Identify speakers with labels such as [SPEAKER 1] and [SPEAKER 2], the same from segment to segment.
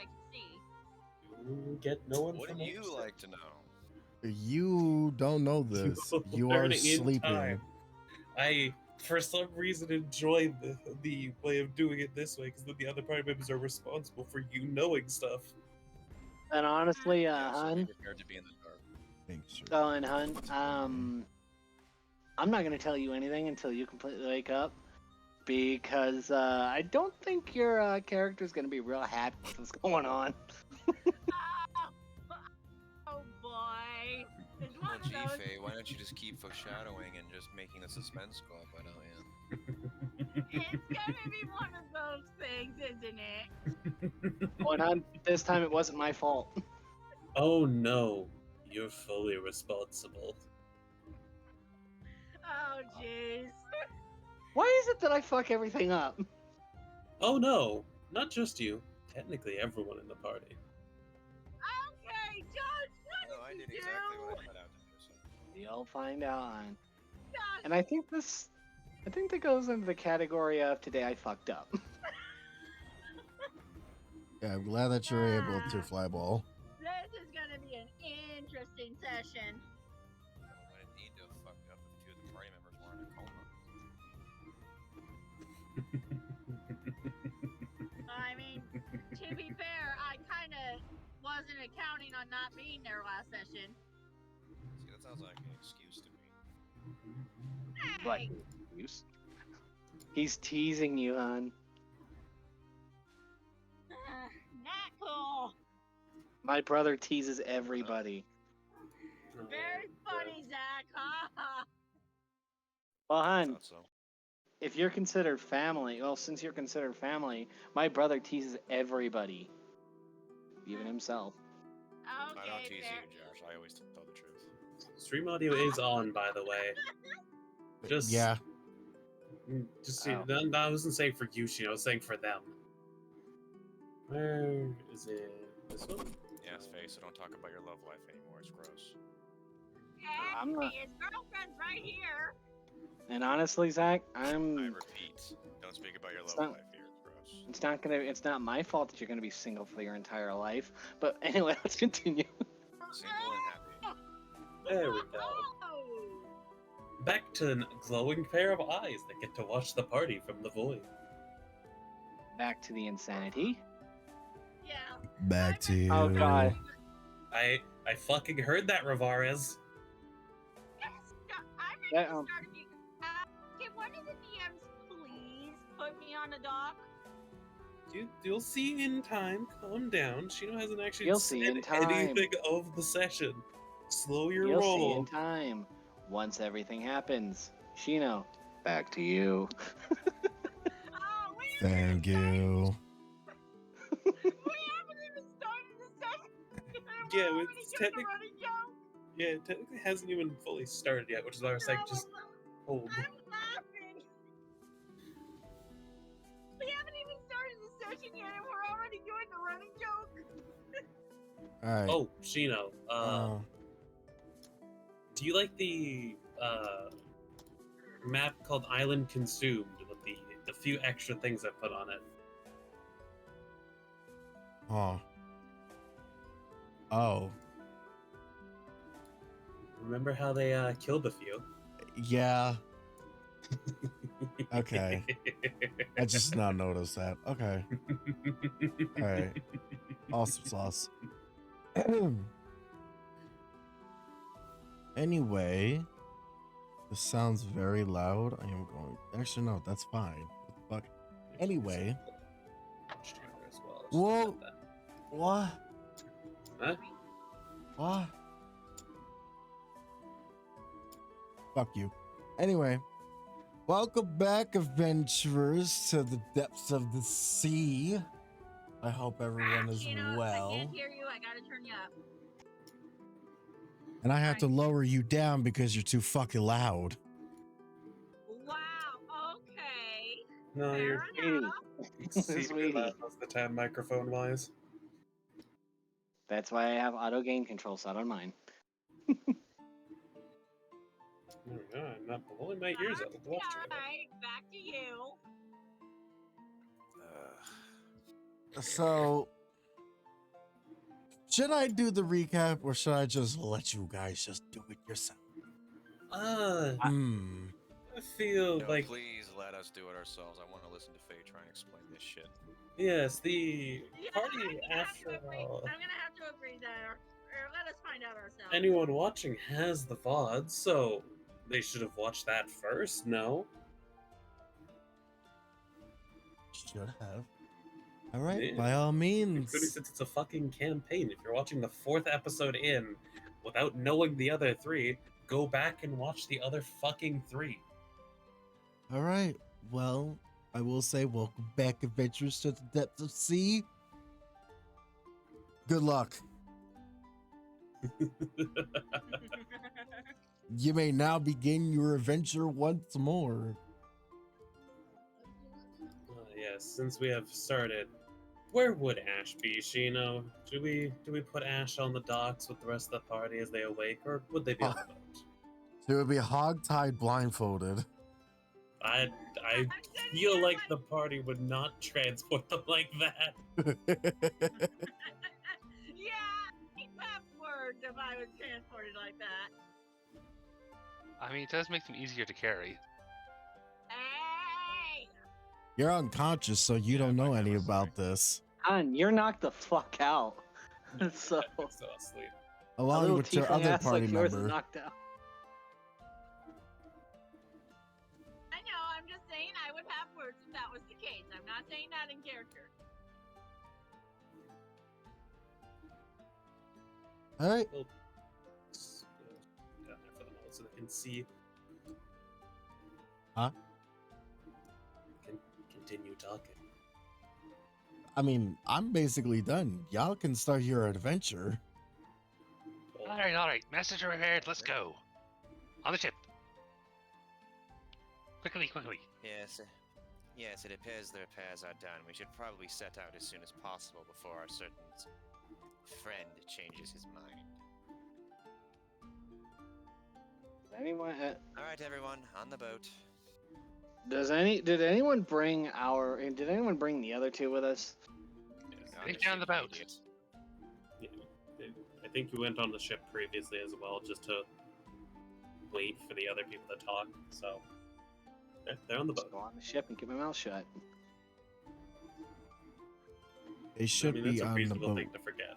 [SPEAKER 1] like to see.
[SPEAKER 2] You get no
[SPEAKER 3] What do
[SPEAKER 2] information.
[SPEAKER 3] you like to know?
[SPEAKER 4] You don't know this. You
[SPEAKER 2] Learn
[SPEAKER 4] are
[SPEAKER 2] it in
[SPEAKER 4] sleeping.
[SPEAKER 2] time. I, for some reason, enjoy the way of doing it this way, because then the other party members are responsible for you knowing stuff.
[SPEAKER 5] And honestly,
[SPEAKER 3] Yeah, so be
[SPEAKER 5] Hun,
[SPEAKER 3] prepared to be in the dark.
[SPEAKER 4] Thanks, sir.
[SPEAKER 5] oh, and Hun, I'm not gonna tell you anything until you completely wake up, because I don't think your character's gonna be real happy with what's going on.
[SPEAKER 1] Oh boy. It's
[SPEAKER 3] Well,
[SPEAKER 1] one of
[SPEAKER 3] gee,
[SPEAKER 1] those.
[SPEAKER 3] Faye, why don't you just keep foreshadowing and just making the suspense go up right out, yeah?
[SPEAKER 1] It's gonna be one of those things, isn't it?
[SPEAKER 5] Oh, and Hun, this time it wasn't my fault.
[SPEAKER 2] Oh no, you're fully responsible.
[SPEAKER 1] Oh jeez.
[SPEAKER 5] Why is it that I fuck everything up?
[SPEAKER 2] Oh no, not just you. Technically, everyone in the party.
[SPEAKER 1] Okay, Josh, what
[SPEAKER 3] No, I
[SPEAKER 1] did
[SPEAKER 3] did
[SPEAKER 1] you
[SPEAKER 3] exactly
[SPEAKER 1] do?
[SPEAKER 3] what I set out to do. So.
[SPEAKER 5] You'll find out, Hun.
[SPEAKER 1] Josh,
[SPEAKER 5] And I think that goes into the category of today I fucked up.
[SPEAKER 4] Yeah, I'm glad that you're able to fly ball.
[SPEAKER 1] this is gonna be an interesting session.
[SPEAKER 3] I didn't need to fuck up if two of the party members were in a coma.
[SPEAKER 1] I mean, to be fair, I kind of wasn't accounting on not being there last session.
[SPEAKER 3] See, that sounds like an excuse to me.
[SPEAKER 5] What?
[SPEAKER 1] Hey,
[SPEAKER 5] He's teasing you, Hun.
[SPEAKER 1] not cool.
[SPEAKER 5] My brother teases everybody.
[SPEAKER 1] Very funny, Zach. Ha ha.
[SPEAKER 5] Well, Hun,
[SPEAKER 3] Thought so.
[SPEAKER 5] if you're considered family, well, since you're considered family, my brother teases everybody, even himself.
[SPEAKER 1] Okay,
[SPEAKER 3] I don't tease
[SPEAKER 1] fair.
[SPEAKER 3] you, Josh. I always tell the truth.
[SPEAKER 2] Stream audio is on, by the way. Just
[SPEAKER 4] Yeah.
[SPEAKER 5] Oh.
[SPEAKER 2] I wasn't saying for Yushin, I was saying for them. Where is it? This one?
[SPEAKER 3] Yes, Faye, so don't talk about your love life anymore. It's gross.
[SPEAKER 5] I'm not-
[SPEAKER 1] His girlfriend's right here.
[SPEAKER 5] And honestly, Zach,
[SPEAKER 3] I repeat, don't speak about your love
[SPEAKER 5] It's not-
[SPEAKER 3] life here. It's gross.
[SPEAKER 5] it's not my fault that you're gonna be single for your entire life. But anyway, let's continue.
[SPEAKER 3] Single and happy.
[SPEAKER 2] There we go.
[SPEAKER 1] Oh.
[SPEAKER 2] Back to a glowing pair of eyes that get to watch the party from the void.
[SPEAKER 5] Back to the insanity.
[SPEAKER 1] Yeah.
[SPEAKER 4] Back to you.
[SPEAKER 5] Oh God.
[SPEAKER 2] I fucking heard that, Rivarez.
[SPEAKER 1] Yes, I'm ready
[SPEAKER 5] That,
[SPEAKER 1] to start a meeting. Can one of the DMs please put me on a dock?
[SPEAKER 2] You'll see in time. Calm down. Shino hasn't actually
[SPEAKER 5] You'll see in
[SPEAKER 2] said
[SPEAKER 5] time.
[SPEAKER 2] anything of the session. Slow your
[SPEAKER 5] You'll see
[SPEAKER 2] roll.
[SPEAKER 5] in time. Once everything happens. Shino, back to you.
[SPEAKER 1] Oh, we
[SPEAKER 4] Thank you.
[SPEAKER 1] haven't even started the session.
[SPEAKER 2] Yeah,
[SPEAKER 1] We're
[SPEAKER 2] it's
[SPEAKER 1] already doing the
[SPEAKER 2] technic-
[SPEAKER 1] running joke.
[SPEAKER 2] Yeah, it technically hasn't even fully started yet, which is why I was like,
[SPEAKER 1] No,
[SPEAKER 2] just hold.
[SPEAKER 1] I'm laughing. We haven't even started the session yet, and we're already doing the running joke.
[SPEAKER 4] All right.
[SPEAKER 2] Oh, Shino,
[SPEAKER 4] Oh.
[SPEAKER 2] do you like the map called Island Consumed with the few extra things I put on it?
[SPEAKER 4] Oh. Oh.
[SPEAKER 2] Remember how they killed a few?
[SPEAKER 4] Yeah. Okay. I just now noticed that. Okay. All right. Awesome sauce. Anyway, this sounds very loud. I am going. Actually, no, that's fine. Fuck. Anyway.
[SPEAKER 2] As well. Just
[SPEAKER 4] Whoa.
[SPEAKER 2] like that.
[SPEAKER 4] What?
[SPEAKER 2] Huh?
[SPEAKER 4] What? Fuck you. Anyway, welcome back, adventurers, to the depths of the sea. I hope everyone is
[SPEAKER 1] Shino,
[SPEAKER 4] well.
[SPEAKER 1] I can't hear you. I gotta turn you up.
[SPEAKER 4] And I have to lower you down because you're too fucking loud.
[SPEAKER 1] Wow. Okay.
[SPEAKER 2] No, you're
[SPEAKER 1] Fair enough.
[SPEAKER 2] super
[SPEAKER 5] Sweetie.
[SPEAKER 2] loud most of the time, microphone wise.
[SPEAKER 5] That's why I have auto gain control set on mine.
[SPEAKER 2] Oh my god, I'm not blowing my ears out with the watch together.
[SPEAKER 1] Alright, back to you.
[SPEAKER 4] So, Should I do the recap or should I just let you guys just do it yourself? Hmm.
[SPEAKER 2] I feel
[SPEAKER 3] No,
[SPEAKER 2] like
[SPEAKER 3] please let us do it ourselves. I want to listen to Faye try and explain this shit.
[SPEAKER 2] yes, the
[SPEAKER 1] Yeah,
[SPEAKER 2] party
[SPEAKER 1] I'm gonna have
[SPEAKER 2] after
[SPEAKER 1] to agree.
[SPEAKER 2] all.
[SPEAKER 1] I'm gonna have to agree there. Let us find out ourselves.
[SPEAKER 2] Anyone watching has the VOD, so they should have watched that first. No.
[SPEAKER 4] Should have. All right,
[SPEAKER 2] Yeah.
[SPEAKER 4] by all
[SPEAKER 2] Including
[SPEAKER 4] means.
[SPEAKER 2] since it's a fucking campaign. If you're watching the 4th episode in without knowing the other 3, go back and watch the other fucking 3.
[SPEAKER 4] All right. Well, I will say welcome back, adventurers to the depths of sea. Good luck. You may now begin your adventure once more.
[SPEAKER 2] Yes, since we have started, where would Ash be, Shino? Do we put Ash on the docks with the rest of the party as they awake, or would they be on the boat?
[SPEAKER 4] So it would be hog-tied blindfolded.
[SPEAKER 2] I feel like the party would not transport them like that.
[SPEAKER 1] Yeah, he'd have words if I was transported like that.
[SPEAKER 6] I mean, it does make them easier to carry.
[SPEAKER 1] Hey!
[SPEAKER 4] You're unconscious, so you don't know
[SPEAKER 3] my
[SPEAKER 4] any
[SPEAKER 3] God, sorry.
[SPEAKER 4] about this.
[SPEAKER 5] Hun, you're knocked the fuck out. So
[SPEAKER 2] I'm so asleep.
[SPEAKER 5] a
[SPEAKER 4] Along
[SPEAKER 5] little
[SPEAKER 4] with your
[SPEAKER 5] tiefling
[SPEAKER 4] other
[SPEAKER 5] ass
[SPEAKER 4] party
[SPEAKER 5] like yours is
[SPEAKER 4] member.
[SPEAKER 5] knocked out.
[SPEAKER 1] I know, I'm just saying I would have words if that was the case. I'm not saying that in character.
[SPEAKER 4] All right.
[SPEAKER 2] Well, down there for the moment so they can see.
[SPEAKER 4] Huh?
[SPEAKER 2] Can continue talking.
[SPEAKER 4] I mean, I'm basically done. Y'all can start your adventure.
[SPEAKER 2] Well,
[SPEAKER 6] All right. Messenger prepared. Let's go. On the ship. Quickly.
[SPEAKER 3] Yes, it appears the repairs are done. We should probably set out as soon as possible before our certain friend changes his mind.
[SPEAKER 5] Anyone?
[SPEAKER 3] All right, everyone, on the boat.
[SPEAKER 5] Did anyone bring the other two with us?
[SPEAKER 2] yes,
[SPEAKER 3] Now
[SPEAKER 6] Take
[SPEAKER 3] they're
[SPEAKER 6] down the
[SPEAKER 3] shit
[SPEAKER 6] boat.
[SPEAKER 3] idiots.
[SPEAKER 2] yeah, I think you went on the ship previously as well, just to wait for the other people to talk. So they're on the
[SPEAKER 5] Just
[SPEAKER 2] boat.
[SPEAKER 5] go on the ship and keep my mouth shut.
[SPEAKER 4] They should
[SPEAKER 2] I mean,
[SPEAKER 4] be
[SPEAKER 2] that's a
[SPEAKER 4] on the
[SPEAKER 2] reasonable
[SPEAKER 4] boat.
[SPEAKER 2] thing to forget.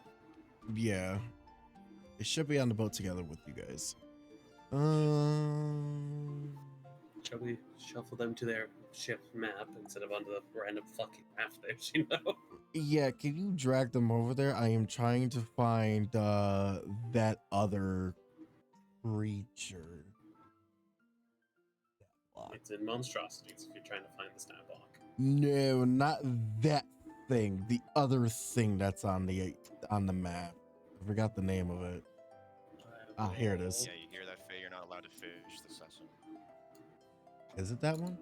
[SPEAKER 4] Yeah. They should be on the boat together with you guys.
[SPEAKER 2] Shall we shuffle them to their ship map instead of onto the random fucking map there, you know?
[SPEAKER 4] Yeah, can you drag them over there? I am trying to find that other creature.
[SPEAKER 2] It's in monstrosities if you're trying to find the stat block.
[SPEAKER 4] No, not that thing. The other thing that's on the map. I forgot the name of it. Ah, here it is.
[SPEAKER 3] Yeah, you hear that, Faye? You're not allowed to fish the session.
[SPEAKER 4] Is it that one?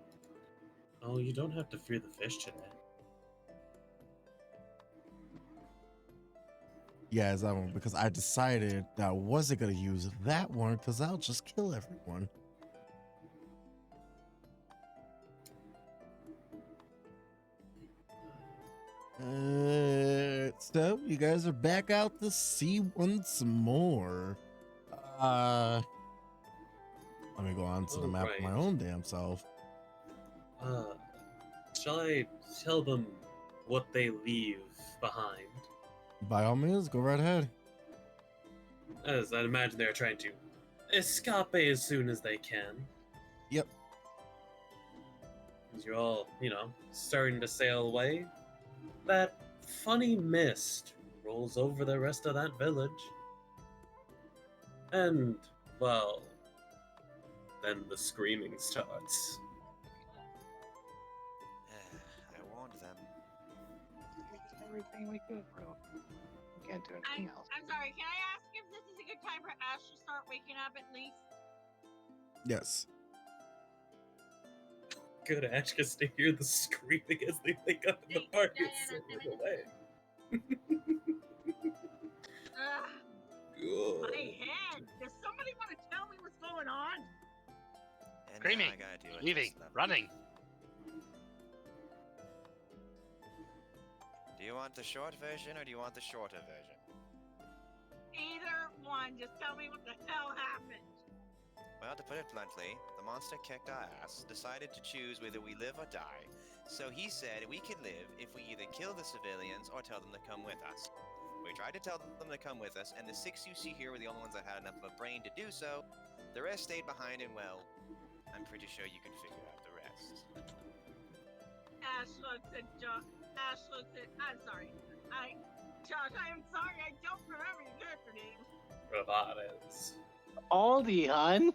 [SPEAKER 2] Oh, you don't have to fear the fish today.
[SPEAKER 4] Yeah, it's that one because I decided that I wasn't gonna use that one because I'll just kill everyone. So you guys are back out to sea once more. Let me go on to the map of my
[SPEAKER 2] Alright.
[SPEAKER 4] own damn self.
[SPEAKER 2] Shall I tell them what they leave behind?
[SPEAKER 4] By all means, go right ahead.
[SPEAKER 2] As I'd imagine they're trying to escape as soon as they can.
[SPEAKER 4] Yep.
[SPEAKER 2] As you're all, starting to sail away, that funny mist rolls over the rest of that village. And, well, then the screaming starts.
[SPEAKER 3] I warned them.
[SPEAKER 5] We did everything we could, bro. We can't do anything else.
[SPEAKER 1] I'm sorry, can I ask if this is a good time for Ash to start waking up at least?
[SPEAKER 4] Yes.
[SPEAKER 2] Good Ash gets to hear the screaming as they wake up and the
[SPEAKER 1] Thank you,
[SPEAKER 2] party is
[SPEAKER 1] Diana.
[SPEAKER 2] sailing away.
[SPEAKER 1] Ugh,
[SPEAKER 2] Good.
[SPEAKER 1] my head! Does somebody want to tell me what's going on?
[SPEAKER 3] And
[SPEAKER 6] Screaming,
[SPEAKER 3] now I gotta do it.
[SPEAKER 6] leaving,
[SPEAKER 3] just them.
[SPEAKER 6] running.
[SPEAKER 3] Do you want the short version or do you want the shorter version?
[SPEAKER 1] on, just tell me what the hell happened.
[SPEAKER 3] Well, to put it bluntly, the monster kicked our ass, decided to choose whether we live or die. So he said we could live if we either kill the civilians or tell them to come with us. We tried to tell them to come with us, and the 6 you see here were the only ones that had enough of a brain to do so. The rest stayed behind, and well, I'm pretty sure you can figure out the rest.
[SPEAKER 1] Ash looked at Josh. I'm sorry. Josh, I am sorry. I don't remember your character name.
[SPEAKER 2] Robotics.
[SPEAKER 5] Aldi, hun.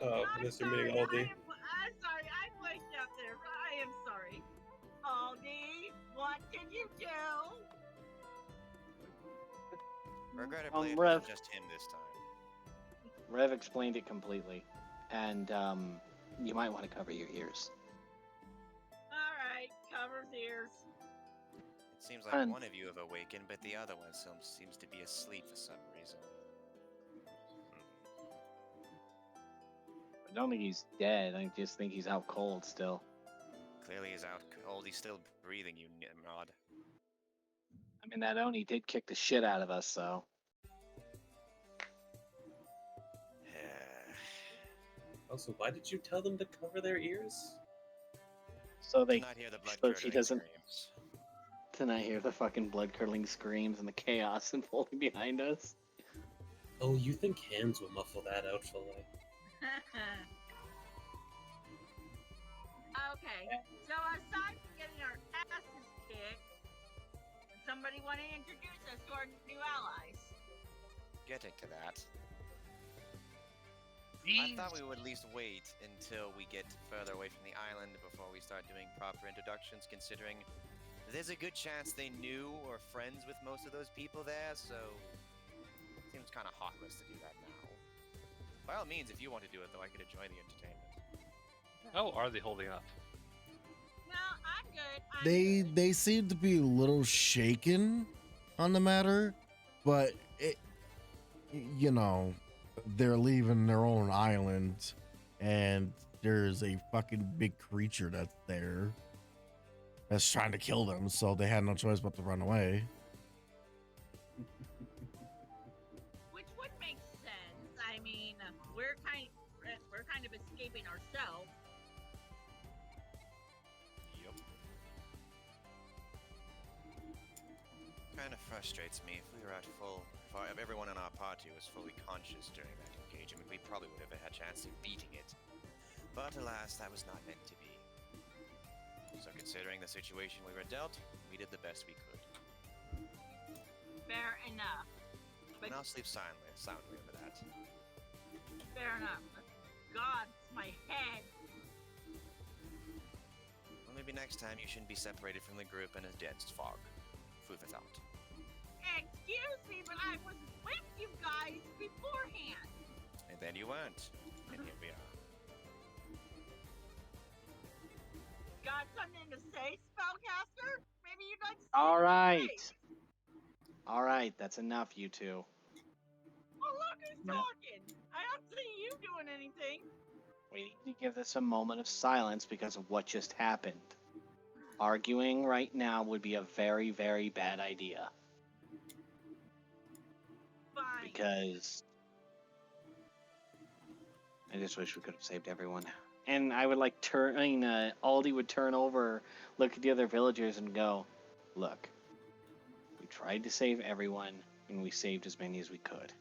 [SPEAKER 2] Oh,
[SPEAKER 1] I'm
[SPEAKER 2] Mr.
[SPEAKER 1] sorry,
[SPEAKER 2] Meeting Aldi.
[SPEAKER 1] I'm sorry. I blanked out there. I am sorry. Aldi, what did you do?
[SPEAKER 3] Regrettably, it
[SPEAKER 5] Rev.
[SPEAKER 3] wasn't just him this time.
[SPEAKER 5] Rev explained it completely, and you might want to cover your ears.
[SPEAKER 1] All right, covers ears.
[SPEAKER 3] It seems like
[SPEAKER 5] And-
[SPEAKER 3] one of you have awakened, but the other one seems to be asleep for some reason.
[SPEAKER 5] I don't think he's dead. I just think he's out cold still.
[SPEAKER 3] Clearly he's out cold. He's still breathing, you Nimrod.
[SPEAKER 5] I mean, that Oni did kick the shit out of us, so.
[SPEAKER 2] Also, why did you tell them to cover their ears?
[SPEAKER 5] So they
[SPEAKER 3] Not hear the blood
[SPEAKER 5] so she
[SPEAKER 3] curdling
[SPEAKER 5] doesn't-
[SPEAKER 3] screams.
[SPEAKER 5] tonight hear the fucking blood curdling screams and the chaos unfolding behind us.
[SPEAKER 2] Oh, you think hands will muffle that out fully?
[SPEAKER 1] Okay, so aside from getting our asses kicked, somebody want to introduce us to our new allies?
[SPEAKER 3] Getting to that. I
[SPEAKER 6] These
[SPEAKER 3] thought we would at least wait until we get further away from the island before we start doing proper introductions, considering there's a good chance they knew or friends with most of those people there, so it seems kind of heartless to do that now. By all means, if you want to do it, though, I could enjoy the entertainment.
[SPEAKER 6] How are they holding up?
[SPEAKER 1] No, I'm good. I'm good.
[SPEAKER 4] They seem to be a little shaken on the matter, but you know, they're leaving their own island, and there's a fucking big creature that's there that's trying to kill them, so they had no choice but to run away.
[SPEAKER 1] Which would make sense. I mean, we're kind of escaping ourselves.
[SPEAKER 3] Yup. Kind of frustrates me. If we were at if everyone in our party was fully conscious during that engagement, we probably would have had a chance of beating it. But alas, that was not meant to be. So considering the situation we were dealt, we did the best we could.
[SPEAKER 1] Fair enough. But
[SPEAKER 3] And I'll sleep soundly over that.
[SPEAKER 1] fair enough. God, my head.
[SPEAKER 3] Well, maybe next time you shouldn't be separated from the group in a dense fog. Food for thought.
[SPEAKER 1] Excuse me, but I was with you guys beforehand.
[SPEAKER 3] And then you weren't. And here we are.
[SPEAKER 1] Got something to say, spellcaster? Maybe you'd like to say
[SPEAKER 5] All
[SPEAKER 1] something?
[SPEAKER 5] right. All right, that's enough, you two.
[SPEAKER 1] Well, look who's
[SPEAKER 5] No.
[SPEAKER 1] talking. I don't see you doing anything.
[SPEAKER 5] We need to give this a moment of silence because of what just happened. Arguing right now would be a very, very bad idea.
[SPEAKER 1] Fine.
[SPEAKER 5] Because I just wish we could have saved everyone. And I would like Aldi would turn over, look at the other villagers and go, look, we tried to save everyone and we saved as many as we could.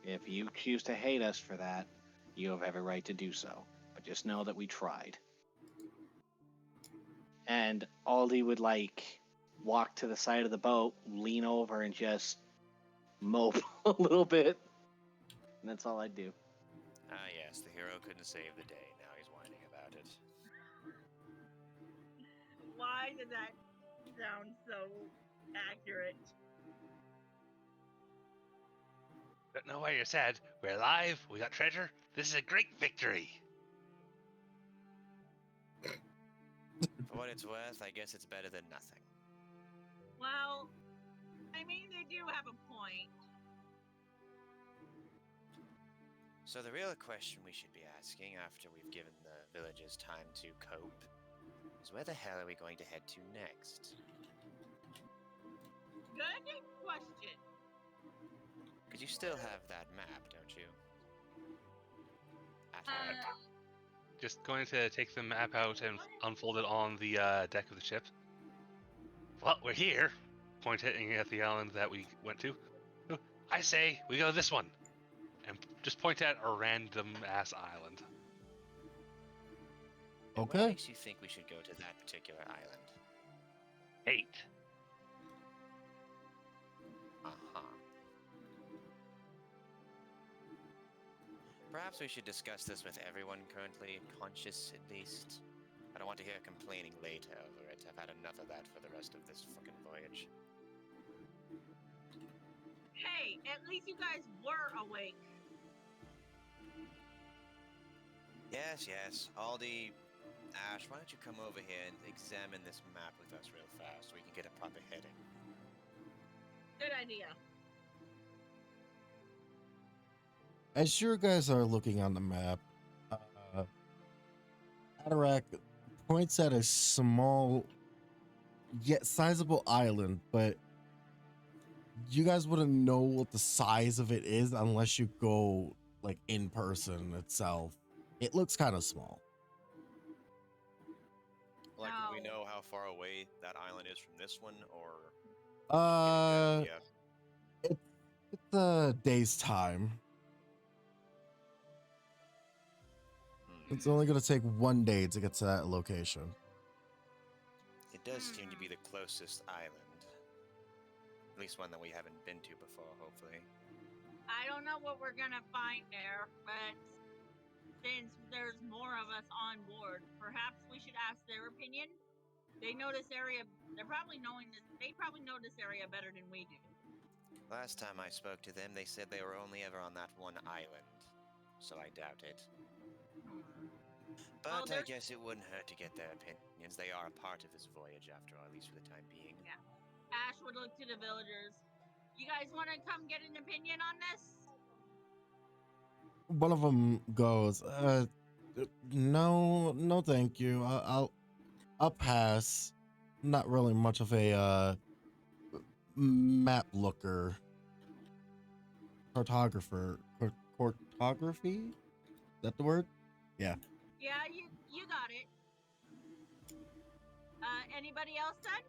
[SPEAKER 5] If you choose to hate us for that, you have every right to do so. But just know that we tried. And Aldi would walk to the side of the boat, lean over and just mope a little bit. And that's all I'd do.
[SPEAKER 3] Ah, yes, the hero couldn't save the day. Now he's whining about it.
[SPEAKER 1] Why did that sound so accurate?
[SPEAKER 6] Don't know why you're sad. We're alive. We got treasure. This is a great victory.
[SPEAKER 3] For what it's worth, I guess it's better than nothing.
[SPEAKER 1] Well, I mean, they do have a point.
[SPEAKER 3] So the real question we should be asking after we've given the villagers time to cope is where the hell are we going to head to next?
[SPEAKER 1] Good question.
[SPEAKER 3] Because you still have that map, don't you?
[SPEAKER 6] Just going to take the map out and unfold it on the deck of the ship. Well, we're here. Pointing at the island that we went to. I say we go this one, and just point at a random ass island.
[SPEAKER 3] And
[SPEAKER 4] Okay.
[SPEAKER 3] What makes you think we should go to that particular island?
[SPEAKER 6] 8.
[SPEAKER 3] Uh-huh. Perhaps we should discuss this with everyone currently conscious, at least. I don't want to hear complaining later over it. I've had enough of that for the rest of this fucking voyage.
[SPEAKER 1] Hey, at least you guys were awake.
[SPEAKER 3] Yes. Aldi, Ash, why don't you come over here and examine this map with us real fast so we can get a proper heading?
[SPEAKER 1] Good idea.
[SPEAKER 4] As you guys are looking on the map, Atarak points at a small yet sizable island, but you guys wouldn't know what the size of it is unless you go like in person itself. It looks kind of small.
[SPEAKER 3] Like, do we
[SPEAKER 1] No.
[SPEAKER 3] know how far away that island is from this one, or...
[SPEAKER 4] It's
[SPEAKER 3] Yeah.
[SPEAKER 4] a day's time. It's only gonna take 1 day to get to that location.
[SPEAKER 3] It does seem to be the closest island. At least one that we haven't been to before, hopefully.
[SPEAKER 1] I don't know what we're gonna find there, but since there's more of us on board, perhaps we should ask their opinion. They know this area. They probably know this area better than we do.
[SPEAKER 3] Last time I spoke to them, they said they were only ever on that one island. So I doubt it. But I
[SPEAKER 1] there's-
[SPEAKER 3] guess it wouldn't hurt to get their opinions. They are a part of this voyage, after all, at least for the time being.
[SPEAKER 1] Ash would look to the villagers. You guys want to come get an opinion on this?
[SPEAKER 4] One of them goes, no, thank you. I'll pass. Not really much of a map looker, cartography. Is that the word? Yeah.
[SPEAKER 1] Yeah, you got it. Anybody else then?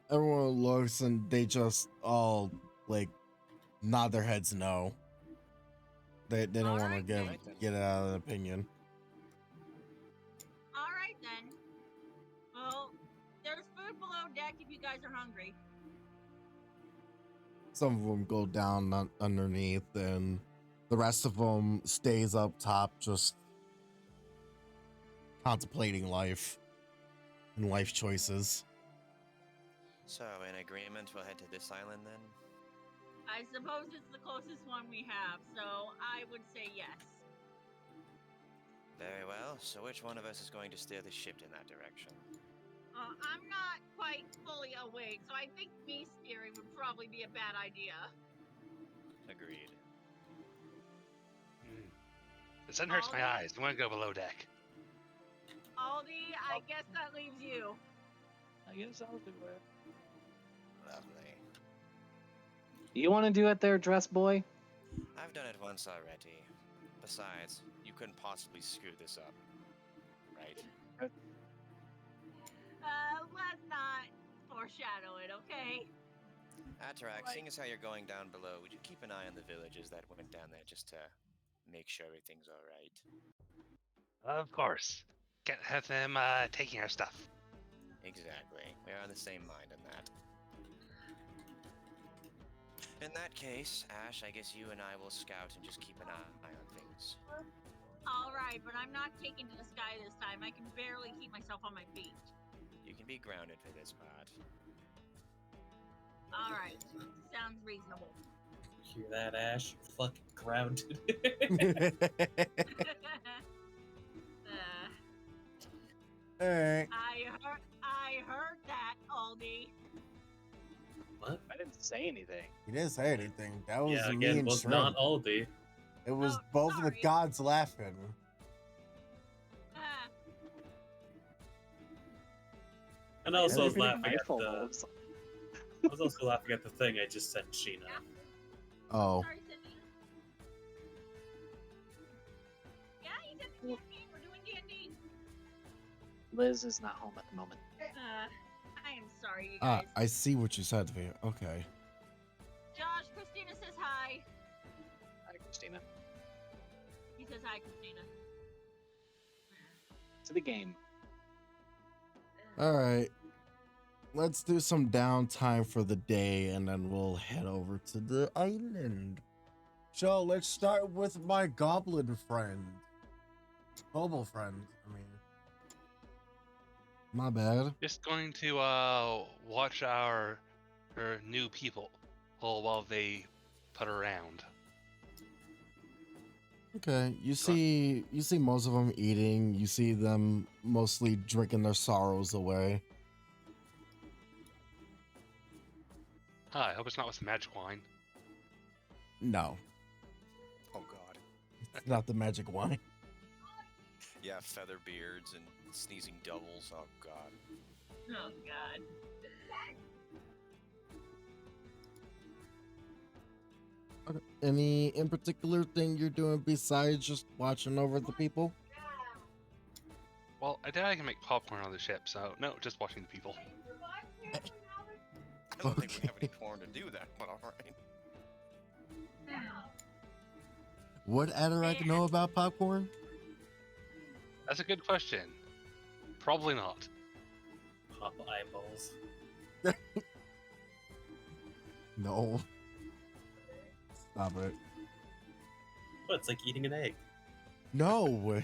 [SPEAKER 4] Everyone looks and they just all like nod their heads no. They don't want to
[SPEAKER 1] Alright,
[SPEAKER 4] get
[SPEAKER 3] then.
[SPEAKER 4] get out of an opinion.
[SPEAKER 1] All right then. Well, there's food below deck if you guys are hungry.
[SPEAKER 4] Some of them go down underneath, and the rest of them stays up top, just contemplating life and life choices.
[SPEAKER 3] So, in agreement, we'll head to this island then?
[SPEAKER 1] I suppose it's the closest one we have, so I would say yes.
[SPEAKER 3] Very well. So which one of us is going to steer the ship in that direction?
[SPEAKER 1] I'm not quite fully awake, so I think me steering would probably be a bad idea.
[SPEAKER 3] Agreed.
[SPEAKER 6] The sun hurts my
[SPEAKER 1] Aldi?
[SPEAKER 6] eyes. I want to go below deck.
[SPEAKER 1] Aldi, I guess that leaves you.
[SPEAKER 5] I guess I'll do it.
[SPEAKER 3] Lovely.
[SPEAKER 5] You want to do it there, dress boy?
[SPEAKER 3] I've done it once already. Besides, you couldn't possibly screw this up. Right?
[SPEAKER 1] Let's not foreshadow it, okay?
[SPEAKER 3] Atarak, seeing as how you're going down below, would you keep an eye on the villages that went down there just to make sure everything's alright?
[SPEAKER 6] Of course. Can't have them taking our stuff.
[SPEAKER 3] Exactly. We are on the same mind on that. In that case, Ash, I guess you and I will scout and just keep an eye on things.
[SPEAKER 1] Alright, but I'm not taking to the sky this time. I can barely keep myself on my feet.
[SPEAKER 3] You can be grounded for this part.
[SPEAKER 1] Alright, sounds reasonable.
[SPEAKER 2] Hear that, Ash? Fucking grounded.
[SPEAKER 4] Alright.
[SPEAKER 1] I heard that, Aldi.
[SPEAKER 2] What?
[SPEAKER 5] I didn't say anything.
[SPEAKER 4] He didn't say anything. That was
[SPEAKER 2] Yeah,
[SPEAKER 4] me
[SPEAKER 2] again,
[SPEAKER 4] and
[SPEAKER 2] was
[SPEAKER 4] Shrimp.
[SPEAKER 2] not Aldi.
[SPEAKER 4] It was
[SPEAKER 1] Oh,
[SPEAKER 4] both of the
[SPEAKER 1] sorry.
[SPEAKER 4] gods laughing.
[SPEAKER 1] Ah,
[SPEAKER 2] And also, I was
[SPEAKER 5] Everything
[SPEAKER 2] laughing at
[SPEAKER 5] mindful
[SPEAKER 2] the.
[SPEAKER 5] of.
[SPEAKER 2] I was also laughing at the thing I just sent Sheena.
[SPEAKER 4] Oh,
[SPEAKER 1] Sorry, Sydney. Yeah, he's at the campaign. We're doing D&D.
[SPEAKER 5] Liz is not home at the moment.
[SPEAKER 1] I am sorry, you guys.
[SPEAKER 4] I see what you said, Via. Okay.
[SPEAKER 1] Josh, Christina says hi.
[SPEAKER 5] Hi, Christina.
[SPEAKER 1] He says hi, Christina.
[SPEAKER 5] To the game.
[SPEAKER 4] All right. Let's do some downtime for the day, and then we'll head over to the island. So let's start with my goblin friend. Kobold friend, I mean. My bad.
[SPEAKER 6] Just going to watch our new people while they put around.
[SPEAKER 4] Okay, you see most of them eating. You see them mostly drinking their sorrows away.
[SPEAKER 6] Hi, I hope it's not with magic wine.
[SPEAKER 4] No,
[SPEAKER 3] Oh god.
[SPEAKER 4] it's not the magic wine.
[SPEAKER 3] Yeah, feather beards and sneezing doubles. Oh god.
[SPEAKER 1] Oh, God.
[SPEAKER 4] Okay. Any in particular thing you're doing besides just watching over the people?
[SPEAKER 6] Well, I doubt I can make popcorn on the ship, so no, just watching the people.
[SPEAKER 3] I don't think we have any
[SPEAKER 4] Okay.
[SPEAKER 3] corn to do that, but alright.
[SPEAKER 4] What Adorak know about popcorn?
[SPEAKER 6] That's a good question. Probably not.
[SPEAKER 2] Pop eyeballs.
[SPEAKER 4] No. Stop it.
[SPEAKER 2] Well, it's like eating an egg.
[SPEAKER 4] No.
[SPEAKER 3] Oh,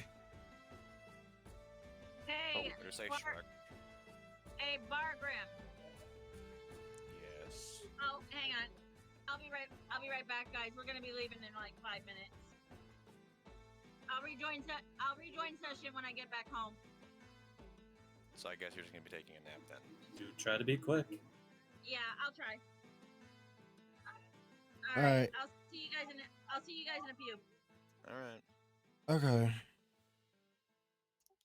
[SPEAKER 1] Hey,
[SPEAKER 3] better say
[SPEAKER 1] Bar-
[SPEAKER 3] Shrek.
[SPEAKER 1] hey, Bargram.
[SPEAKER 3] Yes.
[SPEAKER 1] Oh, hang on. I'll be right back, guys. We're gonna be leaving in like 5 minutes. I'll rejoin session when I get back home.
[SPEAKER 3] So I guess you're just gonna be taking a nap then.
[SPEAKER 2] Do try to be quick.
[SPEAKER 1] Yeah, I'll try.
[SPEAKER 4] All right.
[SPEAKER 1] I'll see you guys in a few.
[SPEAKER 3] Alright.
[SPEAKER 4] Okay.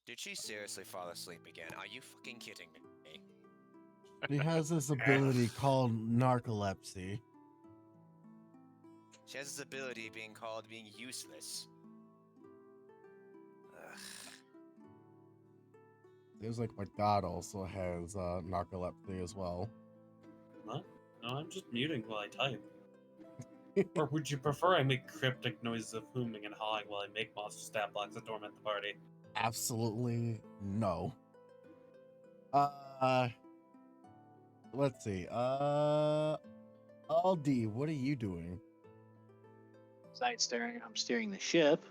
[SPEAKER 3] Did she seriously fall asleep again? Are you fucking kidding me?
[SPEAKER 4] He has this ability called narcolepsy.
[SPEAKER 3] She has this ability being called being useless. Ugh.
[SPEAKER 4] Seems like my god also has narcolepsy as well.
[SPEAKER 2] What? No, I'm just muting while I type. Or would you prefer I make cryptic noises of humming and hawing while I make monster stat blocks that torment the party?
[SPEAKER 4] Absolutely no. Let's see. Aldi, what are you doing?
[SPEAKER 5] Besides steering, I'm steering the ship.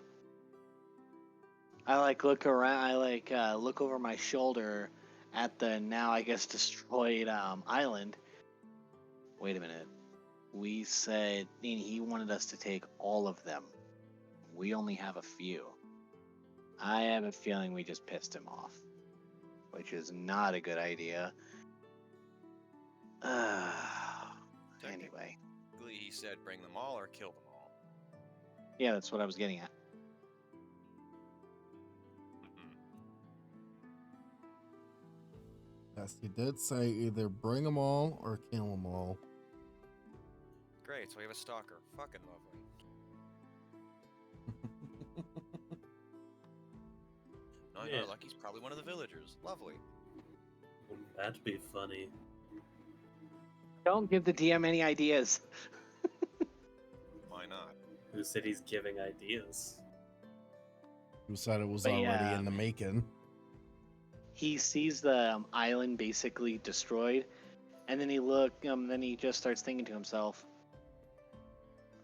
[SPEAKER 5] I look around. I look over my shoulder at the now I guess destroyed island. Wait a minute. We said he wanted us to take all of them. We only have a few. I have a feeling we just pissed him off, which is not a good idea. Anyway,
[SPEAKER 3] Technically, he said bring them all or kill them all.
[SPEAKER 5] yeah, that's what I was getting at.
[SPEAKER 3] Mhm.
[SPEAKER 4] Yes, he did say either bring them all or kill them all.
[SPEAKER 3] Great, so we have a stalker. Fucking lovely. No,
[SPEAKER 2] Yeah.
[SPEAKER 3] you're lucky. He's probably one of the villagers. Lovely.
[SPEAKER 2] Wouldn't that be funny?
[SPEAKER 5] Don't give the DM any ideas.
[SPEAKER 3] Why not?
[SPEAKER 2] Who said he's giving ideas?
[SPEAKER 4] Who said it was
[SPEAKER 5] But
[SPEAKER 4] already
[SPEAKER 5] yeah.
[SPEAKER 4] in the making?
[SPEAKER 5] He sees the island basically destroyed, and then then he just starts thinking to himself,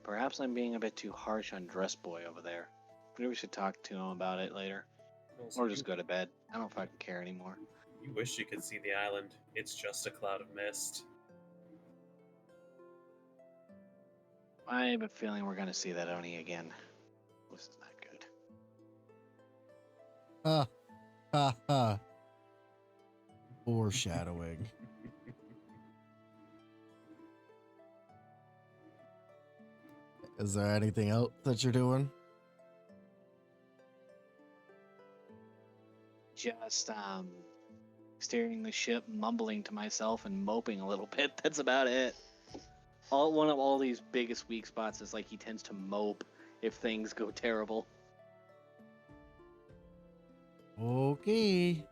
[SPEAKER 5] perhaps I'm being a bit too harsh on Dress Boy over there. Maybe we should talk to him about it later.
[SPEAKER 2] Also,
[SPEAKER 5] Or just go to bed. I don't fucking care anymore.
[SPEAKER 2] You wish you could see the island. It's just a cloud of mist.
[SPEAKER 5] I have a feeling we're gonna see that Oni again. This is not good.
[SPEAKER 4] Ha ha ha. Foreshadowing. Is there anything else that you're doing?
[SPEAKER 5] Just steering the ship, mumbling to myself and moping a little bit. That's about it. One of all these biggest weak spots is like he tends to mope if things go terrible.
[SPEAKER 4] Okay.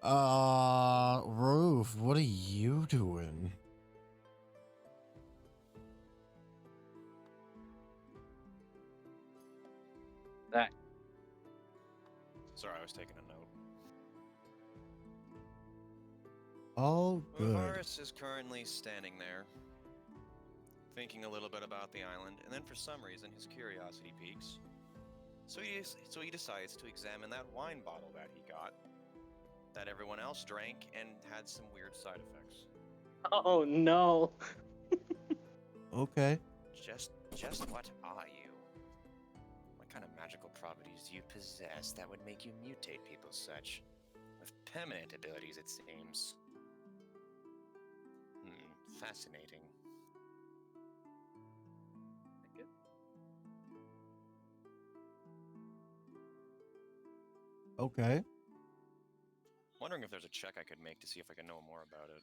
[SPEAKER 4] Roof, what are you doing?
[SPEAKER 3] Sorry, I was taking a note.
[SPEAKER 4] Oh, good.
[SPEAKER 3] Uvaris is currently standing there, thinking a little bit about the island, and then for some reason his curiosity peaks. So he decides to examine that wine bottle that he got, that everyone else drank and had some weird side effects.
[SPEAKER 5] Oh no!
[SPEAKER 4] Okay.
[SPEAKER 3] Just what are you? What kind of magical properties do you possess that would make you mutate people such? With permanent abilities, it seems. Fascinating.
[SPEAKER 4] Okay.
[SPEAKER 3] Wondering if there's a check I could make to see if I can know more about it.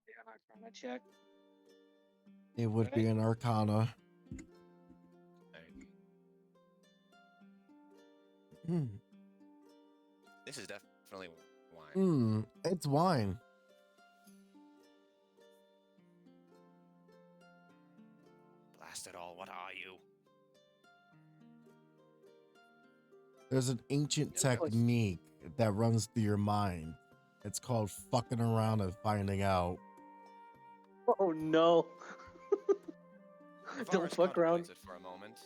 [SPEAKER 5] Yeah, Arcana check.
[SPEAKER 4] It would be an Arcana. Hmm.
[SPEAKER 3] This is definitely wine.
[SPEAKER 4] It's wine.
[SPEAKER 3] Blast it all, what are you?
[SPEAKER 4] There's an ancient
[SPEAKER 5] Yeah, that was-
[SPEAKER 4] technique that runs through your mind. It's called fucking around and finding out.
[SPEAKER 5] Oh no! Don't
[SPEAKER 3] Varus
[SPEAKER 5] fuck around.
[SPEAKER 3] contemplates it for a moment,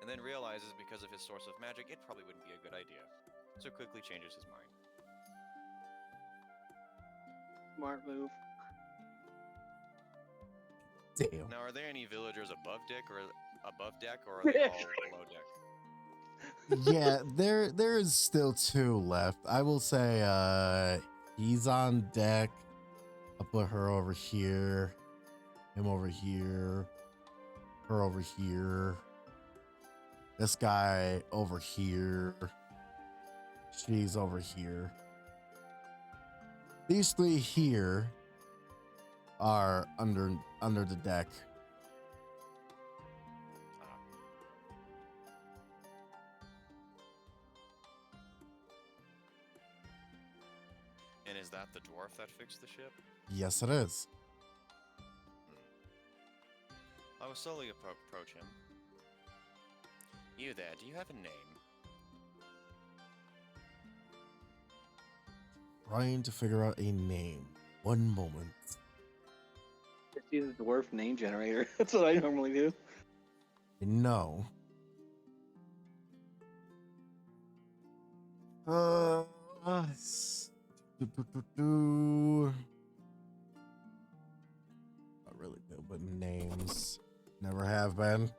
[SPEAKER 3] and then realizes because of his source of magic, it probably wouldn't be a good idea. So quickly changes his mind.
[SPEAKER 5] Smart move.
[SPEAKER 4] Damn.
[SPEAKER 3] Now, are there any villagers above deck, or are they all below deck?
[SPEAKER 4] Yeah, there is still 2 left. I will say he's on deck. I'll put her over here. Him over here. Her over here. This guy over here. She's over here. These 3 here are under the deck.
[SPEAKER 3] And is that the dwarf that fixed the ship?
[SPEAKER 4] Yes, it is.
[SPEAKER 3] I will slowly approach him. You there, do you have a name?
[SPEAKER 4] Trying to figure out a name. One moment.
[SPEAKER 5] Just use the dwarf name generator. That's what I normally do.
[SPEAKER 4] No. Not really good with names. Never have been.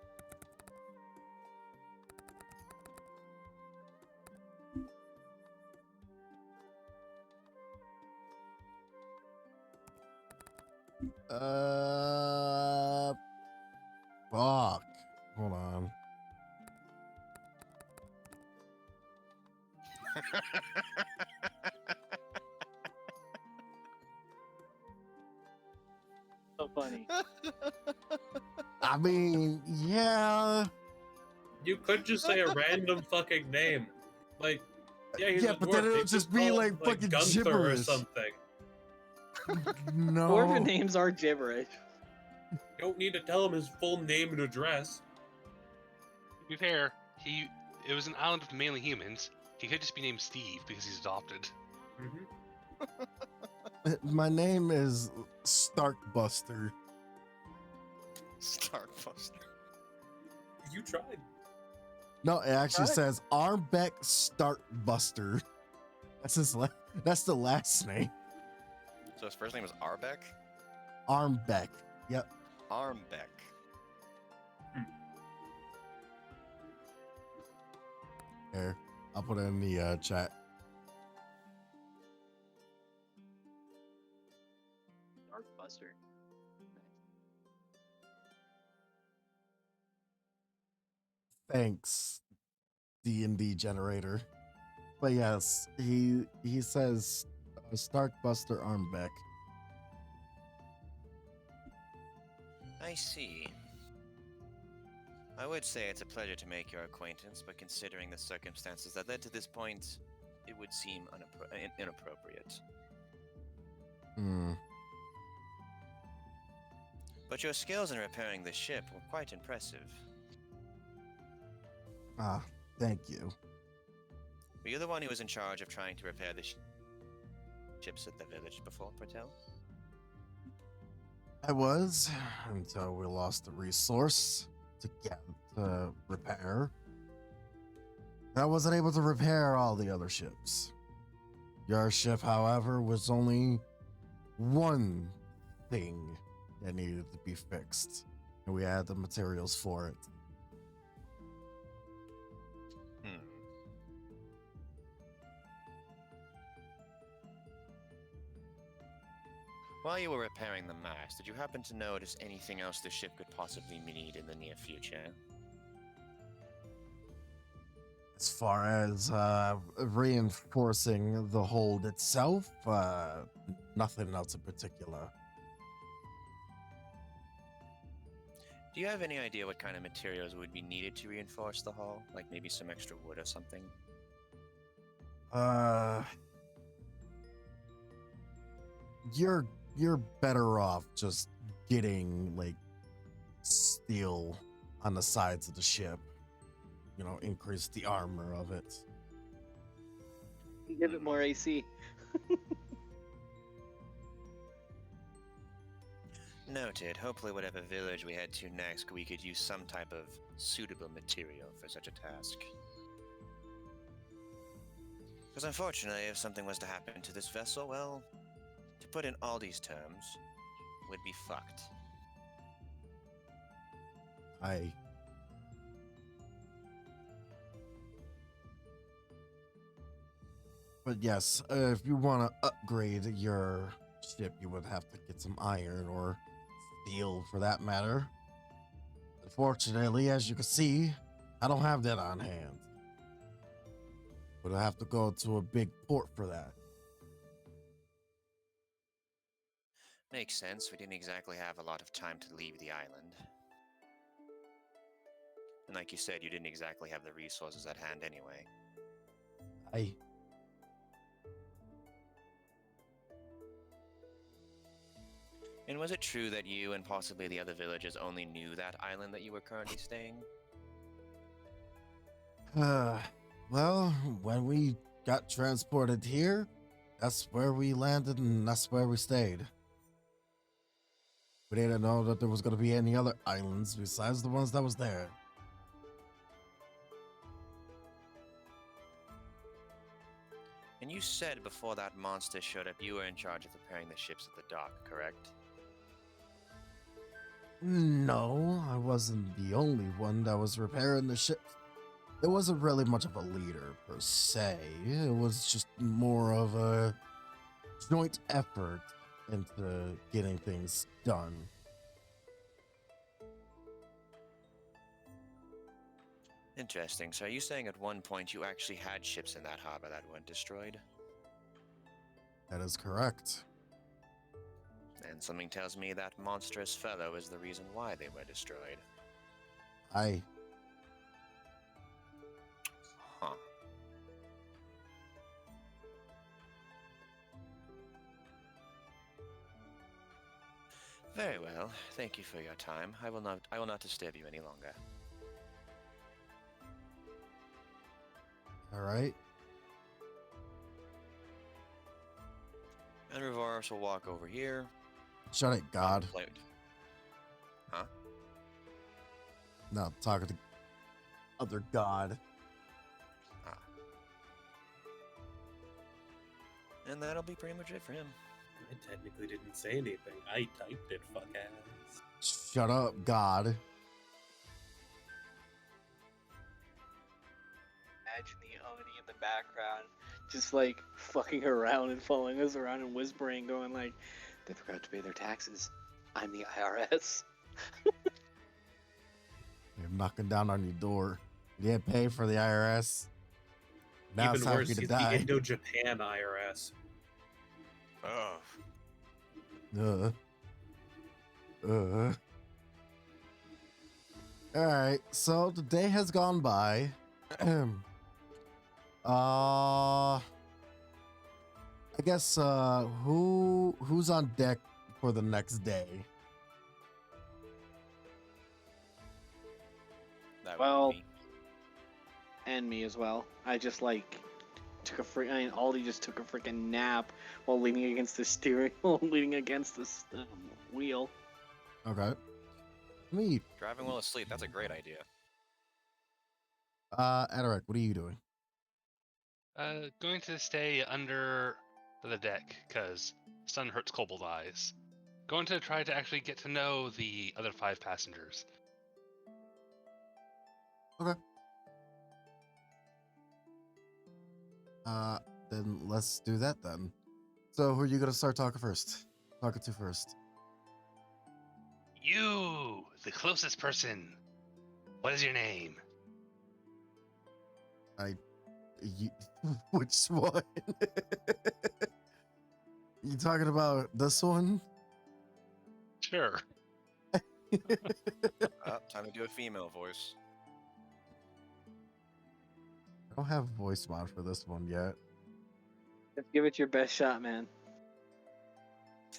[SPEAKER 4] Fuck. Hold on.
[SPEAKER 5] So funny.
[SPEAKER 4] I mean, yeah.
[SPEAKER 2] You could just say a random fucking name. Like, yeah, he's
[SPEAKER 4] Yeah,
[SPEAKER 2] a
[SPEAKER 4] but
[SPEAKER 2] dwarf.
[SPEAKER 4] then
[SPEAKER 2] They
[SPEAKER 4] it'll
[SPEAKER 2] could
[SPEAKER 4] just be
[SPEAKER 2] call him,
[SPEAKER 4] like fucking
[SPEAKER 2] Gunther or
[SPEAKER 4] gibberish.
[SPEAKER 2] something.
[SPEAKER 4] No.
[SPEAKER 5] Dwarven names are gibberish.
[SPEAKER 2] You don't need to tell him his full name and address.
[SPEAKER 6] To be fair, it was an island with mainly humans. He could just be named Steve because he's adopted.
[SPEAKER 4] My name is Starkbuster.
[SPEAKER 3] Starkbuster.
[SPEAKER 2] You tried.
[SPEAKER 4] No, it actually
[SPEAKER 5] What?
[SPEAKER 4] says Armbeck Starkbuster. That's the last name.
[SPEAKER 3] So his first name is Arbeck?
[SPEAKER 4] Armbeck. Yep.
[SPEAKER 3] Armbeck.
[SPEAKER 4] Here, I'll put it in the chat.
[SPEAKER 5] Darkbuster.
[SPEAKER 4] Thanks, D&D generator. But yes, he says Starkbuster Armbeck.
[SPEAKER 3] I see. I would say it's a pleasure to make your acquaintance, but considering the circumstances that led to this point, it would seem inappropriate.
[SPEAKER 4] Hmm.
[SPEAKER 3] But your skills in repairing the ship were quite impressive.
[SPEAKER 4] Ah, thank you.
[SPEAKER 3] Were you the one who was in charge of trying to repair the ships at the village before, Patel?
[SPEAKER 4] I was, until we lost the resource to get repair. I wasn't able to repair all the other ships. Your ship, however, was only one thing that needed to be fixed, and we had the materials for it.
[SPEAKER 3] While you were repairing the mast, did you happen to notice anything else the ship could possibly need in the near future?
[SPEAKER 4] As far as reinforcing the hold itself, nothing else in particular.
[SPEAKER 3] Do you have any idea what kind of materials would be needed to reinforce the hull? Like maybe some extra wood or something?
[SPEAKER 4] You're better off just getting like steel on the sides of the ship. You know, increase the armor of it.
[SPEAKER 5] Give it more AC.
[SPEAKER 3] Noted. Hopefully whatever village we head to next, we could use some type of suitable material for such a task. Because unfortunately, if something was to happen to this vessel, well, to put in Aldi's terms, would be fucked.
[SPEAKER 4] But yes, if you want to upgrade your ship, you would have to get some iron or steel for that matter. Unfortunately, as you can see, I don't have that on hand. Would have to go to a big port for that.
[SPEAKER 3] Makes sense. We didn't exactly have a lot of time to leave the island. And like you said, you didn't exactly have the resources at hand anyway. And was it true that you and possibly the other villagers only knew that island that you were currently staying?
[SPEAKER 4] Well, when we got transported here, that's where we landed and that's where we stayed. We didn't know that there was going to be any other islands besides the ones that was there.
[SPEAKER 3] And you said before that monster showed up, you were in charge of repairing the ships at the dock, correct?
[SPEAKER 4] No, I wasn't the only one that was repairing the ship. There wasn't really much of a leader per se. It was just more of a joint effort into getting things done.
[SPEAKER 3] Interesting. So are you saying at one point you actually had ships in that harbor that weren't destroyed?
[SPEAKER 4] That is correct.
[SPEAKER 3] And something tells me that monstrous fellow is the reason why they were destroyed. Huh. Very well. Thank you for your time. I will not disturb you any longer.
[SPEAKER 4] All right.
[SPEAKER 3] And Revarus will walk over here.
[SPEAKER 4] Shut it, God.
[SPEAKER 3] Huh?
[SPEAKER 4] No, I'm talking to other God.
[SPEAKER 3] Ah. And that'll be pretty much it for him.
[SPEAKER 2] I technically didn't say anything. I typed it, fuck ass.
[SPEAKER 4] Shut up, God.
[SPEAKER 5] Imagine the Oni in the background, just like fucking around and following us around and whispering, going like, "They forgot to pay their taxes. I'm the IRS."
[SPEAKER 4] You're knocking down on your door. You didn't pay for the IRS. Now
[SPEAKER 2] Even
[SPEAKER 4] it's time
[SPEAKER 2] worse,
[SPEAKER 4] for you
[SPEAKER 2] he's
[SPEAKER 4] to
[SPEAKER 2] the
[SPEAKER 4] die.
[SPEAKER 2] Indo-Japan IRS.
[SPEAKER 3] Oh,
[SPEAKER 4] All right, so the day has gone by. I guess who's on deck for the next day?
[SPEAKER 3] that would
[SPEAKER 5] Well,
[SPEAKER 3] be me.
[SPEAKER 5] And me as well. I just like took a freak. I mean, Aldi just took a freaking nap while leaning against the steering, while leaning against the wheel.
[SPEAKER 4] Okay. Let me
[SPEAKER 3] Driving while asleep, that's a great idea.
[SPEAKER 4] Adarek, what are you doing?
[SPEAKER 6] Going to stay under the deck because sun hurts kobold eyes. Going to try to actually get to know the other 5 passengers.
[SPEAKER 4] Then let's do that then. So who are you gonna start talking to first?
[SPEAKER 6] You, the closest person. What is your name?
[SPEAKER 4] You, which one? You talking about this one?
[SPEAKER 6] Sure.
[SPEAKER 3] Time to do a female voice.
[SPEAKER 4] I don't have voice mod for this one yet.
[SPEAKER 5] Just give it your best shot, man.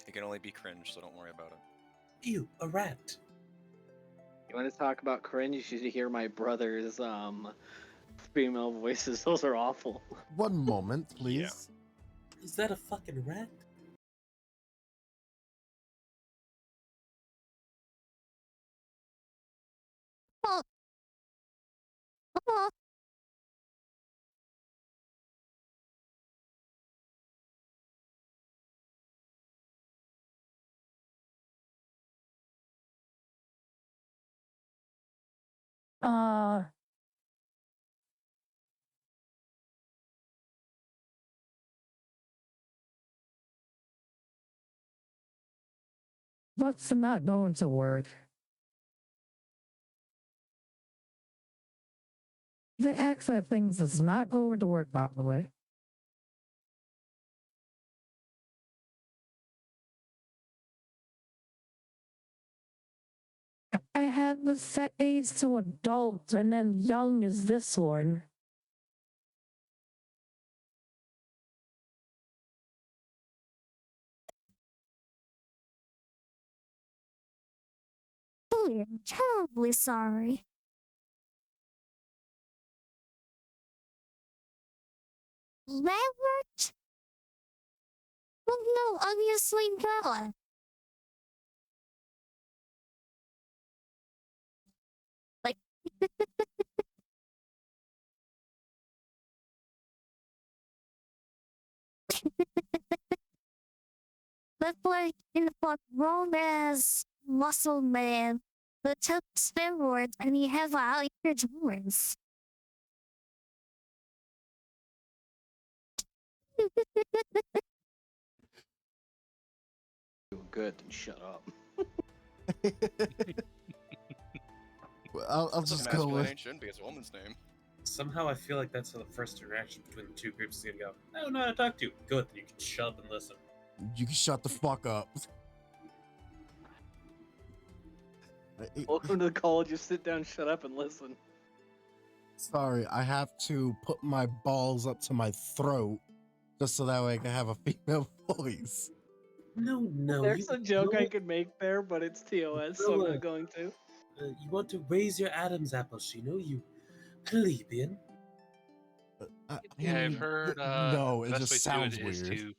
[SPEAKER 3] It can only be cringe, so don't worry about it.
[SPEAKER 2] Ew, a rat.
[SPEAKER 5] You want to talk about cringe? You should hear my brother's female voices. Those are awful.
[SPEAKER 4] One moment, please.
[SPEAKER 3] Yeah.
[SPEAKER 2] Is that a fucking rat?
[SPEAKER 7] What's not going to work? The accent things is not going to work, by the way. I had the set age to adult and then young is this one.
[SPEAKER 8] I'm terribly sorry. That worked? Well, no, obviously not. Like, that's like in the romance muscle man that took steroids and he has a your tolerance.
[SPEAKER 5] Doing good, then shut up.
[SPEAKER 4] I'll just go
[SPEAKER 3] Masculine
[SPEAKER 4] with.
[SPEAKER 3] name shouldn't be its woman's name.
[SPEAKER 2] Somehow I feel like that's how the first interaction between the two groups is gonna go. I don't know how to talk to you. Good, then you can shut up and listen.
[SPEAKER 4] You can shut the fuck up.
[SPEAKER 5] Welcome to the call. Just sit down, shut up, and listen.
[SPEAKER 4] Sorry, I have to put my balls up to my throat just so that way I can have a female voice.
[SPEAKER 2] No.
[SPEAKER 5] There's a joke I
[SPEAKER 2] you-
[SPEAKER 5] could make there, but it's TOS, so I'm not going to.
[SPEAKER 2] You want to raise your Adam's apple, Shino, you plebeian.
[SPEAKER 6] Yeah, I've heard.
[SPEAKER 4] No,
[SPEAKER 6] the
[SPEAKER 4] it
[SPEAKER 6] best
[SPEAKER 4] just
[SPEAKER 6] way to
[SPEAKER 4] sounds
[SPEAKER 6] do it is
[SPEAKER 4] weird.
[SPEAKER 6] to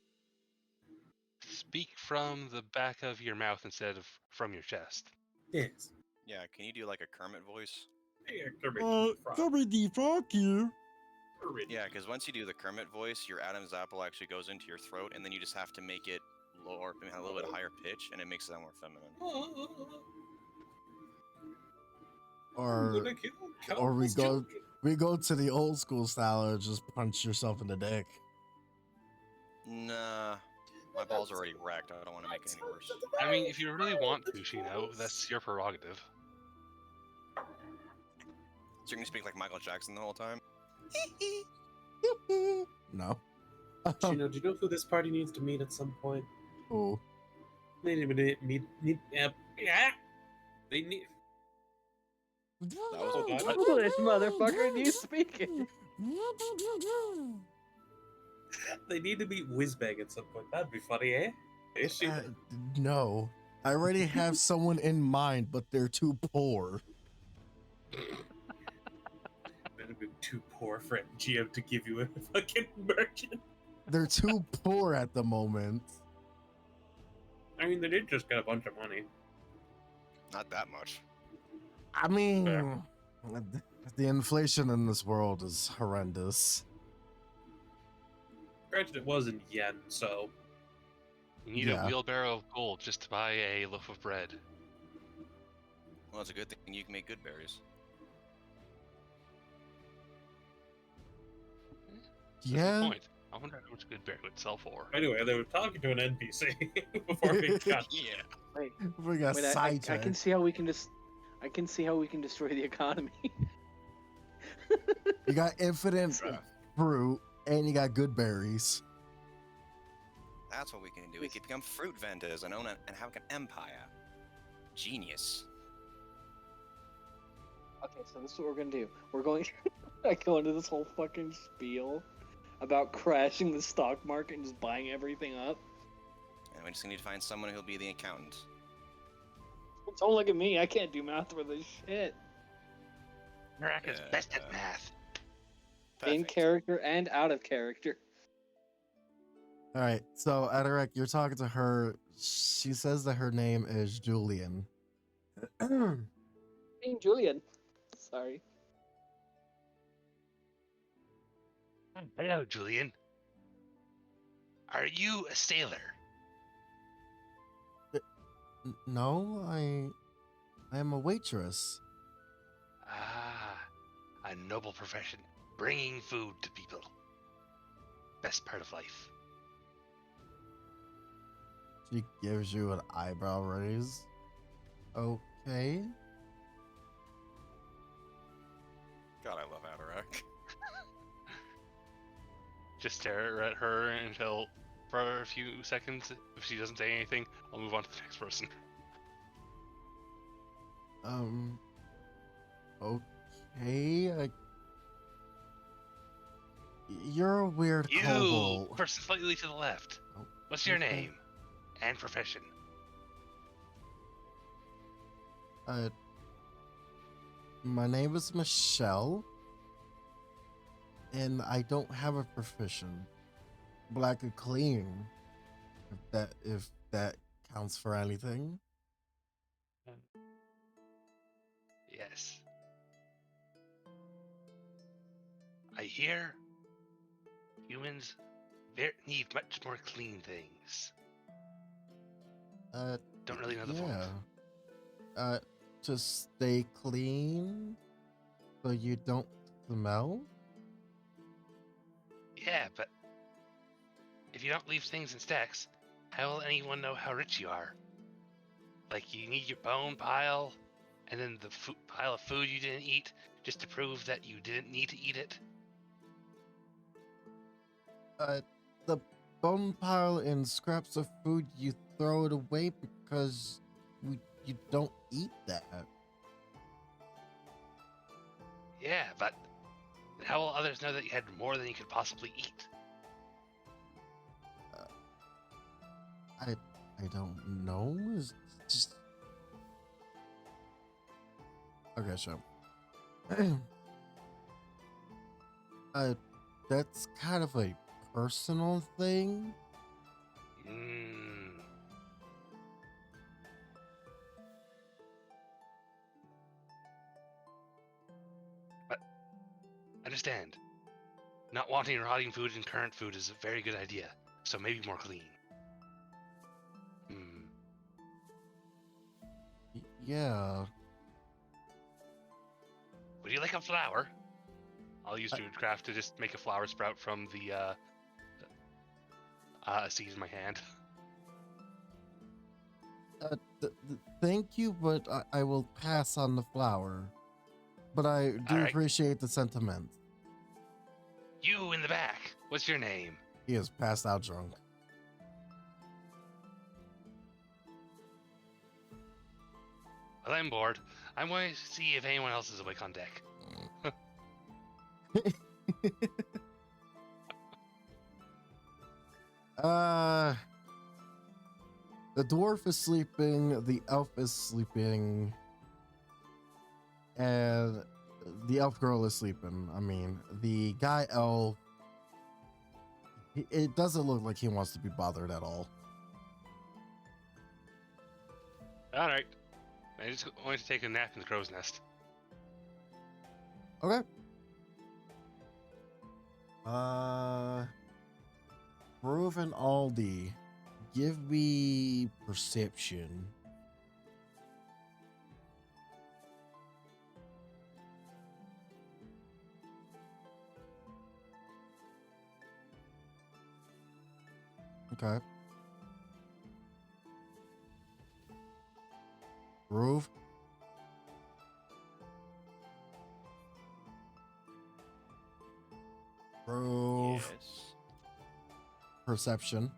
[SPEAKER 6] speak from the back of your mouth instead of from your chest.
[SPEAKER 2] Yes.
[SPEAKER 3] Yeah, can you do like a Kermit voice?
[SPEAKER 4] Kermit the Frog here.
[SPEAKER 3] Yeah, because once you do the Kermit voice, your Adam's apple actually goes into your throat, and then you just have to make it lower, a little bit higher pitch, and it makes it sound more feminine.
[SPEAKER 4] Or we go to the old school style and just punch yourself in the dick.
[SPEAKER 3] Nah, my balls are already wrecked. I don't want to make it any worse.
[SPEAKER 6] I mean, if you really want to, Shino, that's your prerogative.
[SPEAKER 3] So you're gonna speak like Michael Jackson the whole time?
[SPEAKER 4] No.
[SPEAKER 2] Shino, do you know who this party needs to meet at some point?
[SPEAKER 4] Oh.
[SPEAKER 2] They need to meet. They need.
[SPEAKER 3] was
[SPEAKER 2] Hold on.
[SPEAKER 5] English, motherfucker, and you speaking.
[SPEAKER 2] They need to meet Whizbang at some point. That'd be funny, eh? Eh, Shino?
[SPEAKER 4] No. I already have someone in mind, but they're too poor.
[SPEAKER 2] That'd be too poor for GM to give you a fucking merchant.
[SPEAKER 4] They're too poor at the moment.
[SPEAKER 2] I mean, they did just get a bunch of money.
[SPEAKER 3] Not that much.
[SPEAKER 4] I mean,
[SPEAKER 2] Fair.
[SPEAKER 4] the inflation in this world is horrendous.
[SPEAKER 2] Granted, it was in yen, so
[SPEAKER 6] You need
[SPEAKER 4] Yeah.
[SPEAKER 6] a wheelbarrow of gold just to buy a loaf of bread.
[SPEAKER 3] Well, it's a good thing you can make good berries.
[SPEAKER 6] That's a good
[SPEAKER 4] Yeah.
[SPEAKER 6] point. I wonder how much a good berry would sell for.
[SPEAKER 2] anyway, they were talking to an NPC before we got.
[SPEAKER 3] Yeah.
[SPEAKER 5] Wait,
[SPEAKER 4] We got
[SPEAKER 5] wait, I
[SPEAKER 4] sidetracked.
[SPEAKER 5] can see how we can just. I can see how we can destroy the economy.
[SPEAKER 4] You got infinite
[SPEAKER 3] Bruh.
[SPEAKER 4] fruit, and you got good berries.
[SPEAKER 3] That's what we can do. We could become fruit vendors and own and have an empire. Genius.
[SPEAKER 5] Okay, so this is what we're gonna do. We're going I go into this whole fucking spiel about crashing the stock market and just buying everything up.
[SPEAKER 3] And we just need to find someone who'll be the accountant.
[SPEAKER 5] Don't look at me. I can't do math for this shit.
[SPEAKER 6] Naraka's best at math.
[SPEAKER 5] In
[SPEAKER 3] Perfect.
[SPEAKER 5] character and out of character.
[SPEAKER 4] All right, so Adarek, you're talking to her. She says that her name is Julian.
[SPEAKER 5] Hey, Julian. Sorry.
[SPEAKER 6] Hello, Julian. Are you a sailor?
[SPEAKER 4] No, I am a waitress.
[SPEAKER 6] Ah, a noble profession. Bringing food to people. Best part of life.
[SPEAKER 4] She gives you an eyebrow raise. Okay.
[SPEAKER 3] God, I love Atarak.
[SPEAKER 6] Just stare at her until, for a few seconds. If she doesn't say anything, I'll move on to the next person.
[SPEAKER 4] Okay. You're a weird
[SPEAKER 6] You,
[SPEAKER 4] kobold.
[SPEAKER 6] person slightly to the left.
[SPEAKER 4] Oh,
[SPEAKER 6] What's your
[SPEAKER 4] okay.
[SPEAKER 6] name and profession?
[SPEAKER 4] My name is Michelle, and I don't have a profession, but I could clean. If that counts for anything.
[SPEAKER 6] Yes. I hear humans need much more clean things. Don't really know the
[SPEAKER 4] Yeah.
[SPEAKER 6] forms.
[SPEAKER 4] To stay clean, so you don't smell.
[SPEAKER 6] Yeah, but if you don't leave things in stacks, how will anyone know how rich you are? Like, you need your bone pile, and then the pile of food you didn't eat, just to prove that you didn't need to eat it?
[SPEAKER 4] The bone pile and scraps of food, you throw it away because you don't eat that.
[SPEAKER 6] Yeah, but how will others know that you had more than you could possibly eat?
[SPEAKER 4] I don't know. It's just okay. So, that's kind of a personal thing.
[SPEAKER 6] But understand, not wanting rotting food in current food is a very good idea. So maybe more clean.
[SPEAKER 4] Yeah.
[SPEAKER 6] Would you like a flower? I'll use Druidcraft to just make a flower sprout from the seed in my hand.
[SPEAKER 4] Thank you, but I will pass on the flower. But I do
[SPEAKER 6] Alright.
[SPEAKER 4] appreciate the sentiment.
[SPEAKER 6] You in the back. What's your name?
[SPEAKER 4] He is passed out drunk.
[SPEAKER 6] Well, I'm bored. I'm going to see if anyone else is awake on deck.
[SPEAKER 4] The dwarf is sleeping, the elf is sleeping, and the elf girl is sleeping. I mean, the guy elf, it doesn't look like he wants to be bothered at all.
[SPEAKER 6] All right. I just wanted to take a nap in the crow's nest.
[SPEAKER 4] Okay. Rove and Aldi, give me perception. Okay. Rove. Rove.
[SPEAKER 3] Yes.
[SPEAKER 4] Perception.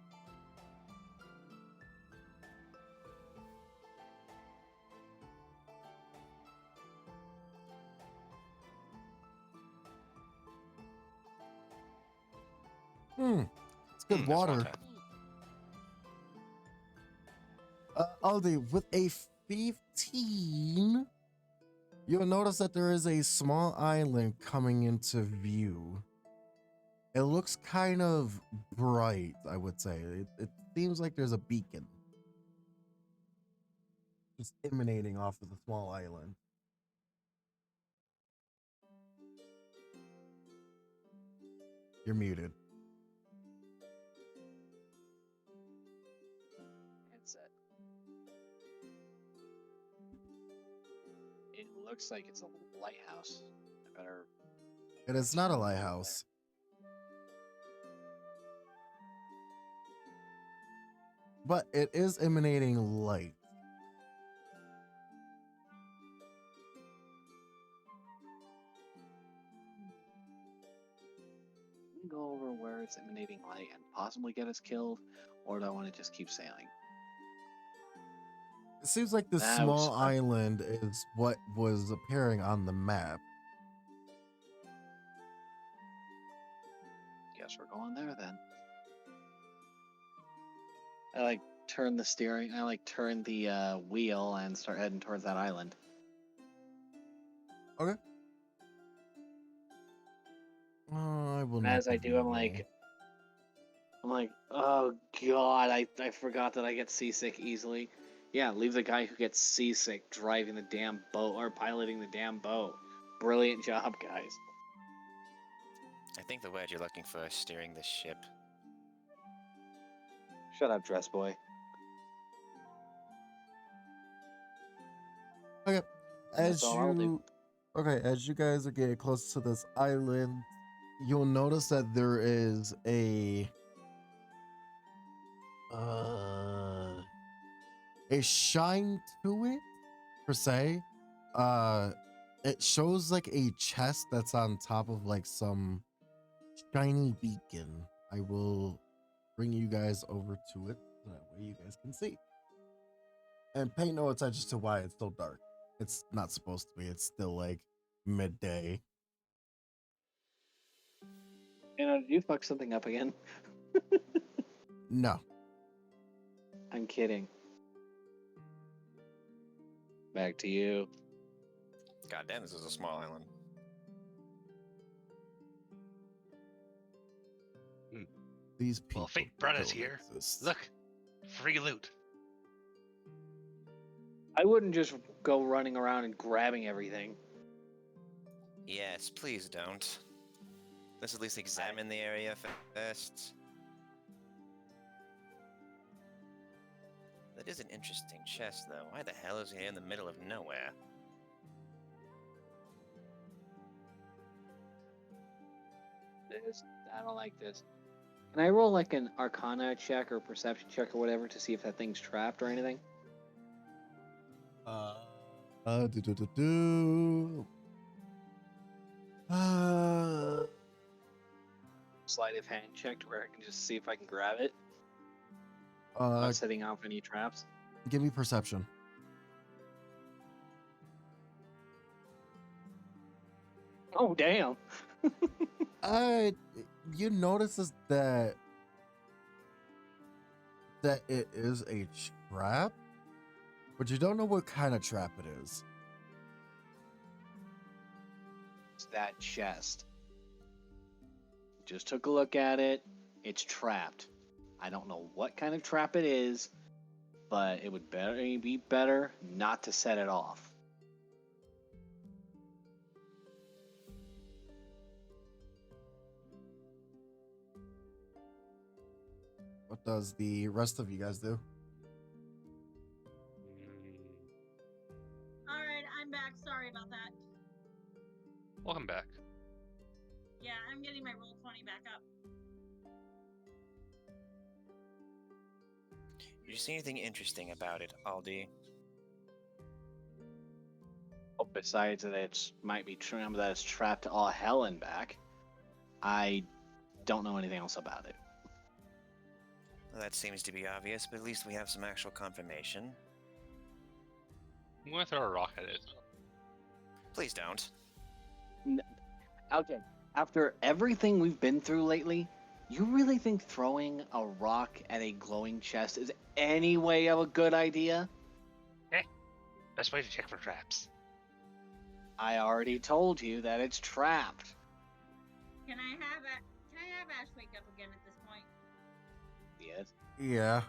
[SPEAKER 4] It's good
[SPEAKER 3] That's
[SPEAKER 4] water.
[SPEAKER 3] water.
[SPEAKER 4] Aldi, with a 15, you'll notice that there is a small island coming into view. It looks kind of bright, I would say. It seems like there's a beacon just emanating off of the small island. You're muted.
[SPEAKER 5] Headset. It looks like it's a lighthouse. I better.
[SPEAKER 4] It is not a lighthouse. But it is emanating light.
[SPEAKER 5] Can we go over where it's emanating light and possibly get us killed, or do I want to just keep sailing?
[SPEAKER 4] It seems like the
[SPEAKER 5] That was
[SPEAKER 4] small
[SPEAKER 5] fun.
[SPEAKER 4] island is what was appearing on the map.
[SPEAKER 5] Guess we're going there then. I like turn the steering. I like turn the wheel and start heading towards that island.
[SPEAKER 4] Okay. I will.
[SPEAKER 5] And
[SPEAKER 4] not
[SPEAKER 5] as I
[SPEAKER 4] give
[SPEAKER 5] do,
[SPEAKER 4] you a
[SPEAKER 5] I'm
[SPEAKER 4] roll.
[SPEAKER 5] like, oh god, I forgot that I get seasick easily. Yeah, leave the guy who gets seasick driving the damn boat or piloting the damn boat. Brilliant job, guys.
[SPEAKER 3] I think the word you're looking for is steering the ship.
[SPEAKER 5] Shut up, dress boy.
[SPEAKER 4] Okay.
[SPEAKER 5] That's all I'll do.
[SPEAKER 4] As you guys are getting close to this island, you'll notice that there is a shine to it, per se. It shows like a chest that's on top of like some shiny beacon. I will bring you guys over to it so that way you guys can see. And pay no attention to why it's so dark. It's not supposed to be. It's still like midday.
[SPEAKER 5] Did you fuck something up again?
[SPEAKER 4] No.
[SPEAKER 5] I'm kidding. Back to you.
[SPEAKER 3] God damn, this is a small island.
[SPEAKER 4] These people.
[SPEAKER 6] Well, fate brought us
[SPEAKER 4] don't
[SPEAKER 6] here.
[SPEAKER 4] exist.
[SPEAKER 6] Look, free loot.
[SPEAKER 5] I wouldn't just go running around and grabbing everything.
[SPEAKER 3] Yes, please don't. Let's at least examine the area first. That is an interesting chest, though. Why the hell is it here in the middle of nowhere?
[SPEAKER 5] I don't like this. Can I roll like an Arcana check or Perception check or whatever to see if that thing's trapped or anything? sleight of hand check to where I can just see if I can grab it. Not setting off any traps.
[SPEAKER 4] Give me perception.
[SPEAKER 5] Oh damn!
[SPEAKER 4] You notice is that it is a trap, but you don't know what kind of trap it is.
[SPEAKER 5] It's that chest. Just took a look at it. It's trapped. I don't know what kind of trap it is, but it would be better not to set it off.
[SPEAKER 4] What does the rest of you guys do?
[SPEAKER 1] All right, I'm back. Sorry about that.
[SPEAKER 6] Welcome back.
[SPEAKER 1] Yeah, I'm getting my roll 20 back up.
[SPEAKER 3] Did you see anything interesting about it, Aldi?
[SPEAKER 5] Oh, besides that, it might be true that it's trapped all hell and back. I don't know anything else about it.
[SPEAKER 3] Well, that seems to be obvious, but at least we have some actual confirmation.
[SPEAKER 6] I'm going to throw a rock at it.
[SPEAKER 3] Please don't.
[SPEAKER 5] Okay, after everything we've been through lately, you really think throwing a rock at a glowing chest is any way of a good idea?
[SPEAKER 6] Best way to check for traps.
[SPEAKER 5] I already told you that it's trapped.
[SPEAKER 1] Can I have Ash wake up again at this point?
[SPEAKER 5] Yes.
[SPEAKER 4] Yeah.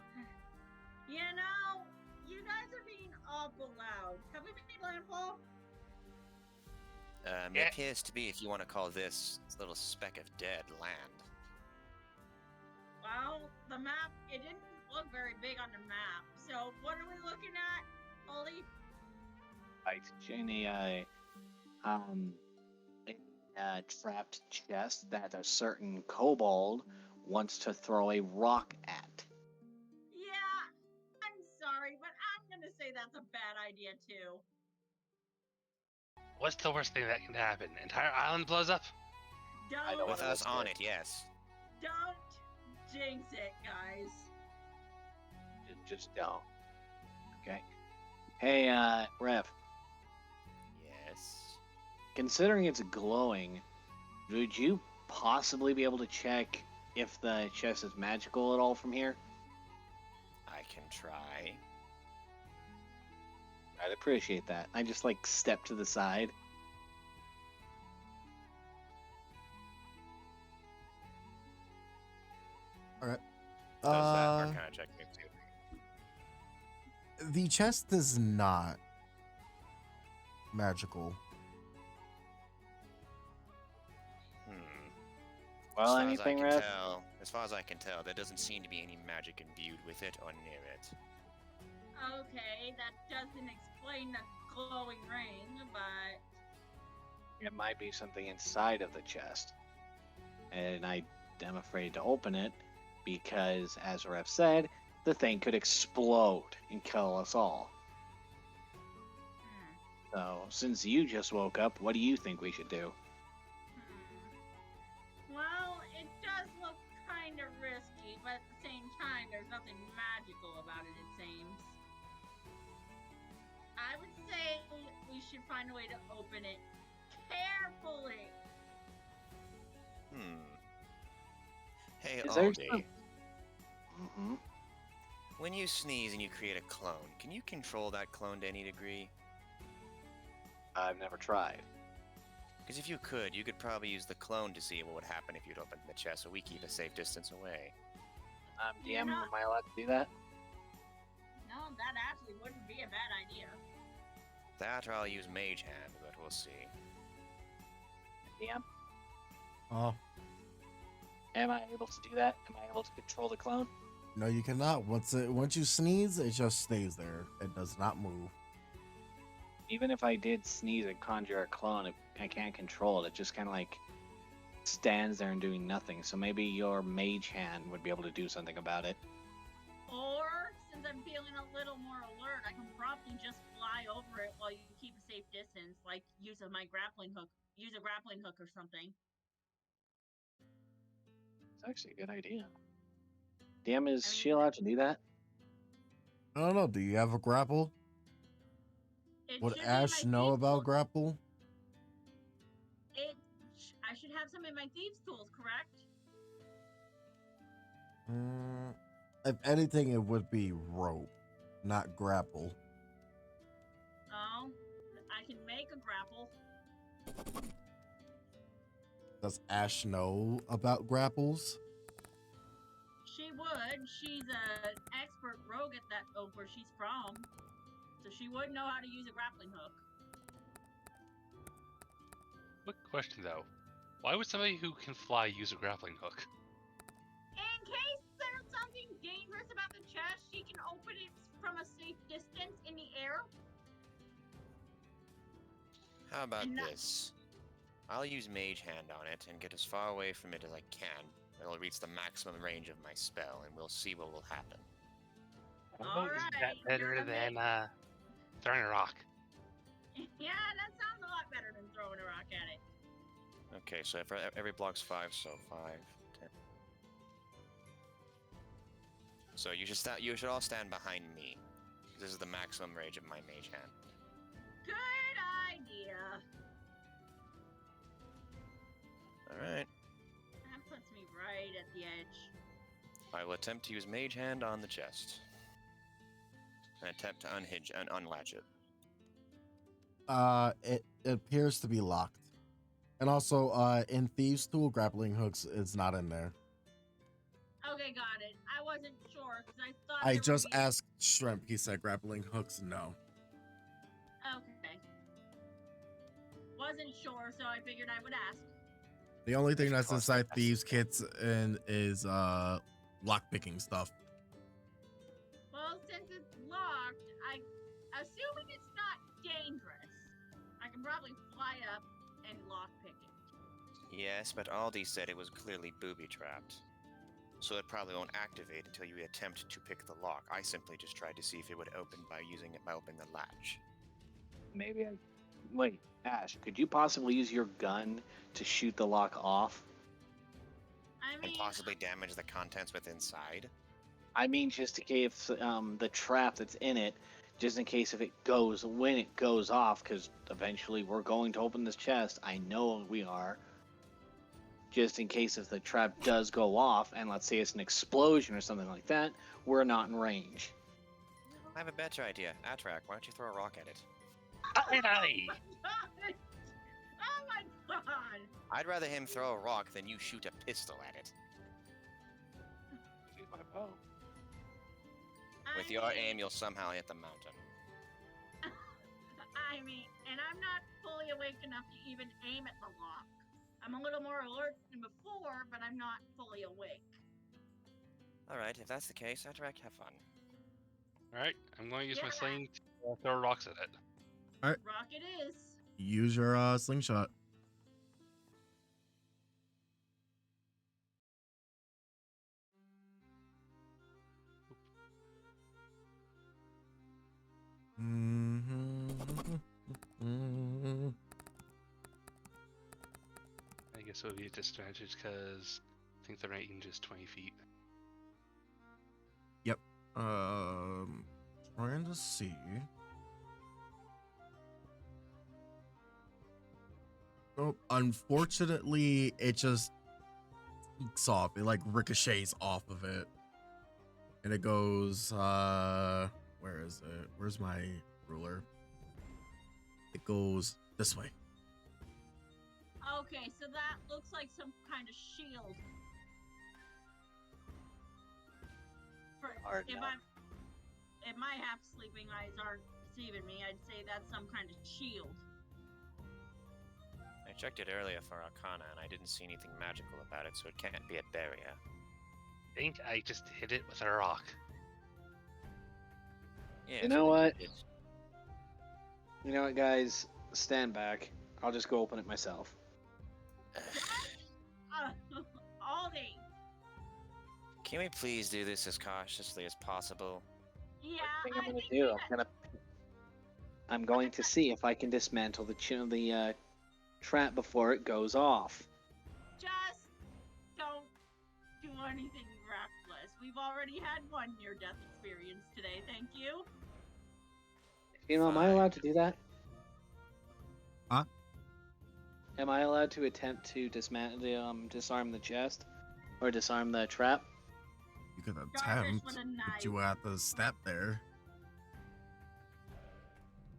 [SPEAKER 1] You know, you guys are being awful loud. Have we made landfall?
[SPEAKER 3] It appears to be, if you want to call this little speck of dead land.
[SPEAKER 1] Well, the map, it didn't look very big on the map. So what are we looking at, Ollie?
[SPEAKER 5] A trapped chest that a certain kobold wants to throw a rock at.
[SPEAKER 1] Yeah, I'm sorry, but I'm gonna say that's a bad idea too.
[SPEAKER 6] What's the worst thing that can happen? Entire island blows up?
[SPEAKER 5] I know
[SPEAKER 1] Don't,
[SPEAKER 3] With us on it, yes.
[SPEAKER 1] don't jinx it, guys.
[SPEAKER 5] Just don't. Okay. Hey, Rev.
[SPEAKER 3] Yes.
[SPEAKER 5] Considering it's glowing, would you possibly be able to check if the chest is magical at all from here?
[SPEAKER 3] I can try.
[SPEAKER 5] I'd appreciate that. I just step to the side.
[SPEAKER 4] All right.
[SPEAKER 3] Does that Arcana check me too?
[SPEAKER 4] The chest is not magical.
[SPEAKER 5] Well, anything, Rev?
[SPEAKER 3] As far as I can tell, there doesn't seem to be any magic imbued with it or near it.
[SPEAKER 1] Okay, that doesn't explain the glowing ring, but
[SPEAKER 5] It might be something inside of the chest. And I am afraid to open it because, as Rev said, the thing could explode and kill us all. So, since you just woke up, what do you think we should do?
[SPEAKER 1] Well, it does look kind of risky, but at the same time, there's nothing magical about it, it seems. I would say we should find a way to open it carefully.
[SPEAKER 3] Hey,
[SPEAKER 5] Is there
[SPEAKER 3] Aldi.
[SPEAKER 5] Mm-hmm.
[SPEAKER 3] When you sneeze and you create a clone, can you control that clone to any degree?
[SPEAKER 5] I've never tried.
[SPEAKER 3] Because if you could probably use the clone to see what would happen if you'd opened the chest so we keep a safe distance away.
[SPEAKER 5] DM,
[SPEAKER 1] You're not-
[SPEAKER 5] am I allowed to do that?
[SPEAKER 1] No, that actually wouldn't be a bad idea.
[SPEAKER 3] That or I'll use Mage Hand, but we'll see.
[SPEAKER 5] DM,
[SPEAKER 4] Oh,
[SPEAKER 5] am I able to do that? Am I able to control the clone?
[SPEAKER 4] no, you cannot. Once you sneeze, it just stays there. It does not move.
[SPEAKER 5] Even if I did sneeze and conjure a clone, I can't control it. It just kind of stands there and doing nothing. So maybe your mage hand would be able to do something about it.
[SPEAKER 1] Or, since I'm feeling a little more alert, I can probably just fly over it while you keep a safe distance, like use a grappling hook or something.
[SPEAKER 5] It's actually a good idea. Damn, is
[SPEAKER 1] I mean,
[SPEAKER 5] she allowed to do that?
[SPEAKER 4] I don't know. Do you have a grapple?
[SPEAKER 1] It
[SPEAKER 4] Would
[SPEAKER 1] should be in my
[SPEAKER 4] Ash know
[SPEAKER 1] thieves'
[SPEAKER 4] about
[SPEAKER 1] tools.
[SPEAKER 4] grapple?
[SPEAKER 1] I should have some in my thieves' tools, correct?
[SPEAKER 4] If anything, it would be rope, not grapple.
[SPEAKER 1] Oh, I can make a grapple.
[SPEAKER 4] Does Ash know about grapples?
[SPEAKER 1] She would. She's an expert rogue at that where she's from. So she would know how to use a grappling hook.
[SPEAKER 6] Quick question though. Why would somebody who can fly use a grappling hook?
[SPEAKER 1] In case there's something dangerous about the chest, she can open it from a safe distance in the air.
[SPEAKER 3] How about
[SPEAKER 1] And not-
[SPEAKER 3] this? I'll use Mage Hand on it and get as far away from it as I can. It'll reach the maximum range of my spell, and we'll see what will happen.
[SPEAKER 1] Alright,
[SPEAKER 6] Isn't that
[SPEAKER 1] you're
[SPEAKER 6] better
[SPEAKER 1] a
[SPEAKER 6] than throwing a rock?
[SPEAKER 1] Yeah, that sounds a lot better than throwing a rock at it.
[SPEAKER 3] Okay, so every block's 5, so 5, 10. So you should all stand behind me. This is the maximum range of my Mage Hand.
[SPEAKER 1] Good idea.
[SPEAKER 3] Alright.
[SPEAKER 1] That puts me right at the edge.
[SPEAKER 3] I will attempt to use Mage Hand on the chest. And attempt to unhinge and unlatch it.
[SPEAKER 4] It appears to be locked. And also, in Thieves' Tool, grappling hooks is not in there.
[SPEAKER 1] Okay, got it. I wasn't sure because I thought
[SPEAKER 4] I
[SPEAKER 1] there
[SPEAKER 4] just
[SPEAKER 1] would be...
[SPEAKER 4] asked Shrimp. He said grappling hooks, no.
[SPEAKER 1] Okay. Wasn't sure, so I figured I would ask.
[SPEAKER 4] The only thing that's
[SPEAKER 3] Cost
[SPEAKER 4] inside
[SPEAKER 3] effective.
[SPEAKER 4] Thieves' kits is lockpicking stuff.
[SPEAKER 1] Well, since it's locked, assuming it's not dangerous, I can probably fly up and lockpick it.
[SPEAKER 3] Yes, but Aldi said it was clearly booby-trapped. So it probably won't activate until you attempt to pick the lock. I simply just tried to see if it would open by opening the latch.
[SPEAKER 5] Maybe I. Wait, Ash, could you possibly use your gun to shoot the lock off?
[SPEAKER 1] I mean,
[SPEAKER 3] And possibly damage the contents with inside?
[SPEAKER 5] I mean, just in case the trap that's in it, just in case if it goes, when it goes off, because eventually we're going to open this chest. I know we are. Just in case if the trap does go off, and let's say it's an explosion or something like that, we're not in range.
[SPEAKER 3] I have a better idea. Atrak, why don't you throw a rock at it?
[SPEAKER 6] Aye.
[SPEAKER 1] Oh my god!
[SPEAKER 3] I'd rather him throw a rock than you shoot a pistol at it.
[SPEAKER 5] Use my bow.
[SPEAKER 3] With your aim, you'll somehow hit the mountain.
[SPEAKER 1] I mean, and I'm not fully awake enough to even aim at the lock. I'm a little more alert than before, but I'm not fully awake.
[SPEAKER 3] Alright, if that's the case, Atrak, have fun.
[SPEAKER 6] Alright, I'm going to use my
[SPEAKER 1] Yeah.
[SPEAKER 6] sling to throw rocks at it.
[SPEAKER 1] Rock it is.
[SPEAKER 4] Use your slingshot.
[SPEAKER 6] I guess it would be a disadvantage because I think the range is 20 feet.
[SPEAKER 4] Trying to see. Oh, unfortunately, it just eeks off. It like ricochets off of it, and it goes. Where is it? Where's my ruler? It goes this way.
[SPEAKER 1] Okay, so that looks like some kind of shield.
[SPEAKER 5] Hard
[SPEAKER 1] If
[SPEAKER 5] enough.
[SPEAKER 1] if my half sleeping eyes aren't deceiving me, I'd say that's some kind of shield.
[SPEAKER 3] I checked it earlier for Arcana, and I didn't see anything magical about it, so it can't be a barrier.
[SPEAKER 6] I think I just hit it with a rock.
[SPEAKER 3] Yeah,
[SPEAKER 5] You know what? You know what, guys? Stand back. I'll just go open it myself.
[SPEAKER 1] Aldi.
[SPEAKER 3] Can we please do this as cautiously as possible?
[SPEAKER 1] Yeah,
[SPEAKER 5] Thing
[SPEAKER 1] I
[SPEAKER 5] I'm gonna
[SPEAKER 1] think
[SPEAKER 5] do.
[SPEAKER 1] we
[SPEAKER 5] I'm going to see if I can dismantle the trap before it goes off.
[SPEAKER 1] just don't do anything reckless. We've already had one near-death experience today. Thank you.
[SPEAKER 5] You know, am I
[SPEAKER 3] Fine.
[SPEAKER 5] allowed to do that?
[SPEAKER 4] Huh?
[SPEAKER 5] Am I allowed to attempt to disarm the chest or disarm the trap?
[SPEAKER 4] You could
[SPEAKER 1] Jarvis
[SPEAKER 4] attempt,
[SPEAKER 1] with a
[SPEAKER 4] but
[SPEAKER 1] knife.
[SPEAKER 4] you have to step there.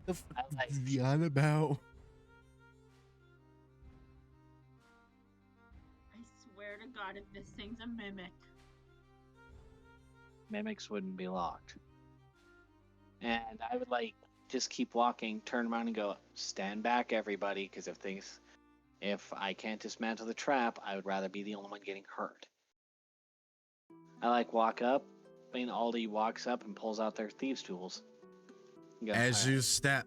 [SPEAKER 4] The f
[SPEAKER 5] I like-
[SPEAKER 4] is he on about?
[SPEAKER 1] I swear to God, if this thing's a mimic.
[SPEAKER 5] Mimics wouldn't be locked. And I would just keep walking, turn around and go, stand back, everybody, because if I can't dismantle the trap, I would rather be the only one getting hurt. I walk up, and Aldi walks up and pulls out their thieves' tools. Go,
[SPEAKER 4] As
[SPEAKER 5] "Alright."
[SPEAKER 4] you step,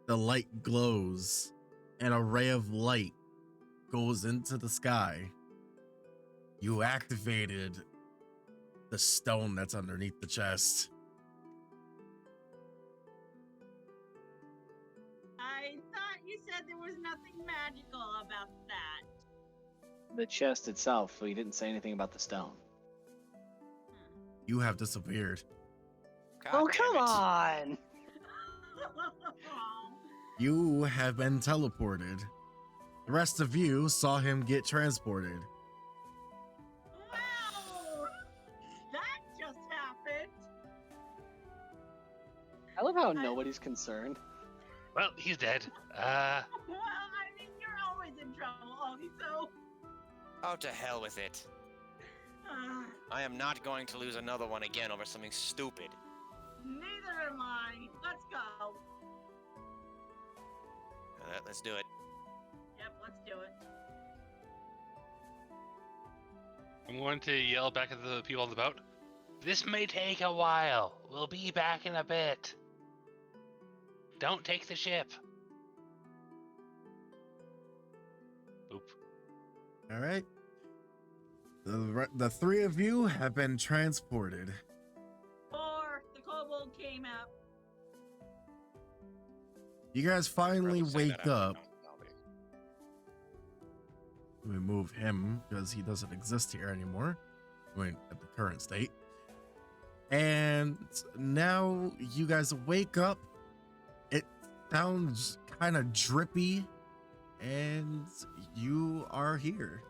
[SPEAKER 4] the light glows, and a ray of light goes into the sky. You activated the stone that's underneath the chest.
[SPEAKER 1] I thought you said there was nothing magical about that.
[SPEAKER 5] The chest itself, we didn't say anything about the stone.
[SPEAKER 4] You have disappeared.
[SPEAKER 3] God
[SPEAKER 5] Oh,
[SPEAKER 3] damn
[SPEAKER 5] come
[SPEAKER 3] it.
[SPEAKER 5] on!
[SPEAKER 4] You have been teleported. The rest of you saw him get transported.
[SPEAKER 1] Wow! That just happened.
[SPEAKER 5] I love how nobody's concerned.
[SPEAKER 6] Well, he's dead.
[SPEAKER 1] Well, I mean, you're always in trouble, Aldi, so...
[SPEAKER 3] Oh, to hell with it. I am not going to lose another one again over something stupid.
[SPEAKER 1] Neither am I. Let's go.
[SPEAKER 3] Let's do it.
[SPEAKER 1] Yep, let's do it.
[SPEAKER 6] I'm going to yell back at the people on the boat. This may take a while. We'll be back in a bit. Don't take the ship. Boop.
[SPEAKER 4] All right. The three of you have been transported.
[SPEAKER 1] Or the kobold came out.
[SPEAKER 4] You guys finally
[SPEAKER 3] Probably say
[SPEAKER 4] wake
[SPEAKER 3] that
[SPEAKER 4] up.
[SPEAKER 3] after Aldi.
[SPEAKER 4] We move him because he doesn't exist here anymore. I mean, at the current state. And now you guys wake up. It sounds kind of drippy, and you are here.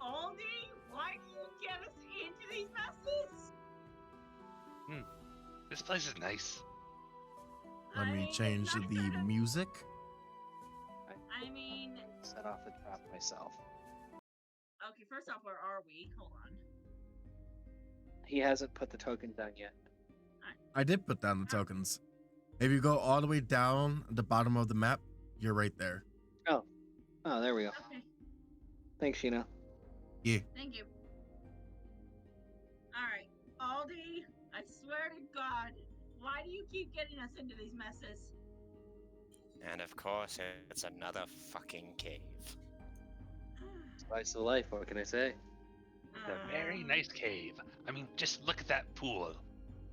[SPEAKER 1] Aldi, why do you get us into these messes?
[SPEAKER 6] This place is nice.
[SPEAKER 4] Let
[SPEAKER 1] I
[SPEAKER 4] me
[SPEAKER 1] mean,
[SPEAKER 4] change
[SPEAKER 1] it's not
[SPEAKER 4] the
[SPEAKER 1] gonna-
[SPEAKER 4] music.
[SPEAKER 1] I mean,
[SPEAKER 5] Set off the trap myself.
[SPEAKER 1] okay, first off, where are we? Hold on.
[SPEAKER 5] He hasn't put the token down yet.
[SPEAKER 4] I did put down the tokens. If you go all the way down the bottom of the map, you're right there.
[SPEAKER 5] Oh, there we go.
[SPEAKER 1] Okay,
[SPEAKER 5] Thanks, Sheena.
[SPEAKER 1] thank you. Alright, Aldi, I swear to God, why do you keep getting us into these messes?
[SPEAKER 3] And of course, it's another fucking cave.
[SPEAKER 5] Slice of life, what can I say?
[SPEAKER 6] It's a very nice cave. I mean, just look at that pool.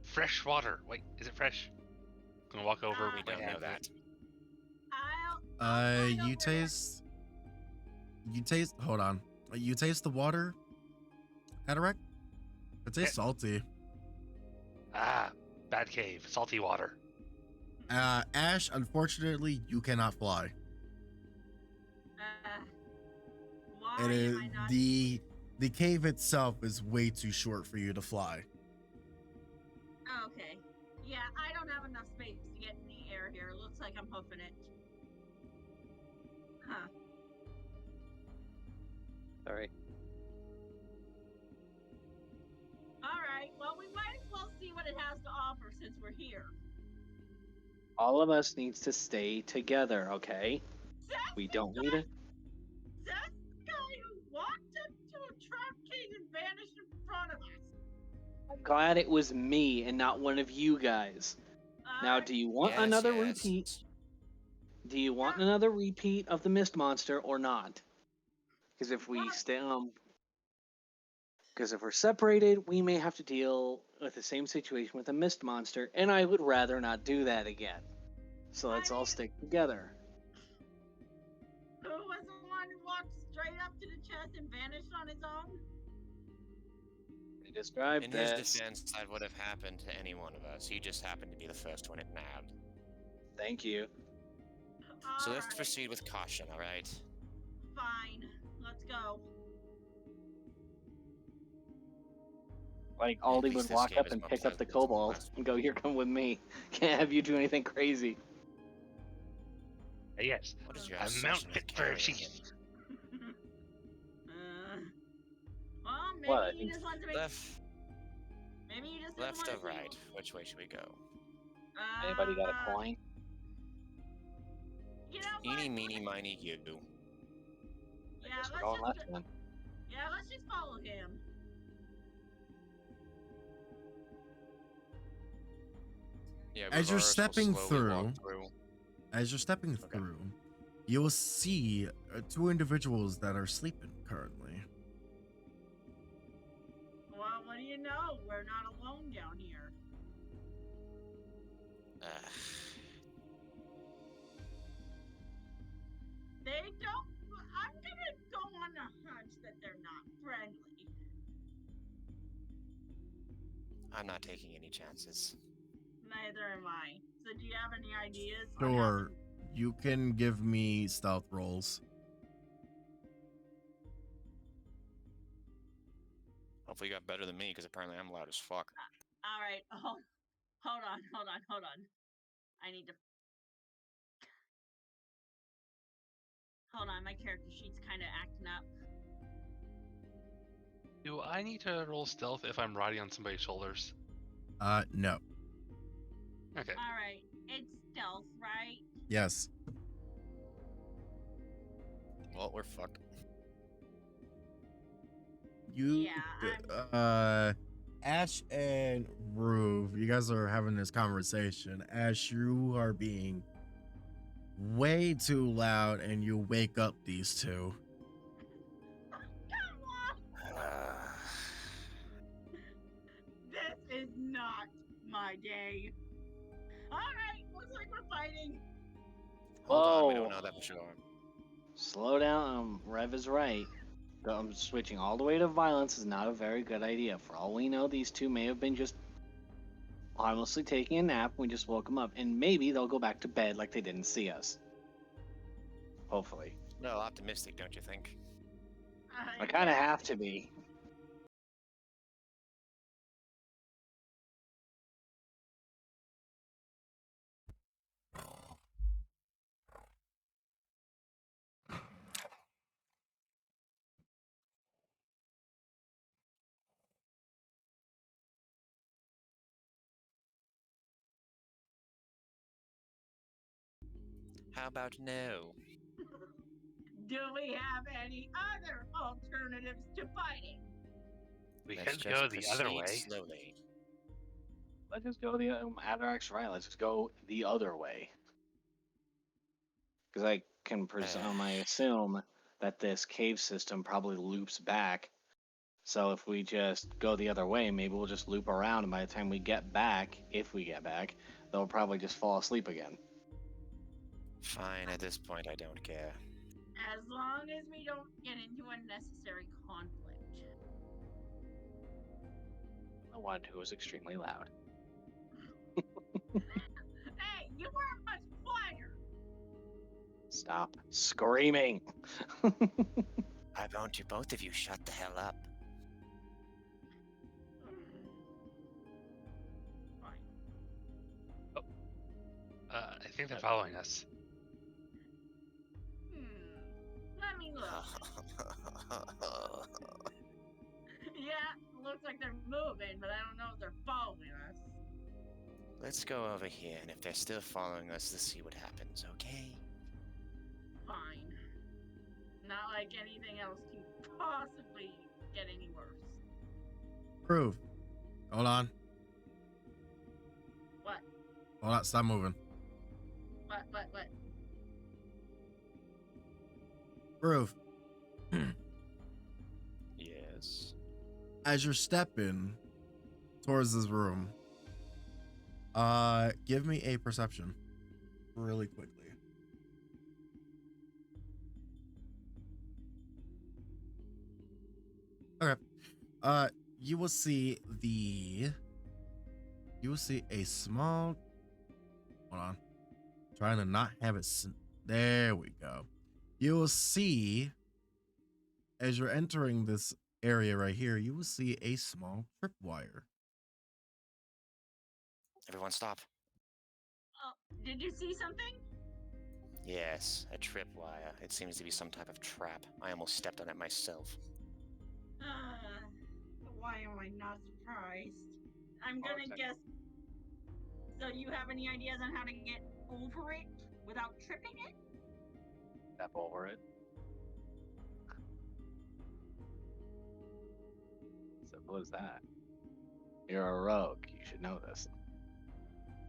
[SPEAKER 6] Fresh water. Wait, is it fresh? Gonna walk over.
[SPEAKER 3] We
[SPEAKER 6] with my
[SPEAKER 3] don't know
[SPEAKER 6] hand.
[SPEAKER 3] that.
[SPEAKER 1] I'll find out
[SPEAKER 4] You
[SPEAKER 1] where-
[SPEAKER 4] taste. Hold on. You taste the water, Atarak? It tastes salty.
[SPEAKER 6] Ah, bad cave. Salty water.
[SPEAKER 4] Ash, unfortunately, you cannot fly.
[SPEAKER 1] Why
[SPEAKER 4] It is
[SPEAKER 1] am I not?
[SPEAKER 4] the cave itself is way too short for you to fly.
[SPEAKER 1] Oh, okay. Yeah, I don't have enough space to get in the air here. Looks like I'm hoofing it. Huh.
[SPEAKER 5] Sorry.
[SPEAKER 1] Alright, well, we might as well see what it has to offer since we're here.
[SPEAKER 5] All of us needs to stay together, okay?
[SPEAKER 1] That's
[SPEAKER 5] We don't need it.
[SPEAKER 1] That's the guy who walked into a trap cave and vanished in front of us.
[SPEAKER 5] I'm glad it was me and not one of you guys. Now, do you want
[SPEAKER 3] Yes,
[SPEAKER 5] another
[SPEAKER 3] yes.
[SPEAKER 5] repeat? Do you want another repeat of the Mist Monster or not? Because if we
[SPEAKER 1] What?
[SPEAKER 5] stay, because if we're separated, we may have to deal with the same situation with the Mist Monster, and I would rather not do that again. So let's all stick together.
[SPEAKER 1] Who was the one who walked straight up to the chest and vanished on his own?
[SPEAKER 5] They described
[SPEAKER 3] In his
[SPEAKER 5] this.
[SPEAKER 3] defense, that would have happened to any one of us. He just happened to be the first one it nabbed.
[SPEAKER 5] Thank you.
[SPEAKER 3] So let's
[SPEAKER 1] Alright,
[SPEAKER 3] proceed with caution, alright?
[SPEAKER 1] fine. Let's go.
[SPEAKER 5] Like
[SPEAKER 3] At
[SPEAKER 5] Aldi
[SPEAKER 3] least
[SPEAKER 5] would
[SPEAKER 3] this
[SPEAKER 5] walk
[SPEAKER 3] game
[SPEAKER 5] up
[SPEAKER 3] is
[SPEAKER 5] and
[SPEAKER 3] more
[SPEAKER 5] pick up the
[SPEAKER 3] pleasant than the
[SPEAKER 5] kobold
[SPEAKER 3] last
[SPEAKER 5] and go, "Here, come with me. Can't have you do anything crazy."
[SPEAKER 6] Yes.
[SPEAKER 3] What is your
[SPEAKER 6] A
[SPEAKER 3] obsession
[SPEAKER 6] mount
[SPEAKER 3] with
[SPEAKER 6] fit for a
[SPEAKER 3] carrying
[SPEAKER 6] chief.
[SPEAKER 3] him?
[SPEAKER 1] Well, maybe
[SPEAKER 5] What, I
[SPEAKER 1] he
[SPEAKER 5] think
[SPEAKER 1] just wants to make. Maybe he just doesn't
[SPEAKER 3] Left
[SPEAKER 1] want
[SPEAKER 3] or
[SPEAKER 1] to see
[SPEAKER 3] right? Which way should we go?
[SPEAKER 5] Anybody got a coin?
[SPEAKER 1] You know what?
[SPEAKER 3] Eeny, meeny, miny, you.
[SPEAKER 1] Yeah,
[SPEAKER 5] Guess we're
[SPEAKER 1] let's
[SPEAKER 5] going
[SPEAKER 1] just
[SPEAKER 5] left then.
[SPEAKER 1] yeah, let's just follow him.
[SPEAKER 3] Yeah,
[SPEAKER 4] As you're
[SPEAKER 3] reverse, we'll
[SPEAKER 4] stepping
[SPEAKER 3] slowly walk
[SPEAKER 4] through, as you're stepping through, you will see two individuals that are sleeping currently.
[SPEAKER 1] Well, what do you know? We're not alone down here. They don't. I'm gonna go on a hunch that they're not friendly.
[SPEAKER 3] I'm not taking any chances.
[SPEAKER 1] Neither am I. So, do you have any ideas? on how
[SPEAKER 4] Sure, you can give me stealth rolls.
[SPEAKER 3] Hopefully you got better than me, because apparently I'm loud as fuck.
[SPEAKER 1] All right. Oh, hold on. I need to. Hold on, my character sheet's kind of acting up.
[SPEAKER 6] Do I need to roll stealth if I'm riding on somebody's shoulders?
[SPEAKER 4] No.
[SPEAKER 6] Okay.
[SPEAKER 1] All right, it's stealth, right?
[SPEAKER 4] Yes.
[SPEAKER 3] Well, we're fucked.
[SPEAKER 4] You, Ash and Rube, you guys are having this conversation. Ash, you are being way too loud and you wake up these two.
[SPEAKER 1] Come on! This is not my day. All right, looks like we're fighting.
[SPEAKER 3] Hold on, we
[SPEAKER 5] Whoa.
[SPEAKER 3] don't know that for sure.
[SPEAKER 5] Slow down. Rev is right. Switching all the way to violence is not a very good idea. For all we know, these two may have been just harmlessly taking a nap. We just woke them up, and maybe they'll go back to bed like they didn't see us. Hopefully.
[SPEAKER 3] Well, optimistic, don't you think?
[SPEAKER 5] I kind of have to be.
[SPEAKER 3] How about no?
[SPEAKER 1] Do we have any other alternatives to fighting?
[SPEAKER 6] We
[SPEAKER 3] Let's
[SPEAKER 6] can
[SPEAKER 3] just
[SPEAKER 6] go the other
[SPEAKER 3] proceed
[SPEAKER 6] way.
[SPEAKER 3] slowly.
[SPEAKER 5] Let's just go the Adarac's right. Let's just go the other way. Because I can I assume that this cave system probably loops back. So if we just go the other way, maybe we'll just loop around, and by the time we get back, if we get back, they'll probably just fall asleep again.
[SPEAKER 3] Fine, at this point I don't care.
[SPEAKER 1] As long as we don't get into unnecessary conflict.
[SPEAKER 5] The one who was extremely loud.
[SPEAKER 1] Hey, you weren't much quieter.
[SPEAKER 5] Stop screaming.
[SPEAKER 3] Why won't you both of you shut the hell up?
[SPEAKER 1] Fine.
[SPEAKER 6] I think they're following us.
[SPEAKER 1] Let me look. Yeah, looks like they're moving, but I don't know if they're following us.
[SPEAKER 3] Let's go over here, and if they're still following us, let's see what happens, okay?
[SPEAKER 1] Fine. Not like anything else can possibly get any worse.
[SPEAKER 4] Prove. Hold on.
[SPEAKER 1] What?
[SPEAKER 4] Hold on. Stop moving.
[SPEAKER 1] What?
[SPEAKER 4] Prove.
[SPEAKER 3] Yes.
[SPEAKER 4] As you're stepping towards this room, give me a perception really quickly. Okay. You will see a small. Hold on. Trying to not have it. There we go. You will see, as you're entering this area right here, you will see a small tripwire.
[SPEAKER 3] Everyone stop.
[SPEAKER 1] Oh, did you see something?
[SPEAKER 3] Yes, a tripwire. It seems to be some type of trap. I almost stepped on it myself.
[SPEAKER 1] Why am I not surprised? I'm gonna guess. So you have any ideas on how to get over it without tripping it?
[SPEAKER 5] Step over it. Simple as that. You're a rogue. You should know this.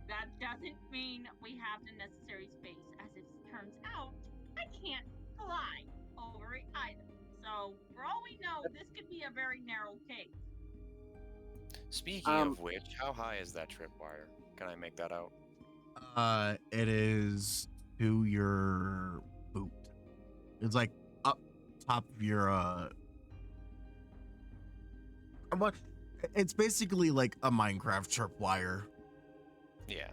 [SPEAKER 1] That doesn't mean we have the necessary space. As it turns out, I can't fly over it either. So, for all we know, this could be a very narrow cave.
[SPEAKER 3] Speaking of which, how high is that tripwire? Can I make that out?
[SPEAKER 4] It is to your boot. It's like up top of your what? It's basically like a Minecraft tripwire.
[SPEAKER 3] Yeah.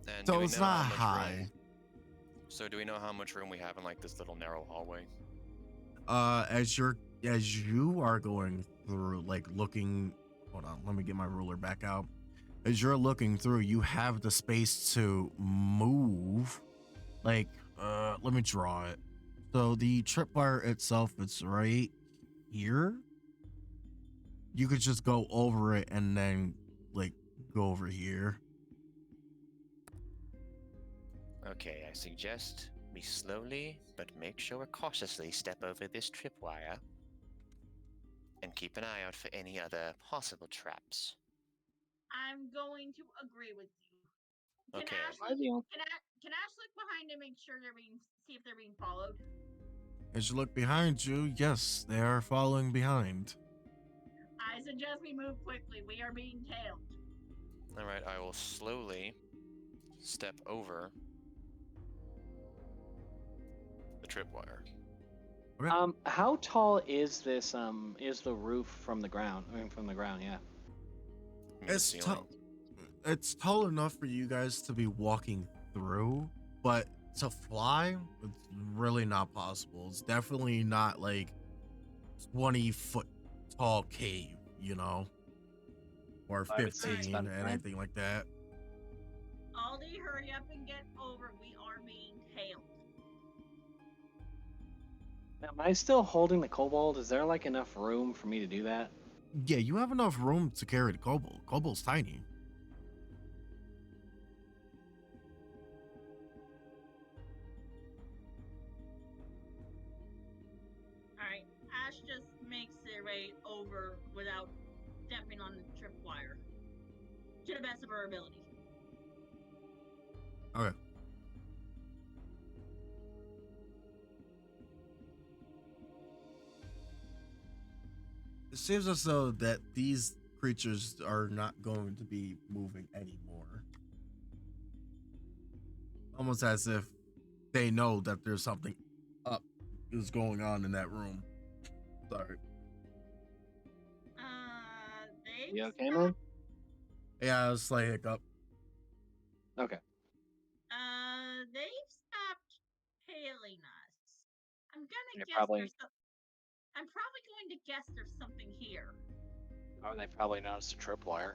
[SPEAKER 3] And
[SPEAKER 4] So
[SPEAKER 3] do we
[SPEAKER 4] it's
[SPEAKER 3] know how
[SPEAKER 4] not
[SPEAKER 3] much
[SPEAKER 4] high.
[SPEAKER 3] room- So do we know how much room we have in like this little narrow hallway?
[SPEAKER 4] As you are going through, like looking, hold on, let me get my ruler back out. As you're looking through, you have the space to move. Like, let me draw it. So the tripwire itself, it's right here. You could just go over it and then like go over here.
[SPEAKER 3] Okay, I suggest we slowly, but make sure cautiously step over this tripwire and keep an eye out for any other possible traps.
[SPEAKER 1] I'm going to agree with you.
[SPEAKER 3] Okay.
[SPEAKER 1] Can Ash look behind and make sure see if they're being followed?
[SPEAKER 4] As you look behind you, yes, they are following behind.
[SPEAKER 1] I suggest we move quickly. We are being tailed.
[SPEAKER 3] Alright, I will slowly step over the tripwire.
[SPEAKER 5] How tall is this? Is the roof from the ground? I mean, from the ground, yeah.
[SPEAKER 3] You mean the
[SPEAKER 4] It's
[SPEAKER 3] ceiling?
[SPEAKER 4] it's tall enough for you guys to be walking through, but to fly, it's really not possible. It's definitely not like 20-foot tall cave, you know, or
[SPEAKER 5] I would say
[SPEAKER 4] 15
[SPEAKER 5] it's about
[SPEAKER 4] or
[SPEAKER 5] 10.
[SPEAKER 4] anything like that.
[SPEAKER 1] Aldi, hurry up and get over. We are being tailed.
[SPEAKER 5] Now, am I still holding the kobold? Is there like enough room for me to do that?
[SPEAKER 4] Yeah, you have enough room to carry the kobold. Kobold's tiny.
[SPEAKER 1] Alright, Ash just makes their way over without stepping on the tripwire. To the best of her ability.
[SPEAKER 4] Okay. It seems as though that these creatures are not going to be moving anymore. Almost as if they know that there's something up is going on in that room. Sorry.
[SPEAKER 1] They
[SPEAKER 5] You okay, man?
[SPEAKER 4] Yeah, a slight hiccup.
[SPEAKER 5] Okay.
[SPEAKER 1] They've stopped hailing us. I'm gonna
[SPEAKER 5] They're
[SPEAKER 1] guess
[SPEAKER 5] probably-
[SPEAKER 1] there's I'm probably going to guess there's something here.
[SPEAKER 5] Oh, they probably noticed a tripwire.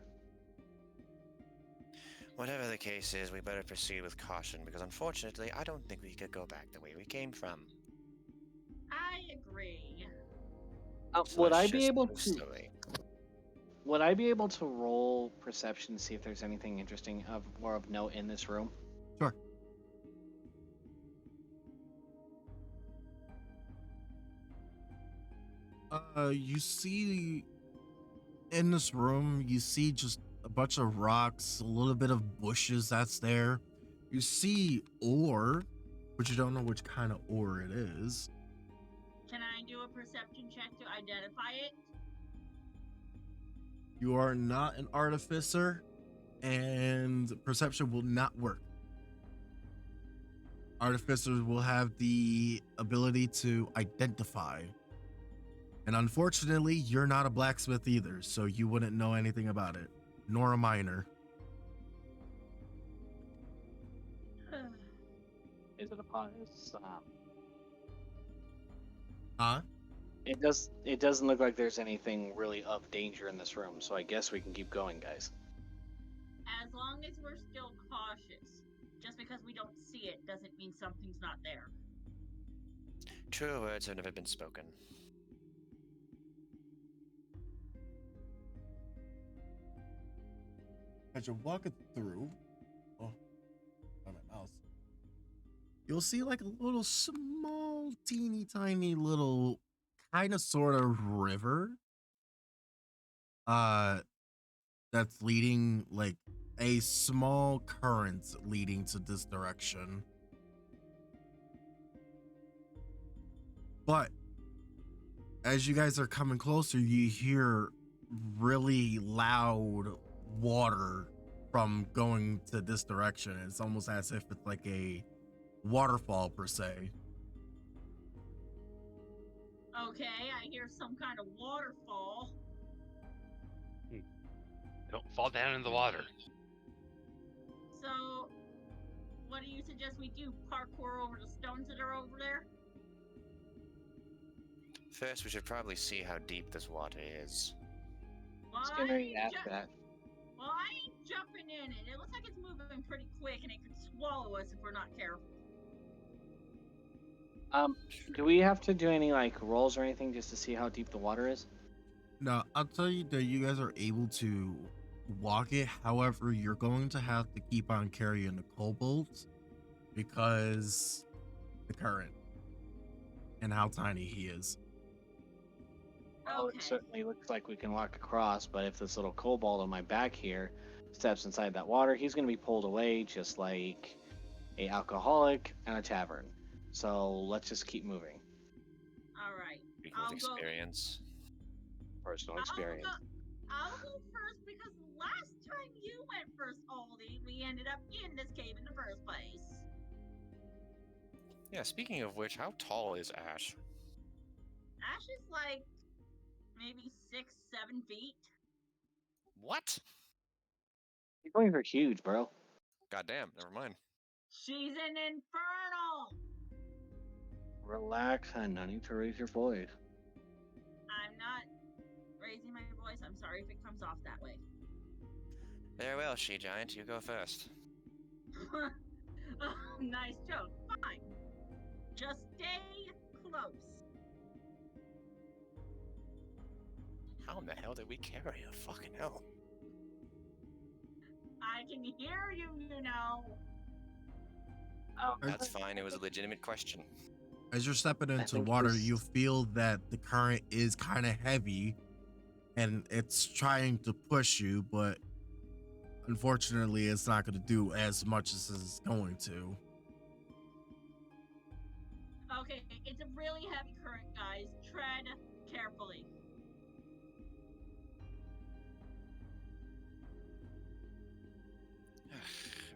[SPEAKER 3] Whatever the case is, we better proceed with caution because unfortunately, I don't think we could go back the way we came from.
[SPEAKER 1] I agree.
[SPEAKER 3] So
[SPEAKER 5] Would
[SPEAKER 3] let's
[SPEAKER 5] I be
[SPEAKER 3] just
[SPEAKER 5] able
[SPEAKER 3] move
[SPEAKER 5] to?
[SPEAKER 3] slowly.
[SPEAKER 5] Would I be able to roll perception to see if there's anything interesting of note in this room?
[SPEAKER 4] Sure. You see in this room, you see just a bunch of rocks, a little bit of bushes that's there. You see ore, but you don't know which kind of ore it is.
[SPEAKER 1] Can I do a perception check to identify it?
[SPEAKER 4] You are not an artificer, and perception will not work. Artificers will have the ability to identify. And unfortunately, you're not a blacksmith either, so you wouldn't know anything about it, nor a miner.
[SPEAKER 5] Is it upon us?
[SPEAKER 4] Huh?
[SPEAKER 5] It doesn't look like there's anything really of danger in this room, so I guess we can keep going, guys.
[SPEAKER 1] As long as we're still cautious. Just because we don't see it doesn't mean something's not there.
[SPEAKER 3] Truer words have never been spoken.
[SPEAKER 4] As you're walking through, oh, on my mouse, you'll see like a little small, teeny tiny little kind of sort of river. That's leading like a small current leading to this direction. But as you guys are coming closer, you hear really loud water from going to this direction. It's almost as if it's like a waterfall per se.
[SPEAKER 1] Okay, I hear some kind of waterfall.
[SPEAKER 6] Don't fall down in the water.
[SPEAKER 1] So, what do you suggest we do? Parkour over the stones that are over there?
[SPEAKER 3] First, we should probably see how deep this water is.
[SPEAKER 1] Well,
[SPEAKER 5] Let's get ready to ask
[SPEAKER 1] ju-
[SPEAKER 5] that.
[SPEAKER 1] well, I ain't jumping in it. It looks like it's moving pretty quick and it could swallow us if we're not careful.
[SPEAKER 5] Do we have to do any like rolls or anything just to see how deep the water is?
[SPEAKER 4] Now, I'll tell you that you guys are able to walk it. However, you're going to have to keep on carrying the cobalt because the current and how tiny he is.
[SPEAKER 5] Well,
[SPEAKER 1] Okay.
[SPEAKER 5] it certainly looks like we can walk across, but if this little kobold on my back here steps inside that water, he's going to be pulled away just like a alcoholic and a tavern. So let's just keep moving.
[SPEAKER 1] All right.
[SPEAKER 3] Speaking of
[SPEAKER 1] I'll go-
[SPEAKER 3] experience.
[SPEAKER 5] Personal experience.
[SPEAKER 1] I'll go first because last time you went first, Aldi, we ended up in this cave in the first place.
[SPEAKER 3] Yeah, speaking of which, how tall is Ash?
[SPEAKER 1] Ash is like maybe 6-7 feet.
[SPEAKER 3] What?
[SPEAKER 5] These wings are huge, bro.
[SPEAKER 3] Goddamn, never mind.
[SPEAKER 1] She's an infernal.
[SPEAKER 5] Relax, and no need to raise your voice.
[SPEAKER 1] I'm not raising my voice. I'm sorry if it comes off that way.
[SPEAKER 3] Very well, She-Giant, you go first.
[SPEAKER 1] Oh, nice joke. Fine. Just stay close.
[SPEAKER 3] How in the hell did we carry her? Fucking hell.
[SPEAKER 1] I can hear you, you know.
[SPEAKER 5] Oh,
[SPEAKER 3] That's fine, it was a legitimate question.
[SPEAKER 4] As you're stepping into
[SPEAKER 5] think
[SPEAKER 4] water,
[SPEAKER 5] this-
[SPEAKER 4] you feel that the current is kind of heavy and it's trying to push you, but unfortunately, it's not going to do as much as it's going to.
[SPEAKER 1] Okay, it's a really heavy current, guys. Tread carefully.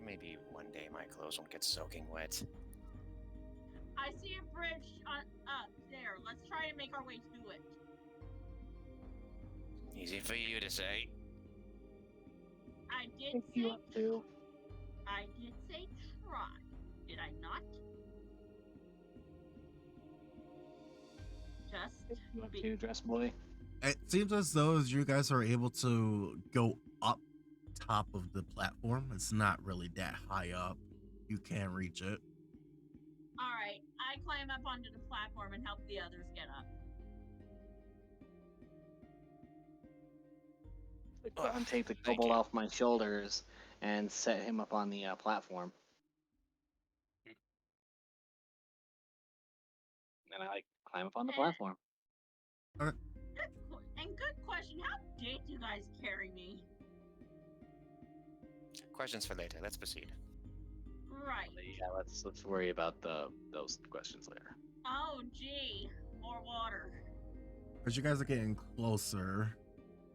[SPEAKER 3] Maybe one day my clothes won't get soaking wet.
[SPEAKER 1] I see a bridge up there. Let's try and make our way to it.
[SPEAKER 3] Easy for you to say.
[SPEAKER 1] I did
[SPEAKER 5] If you
[SPEAKER 1] say
[SPEAKER 5] want to.
[SPEAKER 1] I did say try. Did I not?
[SPEAKER 5] If
[SPEAKER 1] Just
[SPEAKER 5] you want
[SPEAKER 1] be-
[SPEAKER 5] to, dress boy.
[SPEAKER 4] It seems as though you guys are able to go up top of the platform. It's not really that high up. You can't reach it.
[SPEAKER 1] All right. I climb up onto the platform and help the others get up.
[SPEAKER 5] Go and take the
[SPEAKER 3] Thank
[SPEAKER 5] kobold
[SPEAKER 3] you.
[SPEAKER 5] off my shoulders and set him up on the platform. And I climb up on the platform.
[SPEAKER 1] And good question. How did you guys carry me?
[SPEAKER 3] Questions for later, let's proceed.
[SPEAKER 1] Right.
[SPEAKER 5] Yeah, let's worry about those questions later.
[SPEAKER 1] Oh, gee. More water.
[SPEAKER 4] As you guys are getting closer,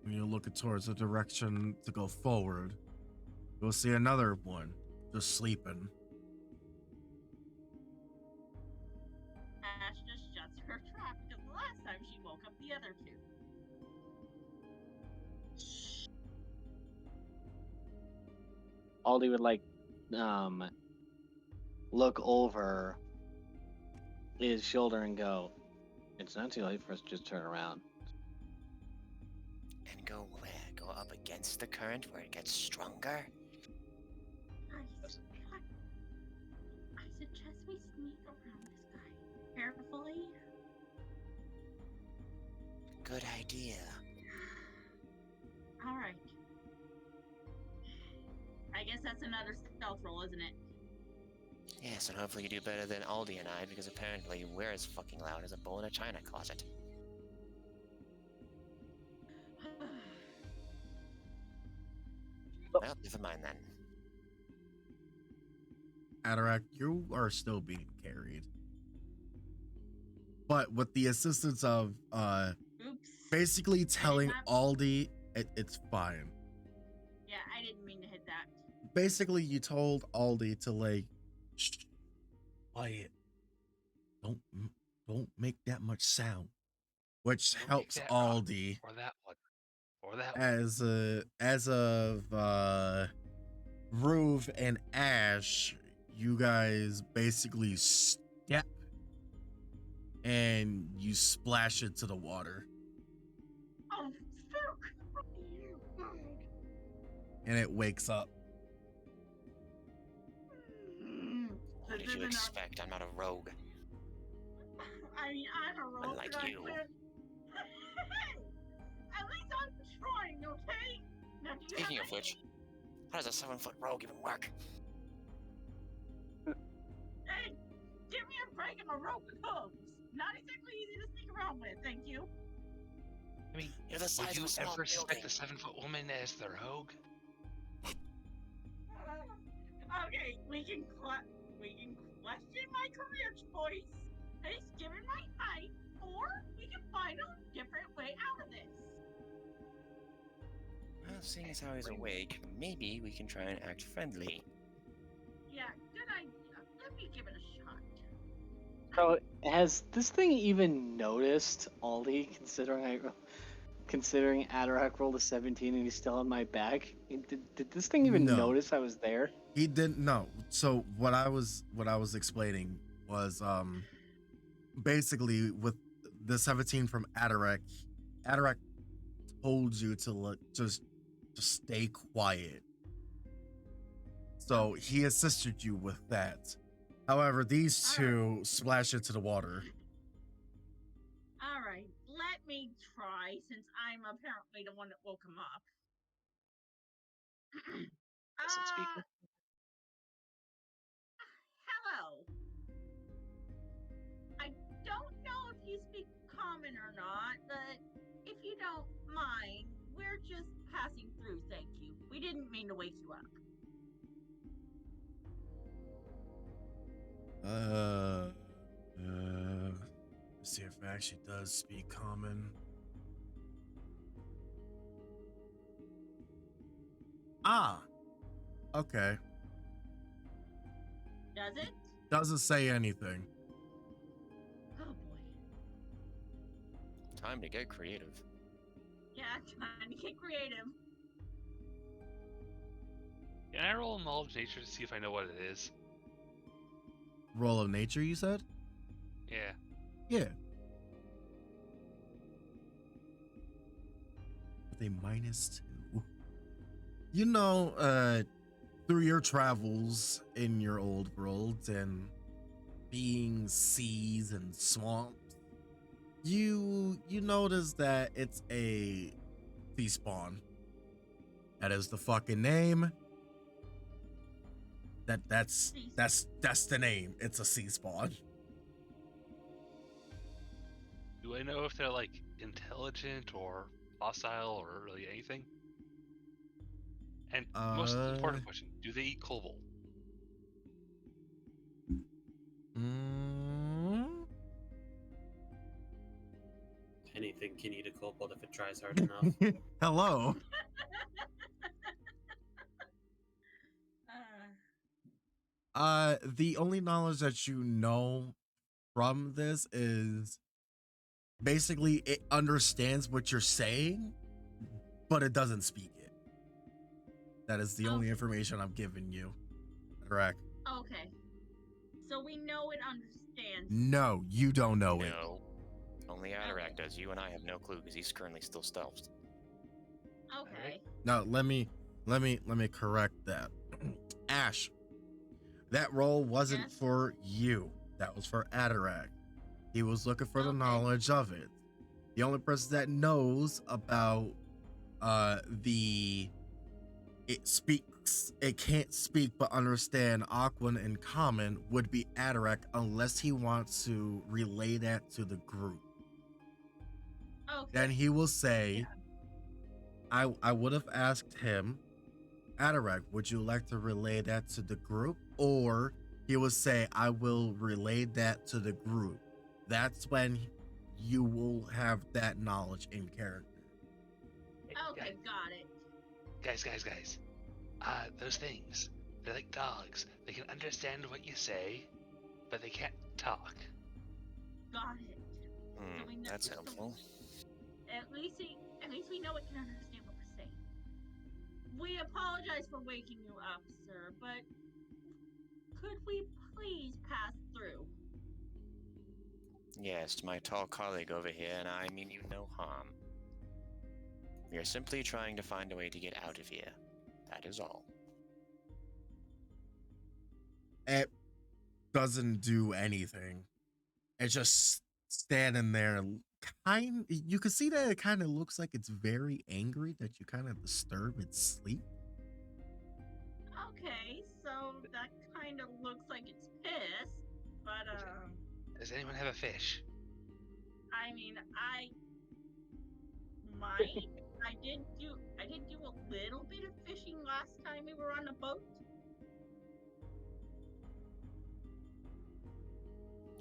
[SPEAKER 4] when you're looking towards the direction to go forward, You'll see another one just sleeping.
[SPEAKER 1] Ash just shuts her trap because the last time she woke up the other two.
[SPEAKER 5] Aldi would like look over his shoulder and go, "It's not too late for us to just turn around."
[SPEAKER 3] And go where? Go up against the current where it gets stronger?
[SPEAKER 1] I suggest we sneak around this guy carefully.
[SPEAKER 3] Good idea.
[SPEAKER 1] All right. I guess that's another stealth roll, isn't it?
[SPEAKER 3] Yes, and hopefully you do better than Aldi and I, because apparently we're as fucking loud as a bull in a china closet. Well, never mind then.
[SPEAKER 4] Atarak, you are still being carried. But with the assistance of
[SPEAKER 1] Oops.
[SPEAKER 4] basically telling
[SPEAKER 1] have-
[SPEAKER 4] Aldi it's fine.
[SPEAKER 1] Yeah, I didn't mean to hit that.
[SPEAKER 4] Basically, you told Aldi to like, shh, quiet. Don't make that much sound, which
[SPEAKER 6] Don't make
[SPEAKER 4] helps
[SPEAKER 6] that rock.
[SPEAKER 4] Aldi
[SPEAKER 6] Or that one. Or that one.
[SPEAKER 4] as of Ruve and Ash. You guys basically step and you splash into the water,
[SPEAKER 1] Oh, fuck! You.
[SPEAKER 4] and it wakes up.
[SPEAKER 3] What did you expect? I'm not a rogue.
[SPEAKER 1] I mean, I'm a rogue.
[SPEAKER 3] Unlike
[SPEAKER 1] but I
[SPEAKER 3] you.
[SPEAKER 1] quit. At least I'm trying, okay? Now, do you
[SPEAKER 3] Speaking
[SPEAKER 1] have
[SPEAKER 3] of which, how does a 7-foot rogue even work?
[SPEAKER 1] Hey, give me a break. I'm a rogue with hooves. Not exactly easy to sneak around with, thank you.
[SPEAKER 6] I mean,
[SPEAKER 3] You're the
[SPEAKER 6] would
[SPEAKER 3] size
[SPEAKER 6] you
[SPEAKER 3] of a small
[SPEAKER 6] ever suspect
[SPEAKER 3] building.
[SPEAKER 6] a 7-foot woman as the rogue?
[SPEAKER 1] Okay, we can question my career choice, he's given my height, or we can find a different way out of this.
[SPEAKER 3] Well, seeing as how he's awake, maybe we can try and act friendly.
[SPEAKER 1] Yeah, good idea. Let me give it a shot.
[SPEAKER 5] So, has this thing even noticed Aldi, considering Atarak rolled a 17 and he's still on my back? Did this thing even
[SPEAKER 4] No.
[SPEAKER 5] notice I was there?
[SPEAKER 4] He didn't know. So what I was explaining was basically with the 17 from Atarak told you to look just stay quiet. So he assisted you with that. However, these two splash into the water.
[SPEAKER 1] Alright, let me try, since I'm apparently the one that woke him up.
[SPEAKER 5] Listen, speaker.
[SPEAKER 1] Hello. I don't know if you speak common or not, but if you don't mind, we're just passing through, thank you. We didn't mean to wake you up.
[SPEAKER 4] Let's see if it actually does speak common. Ah, okay.
[SPEAKER 1] Does it?
[SPEAKER 4] Doesn't say anything.
[SPEAKER 1] Oh boy.
[SPEAKER 3] Time to get creative.
[SPEAKER 1] Yeah, trying to get creative.
[SPEAKER 6] Can I roll knowledge nature to see if I know what it is?
[SPEAKER 4] Roll of nature, you said?
[SPEAKER 6] Yeah.
[SPEAKER 4] Yeah. With a -2. You know, through your travels in your old world and being seas and swamps, you notice that it's a sea spawn. That is the fucking name. That's the name. It's a sea spawn.
[SPEAKER 6] Do I know if they're like intelligent or hostile or really anything? And most important question: do they eat cobalt?
[SPEAKER 2] Anything can eat a kobold if it tries hard enough.
[SPEAKER 4] Hello. The only knowledge that you know from this is basically it understands what you're saying, but it doesn't speak it. That is the only information I'm giving you. Correct.
[SPEAKER 1] Okay. So we know it understands.
[SPEAKER 4] No, you don't know it.
[SPEAKER 3] No. Only Atarak does. You and I have no clue because he's currently still stealthed.
[SPEAKER 1] Okay.
[SPEAKER 4] Now let me correct that. Ash, that role wasn't
[SPEAKER 1] Yes?
[SPEAKER 4] for you. That was for Atarak. He was looking for the
[SPEAKER 1] Okay.
[SPEAKER 4] knowledge of it. The only person that knows about it can't speak but understand Aquan and Common would be Atarak unless he wants to relay that to the group.
[SPEAKER 1] Okay.
[SPEAKER 4] Then he will say, I would have asked him, Atarak, would you like to relay that to the group? Or he will say, I will relay that to the group. That's when you will have that knowledge in character.
[SPEAKER 1] Okay, got it.
[SPEAKER 6] Guys. Those things, they're like dogs. They can understand what you say, but they can't talk.
[SPEAKER 1] Got it. So we know-
[SPEAKER 3] That's
[SPEAKER 1] so
[SPEAKER 3] helpful.
[SPEAKER 1] At least we know it can understand what we're saying. We apologize for waking you up, sir, but could we please pass through?
[SPEAKER 3] Yes, my tall colleague over here and I mean you no harm. We are simply trying to find a way to get out of here. That is all.
[SPEAKER 4] It doesn't do anything. It's just standing there. You can see that it kind of looks like it's very angry that you kind of disturb its sleep.
[SPEAKER 1] Okay, so that kind of looks like it's pissed, but
[SPEAKER 6] Does anyone have a fish?
[SPEAKER 1] I mean, I might. I did do a little bit of fishing last time we were on the boat.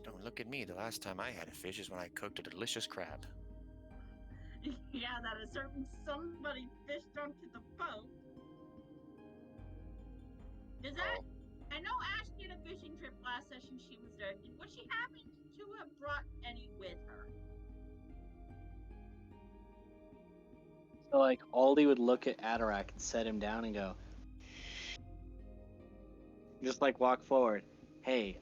[SPEAKER 3] Don't look at me. The last time I had a fish is when I cooked a delicious crab.
[SPEAKER 1] Yeah, that a certain somebody fished onto the boat. Does that? I know Ash did a fishing trip last session she was there. Would she happen to have brought any with her?
[SPEAKER 5] So like Aldi would look at Atarak and set him down and go, just like walk forward. Hey,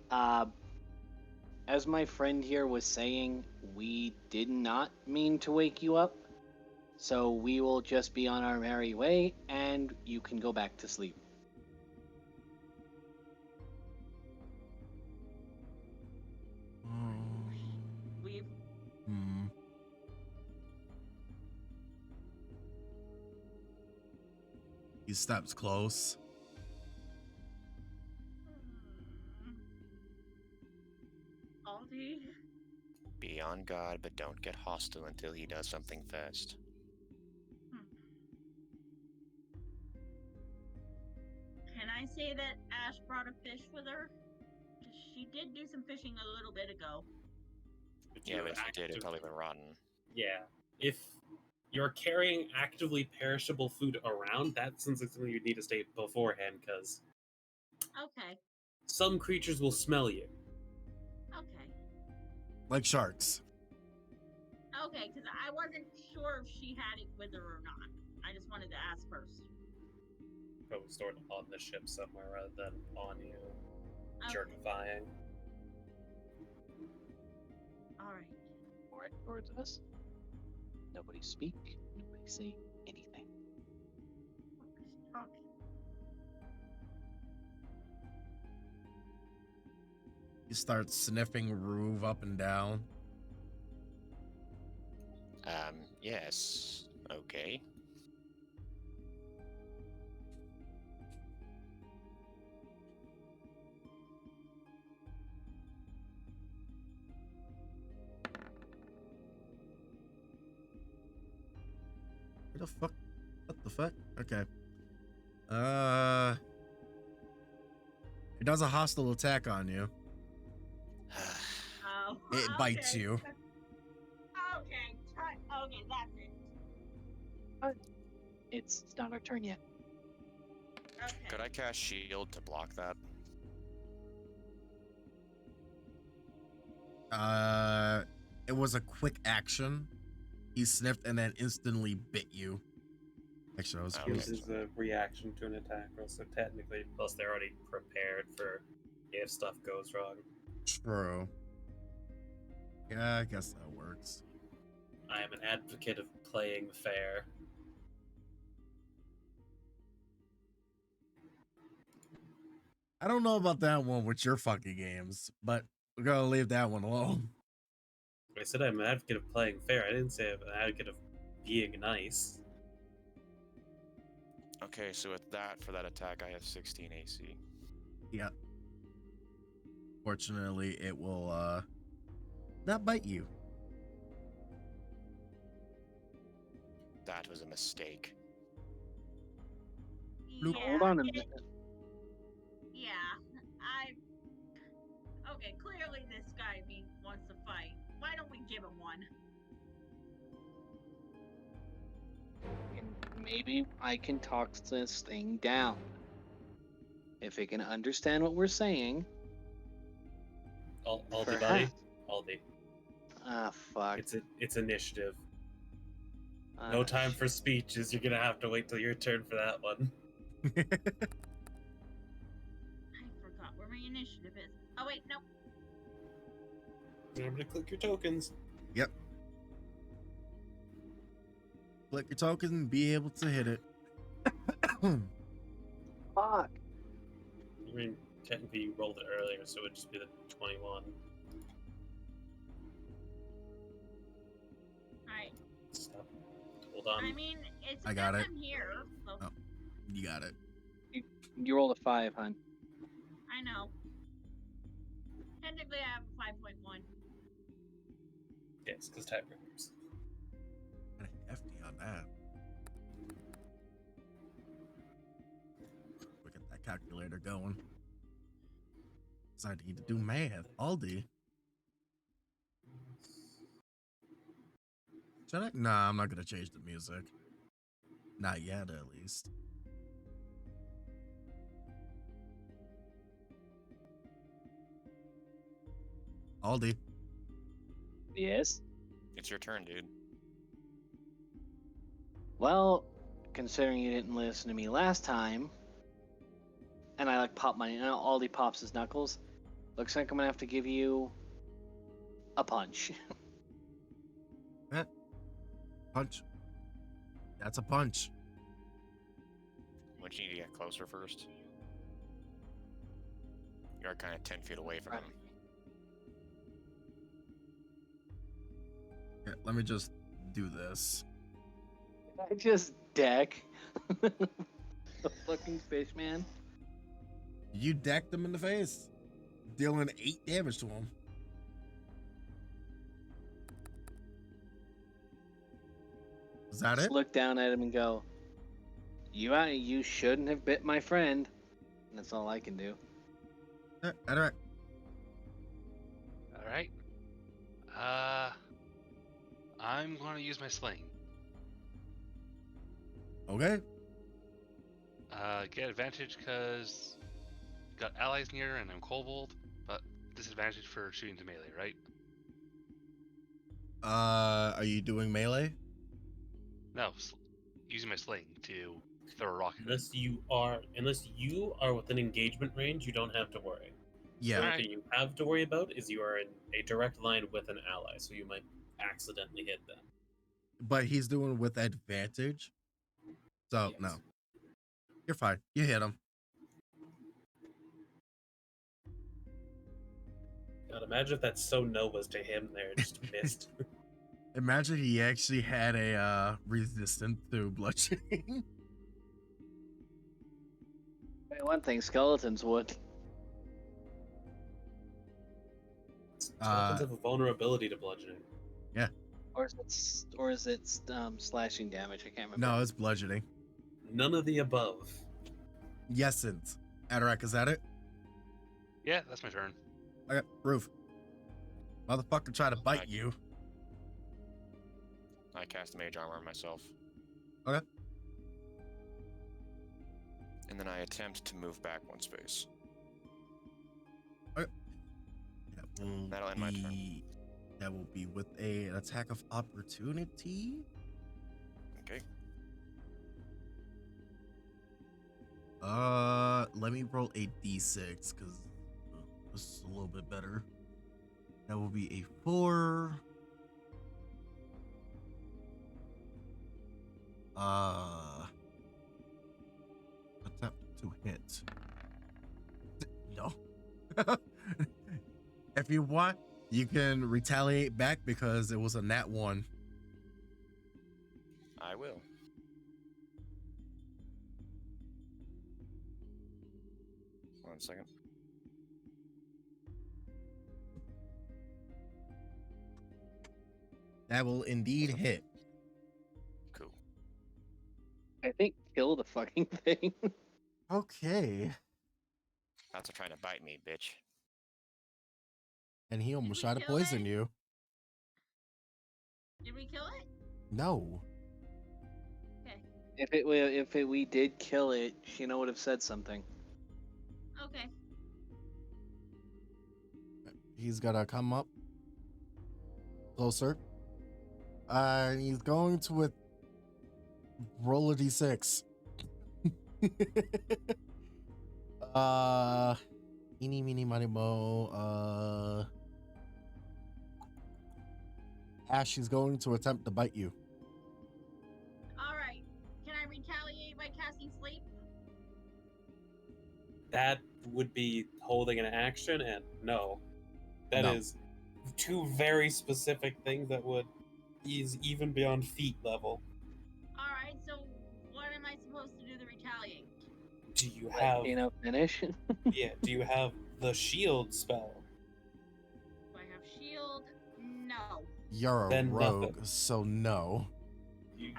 [SPEAKER 5] as my friend here was saying, we did not mean to wake you up. So we will just be on our merry way and you can go back to sleep.
[SPEAKER 1] We've
[SPEAKER 4] He steps close.
[SPEAKER 1] Aldi.
[SPEAKER 3] Be on guard, but don't get hostile until he does something first.
[SPEAKER 1] Can I say that Ash brought a fish with her? 'Cause she did do some fishing a little bit ago.
[SPEAKER 3] Yeah, but if you did, it probably went rotten.
[SPEAKER 2] Yeah. If you're carrying actively perishable food around, that seems like something you need to state beforehand, because
[SPEAKER 1] Okay.
[SPEAKER 2] some creatures will smell you.
[SPEAKER 1] Okay.
[SPEAKER 4] Like sharks.
[SPEAKER 1] Okay, because I wasn't sure if she had it with her or not. I just wanted to ask first.
[SPEAKER 2] Probably stored on the ship somewhere rather than on you,
[SPEAKER 1] Okay.
[SPEAKER 2] jerkifying.
[SPEAKER 1] Alright.
[SPEAKER 5] Right towards us. Nobody speak. Nobody say anything.
[SPEAKER 1] Focus talking.
[SPEAKER 4] He starts sniffing Ruve up and down.
[SPEAKER 3] Yes. Okay.
[SPEAKER 4] What the fuck? What the fuck? Okay. It does a hostile attack on you.
[SPEAKER 1] Oh,
[SPEAKER 4] It bites
[SPEAKER 1] okay.
[SPEAKER 4] you.
[SPEAKER 1] Okay, okay, that's it.
[SPEAKER 5] It's not our turn yet.
[SPEAKER 1] Okay.
[SPEAKER 3] Could I cast shield to block that?
[SPEAKER 4] It was a quick action. He sniffed and then instantly bit you. Actually, I was
[SPEAKER 3] Okay.
[SPEAKER 2] Uses a reaction to an attack roll, so technically, plus they're already prepared for if stuff goes wrong.
[SPEAKER 4] true. Yeah, I guess that works.
[SPEAKER 2] I am an advocate of playing fair.
[SPEAKER 4] I don't know about that one with your fucking games, but we're gonna leave that one alone.
[SPEAKER 2] I said I'm an advocate of playing fair. I didn't say I'm an advocate of being nice.
[SPEAKER 9] Okay, so with that, for that attack, I have 16 AC.
[SPEAKER 4] Yeah. Fortunately, it will not bite you.
[SPEAKER 9] That was a mistake.
[SPEAKER 5] Luke,
[SPEAKER 1] Yeah,
[SPEAKER 5] hold on a
[SPEAKER 1] it-
[SPEAKER 5] minute.
[SPEAKER 1] Yeah, okay, clearly this guy wants to fight. Why don't we give him one?
[SPEAKER 5] And maybe I can talk this thing down. If it can understand what we're saying.
[SPEAKER 2] Aldi, buddy.
[SPEAKER 5] Perhaps.
[SPEAKER 2] Aldi.
[SPEAKER 5] Ah, fuck.
[SPEAKER 2] It's initiative. No time for speeches. You're gonna have to wait till your turn for that one.
[SPEAKER 1] I forgot where my initiative is. Oh wait, no.
[SPEAKER 2] Remember to click your tokens.
[SPEAKER 4] Yep. Click your token and be able to hit it.
[SPEAKER 5] Fuck.
[SPEAKER 2] I mean, technically you rolled it earlier, so it would just be the 21.
[SPEAKER 1] Alright.
[SPEAKER 2] Stop. Hold on.
[SPEAKER 1] I mean, it's
[SPEAKER 4] I got
[SPEAKER 1] because
[SPEAKER 4] it.
[SPEAKER 1] I'm here, so
[SPEAKER 4] Oh. You got it.
[SPEAKER 5] You rolled a 5, hon.
[SPEAKER 1] I know. Technically, I have a 5.1.
[SPEAKER 2] Yes, because tiebreakers.
[SPEAKER 4] Kinda hefty on that. We get that calculator going. So I need to do math. Aldi. Should I? Nah, I'm not gonna change the music. Not yet, at least. Aldi.
[SPEAKER 5] Yes.
[SPEAKER 9] It's your turn, dude.
[SPEAKER 5] Well, considering you didn't listen to me last time, and I pop my Aldi pops his knuckles, looks like I'm gonna have to give you a punch.
[SPEAKER 4] Punch. That's a punch.
[SPEAKER 9] Would you need to get closer first? You're kind of 10 feet away from
[SPEAKER 5] Right.
[SPEAKER 9] him.
[SPEAKER 4] Here, let me just do this.
[SPEAKER 5] I just deck the fucking fish man.
[SPEAKER 4] You decked him in the face, dealing 8 damage to him. Is that it?
[SPEAKER 5] Just look down at him and go, you shouldn't have bit my friend. And that's all I can do.
[SPEAKER 4] Alright.
[SPEAKER 6] All right. I'm going to use my sling.
[SPEAKER 4] Okay.
[SPEAKER 6] Get advantage because got allies near and I'm kobold, but disadvantage for shooting to melee, right?
[SPEAKER 4] Are you doing melee?
[SPEAKER 6] No, using my sling to throw a rock.
[SPEAKER 2] Unless you are within engagement range, you don't have to worry. The
[SPEAKER 4] Yeah.
[SPEAKER 2] only
[SPEAKER 6] Alright.
[SPEAKER 2] thing you have to worry about is you are in a direct line with an ally, so you might accidentally hit them.
[SPEAKER 4] But he's doing with advantage. So,
[SPEAKER 2] Yes.
[SPEAKER 4] no. You're fine. You hit him.
[SPEAKER 2] God, imagine if that so no was to him there, just missed.
[SPEAKER 4] Imagine he actually had a resistance to bludgeoning.
[SPEAKER 5] One thing skeletons would.
[SPEAKER 2] Skeletons have a vulnerability to bludgeoning.
[SPEAKER 5] Or is it slashing damage? I can't remember.
[SPEAKER 4] No, it's bludgeoning.
[SPEAKER 2] None of the above.
[SPEAKER 4] Yesent. Atarak, is that it?
[SPEAKER 6] Yeah, that's my turn.
[SPEAKER 4] Okay, roof. Motherfucker try to bite you.
[SPEAKER 9] I cast mage armor on myself.
[SPEAKER 4] Okay.
[SPEAKER 9] And then I attempt to move back 1 space.
[SPEAKER 4] Yeah,
[SPEAKER 3] That'll end my turn.
[SPEAKER 4] That will be with an attack of opportunity.
[SPEAKER 3] Okay.
[SPEAKER 4] Let me roll a d6 because this is a little bit better. That will be a 4. Attempt to hit. No. If you want, you can retaliate back because it was a nat 1.
[SPEAKER 9] I will. One second.
[SPEAKER 4] That will indeed hit.
[SPEAKER 9] Cool.
[SPEAKER 5] I think kill the fucking thing.
[SPEAKER 4] Okay.
[SPEAKER 9] That's trying to bite me, bitch.
[SPEAKER 4] And he almost
[SPEAKER 1] we
[SPEAKER 4] tried to
[SPEAKER 1] kill
[SPEAKER 4] poison
[SPEAKER 1] it?
[SPEAKER 4] you.
[SPEAKER 1] Did we kill it?
[SPEAKER 4] No.
[SPEAKER 5] If we did kill it, Sheena would have said something.
[SPEAKER 1] Okay.
[SPEAKER 4] He's gonna come up closer. And he's going to roll a d6. Eeny, meeny, miny, mo. Ash is going to attempt to bite you.
[SPEAKER 1] All right. Can I retaliate by casting sleep?
[SPEAKER 2] That would be holding an action, and no. That
[SPEAKER 4] No.
[SPEAKER 2] is two very specific things that would is even beyond feat level.
[SPEAKER 1] All right. So what am I supposed to do to retaliate?
[SPEAKER 2] Do you have
[SPEAKER 5] Finish?
[SPEAKER 2] do you have the shield spell?
[SPEAKER 1] Do I have shield? No.
[SPEAKER 4] You're a
[SPEAKER 2] Then
[SPEAKER 4] rogue,
[SPEAKER 2] nothing.
[SPEAKER 4] so no.
[SPEAKER 2] You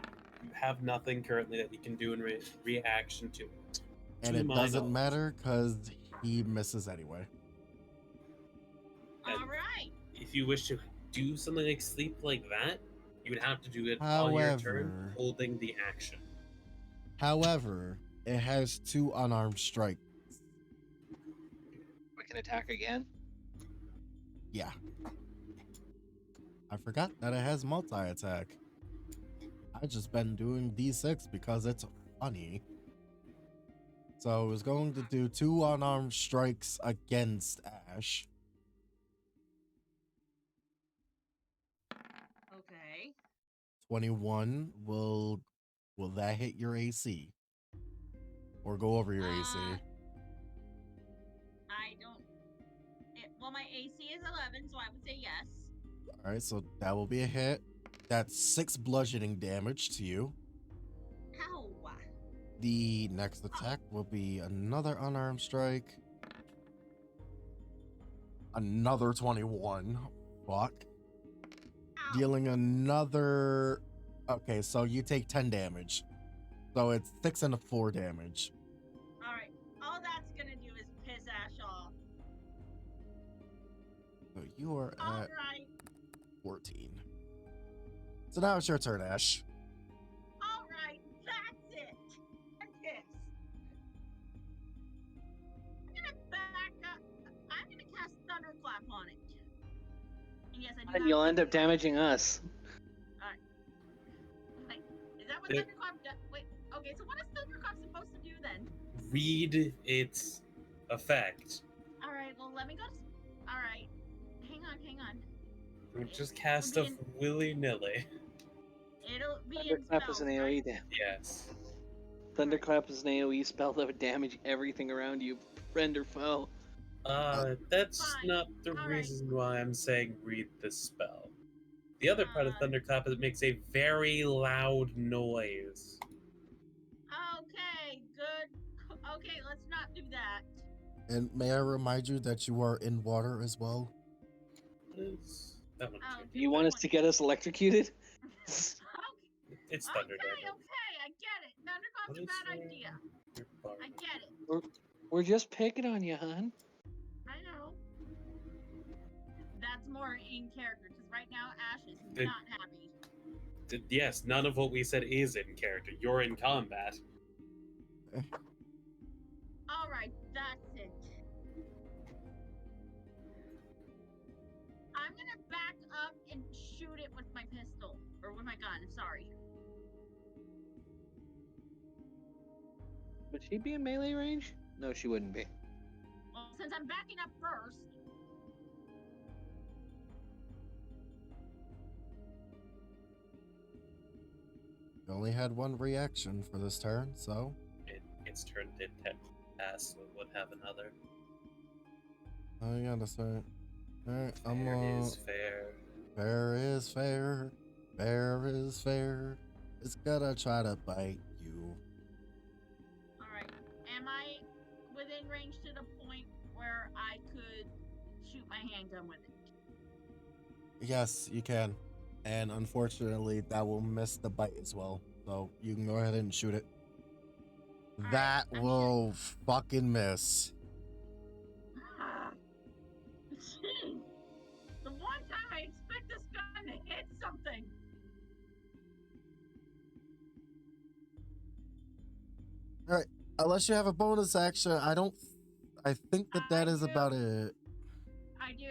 [SPEAKER 2] have nothing currently that you can do in reaction to it.
[SPEAKER 4] And
[SPEAKER 2] To
[SPEAKER 4] it
[SPEAKER 2] my
[SPEAKER 4] doesn't
[SPEAKER 2] knowledge.
[SPEAKER 4] matter because he misses anyway.
[SPEAKER 2] And
[SPEAKER 1] All right.
[SPEAKER 2] if you wish to do something like sleep like that, you would have to do it on your turn,
[SPEAKER 4] However-
[SPEAKER 2] holding the action.
[SPEAKER 4] However, it has 2 unarmed strikes.
[SPEAKER 5] We can attack again.
[SPEAKER 4] Yeah. I forgot that it has multi-attack. I just been doing D6 because it's funny. So I was going to do 2 unarmed strikes against Ash.
[SPEAKER 1] Okay.
[SPEAKER 4] 21 will that hit your AC? Or go over your AC?
[SPEAKER 1] I don't. Well, my AC is 11, so I would say yes.
[SPEAKER 4] All right, so that will be a hit. That's 6 bludgeoning damage to you.
[SPEAKER 1] Ow.
[SPEAKER 4] The next attack will be another unarmed strike. Another 21. Fuck.
[SPEAKER 1] Ow.
[SPEAKER 4] Dealing another. Okay, so you take 10 damage. So it's 6 and a 4 damage.
[SPEAKER 1] All right. All that's gonna do is piss Ash off.
[SPEAKER 4] So you are
[SPEAKER 1] All
[SPEAKER 4] at
[SPEAKER 1] right.
[SPEAKER 4] 14. So now it's your turn, Ash.
[SPEAKER 1] All right. That's it. I'm pissed. I'm gonna back up. I'm gonna cast Thunderclap on it. And yes, I do.
[SPEAKER 5] And
[SPEAKER 1] have
[SPEAKER 5] you'll end up damaging us.
[SPEAKER 1] Wait, is that what
[SPEAKER 2] It-
[SPEAKER 1] Thunderclap does? Wait. Okay. So what is Thunderclap supposed to do then?
[SPEAKER 2] Read its effect.
[SPEAKER 1] All right. Well, let me go. All right. Hang on.
[SPEAKER 2] Just cast stuff willy-nilly.
[SPEAKER 1] It'll be in
[SPEAKER 5] Thunderclap is an
[SPEAKER 1] spells,
[SPEAKER 5] AoE
[SPEAKER 1] right?
[SPEAKER 5] damage.
[SPEAKER 2] Yes.
[SPEAKER 5] Thunderclap is an AoE spell that would damage everything around you, friend or foe.
[SPEAKER 2] That's
[SPEAKER 1] Fine.
[SPEAKER 2] not the
[SPEAKER 1] All right.
[SPEAKER 2] reason why I'm saying read the spell. The other part of
[SPEAKER 1] Uh,
[SPEAKER 2] Thunderclap is it makes a very loud noise.
[SPEAKER 1] Okay, good. Okay, let's not do that.
[SPEAKER 4] And may I remind you that you are in water as well?
[SPEAKER 2] That one.
[SPEAKER 1] Oh,
[SPEAKER 2] too.
[SPEAKER 5] Do you want us to get us electrocuted?
[SPEAKER 2] It's
[SPEAKER 1] Okay,
[SPEAKER 2] Thunder
[SPEAKER 1] okay,
[SPEAKER 2] damage.
[SPEAKER 1] I get it. Thunderclap's
[SPEAKER 2] What
[SPEAKER 1] a
[SPEAKER 2] is
[SPEAKER 1] bad
[SPEAKER 2] your-
[SPEAKER 1] idea.
[SPEAKER 2] your bar?
[SPEAKER 1] I get it.
[SPEAKER 5] We're just picking on you, hon.
[SPEAKER 1] I know. That's more in character, because right now Ash is
[SPEAKER 2] Did-
[SPEAKER 1] not happy.
[SPEAKER 2] Yes, none of what we said is in character. You're in combat.
[SPEAKER 1] Alright, that's it. Sorry.
[SPEAKER 5] Would she be in melee range? No, she wouldn't be.
[SPEAKER 1] Well, since I'm backing up first,
[SPEAKER 4] You only had one reaction for this turn, so
[SPEAKER 2] Its turn did pass, so it would have another.
[SPEAKER 4] oh yeah, that's right. All right, I'm
[SPEAKER 2] Fair is fair.
[SPEAKER 4] fair is fair. Fair is fair. It's gonna try to bite you.
[SPEAKER 1] alright. Am I within range to the point where I could shoot my handgun with it?
[SPEAKER 4] Yes, you can. And unfortunately, that will miss the bite as well. So you can go ahead and shoot it.
[SPEAKER 1] Alright,
[SPEAKER 4] That
[SPEAKER 1] I'm
[SPEAKER 4] will fucking miss.
[SPEAKER 1] Jeez. The one time I expect this gun to hit something.
[SPEAKER 4] Unless you have a bonus action, I think that
[SPEAKER 1] I
[SPEAKER 4] is
[SPEAKER 1] do.
[SPEAKER 4] about it.
[SPEAKER 1] I do.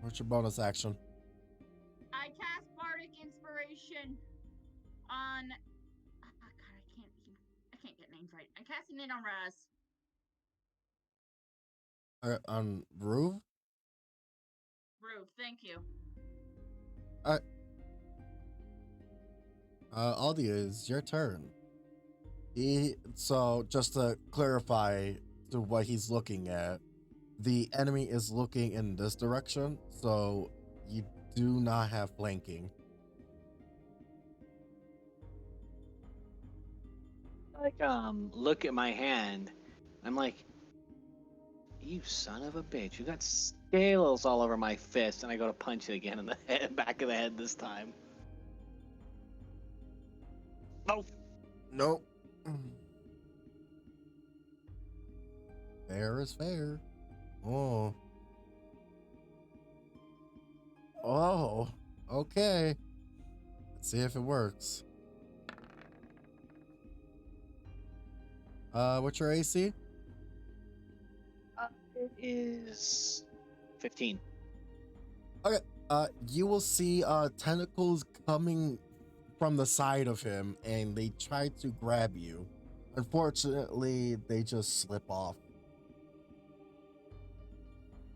[SPEAKER 4] What's your bonus action?
[SPEAKER 1] I cast Bardic Inspiration on. Oh God, I can't get names right. I'm casting it on Raz.
[SPEAKER 4] On Ruve?
[SPEAKER 1] Roof, thank you.
[SPEAKER 4] Aldi, is your turn. So just to clarify to what he's looking at, the enemy is looking in this direction, so you do not have flanking.
[SPEAKER 5] Like, look at my hand. I'm like, you son of a bitch! You got scales all over my fist, and I go to punch it again in the head, back of the head this time. Oh,
[SPEAKER 4] Nope. Fair is fair. Oh. Oh. Okay. Let's see if it works. What's your AC?
[SPEAKER 5] it is 15.
[SPEAKER 4] You will see tentacles coming from the side of him, and they try to grab you. Unfortunately, they just slip off.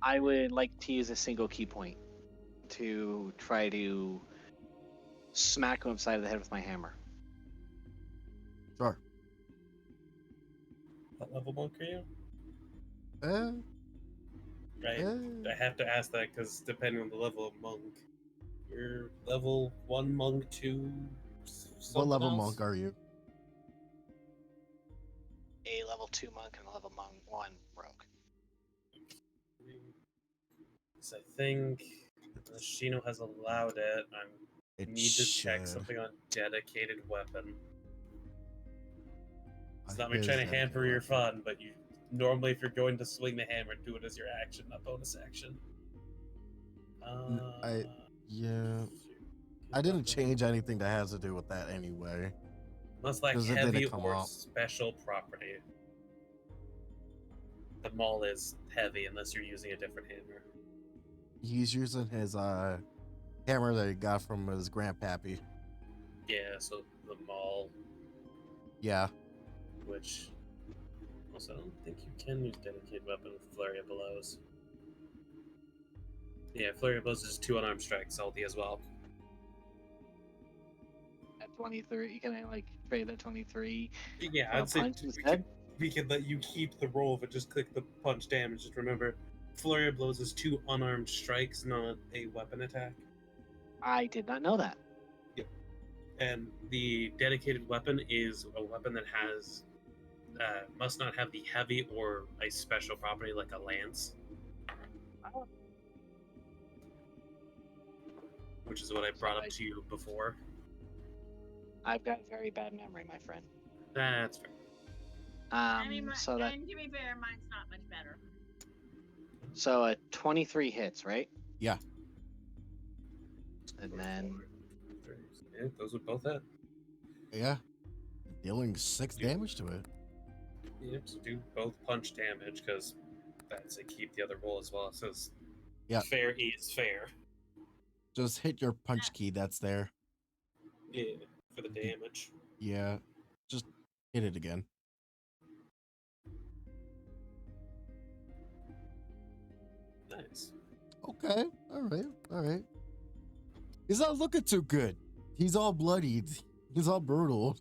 [SPEAKER 5] I would like to use a single key point to try to smack him upside of the head with my hammer.
[SPEAKER 4] Sure.
[SPEAKER 2] What level monk are you?
[SPEAKER 4] Eh,
[SPEAKER 2] I have to ask that because depending on the level of monk, you're level 1 monk, 2.
[SPEAKER 4] what level
[SPEAKER 2] else?
[SPEAKER 4] monk are you?
[SPEAKER 5] A level 2 monk and a level 1 rogue.
[SPEAKER 2] So I think Shino has allowed it. I
[SPEAKER 4] It
[SPEAKER 2] need to check
[SPEAKER 4] should.
[SPEAKER 2] something on dedicated weapon. It's
[SPEAKER 4] I
[SPEAKER 2] not
[SPEAKER 4] think
[SPEAKER 2] me
[SPEAKER 4] it
[SPEAKER 2] trying
[SPEAKER 4] is
[SPEAKER 2] to hamper
[SPEAKER 4] dedicated
[SPEAKER 2] your
[SPEAKER 4] weapon.
[SPEAKER 2] fun, but you normally, if you're going to swing the hammer, do it as your action, not bonus action.
[SPEAKER 4] Yeah. I didn't change anything that has to do with that anyway.
[SPEAKER 2] Unless like
[SPEAKER 4] 'cause it
[SPEAKER 2] heavy
[SPEAKER 4] didn't come
[SPEAKER 2] or
[SPEAKER 4] up.
[SPEAKER 2] special property. The maul is heavy unless you're using a different hammer.
[SPEAKER 4] He's using his hammer that he got from his grandpappy.
[SPEAKER 2] Yeah, so the maul,
[SPEAKER 4] Yeah.
[SPEAKER 2] which also I don't think you can use dedicated weapon with flurry of blows. Yeah, flurry of blows is 2 unarmed strikes, Aldi as well.
[SPEAKER 5] At 23, can I like trade that 23?
[SPEAKER 2] Yeah,
[SPEAKER 5] for a
[SPEAKER 2] I'd say
[SPEAKER 5] punch instead?
[SPEAKER 2] we could let you keep the roll, but just click the punch damage. Just remember, flurry of blows is 2 unarmed strikes, not a weapon attack.
[SPEAKER 5] I did not know that.
[SPEAKER 2] And the dedicated weapon is a weapon that has must not have the heavy or a special property like a lance, which is what I brought up to you before.
[SPEAKER 5] I've got very bad memory, my friend.
[SPEAKER 2] That's fair.
[SPEAKER 1] I mean,
[SPEAKER 5] So that
[SPEAKER 1] and to be fair, mine's not much better.
[SPEAKER 5] so a 23 hits, right?
[SPEAKER 4] Yeah.
[SPEAKER 5] And then
[SPEAKER 2] Yeah, those would both hit.
[SPEAKER 4] Yeah. Dealing 6 damage to it.
[SPEAKER 2] Yep, so do both punch damage because that's a keep the other roll as well. It says
[SPEAKER 4] Yeah.
[SPEAKER 2] fair is fair.
[SPEAKER 4] Just hit your punch key that's there.
[SPEAKER 2] Yeah, for the damage.
[SPEAKER 4] Yeah, just hit it again.
[SPEAKER 2] Nice.
[SPEAKER 4] Okay, all right. He's not looking too good. He's all bloodied. He's all brutal.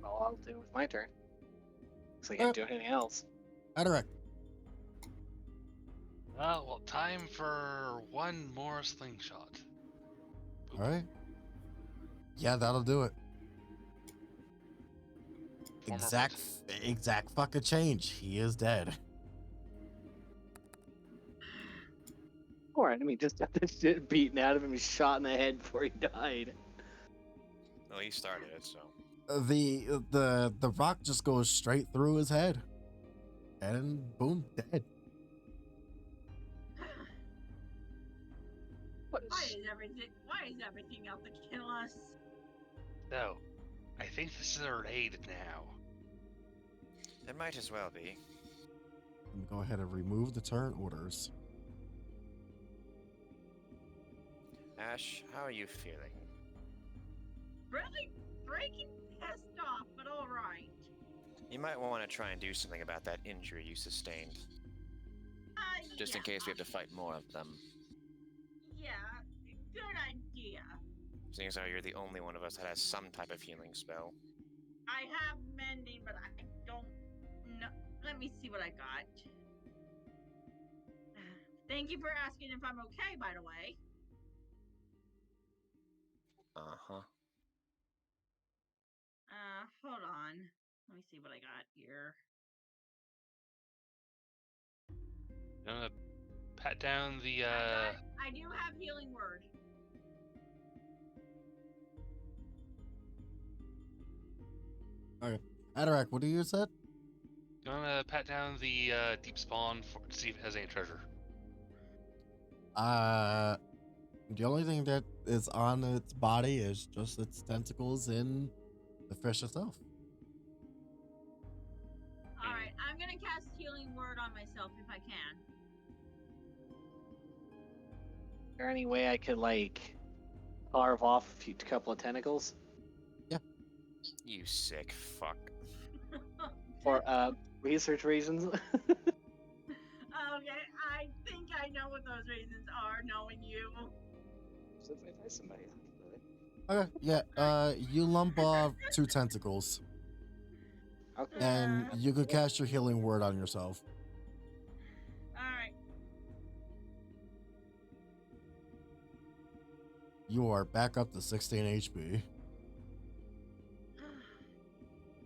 [SPEAKER 5] All I'll do with my turn. Looks like I can't do anything else.
[SPEAKER 4] Atarak.
[SPEAKER 6] Well, time for one more slingshot.
[SPEAKER 4] All right. Yeah, that'll do it.
[SPEAKER 6] Former
[SPEAKER 4] Exact fucking change. He is dead.
[SPEAKER 5] Poor enemy just got the shit beaten out of him. He shot in the head before he died.
[SPEAKER 3] Well, he started it, so.
[SPEAKER 4] The rock just goes straight through his head, and boom, dead.
[SPEAKER 1] Why is everything out to kill us?
[SPEAKER 6] So, I think this is a raid now.
[SPEAKER 3] It might as well be.
[SPEAKER 4] Let me go ahead and remove the turn orders.
[SPEAKER 3] Ash, how are you feeling?
[SPEAKER 1] Really freaking pissed off, but alright.
[SPEAKER 3] You might want to try and do something about that injury you sustained. Just in case we have to fight more of them.
[SPEAKER 1] Yeah, good idea.
[SPEAKER 3] Seeing as how you're the only one of us that has some type of healing spell.
[SPEAKER 1] I have mending, but I don't know. Let me see what I got. Thank you for asking if I'm okay, by the way.
[SPEAKER 3] Uh-huh.
[SPEAKER 1] Hold on. Let me see what I got here.
[SPEAKER 6] Gonna pat down the
[SPEAKER 1] I do have healing word.
[SPEAKER 4] Okay, Atarak, what do you said?
[SPEAKER 6] Gonna pat down the deep spawn to see if it has any treasure.
[SPEAKER 4] The only thing that is on its body is just its tentacles and the fish itself.
[SPEAKER 1] Alright, I'm gonna cast healing word on myself if I can.
[SPEAKER 5] Is there any way I could, like, carve off a couple of tentacles?
[SPEAKER 3] You sick fuck.
[SPEAKER 5] For, research reasons?
[SPEAKER 1] Okay, I think I know what those reasons are, knowing you.
[SPEAKER 5] So if I die somebody,
[SPEAKER 4] Okay, yeah, you lump off 2 tentacles,
[SPEAKER 5] okay.
[SPEAKER 4] and you could cast your healing word on yourself.
[SPEAKER 1] Alright.
[SPEAKER 4] You are back up to 16 HP.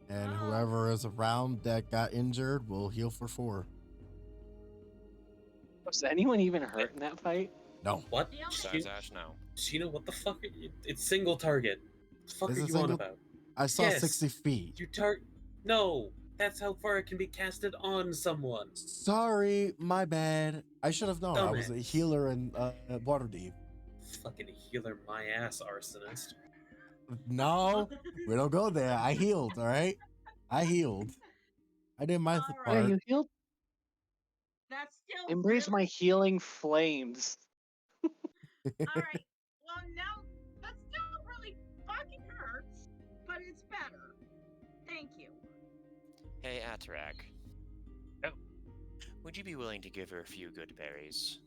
[SPEAKER 4] And whoever is around that got injured will heal for 4.
[SPEAKER 5] Was anyone even hurt in that fight?
[SPEAKER 4] No.
[SPEAKER 2] What?
[SPEAKER 3] Besides Ash, no.
[SPEAKER 2] Sheena, what the fuck? It's single target. What the fuck
[SPEAKER 4] Is
[SPEAKER 2] are
[SPEAKER 4] it
[SPEAKER 2] you on
[SPEAKER 4] single-
[SPEAKER 2] about?
[SPEAKER 4] I saw
[SPEAKER 2] Yes.
[SPEAKER 4] 60 feet.
[SPEAKER 2] You No, that's how far it can be casted on someone.
[SPEAKER 4] Sorry, my bad. I should have known. I was a
[SPEAKER 2] Dumbass.
[SPEAKER 4] healer in Waterdeep.
[SPEAKER 2] Fucking healer my ass, arsonist.
[SPEAKER 4] No, we don't go there. I healed, all right? I healed. I did my
[SPEAKER 1] All
[SPEAKER 5] Yeah,
[SPEAKER 4] part.
[SPEAKER 5] you healed.
[SPEAKER 1] That's still
[SPEAKER 5] Embrace my healing flames.
[SPEAKER 1] Alright. Well, now that still really fucking hurts, but it's better. Thank you.
[SPEAKER 3] Hey, Atarak.
[SPEAKER 6] Yep.
[SPEAKER 3] Would you be willing to give her a few good berries?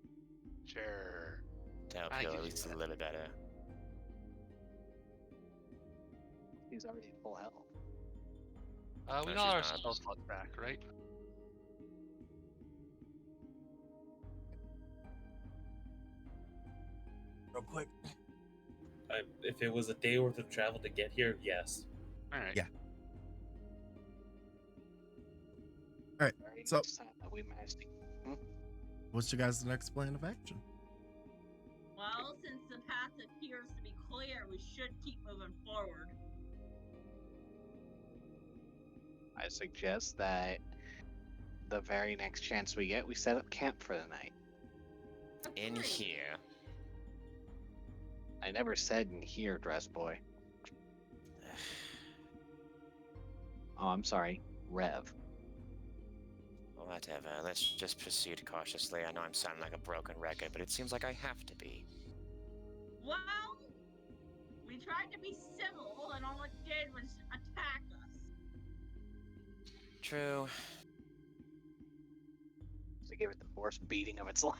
[SPEAKER 6] Sure.
[SPEAKER 3] To help
[SPEAKER 6] I
[SPEAKER 3] heal
[SPEAKER 6] could
[SPEAKER 3] at
[SPEAKER 6] do
[SPEAKER 3] least a
[SPEAKER 6] that.
[SPEAKER 3] little better.
[SPEAKER 5] He's already at full health.
[SPEAKER 6] We
[SPEAKER 3] No,
[SPEAKER 6] got our
[SPEAKER 3] she's not.
[SPEAKER 6] spell slots back, right?
[SPEAKER 4] Real quick.
[SPEAKER 2] If it was a day worth of travel to get here, yes.
[SPEAKER 6] Alright.
[SPEAKER 4] Yeah. Alright,
[SPEAKER 5] Very
[SPEAKER 4] so-
[SPEAKER 5] sad that we managed to.
[SPEAKER 4] What's your guys' next plan of action?
[SPEAKER 1] Well, since the path appears to be clear, we should keep moving forward.
[SPEAKER 5] I suggest that the very next chance we get, we set up camp for the night.
[SPEAKER 3] In
[SPEAKER 1] Agreed.
[SPEAKER 3] here.
[SPEAKER 5] I never said in here, dress boy. Oh, I'm sorry, Rev.
[SPEAKER 3] Whatever, let's just proceed cautiously. I know I'm sounding like a broken record, but it seems like I have to be.
[SPEAKER 1] Well, we tried to be civil, and all it did was attack us.
[SPEAKER 3] True.
[SPEAKER 5] So give it the forced beating of its life.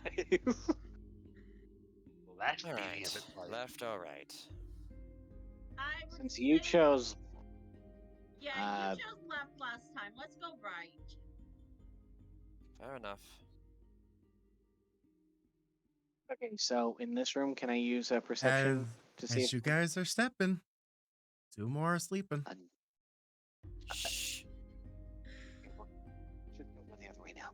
[SPEAKER 6] Well, that's the
[SPEAKER 3] All
[SPEAKER 6] beating
[SPEAKER 3] right.
[SPEAKER 6] of its life.
[SPEAKER 3] Left or right?
[SPEAKER 1] I would
[SPEAKER 5] Since you
[SPEAKER 1] say-
[SPEAKER 5] chose,
[SPEAKER 1] Yeah, you chose left last time. Let's go right.
[SPEAKER 3] Fair enough.
[SPEAKER 5] okay, so in this room, can I use a perception to see
[SPEAKER 4] As
[SPEAKER 5] if
[SPEAKER 4] you guys are stepping, 2 more are sleeping.
[SPEAKER 3] Shh.
[SPEAKER 5] Should go the other way now.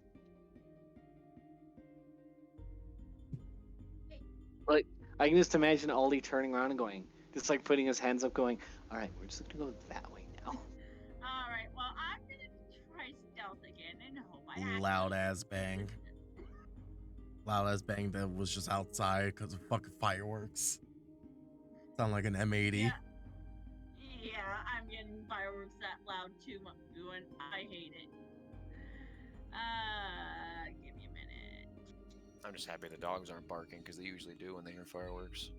[SPEAKER 5] Like, I can just imagine Aldi turning around and going, just like putting his hands up, going, "All right, we're just gonna go that way now."
[SPEAKER 1] All right. Well, I'm gonna try stealth again and hope I actually
[SPEAKER 4] Loud ass bang. Loud ass bang that was just outside because of fucking fireworks. Sound like an M80.
[SPEAKER 1] Yeah, I'm getting fireworks that loud too, and I hate it. Give me a minute.
[SPEAKER 9] I'm just happy the dogs aren't barking because they usually do when they hear fireworks.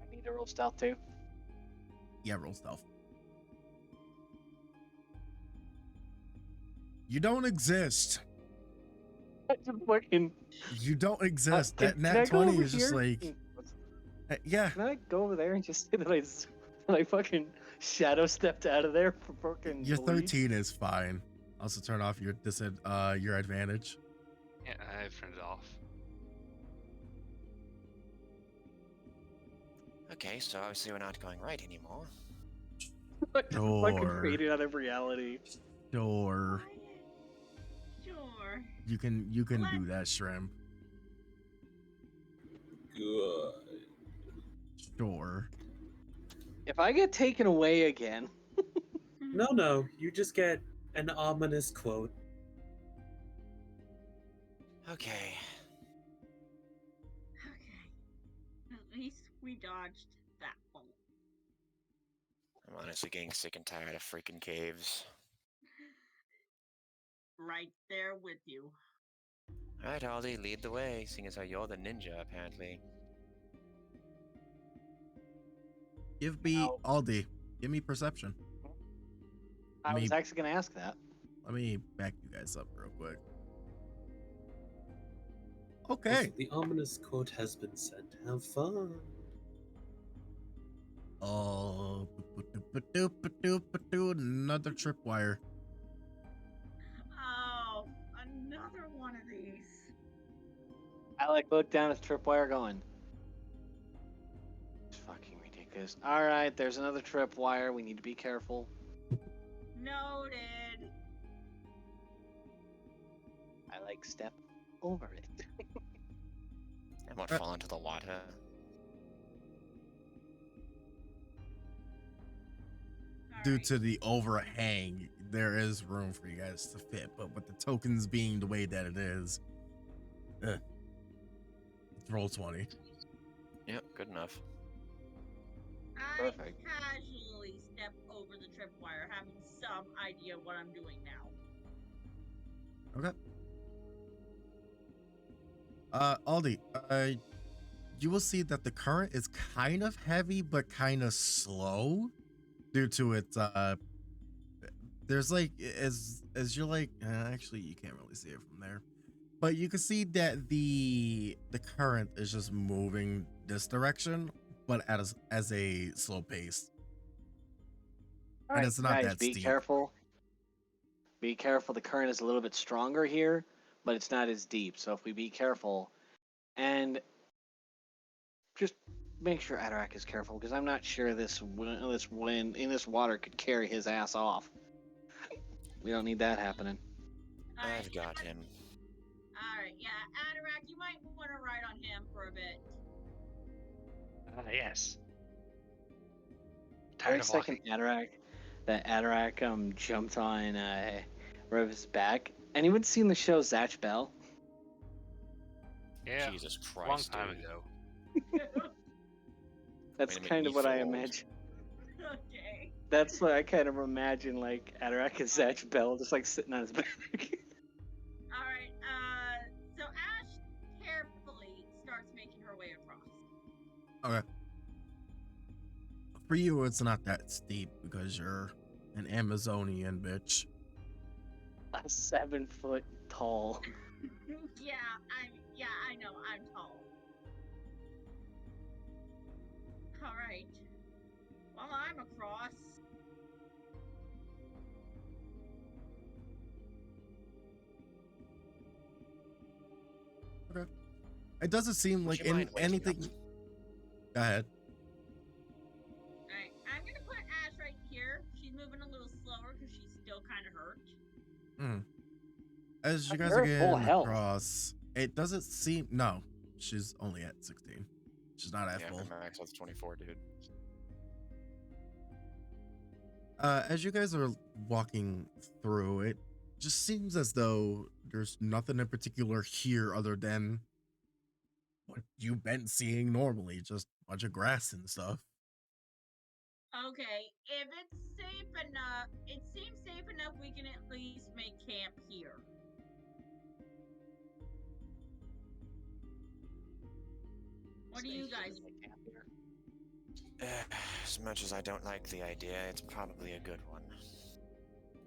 [SPEAKER 5] I need to roll stealth too.
[SPEAKER 4] Yeah, roll stealth. You don't exist.
[SPEAKER 5] Just fucking.
[SPEAKER 4] You don't exist. That
[SPEAKER 5] Can I
[SPEAKER 4] nat
[SPEAKER 5] go
[SPEAKER 4] 20
[SPEAKER 5] over
[SPEAKER 4] is just
[SPEAKER 5] here?
[SPEAKER 4] like, yeah.
[SPEAKER 5] Can I go over there and just say that I fucking shadow stepped out of there for fucking.
[SPEAKER 4] Your
[SPEAKER 5] bleeds?
[SPEAKER 4] 13 is fine. Also turn off your your advantage.
[SPEAKER 6] Yeah, I've turned it off.
[SPEAKER 3] Okay, so obviously we're not going right anymore.
[SPEAKER 5] Fucking
[SPEAKER 4] Sure.
[SPEAKER 5] created out of reality.
[SPEAKER 4] Sure.
[SPEAKER 1] Sure.
[SPEAKER 4] You can do that, Shrimp.
[SPEAKER 2] Good.
[SPEAKER 4] Sure.
[SPEAKER 5] If I get taken away again,
[SPEAKER 2] No, you just get an ominous quote.
[SPEAKER 3] Okay.
[SPEAKER 1] Okay. At least we dodged that one.
[SPEAKER 3] I'm honestly getting sick and tired of freaking caves.
[SPEAKER 1] Right there with you.
[SPEAKER 3] Alright, Aldi, lead the way, seeing as how you're the ninja, apparently.
[SPEAKER 4] Give me Aldi. Give me perception.
[SPEAKER 5] I was
[SPEAKER 4] Me-
[SPEAKER 5] actually going to ask that.
[SPEAKER 4] Let me back you guys up real quick. Okay.
[SPEAKER 2] The ominous quote has been said. Have fun.
[SPEAKER 4] Oh, another tripwire.
[SPEAKER 1] Oh, another one of these.
[SPEAKER 5] I like look down at the tripwire going. It's fucking ridiculous. Alright, there's another tripwire. We need to be careful.
[SPEAKER 1] Noted.
[SPEAKER 5] I like step over it.
[SPEAKER 3] I won't fall into the water.
[SPEAKER 4] Due to the overhang, there is room for you guys to fit, but with the tokens being the way that it is, roll 20.
[SPEAKER 3] Yep, good enough.
[SPEAKER 1] I
[SPEAKER 5] Perfect.
[SPEAKER 1] casually step over the tripwire, having some idea what I'm doing now.
[SPEAKER 4] Okay. Aldi, you will see that the current is kind of heavy, but kind of slow due to its, there's like, as you're like, actually, you can't really see it from there, but you can see that the current is just moving this direction, but as a slow pace. And it's not
[SPEAKER 5] guys,
[SPEAKER 4] that
[SPEAKER 5] be
[SPEAKER 4] steep.
[SPEAKER 5] careful. Be careful. The current is a little bit stronger here, but it's not as deep. So if we be careful, and just make sure Adarak is careful, because I'm not sure this wind in this water could carry his ass off. We don't need that happening.
[SPEAKER 3] I've got him.
[SPEAKER 1] Alright, yeah, Adarak, you might want to ride on him for a bit.
[SPEAKER 6] Yes.
[SPEAKER 5] For
[SPEAKER 6] Tired
[SPEAKER 5] a
[SPEAKER 6] of
[SPEAKER 5] second,
[SPEAKER 6] walking.
[SPEAKER 5] Adarak jumped on Rev's back. Anyone seen the show Zatch Bell?
[SPEAKER 6] Yeah.
[SPEAKER 9] Jesus
[SPEAKER 6] A long
[SPEAKER 9] Christ,
[SPEAKER 6] time
[SPEAKER 9] dude.
[SPEAKER 6] ago.
[SPEAKER 5] That's
[SPEAKER 9] Wait a minute,
[SPEAKER 5] kind of
[SPEAKER 9] you
[SPEAKER 5] what I
[SPEAKER 9] feel old.
[SPEAKER 5] imagine.
[SPEAKER 1] Okay.
[SPEAKER 5] That's what I kind of imagine, like Adarak and Zatch Bell just like sitting on his back.
[SPEAKER 1] Alright, so Ash carefully starts making her way across.
[SPEAKER 4] Okay. For you, it's not that steep because you're an Amazonian bitch.
[SPEAKER 5] A 7 foot tall.
[SPEAKER 1] Yeah, I know, I'm tall. Alright. Well, I'm across.
[SPEAKER 4] Okay. It doesn't seem
[SPEAKER 3] Would
[SPEAKER 4] like
[SPEAKER 3] you mind waking
[SPEAKER 4] anything.
[SPEAKER 3] up?
[SPEAKER 4] Go ahead.
[SPEAKER 1] Alright, I'm gonna put Ash right here. She's moving a little slower because she's still kind of hurt.
[SPEAKER 4] As you guys
[SPEAKER 5] You're
[SPEAKER 4] are
[SPEAKER 5] at full
[SPEAKER 4] getting
[SPEAKER 5] health.
[SPEAKER 4] across, it doesn't seem. No, she's only at 16. She's not at
[SPEAKER 9] Yeah,
[SPEAKER 4] full.
[SPEAKER 9] my max was 24, dude.
[SPEAKER 4] As you guys are walking through, it just seems as though there's nothing in particular here other than what you've been seeing normally, just a bunch of grass and stuff.
[SPEAKER 1] Okay, if it's safe enough, it seems safe enough we can at least make camp here. What do you guys
[SPEAKER 3] As much as I don't like the idea, it's probably a good one.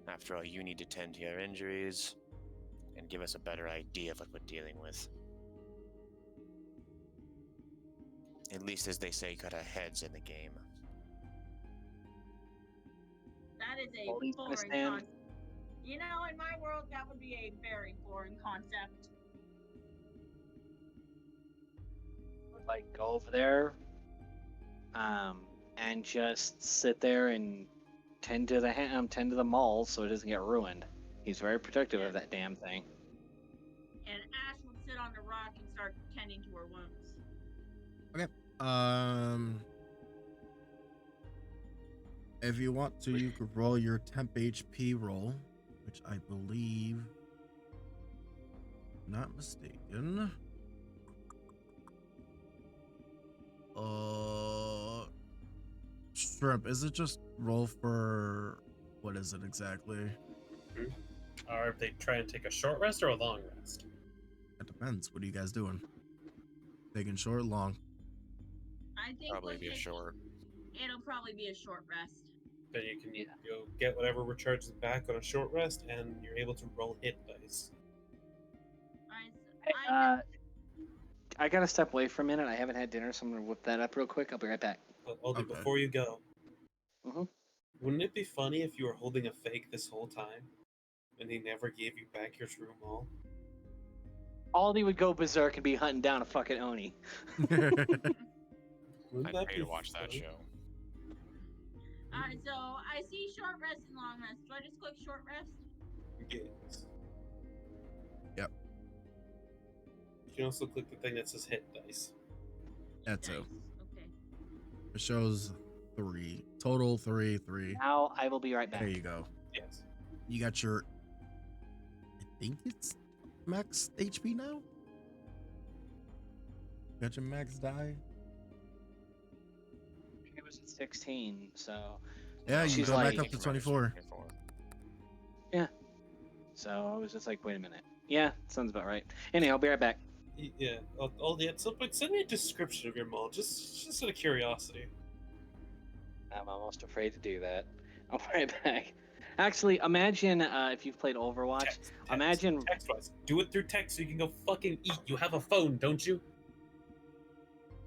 [SPEAKER 3] After all, you need to tend to your injuries and give us a better idea of what we're dealing with. At least, as they say, cut our heads in the game.
[SPEAKER 1] That is a
[SPEAKER 5] Molly's gonna
[SPEAKER 1] boring
[SPEAKER 5] stand.
[SPEAKER 1] concept. You know, in my world, that would be a very boring concept.
[SPEAKER 5] Would like go over there, and just sit there and tend to the mall so it doesn't get ruined. He's very protective of that damn thing.
[SPEAKER 1] And Ash would sit on the rock and start tending to her wounds.
[SPEAKER 4] If you want to, you could roll your temp HP roll, which I believe, not mistaken. Shrimp, is it just roll for, what is it exactly?
[SPEAKER 2] Or if they try and take a short rest or a long rest?
[SPEAKER 4] It depends. What are you guys doing? Big and short, long?
[SPEAKER 1] I think
[SPEAKER 9] Probably
[SPEAKER 1] we'll
[SPEAKER 9] be a
[SPEAKER 1] take-
[SPEAKER 9] short.
[SPEAKER 1] It'll probably be a short rest.
[SPEAKER 2] Then you can
[SPEAKER 5] Yeah.
[SPEAKER 2] go get whatever recharges back on a short rest, and you're able to roll hit dice.
[SPEAKER 1] Alright,
[SPEAKER 5] Hey, I gotta step away for a minute. I haven't had dinner, so I'm gonna whip that up real quick. I'll be right back.
[SPEAKER 2] But Aldi,
[SPEAKER 4] Okay.
[SPEAKER 2] before you go,
[SPEAKER 5] Mhm.
[SPEAKER 2] wouldn't it be funny if you were holding a fake this whole time, and he never gave you back your true maul?
[SPEAKER 5] Aldi would go berserk and be hunting down a fucking Oni.
[SPEAKER 2] Wouldn't
[SPEAKER 9] I'd
[SPEAKER 2] that
[SPEAKER 9] pay
[SPEAKER 2] be
[SPEAKER 9] to watch that
[SPEAKER 2] funny?
[SPEAKER 9] show.
[SPEAKER 1] Alright, so I see short rest and long rest. Do I just click short rest?
[SPEAKER 2] Yes.
[SPEAKER 4] Yep.
[SPEAKER 2] You can also click the thing that says hit dice.
[SPEAKER 4] That's it.
[SPEAKER 1] Nice. Okay.
[SPEAKER 4] It shows 3. Total 3.
[SPEAKER 5] Now I will be right back.
[SPEAKER 4] There you go.
[SPEAKER 2] Yes.
[SPEAKER 4] You got your, I think it's max HP now? Got your max die?
[SPEAKER 5] It was at 16, so
[SPEAKER 4] Yeah, you
[SPEAKER 5] She's
[SPEAKER 4] go
[SPEAKER 5] like-
[SPEAKER 4] back up to 24.
[SPEAKER 5] I was just like, wait a minute. Yeah, sounds about right. Anyhow, I'll be right back.
[SPEAKER 2] Yeah. Aldi, at some point, send me a description of your maul, just out of curiosity.
[SPEAKER 5] I'm almost afraid to do that. I'll be right back. Actually, imagine if you've played Overwatch.
[SPEAKER 2] Text,
[SPEAKER 5] Imagine-
[SPEAKER 2] text-wise. Do it through text so you can go fucking eat. You have a phone, don't you?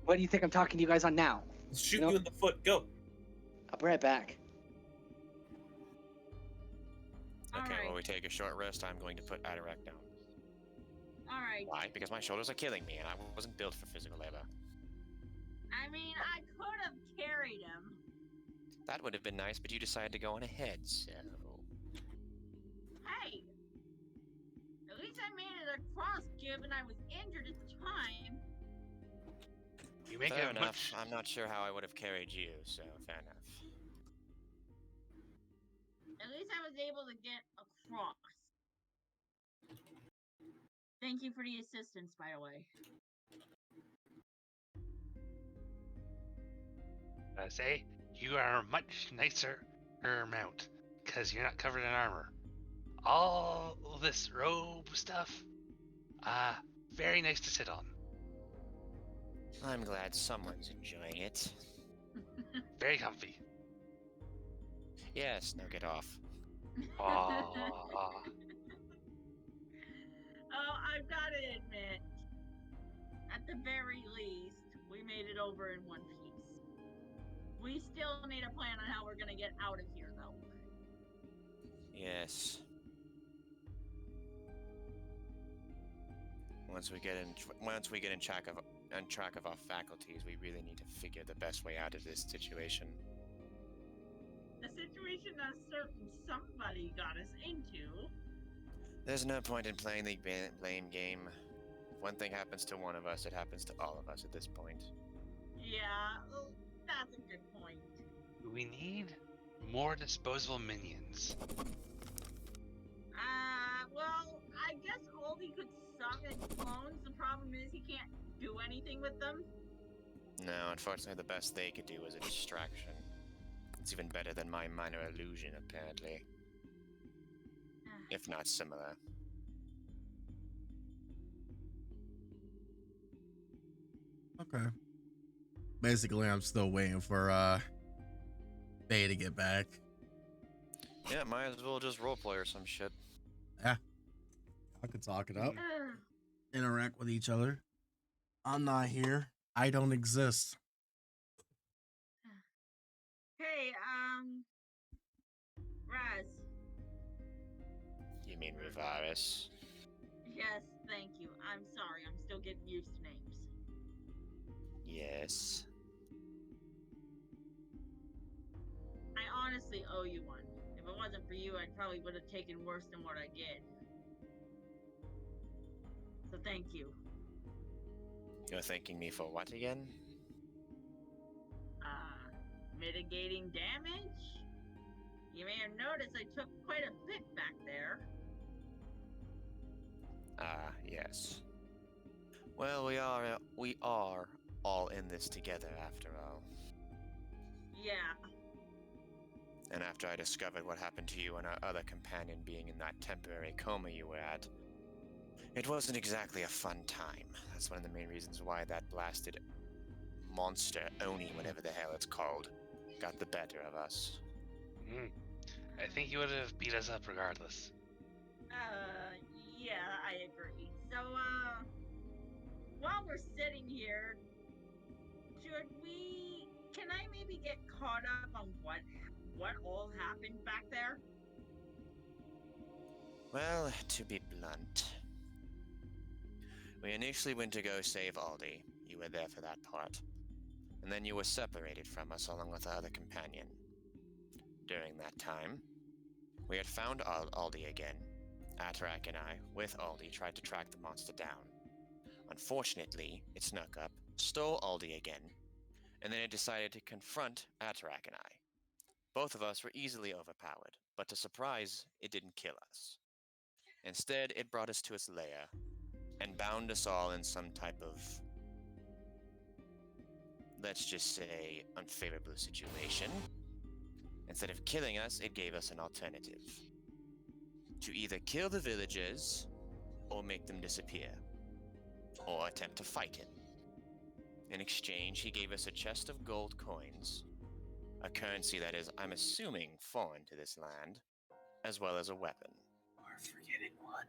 [SPEAKER 5] What do you think I'm talking to you guys on now?
[SPEAKER 2] I'll shoot
[SPEAKER 5] Nope.
[SPEAKER 2] you in the foot. Go.
[SPEAKER 5] I'll be right back.
[SPEAKER 3] Okay,
[SPEAKER 1] Alright.
[SPEAKER 3] while we take a short rest, I'm going to put Adirak down.
[SPEAKER 1] Alright.
[SPEAKER 3] Why? Because my shoulders are killing me, and I wasn't built for physical labor.
[SPEAKER 1] I mean, I could have carried him.
[SPEAKER 3] That would have been nice, but you decided to go on ahead, so...
[SPEAKER 1] Hey! At least I made it across given I was injured at the time.
[SPEAKER 6] You make
[SPEAKER 3] Fair
[SPEAKER 6] it
[SPEAKER 3] enough.
[SPEAKER 6] much.
[SPEAKER 3] I'm not sure how I would have carried you, so fair enough.
[SPEAKER 1] At least I was able to get across. Thank you for the assistance, by the way.
[SPEAKER 6] I say you are a much nicer mount because you're not covered in armor. All this robe stuff, very nice to sit on.
[SPEAKER 3] I'm glad someone's enjoying it.
[SPEAKER 6] Very comfy.
[SPEAKER 3] Yes, now get off.
[SPEAKER 6] Ah.
[SPEAKER 1] Oh, I've got to admit, at the very least, we made it over in one piece. We still need a plan on how we're gonna get out of here, though.
[SPEAKER 3] Yes. Once we get in track of our faculties, we really need to figure the best way out of this situation.
[SPEAKER 1] The situation a certain somebody got us into.
[SPEAKER 3] There's no point in playing the blame game. If one thing happens to one of us, it happens to all of us at this point.
[SPEAKER 1] Yeah, that's a good point.
[SPEAKER 6] We need more disposable minions.
[SPEAKER 1] Well, I guess Aldi could summon clones. The problem is he can't do anything with them.
[SPEAKER 3] No, unfortunately, the best they could do was a distraction. It's even better than my minor illusion, apparently. If not similar.
[SPEAKER 4] Okay. Basically, I'm still waiting for Faye to get back.
[SPEAKER 3] Yeah, might as well just roleplay or some shit.
[SPEAKER 4] Yeah. I could talk it up. Interact with each other. I'm not here. I don't exist.
[SPEAKER 1] Hey, Raz.
[SPEAKER 3] You mean Rivaris?
[SPEAKER 1] Yes, thank you. I'm sorry, I'm still getting used to names.
[SPEAKER 3] Yes.
[SPEAKER 1] I honestly owe you one. If it wasn't for you, I probably would have taken worse than what I get. So thank you.
[SPEAKER 3] You're thanking me for what again?
[SPEAKER 1] Mitigating damage? You may have noticed I took quite a bit back there.
[SPEAKER 3] Yes. Well, we are all in this together after all.
[SPEAKER 1] Yeah.
[SPEAKER 3] And after I discovered what happened to you and our other companion being in that temporary coma you were at, it wasn't exactly a fun time. That's one of the main reasons why that blasted monster, Oni, whatever the hell it's called, got the better of us.
[SPEAKER 6] I think he would have beat us up regardless.
[SPEAKER 1] Yeah, I agree. So, while we're sitting here, can I maybe get caught up on what all happened back there?
[SPEAKER 3] Well, to be blunt, we initially went to go save Aldi. You were there for that part. And then you were separated from us along with our other companion. During that time, we had found Aldi again. Atarak and I, with Aldi, tried to track the monster down. Unfortunately, it snuck up, stole Aldi again, and then it decided to confront Atarak and I. Both of us were easily overpowered, but to surprise, it didn't kill us. Instead, it brought us to its lair, and bound us all in some type of, let's just say, unfavorable situation. Instead of killing us, it gave us an alternative. To either kill the villagers, or make them disappear, or attempt to fight him. In exchange, he gave us a chest of gold coins, a currency that is, I'm assuming, foreign to this land, as well as a weapon.
[SPEAKER 2] We're forgetting one.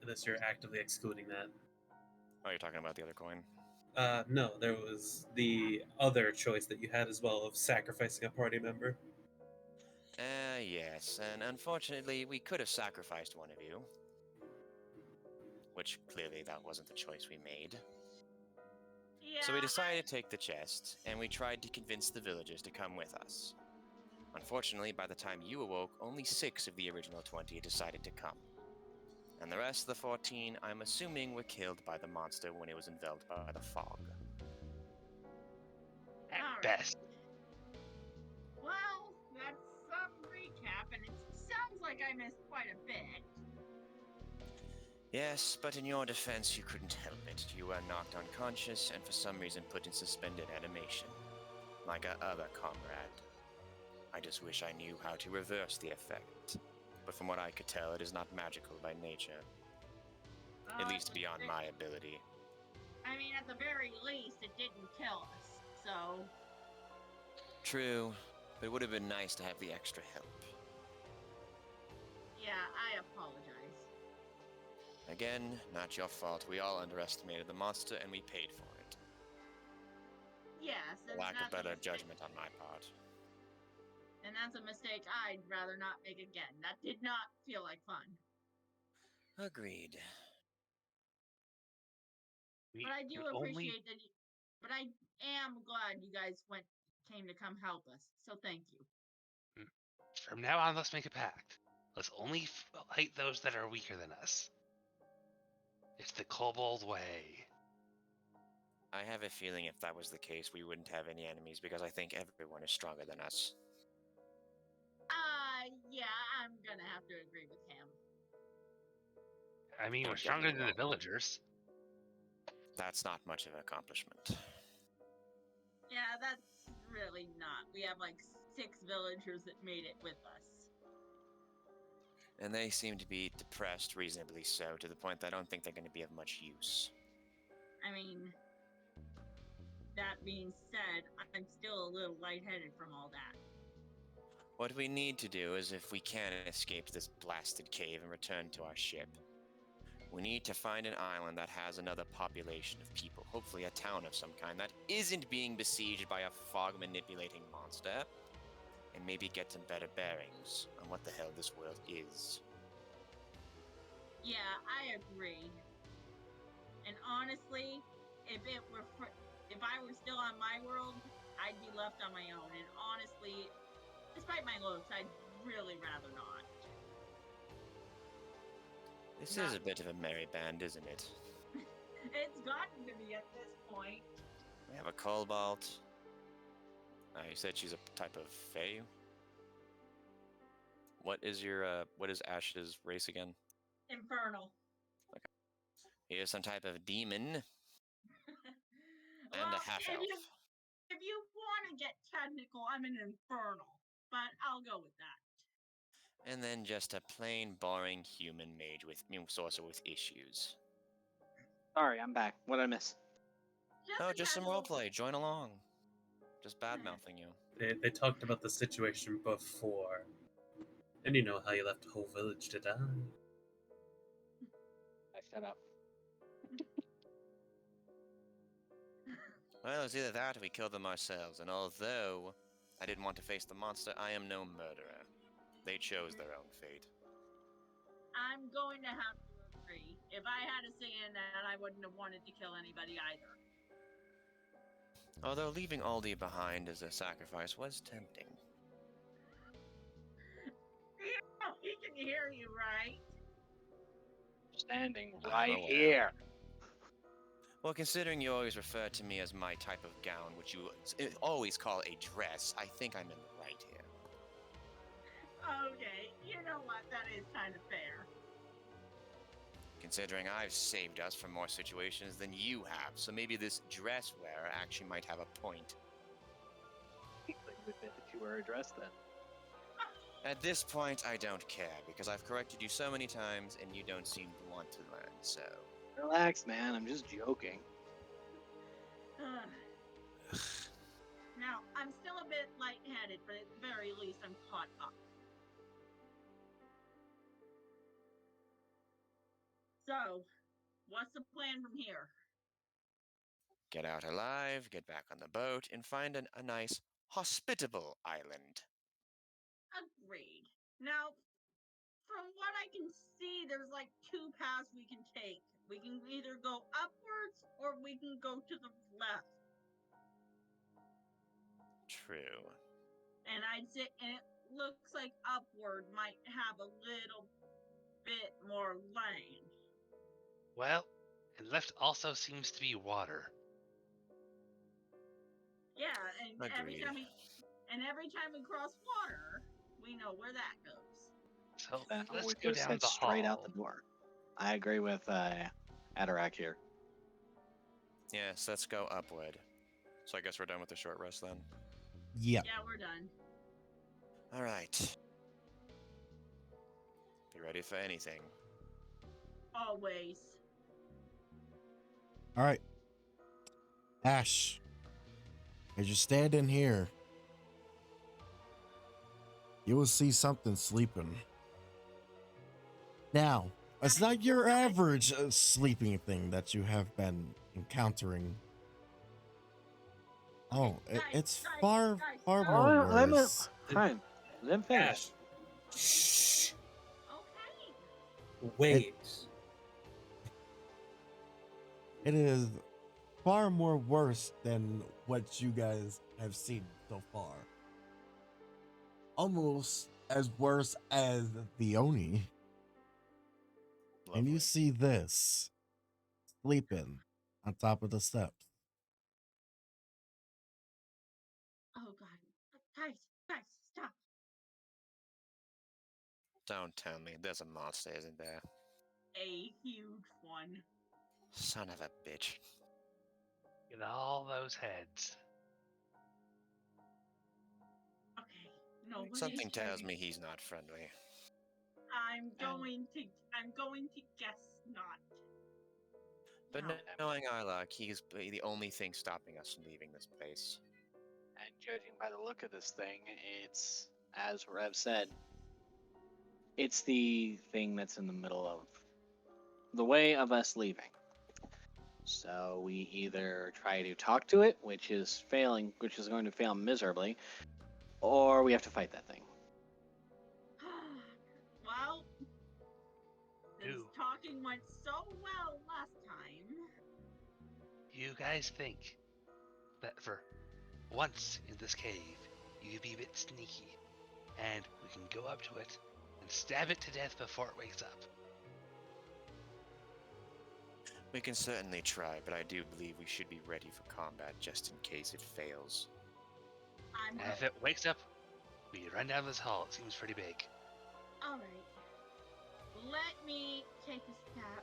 [SPEAKER 2] Unless you're actively excluding that.
[SPEAKER 3] Oh, you're talking about the other coin?
[SPEAKER 2] No, there was the other choice that you had as well of sacrificing a party member.
[SPEAKER 3] Yes, and unfortunately, we could have sacrificed one of you. Which, clearly, that wasn't the choice we made.
[SPEAKER 1] Yeah.
[SPEAKER 3] So we decided to take the chest, and we tried to convince the villagers to come with us. Unfortunately, by the time you awoke, only 6 of the original 20 decided to come. And the rest of the 14, I'm assuming, were killed by the monster when it was enveloped by the fog.
[SPEAKER 6] At
[SPEAKER 1] Alright.
[SPEAKER 6] best.
[SPEAKER 1] Well, that's some recap, and it sounds like I missed quite a bit.
[SPEAKER 3] Yes, but in your defense, you couldn't help it. You were knocked unconscious and for some reason put in suspended animation. Like our other comrade. I just wish I knew how to reverse the effect. But from what I could tell, it is not magical by nature. At least beyond my ability.
[SPEAKER 1] I mean, at the very least, it didn't kill us. So,
[SPEAKER 3] True, but it would have been nice to have the extra help.
[SPEAKER 1] yeah, I apologize.
[SPEAKER 3] Again, not your fault. We all underestimated the monster and we paid for it.
[SPEAKER 1] Yes,
[SPEAKER 3] For
[SPEAKER 1] and
[SPEAKER 3] lack of
[SPEAKER 1] that's a
[SPEAKER 3] better
[SPEAKER 1] mistake-
[SPEAKER 3] judgment on my part.
[SPEAKER 1] And that's a mistake I'd rather not make again. That did not feel like fun.
[SPEAKER 3] Agreed.
[SPEAKER 6] We
[SPEAKER 1] But I do
[SPEAKER 6] can only
[SPEAKER 1] appreciate that. But I am glad you guys came to come help us. So thank you.
[SPEAKER 6] From now on, let's make a pact. Let's only fight those that are weaker than us. It's the kobold way.
[SPEAKER 3] I have a feeling if that was the case, we wouldn't have any enemies because I think everyone is stronger than us.
[SPEAKER 1] Yeah, I'm gonna have to agree with him.
[SPEAKER 6] I mean,
[SPEAKER 3] Don't
[SPEAKER 6] we're
[SPEAKER 3] get
[SPEAKER 6] stronger
[SPEAKER 3] me
[SPEAKER 6] than the
[SPEAKER 3] wrong.
[SPEAKER 6] villagers.
[SPEAKER 3] That's not much of an accomplishment.
[SPEAKER 1] Yeah, that's really not. We have like 6 villagers that made it with us.
[SPEAKER 3] And they seem to be depressed, reasonably so, to the point that I don't think they're going to be of much use.
[SPEAKER 1] I mean, that being said, I'm still a little lightheaded from all that.
[SPEAKER 3] What we need to do is, if we can escape this blasted cave and return to our ship, we need to find an island that has another population of people, hopefully a town of some kind that isn't being besieged by a fog-manipulating monster, and maybe get some better bearings on what the hell this world is.
[SPEAKER 1] Yeah, I agree. And honestly, if I were still on my world, I'd be left on my own. And honestly, despite my looks, I'd really rather not.
[SPEAKER 3] This is a bit of a merry band, isn't it?
[SPEAKER 1] It's gotten to be at this point.
[SPEAKER 3] We have a cobalt. You said she's a type of fae. What is Ash's race again?
[SPEAKER 1] Infernal.
[SPEAKER 3] He is some type of demon and
[SPEAKER 1] Well,
[SPEAKER 3] a half elf.
[SPEAKER 1] if you want to get technical, I'm an infernal, but I'll go with that.
[SPEAKER 3] And then just a plain, boring human mage with sorcerer with issues.
[SPEAKER 5] Sorry, I'm back. What did I miss?
[SPEAKER 3] Oh,
[SPEAKER 1] a
[SPEAKER 3] just some
[SPEAKER 1] casual-
[SPEAKER 3] roleplay. Join along. Just bad mouthing you.
[SPEAKER 2] They talked about the situation before. And you know how you left a whole village to die.
[SPEAKER 5] I shut up.
[SPEAKER 3] Well, it's either that or we kill them ourselves. And although I didn't want to face the monster, I am no murderer. They chose their own fate.
[SPEAKER 1] I'm going to have to agree. If I had a say in that, I wouldn't have wanted to kill anybody either.
[SPEAKER 3] Although leaving Aldi behind as a sacrifice was tempting.
[SPEAKER 1] He can hear you, right?
[SPEAKER 5] Standing
[SPEAKER 3] I'm
[SPEAKER 5] right
[SPEAKER 3] aware.
[SPEAKER 5] here.
[SPEAKER 3] Well, considering you always refer to me as my type of gown, which you always call a dress, I think I'm in the right here.
[SPEAKER 1] Okay, you know what? That is kind of fair.
[SPEAKER 3] Considering I've saved us from more situations than you have, so maybe this dress wearer actually might have a point.
[SPEAKER 5] You admit that you were a dress then.
[SPEAKER 3] At this point, I don't care, because I've corrected you so many times and you don't seem to want to learn, so...
[SPEAKER 5] Relax, man. I'm just joking.
[SPEAKER 1] Now, I'm still a bit lightheaded, but at the very least, I'm caught up. So, what's the plan from here?
[SPEAKER 3] Get out alive, get back on the boat, and find a nice, hospitable island.
[SPEAKER 1] Agreed. Now, from what I can see, there's like 2 paths we can take. We can either go upwards or we can go to the left.
[SPEAKER 3] True.
[SPEAKER 1] And and it looks like upward might have a little bit more lane.
[SPEAKER 6] Well, and left also seems to be water.
[SPEAKER 1] Yeah, and every
[SPEAKER 3] Agreed.
[SPEAKER 1] every time we cross water, we know where that goes.
[SPEAKER 6] So
[SPEAKER 5] Then
[SPEAKER 6] let's
[SPEAKER 5] we
[SPEAKER 6] go
[SPEAKER 5] just
[SPEAKER 6] down
[SPEAKER 5] head
[SPEAKER 6] the
[SPEAKER 5] straight
[SPEAKER 6] hall.
[SPEAKER 5] out the door. I agree with Atarak here.
[SPEAKER 3] Yes, let's go upward. So I guess we're done with the short rest then?
[SPEAKER 4] Yeah.
[SPEAKER 1] Yeah, we're done.
[SPEAKER 3] Alright. Be ready for anything.
[SPEAKER 1] Always.
[SPEAKER 4] All right. Ash, as you stand in here, you will see something sleeping. Now, it's not your average sleeping thing that you have been encountering. Oh, it's far more worse.
[SPEAKER 5] Fine. Let him finish.
[SPEAKER 2] Ash. Shh.
[SPEAKER 1] Okay.
[SPEAKER 2] Wait.
[SPEAKER 4] It is far more worse than what you guys have seen so far. Almost as worse as the Oni. And you
[SPEAKER 9] Lovely.
[SPEAKER 4] see this sleeping on top of the steps.
[SPEAKER 1] Oh god. Guys, stop.
[SPEAKER 9] Don't tell me there's a monster, isn't there?
[SPEAKER 1] A huge one.
[SPEAKER 9] Son of a bitch.
[SPEAKER 6] Get all those heads.
[SPEAKER 1] Okay. Nobody's
[SPEAKER 9] Something tells
[SPEAKER 1] ready.
[SPEAKER 9] me he's not friendly.
[SPEAKER 1] I'm going to guess not.
[SPEAKER 9] But
[SPEAKER 1] No.
[SPEAKER 9] knowing our luck, he's the only thing stopping us from leaving this place.
[SPEAKER 5] And judging by the look of this thing, it's, as Rev said, it's the thing that's in the middle of the way of us leaving. So we either try to talk to it, which is going to fail miserably, or we have to fight that thing.
[SPEAKER 1] Well, this
[SPEAKER 6] Ew.
[SPEAKER 1] talking went so well last time.
[SPEAKER 6] You guys think that for once in this cave, you could be a bit sneaky, and we can go up to it and stab it to death before it wakes up.
[SPEAKER 9] We can certainly try, but I do believe we should be ready for combat just in case it fails.
[SPEAKER 1] I'm
[SPEAKER 6] And if it wakes up, we run down this hall. It seems pretty big.
[SPEAKER 1] alright. Let me take a stab.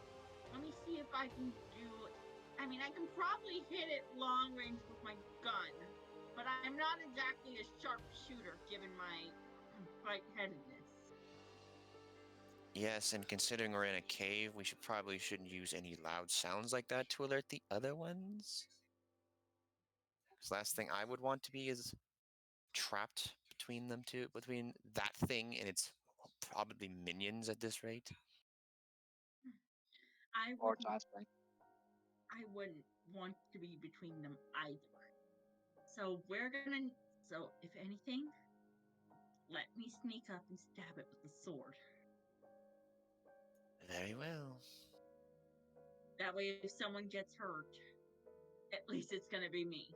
[SPEAKER 1] Let me see if I can do it. I mean, I can probably hit it long range with my gun, but I'm not exactly a sharp shooter given my lightheadedness.
[SPEAKER 9] Yes, and considering we're in a cave, we shouldn't use any loud sounds like that to alert the other ones. Because last thing I would want to be is trapped between them two, between that thing and its probably minions at this rate.
[SPEAKER 1] I
[SPEAKER 5] Or
[SPEAKER 1] wouldn't,
[SPEAKER 5] Osprey.
[SPEAKER 1] I wouldn't want to be between them either. So if anything, let me sneak up and stab it with the sword.
[SPEAKER 9] Very well.
[SPEAKER 1] That way, if someone gets hurt, at least it's gonna be me.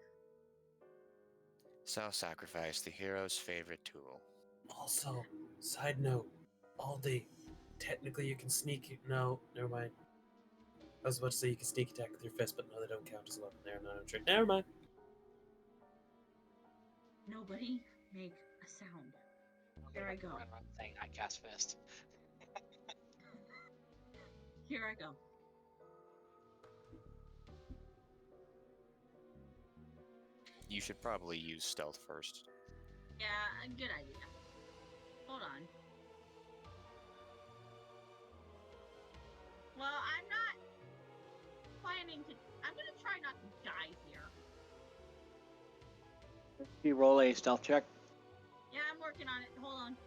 [SPEAKER 9] Self-sacrifice, the hero's favorite tool.
[SPEAKER 2] Also, side note, Aldi, technically you can sneak. No, never mind. I was about to say you can sneak attack with your fist, but no, they don't count as a weapon. They're not a trick. Never mind.
[SPEAKER 1] Nobody make a sound. Here I go.
[SPEAKER 5] Run thing. I cast fist.
[SPEAKER 1] Here I go.
[SPEAKER 9] You should probably use stealth first.
[SPEAKER 1] Yeah, a good idea. Hold on. Well, I'm not planning to. I'm gonna try not to die here.
[SPEAKER 5] You roll a stealth check.
[SPEAKER 1] Yeah, I'm working on it. Hold on.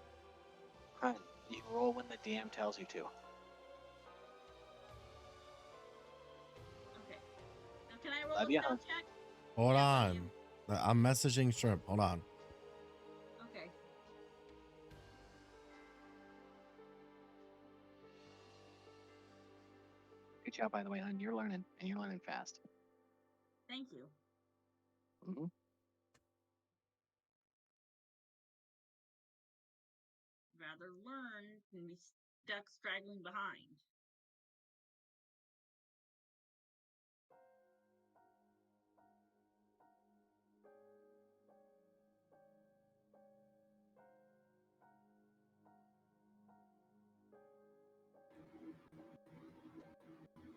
[SPEAKER 5] Fine. You roll when the DM tells you to.
[SPEAKER 1] Okay. Now, can I roll
[SPEAKER 5] Love
[SPEAKER 1] a
[SPEAKER 5] ya,
[SPEAKER 1] stealth
[SPEAKER 5] hon.
[SPEAKER 1] check?
[SPEAKER 4] Hold
[SPEAKER 1] Yeah,
[SPEAKER 4] on. I'm messaging Shrimp. Hold on.
[SPEAKER 1] Okay.
[SPEAKER 5] Good job, by the way, hon. You're learning, and you're learning fast.
[SPEAKER 1] Thank you.
[SPEAKER 5] Mm-hmm.
[SPEAKER 1] Rather learn than be stuck straggling behind.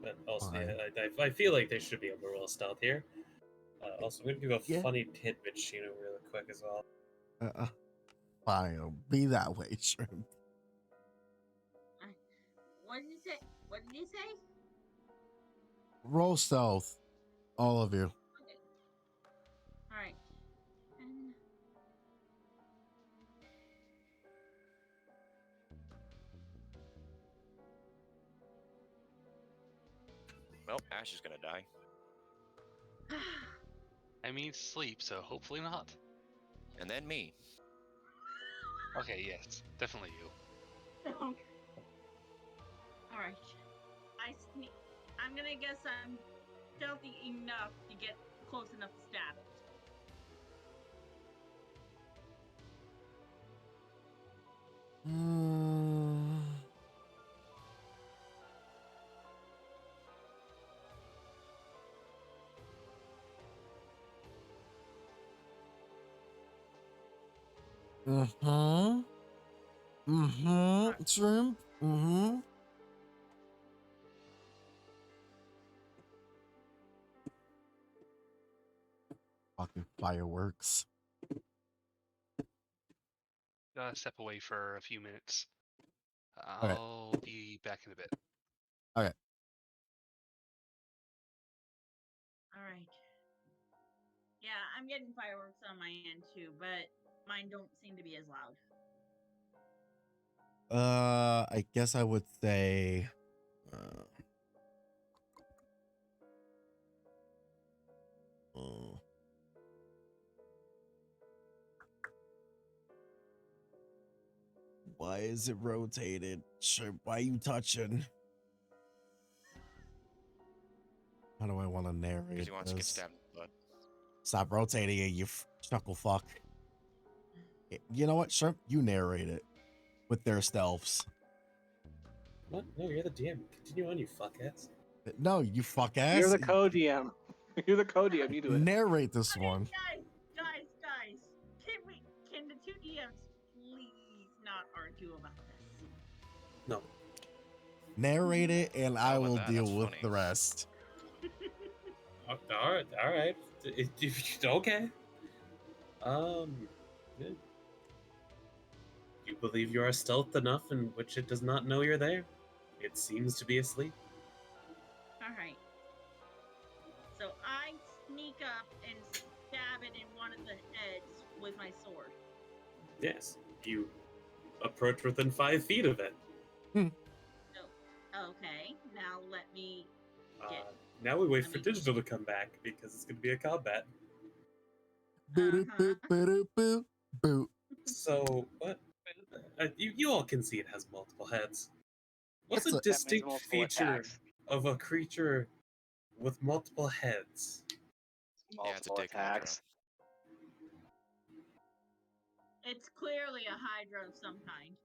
[SPEAKER 2] But also,
[SPEAKER 4] Alright.
[SPEAKER 2] yeah, I feel like they should be able to roll stealth here. Also, I'm gonna do a
[SPEAKER 4] Yeah.
[SPEAKER 2] funny tidbit, Shino, really quick as well.
[SPEAKER 4] Fine, be that way, Shrimp.
[SPEAKER 1] What did you say? What did you say?
[SPEAKER 4] Roll stealth, all of you.
[SPEAKER 1] Okay.
[SPEAKER 3] Well, Ash is gonna die.
[SPEAKER 6] I mean, sleep, so hopefully not.
[SPEAKER 3] And then me.
[SPEAKER 6] Okay, yes, definitely you.
[SPEAKER 1] All right. I'm gonna guess I'm stealthy enough to get close enough to stab it.
[SPEAKER 4] Shrimp. Fucking fireworks.
[SPEAKER 6] Gotta step away for a few minutes.
[SPEAKER 4] Okay.
[SPEAKER 6] I'll be back in a bit.
[SPEAKER 4] Okay.
[SPEAKER 1] All right. Yeah, I'm getting fireworks on my end too, but mine don't seem to be as loud.
[SPEAKER 4] I guess I would say. Oh. Why is it rotated? Shrimp, why are you touching? How do I want to narrate
[SPEAKER 3] Because he wants to get
[SPEAKER 4] this?
[SPEAKER 3] stabbed in the butt.
[SPEAKER 4] Stop rotating it, you chuckle fuck. You know what, Shrimp? You narrate it with their stealths.
[SPEAKER 2] What? No, you're the DM. Continue on, you fuck-ass.
[SPEAKER 4] No, you fuck ass.
[SPEAKER 5] You're the co-DM. You're the co-DM. You do it.
[SPEAKER 4] Narrate this
[SPEAKER 1] Okay,
[SPEAKER 4] one.
[SPEAKER 1] guys, can the two DMs please not argue about this?
[SPEAKER 2] No.
[SPEAKER 4] Narrate it, and I
[SPEAKER 3] How about
[SPEAKER 4] will
[SPEAKER 3] that?
[SPEAKER 4] deal
[SPEAKER 3] That's
[SPEAKER 4] with
[SPEAKER 3] funny.
[SPEAKER 4] the rest.
[SPEAKER 2] All right. Okay. Yeah. You believe you are stealth enough in which it does not know you're there? It seems to be asleep.
[SPEAKER 1] All right. So I sneak up and stab it in one of the heads with my sword.
[SPEAKER 2] Yes. You approach within 5 feet of it.
[SPEAKER 1] So, okay, now let me get.
[SPEAKER 2] Now we wait for Digital to come back because it's going to be a combat.
[SPEAKER 4] Boot.
[SPEAKER 2] So, what? You all can see it has multiple heads. What's
[SPEAKER 4] It's
[SPEAKER 2] a
[SPEAKER 4] a-
[SPEAKER 5] That means
[SPEAKER 2] distinct
[SPEAKER 5] multiple
[SPEAKER 2] feature
[SPEAKER 5] attacks.
[SPEAKER 2] of a creature with multiple heads?
[SPEAKER 3] Yeah, it's a
[SPEAKER 5] Multiple
[SPEAKER 3] dick hydra.
[SPEAKER 5] attacks.
[SPEAKER 1] It's clearly a Hydra of some kind.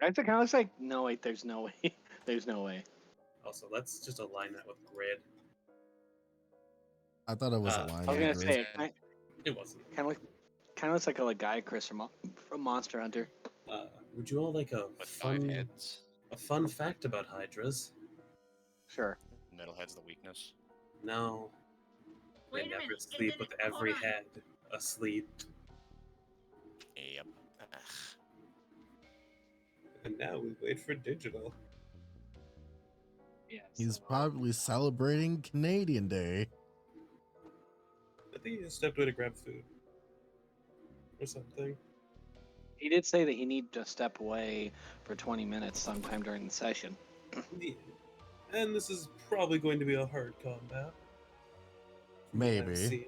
[SPEAKER 5] It kind of looks like. No, wait. There's no way. There's no way.
[SPEAKER 2] Also, let's just align that with grid.
[SPEAKER 4] I thought it was a
[SPEAKER 2] I
[SPEAKER 4] line.
[SPEAKER 5] I was gonna
[SPEAKER 4] grid.
[SPEAKER 5] say,
[SPEAKER 2] It wasn't.
[SPEAKER 5] kind of looks like a Gaiacris from Monster Hunter.
[SPEAKER 2] Would you all like a
[SPEAKER 3] With 5
[SPEAKER 2] fun,
[SPEAKER 3] heads.
[SPEAKER 2] a fun fact about hydras?
[SPEAKER 5] Sure.
[SPEAKER 3] Middle head's the weakness.
[SPEAKER 2] No,
[SPEAKER 1] Wait
[SPEAKER 2] they
[SPEAKER 1] a
[SPEAKER 2] never
[SPEAKER 1] minute.
[SPEAKER 2] sleep with
[SPEAKER 1] hold
[SPEAKER 2] every
[SPEAKER 1] on.
[SPEAKER 2] head asleep.
[SPEAKER 3] Yep. Ugh.
[SPEAKER 2] And now we wait for Digital.
[SPEAKER 5] Yes.
[SPEAKER 4] He's probably celebrating Canadian Day.
[SPEAKER 2] I think he stepped away to grab food. Or something.
[SPEAKER 5] He did say that he needed to step away for 20 minutes sometime during the session.
[SPEAKER 2] Yeah. And this is probably going to be a hard combat. from what I've
[SPEAKER 4] Maybe.
[SPEAKER 2] seen.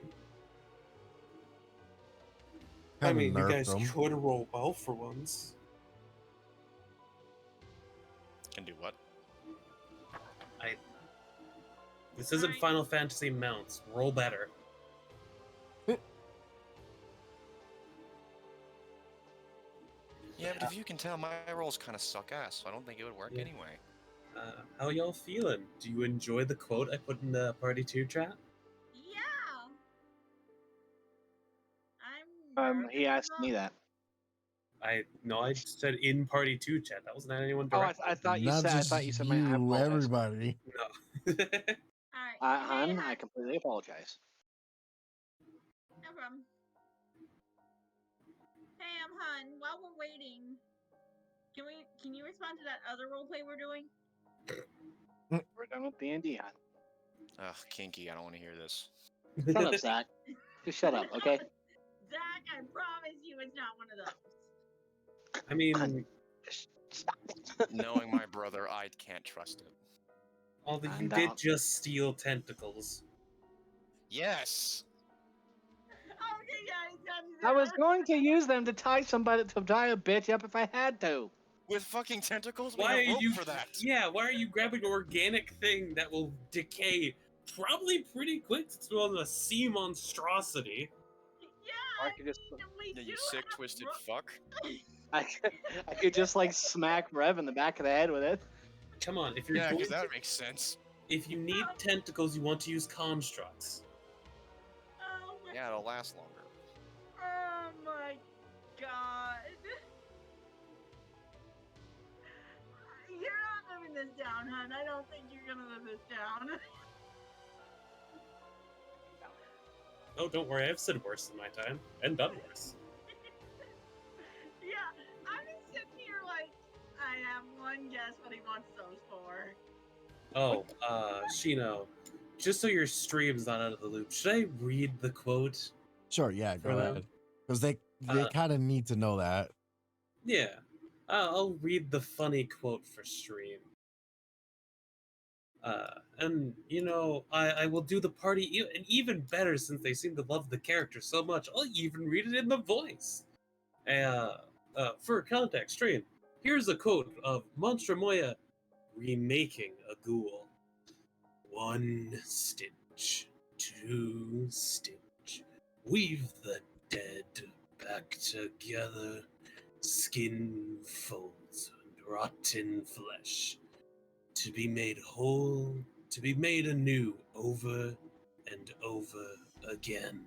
[SPEAKER 2] I
[SPEAKER 4] Kinda
[SPEAKER 2] mean, you
[SPEAKER 4] nerfed
[SPEAKER 2] guys
[SPEAKER 4] him.
[SPEAKER 2] could roll well for once.
[SPEAKER 3] Can do what?
[SPEAKER 2] This isn't
[SPEAKER 1] Alright.
[SPEAKER 2] Final Fantasy mounts. Roll better.
[SPEAKER 3] Yeah, but if you can tell, my rolls kind of suck ass, so I don't think it would work
[SPEAKER 2] Yeah.
[SPEAKER 3] anyway.
[SPEAKER 2] How y'all feeling? Do you enjoy the quote I put in the Party 2 chat?
[SPEAKER 1] Yeah. I'm.
[SPEAKER 5] He
[SPEAKER 1] nervous
[SPEAKER 5] asked me
[SPEAKER 1] about-
[SPEAKER 5] that.
[SPEAKER 2] I said in Party 2 chat. That wasn't at anyone
[SPEAKER 5] Oh,
[SPEAKER 2] directly.
[SPEAKER 5] I thought you
[SPEAKER 4] Not
[SPEAKER 5] said. I
[SPEAKER 4] just
[SPEAKER 5] thought you said
[SPEAKER 4] you,
[SPEAKER 5] my. I apologize.
[SPEAKER 4] everybody.
[SPEAKER 2] No.
[SPEAKER 1] Alright.
[SPEAKER 5] Hun,
[SPEAKER 1] hey,
[SPEAKER 5] I completely apologize.
[SPEAKER 1] No problem. Hey, I'm Hun. While we're waiting, can you respond to that other roleplay we're doing?
[SPEAKER 5] We're done with D&D, Hun.
[SPEAKER 3] Ugh, kinky, I don't want to hear this.
[SPEAKER 5] Shut up, Zach. Just shut up, okay?
[SPEAKER 1] Zach, I promise you it's not one of those.
[SPEAKER 2] I mean,
[SPEAKER 9] Knowing my brother, I can't trust it.
[SPEAKER 2] Although you
[SPEAKER 5] And,
[SPEAKER 2] did just steal tentacles.
[SPEAKER 9] Yes.
[SPEAKER 1] Okay, guys,
[SPEAKER 5] I was going to use them to tie somebody to tie a bitch up if I had to.
[SPEAKER 9] With fucking tentacles, we
[SPEAKER 2] Why
[SPEAKER 9] have
[SPEAKER 2] are
[SPEAKER 9] rope
[SPEAKER 2] you?
[SPEAKER 9] for that.
[SPEAKER 2] Yeah, why are you grabbing an organic thing that will decay probably pretty quick? It's on a sea monstrosity.
[SPEAKER 1] Yeah,
[SPEAKER 5] I could just,
[SPEAKER 1] we
[SPEAKER 9] Yeah,
[SPEAKER 1] do
[SPEAKER 9] you sick,
[SPEAKER 1] have
[SPEAKER 9] twisted
[SPEAKER 1] ro-
[SPEAKER 9] fuck.
[SPEAKER 5] I could just like smack Rev in the back of the head with it.
[SPEAKER 2] Come on, if you're
[SPEAKER 9] Yeah,
[SPEAKER 2] going
[SPEAKER 9] because that
[SPEAKER 2] to,
[SPEAKER 9] makes sense.
[SPEAKER 2] if you need tentacles, you want to use constructs.
[SPEAKER 1] Oh my,
[SPEAKER 9] Yeah, it'll last longer.
[SPEAKER 1] oh my god. You're not living this down, hon. I don't think you're gonna live this down.
[SPEAKER 2] Oh, don't worry, I've said worse in my time and done worse.
[SPEAKER 1] Yeah, I'm just sitting here like, I have one guess what he wants those for.
[SPEAKER 2] Oh, Shino, just so your stream's not out of the loop, should I read the quote?
[SPEAKER 4] Sure, yeah,
[SPEAKER 2] For
[SPEAKER 4] go
[SPEAKER 2] them?
[SPEAKER 4] ahead. Because they kind of need to know that.
[SPEAKER 2] Yeah, I'll read the funny quote for stream. And you know, I will do the party and even better since they seem to love the character so much. I'll even read it in the voice. For context, stream. Here's a quote of Monstra Moya remaking a ghoul. 1 stitch, 2 stitch, weave the dead back together, skin folds and rotten flesh, to be made whole, to be made anew over and over again.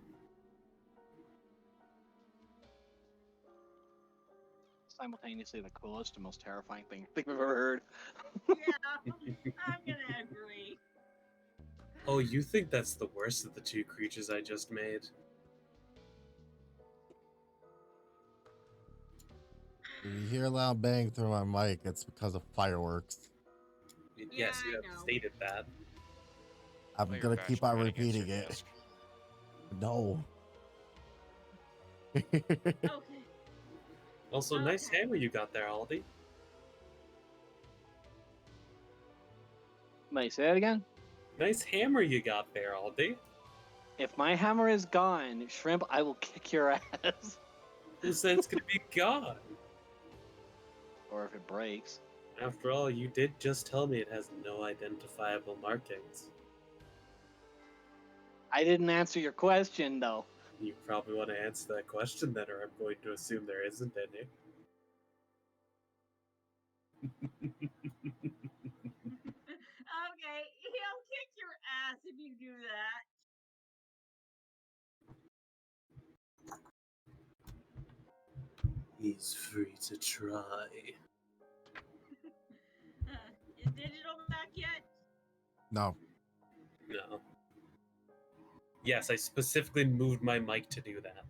[SPEAKER 5] Simultaneously, the coolest and most terrifying thing I've ever heard.
[SPEAKER 1] Yeah, I'm gonna agree.
[SPEAKER 2] Oh, you think that's the worst of the 2 creatures I just made?
[SPEAKER 4] If you hear a loud bang through my mic, it's because of fireworks.
[SPEAKER 2] Yes,
[SPEAKER 1] Yeah,
[SPEAKER 2] you
[SPEAKER 1] I
[SPEAKER 2] have
[SPEAKER 1] know.
[SPEAKER 2] stated that.
[SPEAKER 4] I'm
[SPEAKER 9] Oh, you're
[SPEAKER 4] gonna
[SPEAKER 9] bashing
[SPEAKER 4] keep on
[SPEAKER 9] your head against
[SPEAKER 4] repeating
[SPEAKER 9] your
[SPEAKER 4] it.
[SPEAKER 9] desk.
[SPEAKER 4] No.
[SPEAKER 1] Okay.
[SPEAKER 2] Also, nice
[SPEAKER 1] Okay.
[SPEAKER 2] hammer you got there, Aldi.
[SPEAKER 5] Wait, say that again?
[SPEAKER 2] Nice hammer you got there, Aldi.
[SPEAKER 5] If my hammer is gone, Shrimp, I will kick your ass.
[SPEAKER 2] Who said it's gonna be gone?
[SPEAKER 5] Or if it breaks.
[SPEAKER 2] After all, you did just tell me it has no identifiable markings.
[SPEAKER 5] I didn't answer your question, though.
[SPEAKER 2] You probably want to answer that question then, or I'm going to assume there isn't any.
[SPEAKER 1] Okay, he'll kick your ass if you do that.
[SPEAKER 2] He's free to try.
[SPEAKER 1] Is digital back yet?
[SPEAKER 4] No.
[SPEAKER 2] No. Yes, I specifically moved my mic to do that.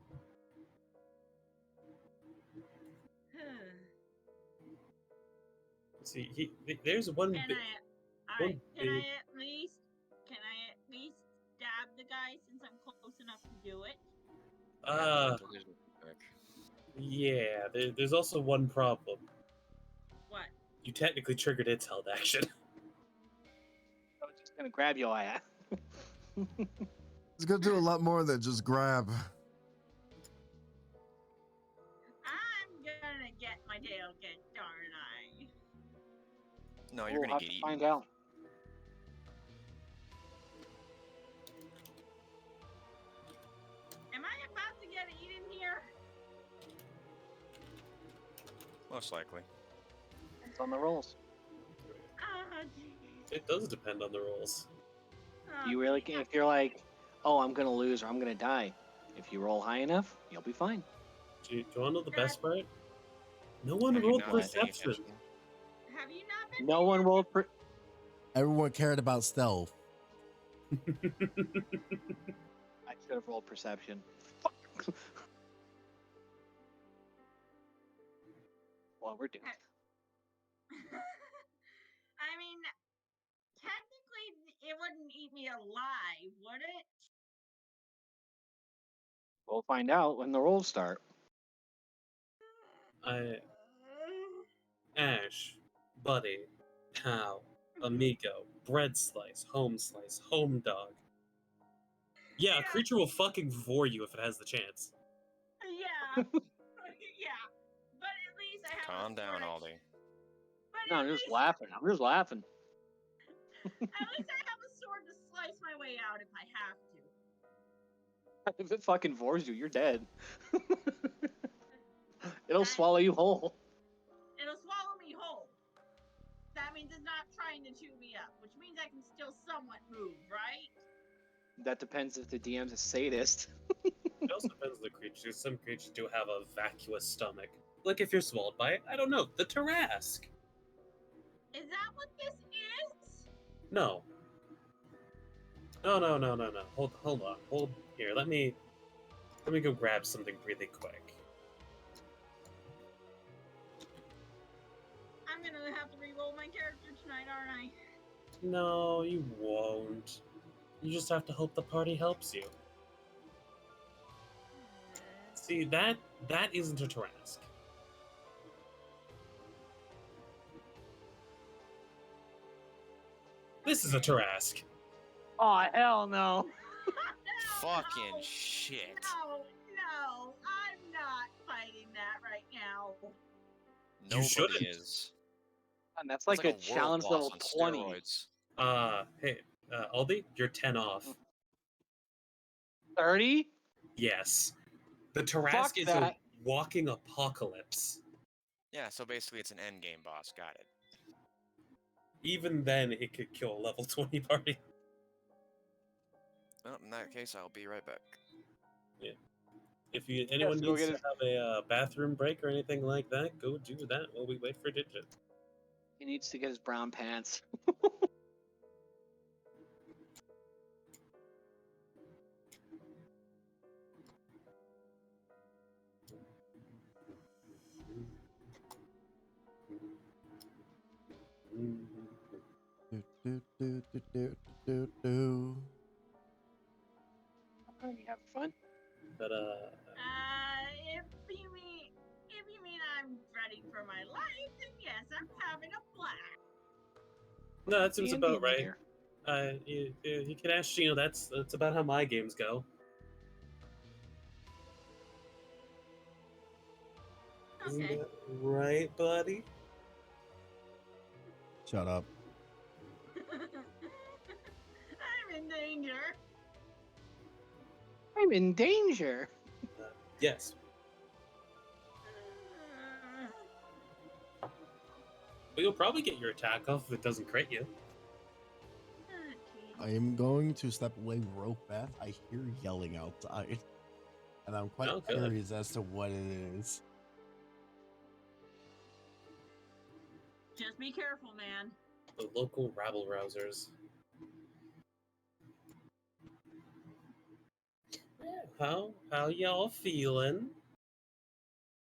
[SPEAKER 2] See, there's one
[SPEAKER 1] Can
[SPEAKER 2] big.
[SPEAKER 1] I? Alright, can I at least stab the guy since I'm close enough to do it?
[SPEAKER 2] Yeah, there's also one problem.
[SPEAKER 1] What?
[SPEAKER 2] You technically triggered its held action.
[SPEAKER 5] I was just gonna grab your ass.
[SPEAKER 4] It's gonna do a lot more than just grab.
[SPEAKER 1] I'm gonna get my tail kicked, aren't I?
[SPEAKER 3] No,
[SPEAKER 5] We'll
[SPEAKER 3] you're gonna
[SPEAKER 5] have
[SPEAKER 3] get
[SPEAKER 5] to
[SPEAKER 3] eaten.
[SPEAKER 5] find out.
[SPEAKER 1] Am I about to get eaten here?
[SPEAKER 3] Most likely.
[SPEAKER 5] It's on the rolls.
[SPEAKER 1] Ah, jeez.
[SPEAKER 2] It does depend on the rolls.
[SPEAKER 5] You really can. If you're like, oh, I'm gonna lose or I'm gonna die, if you roll high enough, you'll be fine.
[SPEAKER 2] Do you want to know the best part? No one
[SPEAKER 3] Have you
[SPEAKER 2] rolled
[SPEAKER 3] not been paying
[SPEAKER 2] perception.
[SPEAKER 3] attention?
[SPEAKER 1] Have you not been?
[SPEAKER 5] No one rolled per.
[SPEAKER 4] Everyone cared about stealth.
[SPEAKER 5] I should have rolled perception. Fuck. Well, we're doomed.
[SPEAKER 1] I mean, technically, it wouldn't eat me alive, would it?
[SPEAKER 5] We'll find out when the rolls start.
[SPEAKER 2] Ash, Buddy, Pal, Amigo, Bread Slice, Home Dog. Yeah, a creature will fucking vor you if it has the chance.
[SPEAKER 1] Yeah. Yeah. But at least I have
[SPEAKER 9] Calm
[SPEAKER 1] a
[SPEAKER 9] down,
[SPEAKER 1] sword.
[SPEAKER 9] Aldi.
[SPEAKER 1] But
[SPEAKER 5] No,
[SPEAKER 1] at
[SPEAKER 5] I'm just
[SPEAKER 1] least,
[SPEAKER 5] laughing. I'm just laughing.
[SPEAKER 1] at least I have a sword to slice my way out if I have to.
[SPEAKER 5] If it fucking vores you, you're dead. It'll
[SPEAKER 1] That-
[SPEAKER 5] swallow you whole.
[SPEAKER 1] It'll swallow me whole. That means it's not trying to chew me up, which means I can still somewhat move, right?
[SPEAKER 5] That depends if the DM's a sadist.
[SPEAKER 2] It also depends on the creature. Some creatures do have a vacuous stomach. Like if you're swallowed by it, I don't know, the Tarrasque.
[SPEAKER 1] Is that what this is?
[SPEAKER 2] No. No. Hold on. Hold here. Let me go grab something really quick.
[SPEAKER 1] I'm gonna have to re-roll my character tonight, aren't I?
[SPEAKER 2] No, you won't. You just have to hope the party helps you. See, that isn't a Tarrasque. This is a Tarrasque.
[SPEAKER 5] Oh, hell no.
[SPEAKER 1] No,
[SPEAKER 9] Fucking
[SPEAKER 1] no,
[SPEAKER 9] shit.
[SPEAKER 1] No, I'm not fighting that right now.
[SPEAKER 9] Nobody
[SPEAKER 2] shouldn't.
[SPEAKER 9] is.
[SPEAKER 5] And that's
[SPEAKER 9] It's
[SPEAKER 5] like a
[SPEAKER 9] world
[SPEAKER 5] challenge
[SPEAKER 9] boss
[SPEAKER 5] level
[SPEAKER 9] on
[SPEAKER 5] 20.
[SPEAKER 9] steroids.
[SPEAKER 2] Hey, Aldi, you're 10 off.
[SPEAKER 5] 30?
[SPEAKER 2] Yes. The
[SPEAKER 5] Fuck
[SPEAKER 2] Tarrasque is a
[SPEAKER 5] that.
[SPEAKER 2] walking apocalypse.
[SPEAKER 9] Yeah, so basically it's an endgame boss. Got it.
[SPEAKER 2] Even then, it could kill a level 20 party.
[SPEAKER 9] Well, in that case, I'll be right back.
[SPEAKER 2] If anyone
[SPEAKER 5] go
[SPEAKER 2] needs
[SPEAKER 5] get
[SPEAKER 2] to
[SPEAKER 5] his-
[SPEAKER 2] have a bathroom break or anything like that, go do that while we wait for Digit.
[SPEAKER 5] He needs to get his brown pants.
[SPEAKER 4] Do, do, do, do, do, do, do.
[SPEAKER 5] You having fun?
[SPEAKER 2] But
[SPEAKER 1] If you mean I'm dreading for my life, then yes, I'm having a blast.
[SPEAKER 2] no, that seems
[SPEAKER 5] D&D,
[SPEAKER 2] about
[SPEAKER 5] my
[SPEAKER 2] right.
[SPEAKER 5] dear.
[SPEAKER 2] You can ask Gino. That's about how my games go. Isn't
[SPEAKER 1] Okay.
[SPEAKER 2] that right, buddy?
[SPEAKER 4] Shut up.
[SPEAKER 1] I'm in danger.
[SPEAKER 5] I'm in danger.
[SPEAKER 2] Yes. But you'll probably get your attack off if it doesn't crit you.
[SPEAKER 4] I am going to step away real fast. I hear yelling outside. And I'm quite
[SPEAKER 2] Oh, good.
[SPEAKER 4] curious as to what it is.
[SPEAKER 1] Just be careful, man.
[SPEAKER 2] The local rabble rousers. How y'all feeling?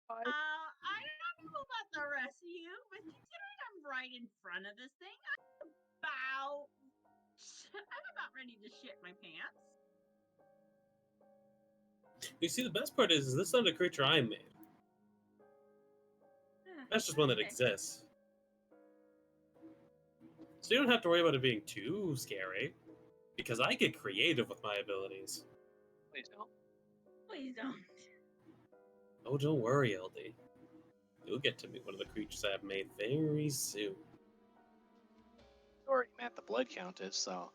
[SPEAKER 1] I don't know about the rest of you, but considering I'm right in front of this thing, I'm about ready to shit my pants.
[SPEAKER 2] You see, the best part is this is not a creature I made. That's just one that
[SPEAKER 1] Okay.
[SPEAKER 2] exists. So you don't have to worry about it being too scary, because I get creative with my abilities.
[SPEAKER 5] Please don't.
[SPEAKER 1] Please don't.
[SPEAKER 2] Oh, don't worry, LD. You'll get to meet one of the creatures I've made very soon.
[SPEAKER 5] You already met the blood countess, so.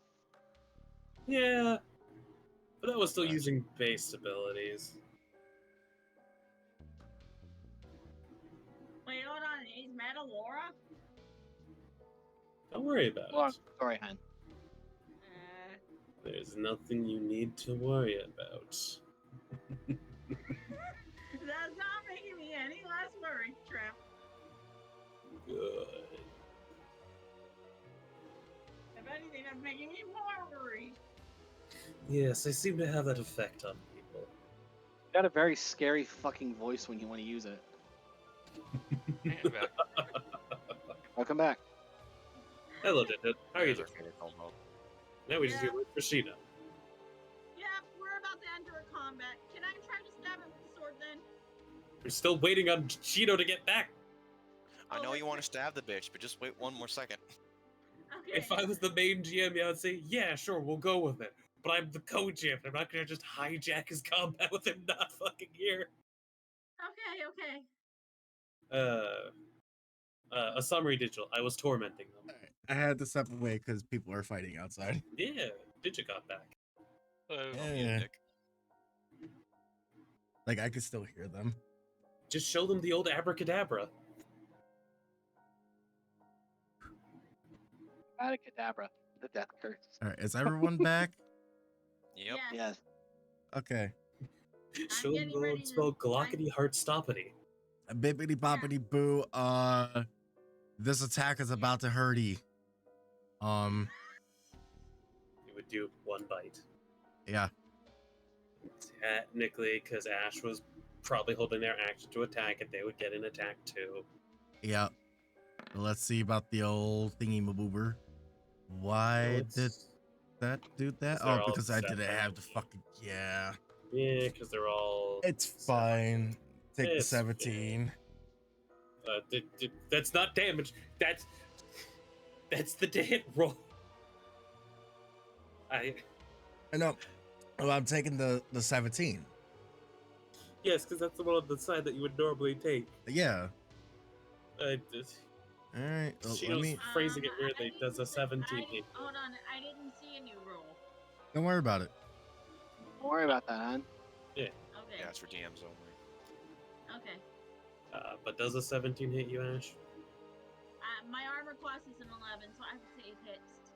[SPEAKER 2] Yeah, but that was still using base abilities.
[SPEAKER 1] Wait, hold on. Is Metalora?
[SPEAKER 2] Don't worry about
[SPEAKER 5] Oh,
[SPEAKER 2] it.
[SPEAKER 5] sorry, hun.
[SPEAKER 2] There's nothing you need to worry about.
[SPEAKER 1] That's not making me any less worried, Trip.
[SPEAKER 2] Good.
[SPEAKER 1] If anything, that's making me more worried.
[SPEAKER 2] Yes, I seem to have that effect on people.
[SPEAKER 5] You got a very scary fucking voice when you want to use it.
[SPEAKER 6] And back.
[SPEAKER 5] Welcome back.
[SPEAKER 2] Hello, Dindin. How are you
[SPEAKER 9] There's
[SPEAKER 2] doing?
[SPEAKER 9] our favorite combo.
[SPEAKER 2] Now we just
[SPEAKER 1] Yeah.
[SPEAKER 2] get with Rashida.
[SPEAKER 1] Yep, we're about to enter a combat. Can I try to stab it with the sword then?
[SPEAKER 2] We're still waiting on Cheeto to get back.
[SPEAKER 3] I
[SPEAKER 1] Oh,
[SPEAKER 3] know you want to
[SPEAKER 1] that's
[SPEAKER 3] stab the bitch, but just wait one more second.
[SPEAKER 1] Okay.
[SPEAKER 2] If I was the main GM, yeah, I'd say, yeah, sure, we'll go with it. But I'm the co-GM. I'm not gonna just hijack his combat with him not fucking here.
[SPEAKER 1] Okay.
[SPEAKER 2] A summary digital. I was tormenting them.
[SPEAKER 4] I had to step away because people are fighting outside.
[SPEAKER 2] Yeah, Digit got back.
[SPEAKER 3] Don't be a
[SPEAKER 4] Yeah.
[SPEAKER 3] dick.
[SPEAKER 4] Like I could still hear them.
[SPEAKER 2] Just show them the old abracadabra.
[SPEAKER 5] Abracadabra, the death curse.
[SPEAKER 4] All right, is everyone back?
[SPEAKER 3] Yep.
[SPEAKER 1] Yes.
[SPEAKER 5] Yes.
[SPEAKER 4] Okay.
[SPEAKER 2] Show them
[SPEAKER 1] getting
[SPEAKER 2] the
[SPEAKER 1] ready
[SPEAKER 2] old
[SPEAKER 1] to-
[SPEAKER 2] spell glockety heart stoppity.
[SPEAKER 4] Bippity boppity boo. This attack is about to hurty.
[SPEAKER 2] You would do one bite.
[SPEAKER 4] Yeah.
[SPEAKER 2] Technically, because Ash was probably holding their action to attack it, they would get an attack too.
[SPEAKER 4] Yeah. Let's see about the old thingy maboober. Why did that do that?
[SPEAKER 2] Because they're
[SPEAKER 4] Oh,
[SPEAKER 2] all
[SPEAKER 4] because I didn't have the
[SPEAKER 2] separate.
[SPEAKER 4] fucking yeah.
[SPEAKER 2] Yeah, because they're all.
[SPEAKER 4] It's fine. Take the
[SPEAKER 2] It's
[SPEAKER 4] 17.
[SPEAKER 2] That's not damage. That's the hit roll.
[SPEAKER 4] I know. Well, I'm taking the 17.
[SPEAKER 2] Yes, because that's the one on the side that you would normally take.
[SPEAKER 4] Yeah.
[SPEAKER 2] Uh,
[SPEAKER 4] All right. Well,
[SPEAKER 2] she
[SPEAKER 4] let
[SPEAKER 2] was
[SPEAKER 4] me.
[SPEAKER 2] phrasing it
[SPEAKER 1] I
[SPEAKER 2] weirdly.
[SPEAKER 1] didn't-
[SPEAKER 2] Does a 17 hit?
[SPEAKER 1] Hold on, I didn't see a new rule.
[SPEAKER 4] Don't worry about it.
[SPEAKER 5] Don't worry about that, hon.
[SPEAKER 1] Okay.
[SPEAKER 3] Yeah, it's for DMs only.
[SPEAKER 1] Okay.
[SPEAKER 2] But does a 17 hit you, Ash?
[SPEAKER 1] My armor class is an 11, so I have to say it hits.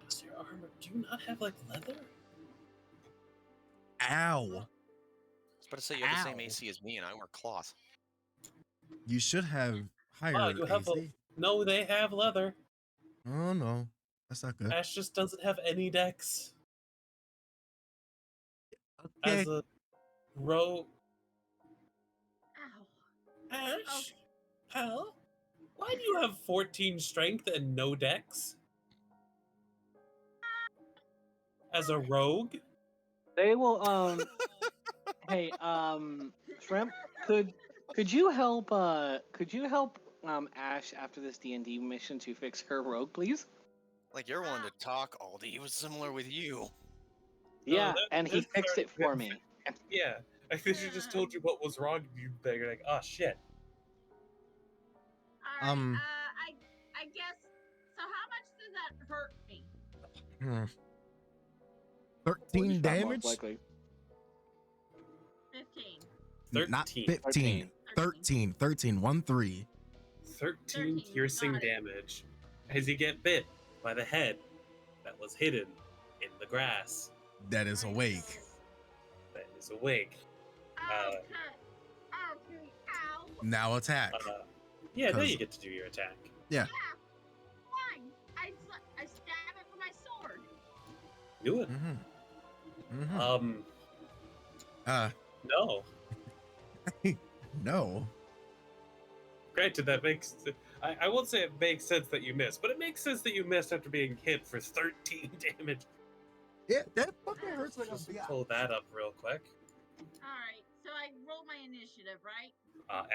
[SPEAKER 2] Does your armor? Do you not have like leather?
[SPEAKER 4] Ow.
[SPEAKER 3] I was about to say you have the same
[SPEAKER 4] Ow.
[SPEAKER 3] AC as me, and I wear cloth.
[SPEAKER 4] You should have higher
[SPEAKER 2] Oh, you have
[SPEAKER 4] AC.
[SPEAKER 2] No, they have leather.
[SPEAKER 4] Oh no, that's not good.
[SPEAKER 2] Ash just doesn't have any decks.
[SPEAKER 4] Okay.
[SPEAKER 2] As a rogue.
[SPEAKER 1] Ow.
[SPEAKER 2] Ash? Hell? Why do you have 14 strength and no dex? As a rogue?
[SPEAKER 5] They will. Hey, Shrimp. Could you help? Ash after this D&D mission to fix her rogue, please?
[SPEAKER 3] Like you're one to talk, Aldi. He was similar with you.
[SPEAKER 5] Yeah,
[SPEAKER 2] that-
[SPEAKER 5] and he
[SPEAKER 2] that's
[SPEAKER 5] fixed
[SPEAKER 2] very
[SPEAKER 5] it for
[SPEAKER 2] good.
[SPEAKER 5] me.
[SPEAKER 2] Yeah. I think she just told you what was wrong and you you're like, oh shit.
[SPEAKER 1] Alright,
[SPEAKER 4] Um.
[SPEAKER 1] I guess. So how much does that hurt me?
[SPEAKER 4] 13
[SPEAKER 5] Not most
[SPEAKER 4] damage?
[SPEAKER 5] likely.
[SPEAKER 1] 15.
[SPEAKER 2] 13.
[SPEAKER 4] Not 15. 13. 13. 1 3.
[SPEAKER 2] 13 piercing
[SPEAKER 1] got it.
[SPEAKER 2] damage as you get bit by the head that was hidden in the grass
[SPEAKER 4] That is awake.
[SPEAKER 2] that is awake.
[SPEAKER 1] Ow, cut. Ow, okay, ow.
[SPEAKER 4] Now attack.
[SPEAKER 2] Yeah, now
[SPEAKER 4] 'Cause-
[SPEAKER 2] you get to do your attack.
[SPEAKER 4] Yeah.
[SPEAKER 1] Fine. I stab it with my sword.
[SPEAKER 2] Do it.
[SPEAKER 4] Mm-hmm.
[SPEAKER 2] No.
[SPEAKER 4] No.
[SPEAKER 2] Granted, that makes. I won't say it makes sense that you missed, but it makes sense that you missed after being hit for 13 damage.
[SPEAKER 4] Yeah, that fucking hurts like a
[SPEAKER 2] Just
[SPEAKER 4] bitch.
[SPEAKER 2] pull that up real quick.
[SPEAKER 1] Alright, so I roll my initiative, right?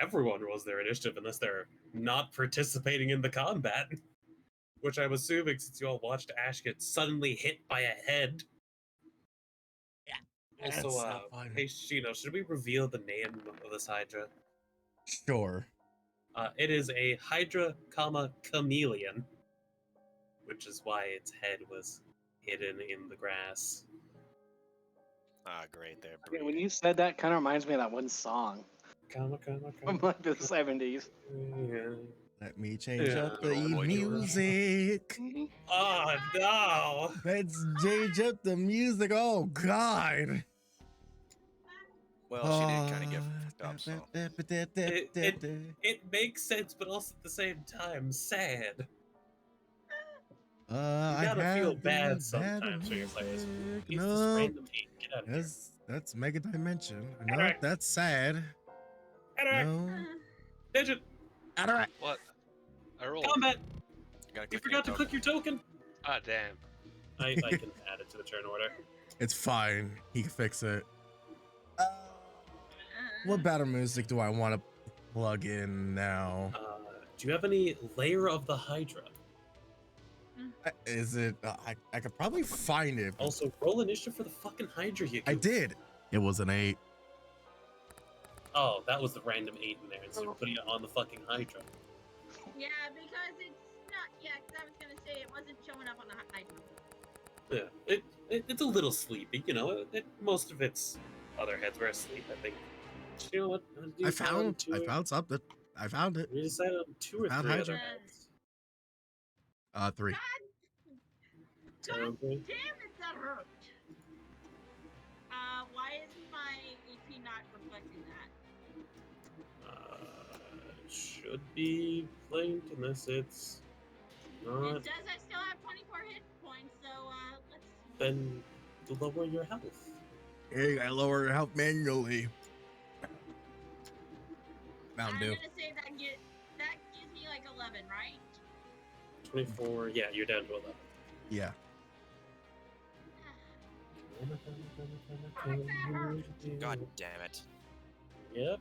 [SPEAKER 2] Everyone rolls their initiative unless they're not participating in the combat. Which I'm assuming, since you all watched Ash get suddenly hit by a head.
[SPEAKER 4] Yeah.
[SPEAKER 2] Also,
[SPEAKER 4] That's not fun.
[SPEAKER 2] hey Shino, should we reveal the name of this Hydra?
[SPEAKER 4] Sure.
[SPEAKER 2] It is a Hydra, chameleon, which is why its head was hidden in the grass.
[SPEAKER 3] Ah, great there.
[SPEAKER 5] Okay, when
[SPEAKER 3] breeding.
[SPEAKER 5] you said that, kind of reminds me of that one song from like the 70s.
[SPEAKER 4] Let me change up the
[SPEAKER 3] Oh, boy.
[SPEAKER 4] music.
[SPEAKER 2] Oh no!
[SPEAKER 4] Let's change up the music. Oh God.
[SPEAKER 3] Well, she did kind of get fucked up, so.
[SPEAKER 2] It makes sense, but also at the same time sad. You
[SPEAKER 4] I
[SPEAKER 2] gotta
[SPEAKER 4] have
[SPEAKER 2] feel
[SPEAKER 4] the
[SPEAKER 2] bad sometimes when you're playing this.
[SPEAKER 4] music.
[SPEAKER 2] Use this
[SPEAKER 4] No,
[SPEAKER 2] random hate. Get out of here.
[SPEAKER 4] that's Mega Dimension. No,
[SPEAKER 2] Alright.
[SPEAKER 4] that's sad.
[SPEAKER 2] Ataract!
[SPEAKER 4] No.
[SPEAKER 2] Digit!
[SPEAKER 4] Ataract.
[SPEAKER 6] What? I rolled.
[SPEAKER 2] Combat!
[SPEAKER 3] You gotta
[SPEAKER 2] You
[SPEAKER 3] click
[SPEAKER 2] forgot to
[SPEAKER 3] your
[SPEAKER 2] click your token!
[SPEAKER 6] Ah, damn.
[SPEAKER 2] I can add it to the turn order.
[SPEAKER 4] It's fine. He can fix it. What battle music do I want to plug in now?
[SPEAKER 2] Do you have any layer of the Hydra?
[SPEAKER 4] Is it? I could probably find it.
[SPEAKER 2] Also, roll initiative for the fucking Hydra, you
[SPEAKER 4] I
[SPEAKER 2] goof.
[SPEAKER 4] did. It was an 8.
[SPEAKER 2] Oh, that was the random 8 in there instead of putting it on the fucking Hydra.
[SPEAKER 1] Yeah, because it's not. Yeah, because I was gonna say it wasn't showing up on the Hydra.
[SPEAKER 2] Yeah, it's a little sleepy, you know. Most of its other heads were asleep, I think. You know what?
[SPEAKER 4] I found something. I found it.
[SPEAKER 2] We decided on 2 or
[SPEAKER 4] Found
[SPEAKER 2] 3 other
[SPEAKER 4] Hydra.
[SPEAKER 2] heads.
[SPEAKER 4] 3.
[SPEAKER 1] God
[SPEAKER 2] Sound good?
[SPEAKER 1] damn it, that hurt. Why isn't my AP not reflecting that?
[SPEAKER 2] It should be blanked unless it's not.
[SPEAKER 1] It says I still have 24 hit points, so let's.
[SPEAKER 2] Then lower your health.
[SPEAKER 4] Hey, I lower your health manually. Mountain
[SPEAKER 1] I'm
[SPEAKER 4] Dew.
[SPEAKER 1] gonna say that gives me like 11, right?
[SPEAKER 2] 24. Yeah, you're down to 11.
[SPEAKER 4] Yeah.
[SPEAKER 9] God damn it.
[SPEAKER 2] Yep.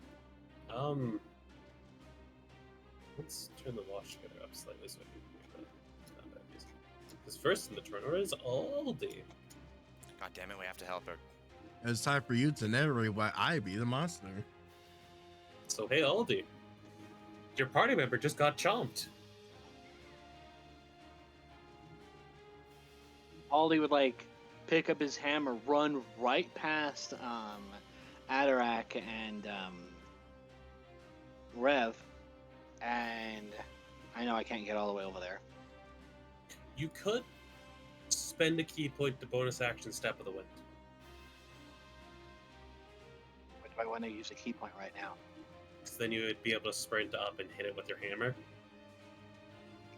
[SPEAKER 2] Let's turn the watch together up slightly so I can make that easy. Because first in the turn order is Aldi.
[SPEAKER 9] God damn it, we have to help her.
[SPEAKER 4] It's time for you to narrate why I be the monster.
[SPEAKER 2] So hey Aldi, your party member just got chomped.
[SPEAKER 5] Aldi would like pick up his hammer, run right past Adarak and Rev, and I know I can't get all the way over there.
[SPEAKER 2] You could spend a key point to bonus action Step of the Wind.
[SPEAKER 5] But do I want to use a key point right now?
[SPEAKER 2] So then you would be able to sprint up and hit it with your hammer.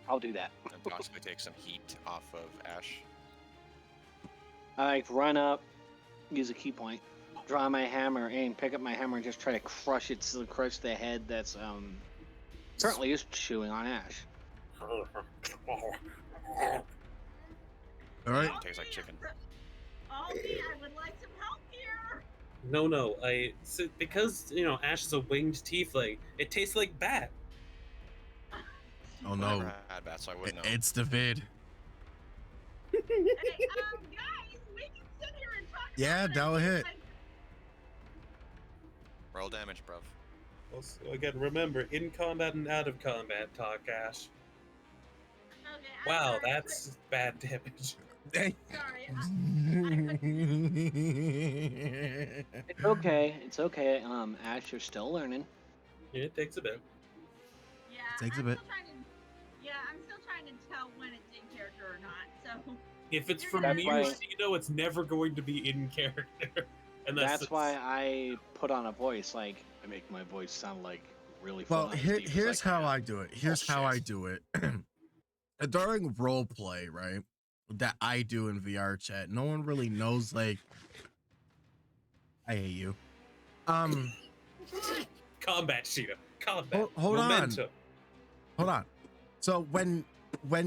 [SPEAKER 5] I'll do that.
[SPEAKER 9] And possibly take some heat off of Ash.
[SPEAKER 5] I like run up, use a key point, draw my hammer, aim, pick up my hammer, and just try to crush the head that's currently is chewing on Ash.
[SPEAKER 4] All right.
[SPEAKER 9] Tastes like chicken.
[SPEAKER 1] Aldi, I would like some help here.
[SPEAKER 2] No, because you know Ash is a winged tiefling. It tastes like bat.
[SPEAKER 4] Oh no.
[SPEAKER 9] Never had bat, so I wouldn't know.
[SPEAKER 4] It's the vid.
[SPEAKER 1] Hey, guys, we can sit here and talk.
[SPEAKER 4] Yeah,
[SPEAKER 1] about
[SPEAKER 4] that will
[SPEAKER 1] it,
[SPEAKER 4] hit.
[SPEAKER 1] like,
[SPEAKER 9] Roll damage, bruv.
[SPEAKER 2] Also, again, remember in combat and out of combat talk, Ash.
[SPEAKER 1] Okay, I'm
[SPEAKER 2] Wow,
[SPEAKER 1] sorry,
[SPEAKER 2] that's bad damage.
[SPEAKER 4] Hey.
[SPEAKER 1] Sorry.
[SPEAKER 5] It's okay. It's okay. Ash, you're still learning.
[SPEAKER 2] Yeah, it takes a bit.
[SPEAKER 1] Yeah,
[SPEAKER 4] Takes a
[SPEAKER 1] I'm
[SPEAKER 4] bit.
[SPEAKER 1] Still trying to, I'm still trying to tell when it's in character or not. So
[SPEAKER 2] If it's from
[SPEAKER 5] That's
[SPEAKER 2] me
[SPEAKER 5] why-
[SPEAKER 2] or Cino, it's never going to be in character.
[SPEAKER 5] That's why I put on a voice. Like I make my voice sound like really.
[SPEAKER 4] Well,
[SPEAKER 5] full-on
[SPEAKER 4] here,
[SPEAKER 5] deep. It's
[SPEAKER 4] here's
[SPEAKER 5] like,
[SPEAKER 4] how I do it. Here's how I
[SPEAKER 9] Bullshit.
[SPEAKER 4] do it. During role play, right? That I do in VR chat. No one really knows. Like, I hate you.
[SPEAKER 2] Combat, Cino. Combat.
[SPEAKER 4] Hold on.
[SPEAKER 2] Momentum.
[SPEAKER 4] Hold on. So when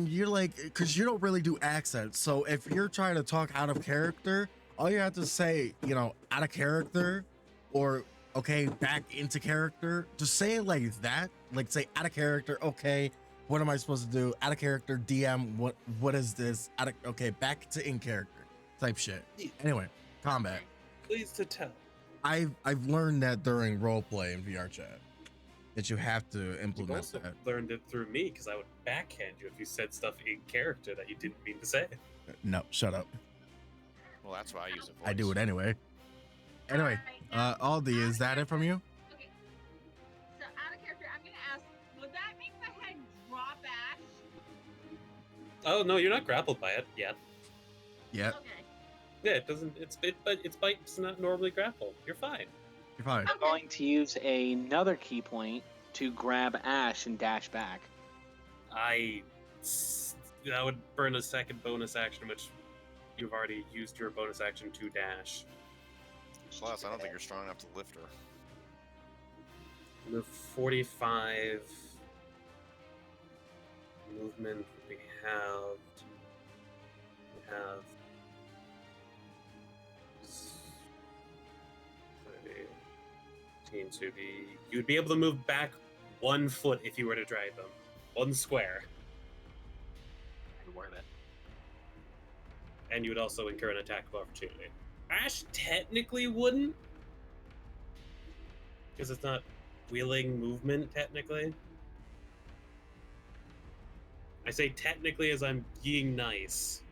[SPEAKER 4] you're like, because you don't really do accents. So if you're trying to talk out of character, all you have to say, you know, out of character, or okay, back into character. Just say it like that. Like say out of character. Okay, what am I supposed to do? Out of character. DM. What is this? Okay, back to in character type shit. Anyway, combat.
[SPEAKER 2] Pleased to tell.
[SPEAKER 4] I've learned that during role play in VR chat that you have to
[SPEAKER 2] You
[SPEAKER 4] implement
[SPEAKER 2] also
[SPEAKER 4] that.
[SPEAKER 2] learned it through me because I would backhand you if you said stuff in character that you didn't mean to say.
[SPEAKER 4] No, shut up.
[SPEAKER 9] Well, that's why I use a voice.
[SPEAKER 4] I do it anyway. Anyway, Aldi, is that it from you?
[SPEAKER 1] Okay. So out of character, I'm gonna ask, would that make the head drop Ash?
[SPEAKER 2] Oh no, you're not grappled by it yet.
[SPEAKER 4] Yeah,
[SPEAKER 1] Okay.
[SPEAKER 2] Yeah, it doesn't. But its bite's not normally grappled. You're fine.
[SPEAKER 4] you're fine.
[SPEAKER 5] I'm going to use another key point to grab Ash and dash back.
[SPEAKER 2] That would burn a second bonus action, which you've already used your bonus action to dash.
[SPEAKER 9] Plus, I don't think you're strong enough to lift her.
[SPEAKER 2] Move 45 movement. We have 18, so you'd be able to move back 1 foot if you were to drag them. 1 square.
[SPEAKER 5] Worth it.
[SPEAKER 2] And you would also incur an attack of opportunity. Ash technically wouldn't, because it's not wheeling movement, technically. I say technically as I'm being nice.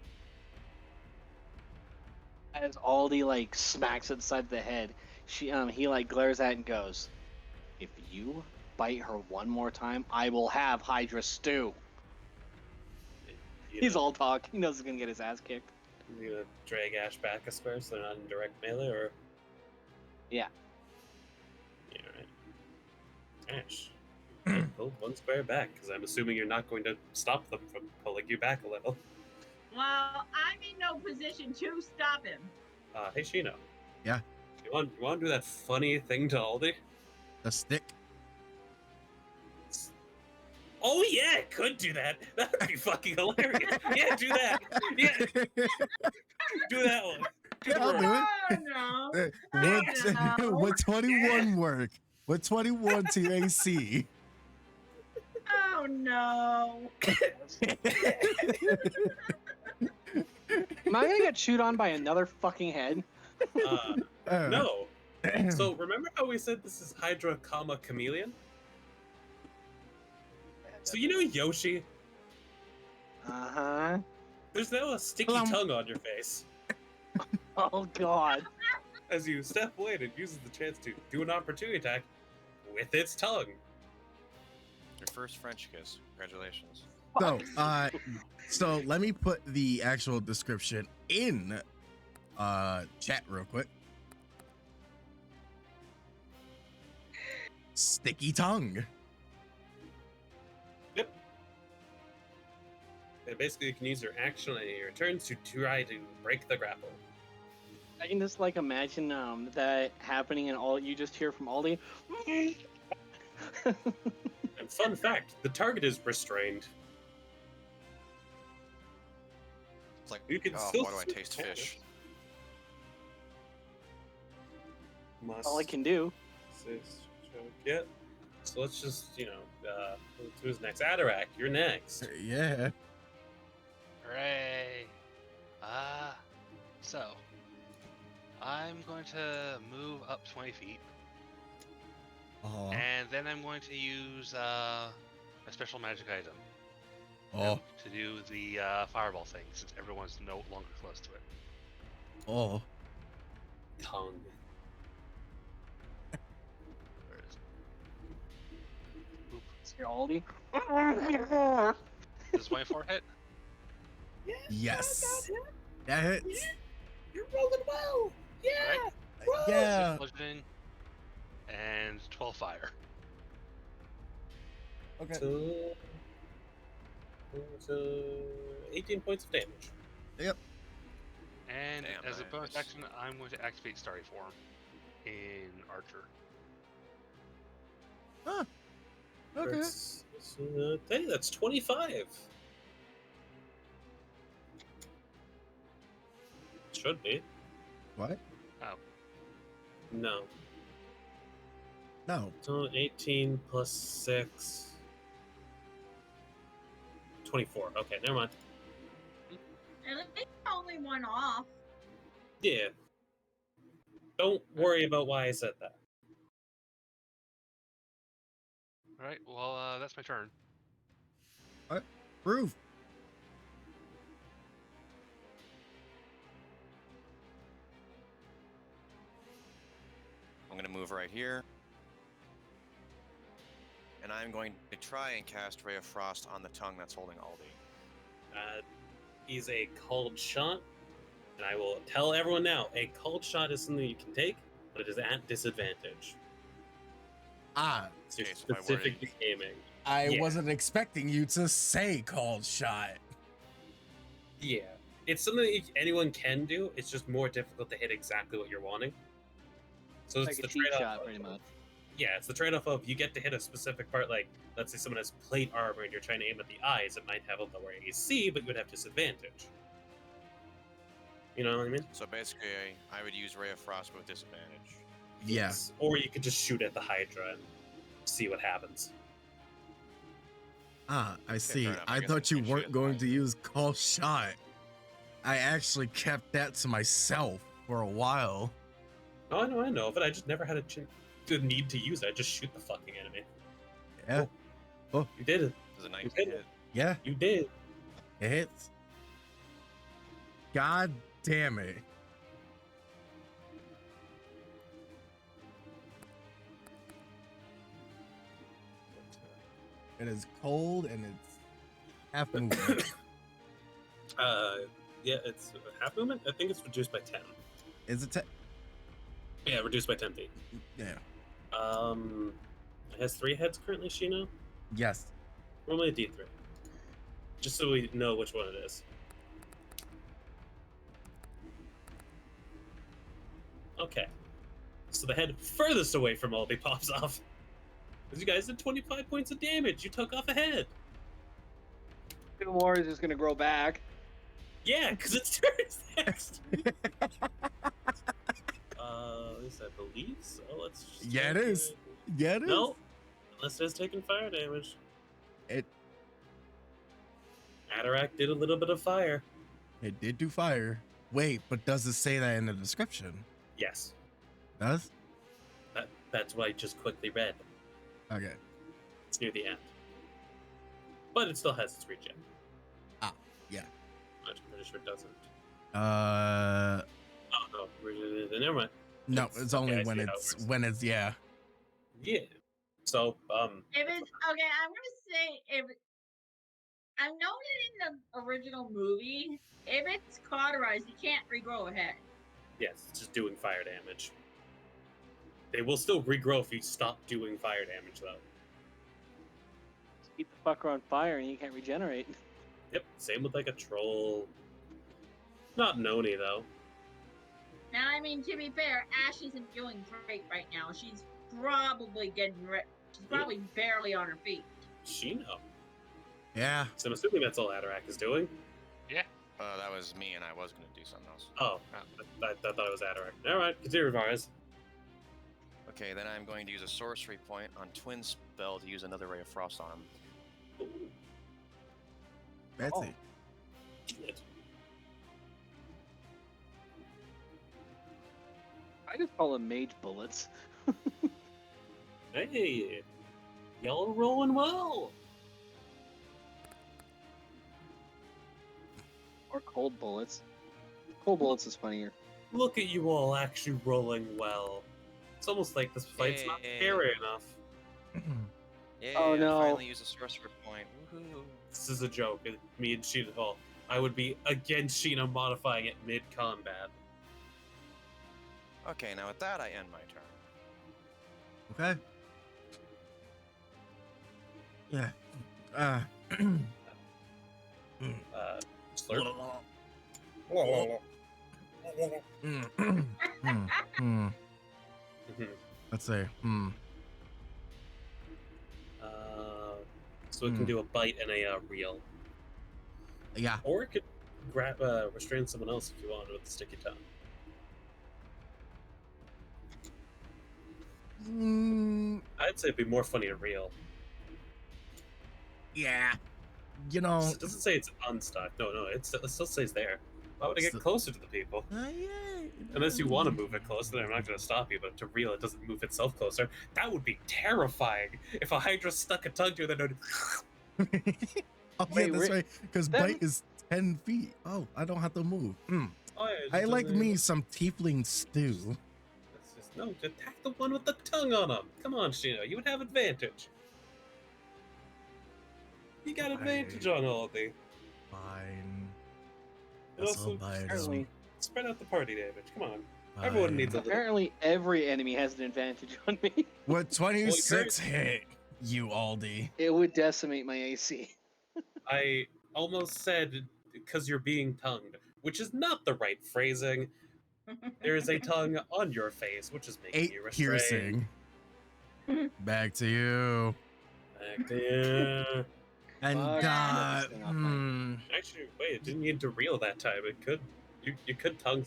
[SPEAKER 5] As Aldi like smacks inside the head, he like glares at it and goes, "If you bite her one more time, I will have Hydra stew."
[SPEAKER 2] You
[SPEAKER 5] He's
[SPEAKER 2] know,
[SPEAKER 5] all talk. He knows he's gonna get his ass kicked.
[SPEAKER 2] you gonna drag Ash back a square so they're not in direct melee, or?
[SPEAKER 5] Yeah.
[SPEAKER 2] Yeah, right. Ash, pull 1 square back, because I'm assuming you're not going to stop them from pulling you back a little.
[SPEAKER 1] Well, I'm in no position to stop him.
[SPEAKER 2] Hey, Shino.
[SPEAKER 4] Yeah?
[SPEAKER 2] You want to do that funny thing to Aldi?
[SPEAKER 4] The stick.
[SPEAKER 2] Oh yeah, it could do that. That would be fucking hilarious. Yeah, do that. Yeah, do that one. Do
[SPEAKER 4] Yeah, I'll
[SPEAKER 2] the
[SPEAKER 4] do
[SPEAKER 2] roll.
[SPEAKER 4] it.
[SPEAKER 1] Oh no!
[SPEAKER 4] Would,
[SPEAKER 1] no.
[SPEAKER 4] would 21 work? Would 21 to AC?
[SPEAKER 1] Oh no!
[SPEAKER 5] Am I gonna get chewed on by another fucking head?
[SPEAKER 2] No. So remember how we said this is Hydra, chameleon? So you know Yoshi?
[SPEAKER 5] Uh-huh.
[SPEAKER 2] There's now a sticky tongue on your face.
[SPEAKER 5] Oh god.
[SPEAKER 2] As you step away, it uses the chance to do an opportunity attack with its tongue.
[SPEAKER 3] Your first French kiss. Congratulations.
[SPEAKER 4] So let me put the actual description in chat real quick. Sticky tongue.
[SPEAKER 2] Yep. And basically, you can use your action on your turns to try to break the grapple.
[SPEAKER 5] I can just like imagine that happening and all you just hear from Aldi.
[SPEAKER 2] And fun fact, the target is restrained.
[SPEAKER 3] It's like,
[SPEAKER 2] You can
[SPEAKER 3] oh,
[SPEAKER 2] still
[SPEAKER 3] why do I
[SPEAKER 2] switch
[SPEAKER 3] taste
[SPEAKER 2] targets.
[SPEAKER 3] fish?
[SPEAKER 2] Must
[SPEAKER 5] All I can do.
[SPEAKER 2] Yeah. So let's just, who's next? Adarak, you're next.
[SPEAKER 4] Yeah.
[SPEAKER 6] Hooray! So I'm going to move up 20 feet,
[SPEAKER 4] Oh.
[SPEAKER 6] and then I'm going to use a special magic item
[SPEAKER 4] Oh.
[SPEAKER 6] to do the fireball thing, since everyone's no longer close to it.
[SPEAKER 4] Oh.
[SPEAKER 2] Tongue.
[SPEAKER 6] Where is it?
[SPEAKER 5] Here, Aldi.
[SPEAKER 6] Does 24 hit?
[SPEAKER 4] Yes. That hits.
[SPEAKER 2] You're rolling well.
[SPEAKER 6] Alright.
[SPEAKER 4] Yeah.
[SPEAKER 6] 6 bludgeoning and 12 fire.
[SPEAKER 4] Okay.
[SPEAKER 2] So 18 points of damage.
[SPEAKER 4] Yep.
[SPEAKER 6] And
[SPEAKER 3] Damn,
[SPEAKER 6] as a bonus
[SPEAKER 3] nice.
[SPEAKER 6] action, I'm going to activate Starry Form in Archer.
[SPEAKER 4] Huh. Okay.
[SPEAKER 2] Hey, that's 25. Should be.
[SPEAKER 4] What?
[SPEAKER 2] No.
[SPEAKER 4] No.
[SPEAKER 2] So 18 plus 6. 24. Okay, never mind.
[SPEAKER 1] At least only one off.
[SPEAKER 2] Yeah. Don't worry about why I said that.
[SPEAKER 6] Alright, well, that's my turn.
[SPEAKER 4] Proof.
[SPEAKER 3] I'm going to move right here. And I'm going to try and cast Ray of Frost on the tongue that's holding Aldi.
[SPEAKER 2] He's a called shot. And I will tell everyone now, a called shot is something you can take, but it is at disadvantage.
[SPEAKER 4] Ah,
[SPEAKER 2] So you're
[SPEAKER 3] Okay, so if I were to-
[SPEAKER 2] specifically aiming.
[SPEAKER 4] I
[SPEAKER 2] Yeah.
[SPEAKER 4] wasn't expecting you to say called shot.
[SPEAKER 2] Yeah. It's something that anyone can do. It's just more difficult to hit exactly what you're wanting. So it's
[SPEAKER 5] Like a
[SPEAKER 2] the
[SPEAKER 5] cheap
[SPEAKER 2] trade-off.
[SPEAKER 5] shot,
[SPEAKER 2] of-
[SPEAKER 5] pretty much.
[SPEAKER 2] Yeah, it's the trade-off of you get to hit a specific part. Like, let's say someone has plate armor and you're trying to aim at the eyes. It might have a lower AC, but you would have disadvantage. You know what I mean?
[SPEAKER 3] So basically, I would use Ray of Frost with disadvantage.
[SPEAKER 4] Yeah.
[SPEAKER 2] Or you could just shoot at the Hydra and see what happens.
[SPEAKER 4] Ah, I see.
[SPEAKER 3] fair enough. I
[SPEAKER 4] I
[SPEAKER 3] guess
[SPEAKER 4] thought
[SPEAKER 3] we
[SPEAKER 4] you
[SPEAKER 3] can
[SPEAKER 4] weren't
[SPEAKER 3] shoot
[SPEAKER 4] going
[SPEAKER 3] light.
[SPEAKER 4] to use call shot. I actually kept that to myself for a while.
[SPEAKER 2] Oh, I know, but I just never had the need to use it. I just shoot the fucking enemy.
[SPEAKER 4] Yeah. Oh,
[SPEAKER 2] You did it.
[SPEAKER 3] Does a
[SPEAKER 2] You
[SPEAKER 3] 19
[SPEAKER 2] did
[SPEAKER 3] hit?
[SPEAKER 2] it.
[SPEAKER 4] yeah,
[SPEAKER 2] You did.
[SPEAKER 4] it hits. God damn it. It is cold and it's half movement.
[SPEAKER 2] Yeah, it's half movement. I think it's reduced by 10.
[SPEAKER 4] Is it?
[SPEAKER 2] Yeah, reduced by 10 feet.
[SPEAKER 4] Yeah.
[SPEAKER 2] It has 3 heads currently, Shino.
[SPEAKER 4] Yes.
[SPEAKER 2] Roll me a D3. Just so we know which one it is. Okay. So the head furthest away from Aldi pops off. Because you guys did 25 points of damage. You took off a head.
[SPEAKER 5] 2 more is just gonna grow back.
[SPEAKER 2] Yeah, because it's turns next. At least I believe so. Let's just
[SPEAKER 4] Yeah, it
[SPEAKER 2] take
[SPEAKER 4] is. Yeah, it is.
[SPEAKER 2] No. Unless it's taking fire damage.
[SPEAKER 4] It
[SPEAKER 2] Atarak did a little bit of fire.
[SPEAKER 4] it did do fire. Wait, but does it say that in the description?
[SPEAKER 2] Yes.
[SPEAKER 4] Does?
[SPEAKER 2] That's what I just quickly read.
[SPEAKER 4] Okay.
[SPEAKER 2] It's near the end. But it still has its regen.
[SPEAKER 4] Ah, yeah.
[SPEAKER 2] I'm pretty sure it doesn't.
[SPEAKER 4] Uh,
[SPEAKER 2] Oh, no. Never mind.
[SPEAKER 4] no,
[SPEAKER 2] It's-
[SPEAKER 4] it's only
[SPEAKER 2] okay, I
[SPEAKER 4] when
[SPEAKER 2] see how it
[SPEAKER 4] it's
[SPEAKER 2] works.
[SPEAKER 4] yeah.
[SPEAKER 2] Yeah. So,
[SPEAKER 1] If it's okay, I'm gonna say if I noted in the original movie, if it's cauterized, you can't regrow a head.
[SPEAKER 2] yes, it's just doing fire damage. They will still regrow if you stop doing fire damage, though.
[SPEAKER 5] Just keep the fucker on fire and you can't regenerate.
[SPEAKER 2] Yep, same with like a troll. Not Noni, though.
[SPEAKER 1] Now, I mean, to be fair, Ash isn't doing great right now. She's probably she's probably barely on her feet.
[SPEAKER 2] Shino.
[SPEAKER 4] Yeah.
[SPEAKER 2] So I'm assuming that's all Atarak is doing.
[SPEAKER 3] That was me, and I was gonna do something else.
[SPEAKER 2] Oh, I thought it was Atarak. Alright, continue, Varys.
[SPEAKER 3] Okay, then I'm going to use a sorcery point on Twin Spell to use another Ray of Frost on him.
[SPEAKER 4] That's
[SPEAKER 5] Oh.
[SPEAKER 4] it.
[SPEAKER 2] Shit.
[SPEAKER 5] I just call them mage bullets.
[SPEAKER 2] Hey, y'all are rolling well.
[SPEAKER 5] Or cold bullets. Cold bullets is funnier.
[SPEAKER 2] Look at you all actually rolling well. It's almost like this fight's not
[SPEAKER 3] Yay.
[SPEAKER 2] scary enough.
[SPEAKER 3] Yeah,
[SPEAKER 5] Oh,
[SPEAKER 3] I
[SPEAKER 5] no.
[SPEAKER 3] finally used a sorcery point. Woohoo!
[SPEAKER 2] This is a joke. Me and Sheena Hall. I would be against Sheena modifying it mid-combat.
[SPEAKER 3] Okay, now with that, I end my turn.
[SPEAKER 4] Okay. Yeah.
[SPEAKER 2] Slurp.
[SPEAKER 4] Hmm. Let's say.
[SPEAKER 2] So it can do a bite and a reel.
[SPEAKER 4] Yeah.
[SPEAKER 2] Or it could grab, restrain someone else if you want with the sticky tongue. I'd say it'd be more funny to reel.
[SPEAKER 4] Yeah. You know.
[SPEAKER 2] It doesn't say it's unstuck. No, it still stays there. Why would I get
[SPEAKER 4] So-
[SPEAKER 2] closer to the people?
[SPEAKER 4] Yeah.
[SPEAKER 2] Unless you want to move it closer, then I'm not going to stop you. But to reel, it doesn't move itself closer. That would be terrifying. If a Hydra stuck a tongue to it, then it would...
[SPEAKER 4] Oh,
[SPEAKER 5] Wait,
[SPEAKER 4] yeah, that's
[SPEAKER 5] Rick,
[SPEAKER 4] right. Because
[SPEAKER 5] that-
[SPEAKER 4] bite is 10 feet. Oh, I don't have to move.
[SPEAKER 2] Oh, yeah, it
[SPEAKER 4] I
[SPEAKER 2] just
[SPEAKER 4] like
[SPEAKER 2] doesn't-
[SPEAKER 4] me some tiefling stew.
[SPEAKER 2] It's just, no, attack the one with the tongue on him. Come on, Shino, you would have advantage. You got advantage on Aldi.
[SPEAKER 4] Fine.
[SPEAKER 2] And
[SPEAKER 4] That's all
[SPEAKER 2] also,
[SPEAKER 4] bite
[SPEAKER 5] apparently-
[SPEAKER 2] spread out the party damage. Come on. Everyone needs a little.
[SPEAKER 5] Apparently, every enemy has an advantage on me.
[SPEAKER 4] With 26 hit, you Aldi.
[SPEAKER 5] It would decimate my AC.
[SPEAKER 2] I almost said because you're being tongued, which is not the right phrasing. There is a tongue on your face, which is making
[SPEAKER 4] 8
[SPEAKER 2] you restrained.
[SPEAKER 4] piercing. Back to you.
[SPEAKER 2] Back to you.
[SPEAKER 4] And
[SPEAKER 5] Fuck.
[SPEAKER 4] God.
[SPEAKER 5] That's not
[SPEAKER 2] Actually, wait, it didn't need to reel that time. It could. You could tongue.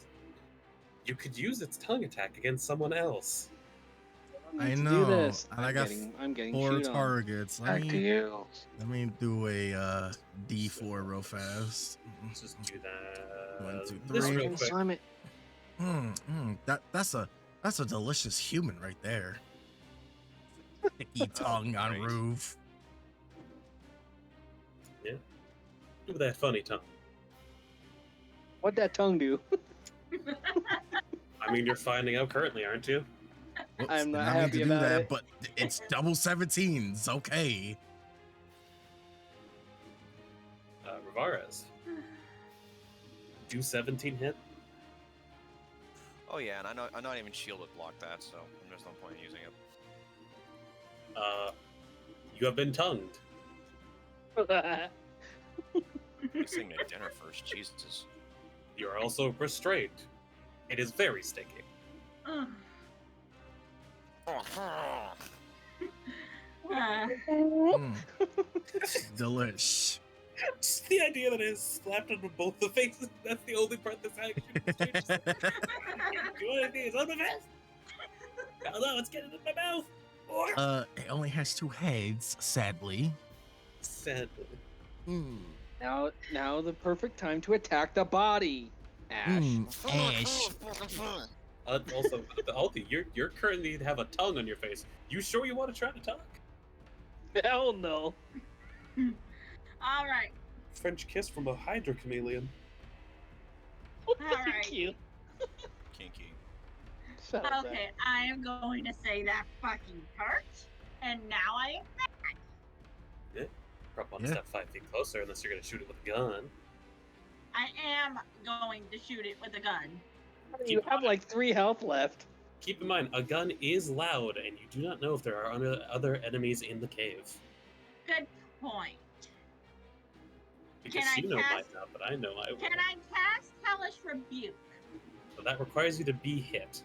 [SPEAKER 2] You could use its tongue attack against someone else.
[SPEAKER 4] I
[SPEAKER 5] to
[SPEAKER 4] know.
[SPEAKER 5] do this.
[SPEAKER 4] And I got
[SPEAKER 5] I'm getting
[SPEAKER 4] 4
[SPEAKER 5] chewed on.
[SPEAKER 4] targets.
[SPEAKER 5] Back to you.
[SPEAKER 4] Let me do a D4 real fast.
[SPEAKER 2] Just do that.
[SPEAKER 4] 1, 2,
[SPEAKER 2] This
[SPEAKER 4] 3.
[SPEAKER 2] real
[SPEAKER 5] And
[SPEAKER 2] quick.
[SPEAKER 5] slam it.
[SPEAKER 4] That's a delicious human right there. Sticky tongue on
[SPEAKER 3] right.
[SPEAKER 4] roof.
[SPEAKER 2] Do that funny tongue.
[SPEAKER 5] What'd that tongue do?
[SPEAKER 2] I mean, you're finding out currently, aren't you?
[SPEAKER 4] Whoops,
[SPEAKER 5] I'm
[SPEAKER 4] did
[SPEAKER 5] not
[SPEAKER 4] mean to
[SPEAKER 5] happy
[SPEAKER 4] do
[SPEAKER 5] about
[SPEAKER 4] that,
[SPEAKER 5] it.
[SPEAKER 4] but it's double 17s. Okay.
[SPEAKER 2] Rivarez. Do 17 hit?
[SPEAKER 3] Oh yeah, and I'm not even shielded block that, so there's no point in using it.
[SPEAKER 2] You have been tongued.
[SPEAKER 3] Let's sing to dinner first, Jesus.
[SPEAKER 2] You are also restrained. It is very sticky.
[SPEAKER 1] Ugh.
[SPEAKER 4] Delish.
[SPEAKER 2] Just the idea that it is slapped onto both the faces. That's the only part that's actually changed. Do anything is on the face. Oh no, it's getting in my mouth.
[SPEAKER 4] It only has 2 heads, sadly.
[SPEAKER 2] Sadly.
[SPEAKER 5] Now the perfect time to attack the body. Ash.
[SPEAKER 4] Ash.
[SPEAKER 2] Also, Alti, you're currently have a tongue on your face. You sure you want to try to talk?
[SPEAKER 5] Hell no.
[SPEAKER 1] All right.
[SPEAKER 2] French kiss from a Hydra chameleon.
[SPEAKER 1] All right.
[SPEAKER 5] Cute.
[SPEAKER 3] Kinky.
[SPEAKER 5] Shut up,
[SPEAKER 1] Okay, I am going to say that fucking hurt, and now I am.
[SPEAKER 2] Prop one
[SPEAKER 4] Yeah.
[SPEAKER 2] step 5 feet closer, unless you're gonna shoot it with a gun.
[SPEAKER 1] I am going to shoot it with a gun.
[SPEAKER 5] You have like 3 health left.
[SPEAKER 2] Keep in mind, a gun is loud, and you do not know if there are other enemies in the cave.
[SPEAKER 1] Good point.
[SPEAKER 2] Because
[SPEAKER 1] Can I
[SPEAKER 2] you know
[SPEAKER 1] cast-
[SPEAKER 2] might not, but I know I will.
[SPEAKER 1] Can I cast Hellish Rebuke?
[SPEAKER 2] But that requires you to be hit.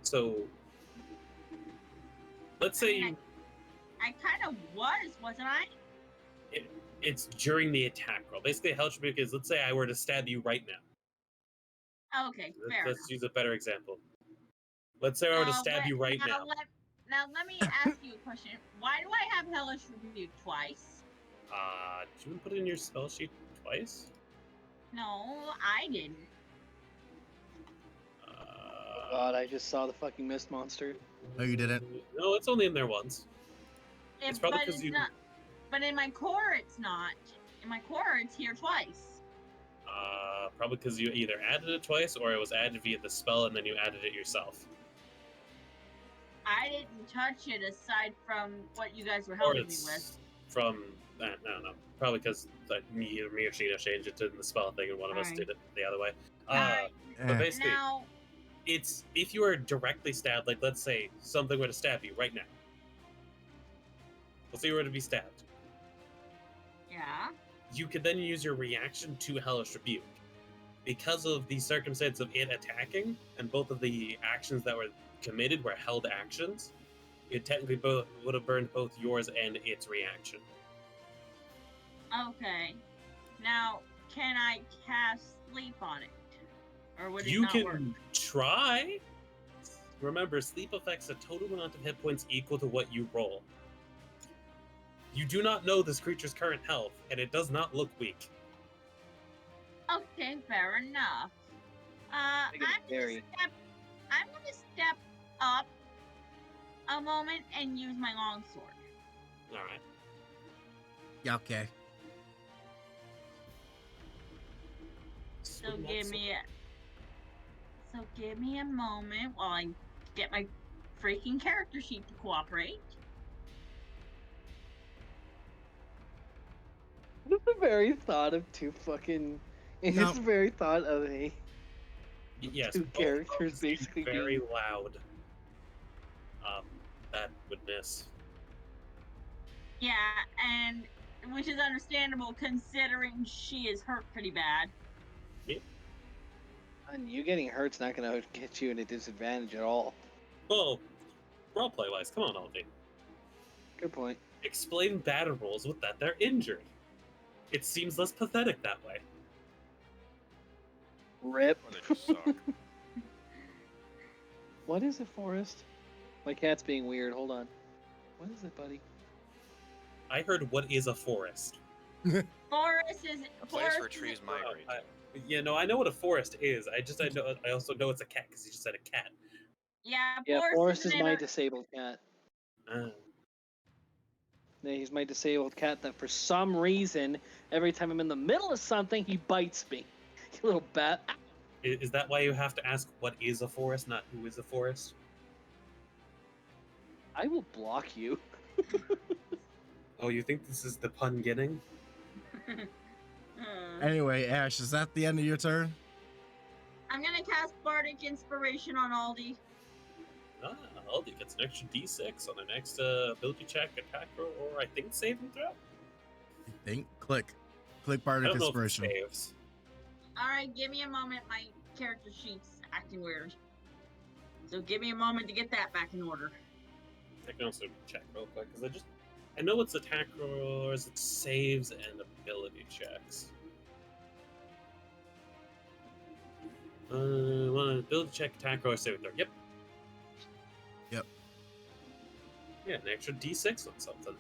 [SPEAKER 2] So, let's say you,
[SPEAKER 1] I kind of wasn't I?
[SPEAKER 2] it's during the attack roll. Basically, Hellish Rebuke is, let's say I were to stab you right now.
[SPEAKER 1] Okay, fair.
[SPEAKER 2] Let's use a better example. Let's say I were to stab you right now.
[SPEAKER 1] Now let me ask you a question. Why do I have Hellish Rebuke twice?
[SPEAKER 2] Did you put it in your spell sheet twice?
[SPEAKER 1] No, I didn't.
[SPEAKER 5] God, I just saw the fucking mist monster.
[SPEAKER 4] No, you didn't.
[SPEAKER 2] No, it's only in there once. It's probably
[SPEAKER 1] but
[SPEAKER 2] 'cause
[SPEAKER 1] it's
[SPEAKER 2] you-
[SPEAKER 1] not. But in my core, it's not. In my core, it's here twice.
[SPEAKER 2] Probably because you either added it twice or it was added via the spell and then you added it yourself.
[SPEAKER 1] I didn't touch it aside from what you guys were
[SPEAKER 2] Or
[SPEAKER 1] helping me
[SPEAKER 2] it's
[SPEAKER 1] with.
[SPEAKER 2] from, I don't know, probably because me or Sheena changed it to the spell thing and one of us
[SPEAKER 1] Alright.
[SPEAKER 2] did it the other way.
[SPEAKER 1] Alright.
[SPEAKER 2] But basically,
[SPEAKER 1] Now,
[SPEAKER 2] it's if you were directly stabbed, like let's say something were to stab you right now. Let's say you were to be stabbed.
[SPEAKER 1] yeah.
[SPEAKER 2] You could then use your reaction to Hellish Rebuke. Because of the circumstance of it attacking, and both of the actions that were committed were held actions, it technically would have burned both yours and its reaction.
[SPEAKER 1] Okay. Now, can I cast sleep on it? Or would it
[SPEAKER 2] You
[SPEAKER 1] not
[SPEAKER 2] can
[SPEAKER 1] work?
[SPEAKER 2] try. Remember, sleep affects a total amount of hit points equal to what you roll. You do not know this creature's current health, and it does not look weak.
[SPEAKER 1] Okay, fair enough.
[SPEAKER 5] I think it's very-
[SPEAKER 1] I'm gonna step up a moment and use my longsword.
[SPEAKER 2] All right.
[SPEAKER 4] Yeah, okay.
[SPEAKER 1] So give me a moment while I get my freaking character sheet to cooperate.
[SPEAKER 5] It's the very thought of 2 fucking. It's
[SPEAKER 4] No.
[SPEAKER 5] the very thought of a.
[SPEAKER 2] Yes,
[SPEAKER 5] 2
[SPEAKER 2] both
[SPEAKER 5] characters
[SPEAKER 2] of them seem
[SPEAKER 5] basically
[SPEAKER 2] very
[SPEAKER 5] being-
[SPEAKER 2] loud. That would miss.
[SPEAKER 1] Yeah, and which is understandable considering she is hurt pretty bad.
[SPEAKER 5] And you getting hurt's not gonna get you at a disadvantage at all.
[SPEAKER 2] Well, roleplay wise, come on, Aldi.
[SPEAKER 5] Good point.
[SPEAKER 2] Explain battle rules with that they're injured. It seems less pathetic that way.
[SPEAKER 5] Rip.
[SPEAKER 3] Or they just suck.
[SPEAKER 5] What is it, Forrest? My cat's being weird. Hold on. What is it, buddy?
[SPEAKER 2] I heard what is a forest.
[SPEAKER 1] Forest is
[SPEAKER 3] A place where
[SPEAKER 1] forest is-
[SPEAKER 3] trees migrate.
[SPEAKER 2] I know what a forest is. I also know it's a cat because you just said a cat.
[SPEAKER 1] Yeah,
[SPEAKER 5] Yeah, Forrest is
[SPEAKER 1] an
[SPEAKER 5] my
[SPEAKER 1] inter-
[SPEAKER 5] disabled cat.
[SPEAKER 2] Uh,
[SPEAKER 5] Yeah, he's my disabled cat that for some reason, every time I'm in the middle of something, he bites me. You little bat.
[SPEAKER 2] is that why you have to ask what is a forest, not who is a forest?
[SPEAKER 5] I will block you.
[SPEAKER 2] Oh, you think this is the pun getting?
[SPEAKER 10] Anyway, Ash, is that the end of your turn?
[SPEAKER 1] I'm gonna cast Bardic Inspiration on Aldi.
[SPEAKER 2] Ah, Aldi gets an extra D6 on the next ability check, attack, or I think saving throw.
[SPEAKER 10] I think. Click
[SPEAKER 2] I
[SPEAKER 10] Bardic
[SPEAKER 2] don't know if it
[SPEAKER 10] Inspiration.
[SPEAKER 2] saves.
[SPEAKER 1] Alright, give me a moment. My character sheet's acting weird. So give me a moment to get that back in order.
[SPEAKER 2] I can also check real quick because I know it's attack rolls, it saves, and ability checks. One ability check, attack roll, or saving throw. Yep.
[SPEAKER 10] Yep.
[SPEAKER 2] Yeah, an extra D6 on something.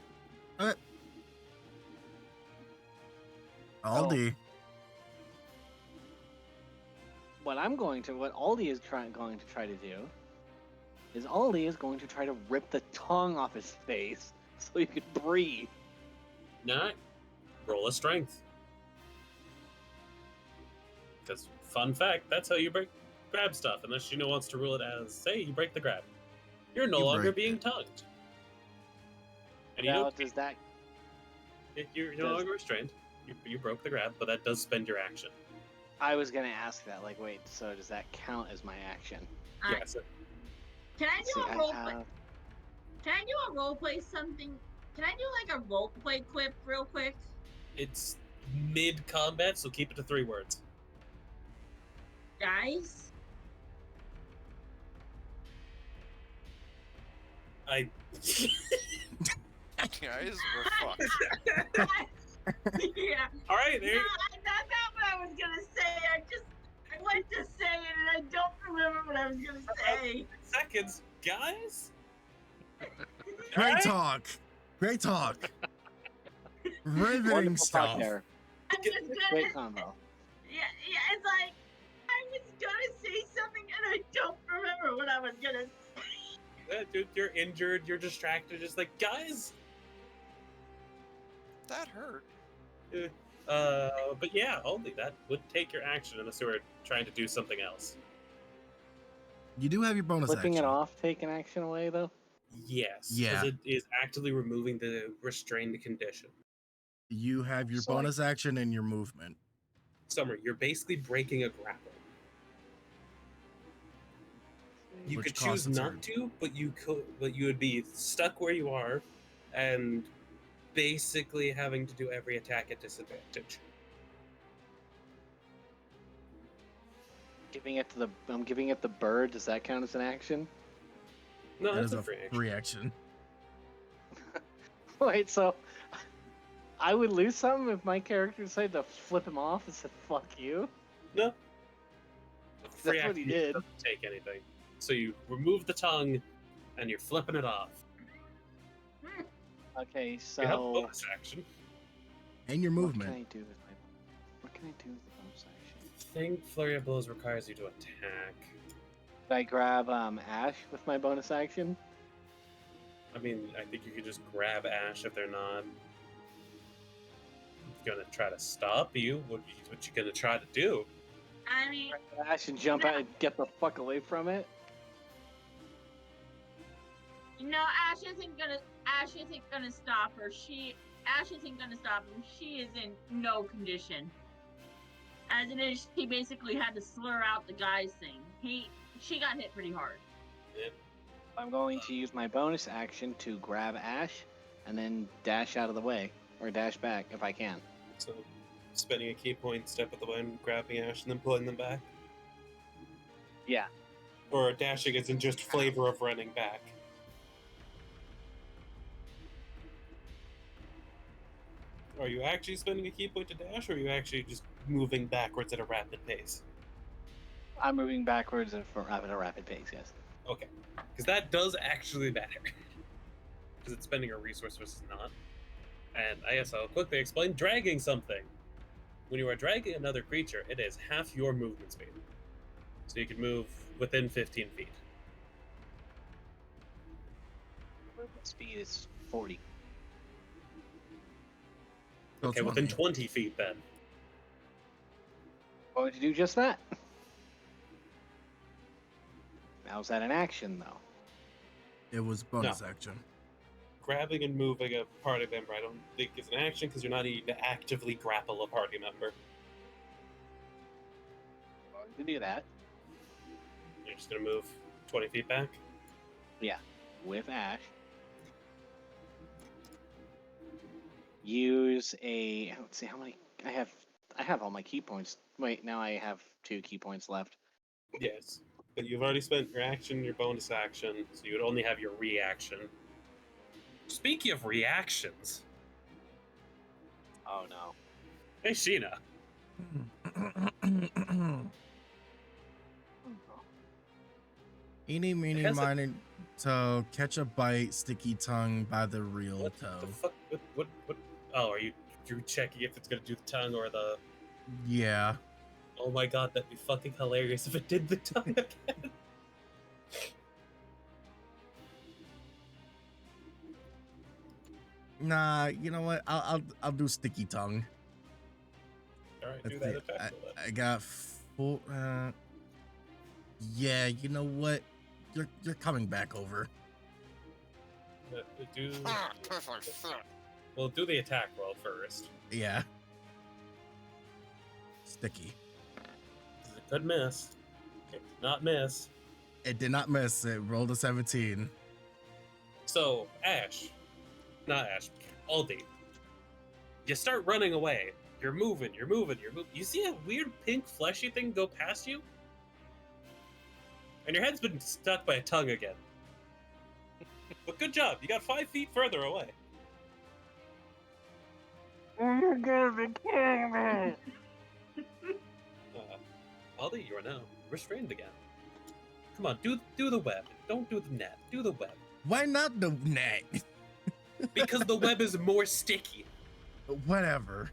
[SPEAKER 10] Aldi.
[SPEAKER 5] What Aldi is going to try to do is Aldi is going to try to rip the tongue off his face so he can breathe.
[SPEAKER 2] Nah. Roll a strength. Because, fun fact, that's how you grab stuff, unless Shino wants to rule it as, say, you break the grab. You're no
[SPEAKER 10] You
[SPEAKER 2] longer
[SPEAKER 10] break
[SPEAKER 2] being
[SPEAKER 10] it.
[SPEAKER 2] tongued. And you
[SPEAKER 5] Now,
[SPEAKER 2] don't,
[SPEAKER 5] does that
[SPEAKER 2] you're no
[SPEAKER 5] does-
[SPEAKER 2] longer restrained. You broke the grab, but that does spend your action.
[SPEAKER 5] I was gonna ask that. Like, wait, so does that count as my action?
[SPEAKER 1] Alright,
[SPEAKER 2] Yes.
[SPEAKER 1] can I do
[SPEAKER 5] See,
[SPEAKER 1] a
[SPEAKER 5] I
[SPEAKER 1] role play?
[SPEAKER 5] have-
[SPEAKER 1] Can I do a role play something? Can I do like a role play quip real quick?
[SPEAKER 2] It's mid combat, so keep it to 3 words.
[SPEAKER 1] Guys?
[SPEAKER 2] I.
[SPEAKER 3] Guys, we're fucked.
[SPEAKER 1] Yeah.
[SPEAKER 2] All right, there.
[SPEAKER 1] No, that's not what I was gonna say. I went to say it and I don't remember what I was gonna say.
[SPEAKER 2] Seconds, guys.
[SPEAKER 10] Great
[SPEAKER 2] Alright.
[SPEAKER 10] talk. Great talk. Riveting
[SPEAKER 5] Wonderful talk
[SPEAKER 10] stuff.
[SPEAKER 5] there.
[SPEAKER 1] I'm just gonna.
[SPEAKER 5] Great combo.
[SPEAKER 1] Yeah, it's like I was gonna say something and I don't remember what I was gonna say.
[SPEAKER 2] Dude, you're injured. You're distracted. Just like guys.
[SPEAKER 3] That hurt.
[SPEAKER 2] But yeah, only that would take your action unless you were trying to do something else.
[SPEAKER 10] You do have your bonus
[SPEAKER 5] Flipping
[SPEAKER 10] action.
[SPEAKER 5] it off, taking action away though.
[SPEAKER 2] Yes.
[SPEAKER 10] Yeah.
[SPEAKER 2] Because it is actively removing the restrained condition.
[SPEAKER 10] You have your
[SPEAKER 5] So, like-
[SPEAKER 10] bonus action and your movement.
[SPEAKER 2] Summer, you're basically breaking a grapple. You
[SPEAKER 10] Which
[SPEAKER 2] could
[SPEAKER 10] costs
[SPEAKER 2] choose
[SPEAKER 10] a
[SPEAKER 2] not
[SPEAKER 10] turn.
[SPEAKER 2] to, but you would be stuck where you are, and basically having to do every attack at disadvantage.
[SPEAKER 5] I'm giving it the bird. Does that count as an action?
[SPEAKER 2] No,
[SPEAKER 10] That
[SPEAKER 2] that's
[SPEAKER 10] is
[SPEAKER 2] a
[SPEAKER 10] a
[SPEAKER 2] free action.
[SPEAKER 10] free action.
[SPEAKER 5] Wait, so I would lose something if my character decided to flip him off and said "fuck you."
[SPEAKER 2] No. Free
[SPEAKER 5] That's what he
[SPEAKER 2] action
[SPEAKER 5] did.
[SPEAKER 2] doesn't take anything. So you remove the tongue, and you're flipping it off.
[SPEAKER 5] Okay,
[SPEAKER 2] You have
[SPEAKER 5] so
[SPEAKER 2] bonus action.
[SPEAKER 10] And your
[SPEAKER 5] what can
[SPEAKER 10] movement.
[SPEAKER 5] I do with my what can I do with the bonus action?
[SPEAKER 2] I think Flurry of Blows requires you to attack.
[SPEAKER 5] Did I grab Ash with my bonus action?
[SPEAKER 2] I mean, I think you could just grab Ash if they're not gonna try to stop you. What you gonna try to do?
[SPEAKER 1] I mean,
[SPEAKER 5] Ash and jump out and get the fuck away from it.
[SPEAKER 1] no, Ash isn't gonna stop her. Ash isn't gonna stop her. She is in no condition. As it is, she basically had to slur out the guy's thing. She got hit pretty hard.
[SPEAKER 5] I'm going to use my bonus action to grab Ash and then dash out of the way or dash back if I can.
[SPEAKER 2] So, spending a key point, step at the way, and grabbing Ash, and then pulling them back.
[SPEAKER 5] Yeah.
[SPEAKER 2] Or dashing isn't just flavor of running back. Are you actually spending a key point to dash, or are you actually just moving backwards at a rapid pace?
[SPEAKER 5] I'm moving backwards at a rapid pace, yes.
[SPEAKER 2] Okay, because that does actually matter. Because it's spending a resource versus not. And I guess I'll quickly explain dragging something. When you are dragging another creature, it is half your movement speed. So you can move within 15 feet.
[SPEAKER 5] Movement speed is 40.
[SPEAKER 10] So
[SPEAKER 2] Okay,
[SPEAKER 10] 20.
[SPEAKER 2] within 20 feet then.
[SPEAKER 5] Why would you do just that? How's that an action, though?
[SPEAKER 10] It was bonus action.
[SPEAKER 2] Grabbing and moving a party member, I don't think is an action because you're not needing to actively grapple a party member.
[SPEAKER 5] Well, you can do that.
[SPEAKER 2] You're just gonna move 20 feet back.
[SPEAKER 5] Yeah, with Ash. Use a. Let's see how many I have. I have all my key points. Wait, now I have 2 key points left.
[SPEAKER 2] Yes, but you've already spent your action, your bonus action, so you would only have your reaction. Speaking of reactions,
[SPEAKER 5] Oh no.
[SPEAKER 2] hey Sheena,
[SPEAKER 10] Eeny, meeny,
[SPEAKER 2] Has a-
[SPEAKER 10] miny, toe, catch a bite, sticky tongue by the real
[SPEAKER 2] what
[SPEAKER 10] toe.
[SPEAKER 2] the fuck? What? Oh, are you checking if it's gonna do the tongue or the?
[SPEAKER 10] Yeah.
[SPEAKER 2] Oh my god, that'd be fucking hilarious if it did the tongue again.
[SPEAKER 10] Nah, you know what? I'll do sticky tongue.
[SPEAKER 2] All right, do
[SPEAKER 10] Let's
[SPEAKER 2] that
[SPEAKER 10] see,
[SPEAKER 2] effect.
[SPEAKER 10] I got 4. Yeah, you know what? You're coming back over.
[SPEAKER 2] Do. Well, do the attack roll first.
[SPEAKER 10] Yeah. Sticky.
[SPEAKER 2] This is a good miss. Okay, did not miss.
[SPEAKER 10] It did not miss. It rolled a 17.
[SPEAKER 2] So, not Ash, Aldi. You start running away. You're moving. You see a weird pink fleshy thing go past you? And your head's been stuck by a tongue again. But good job, you got 5 feet further away.
[SPEAKER 5] You're gonna be kidding me.
[SPEAKER 2] Aldi, you are now restrained again. Come on, do the web. Don't do the net. Do the web.
[SPEAKER 10] Why not the net?
[SPEAKER 2] Because the web is more sticky.
[SPEAKER 10] Whatever.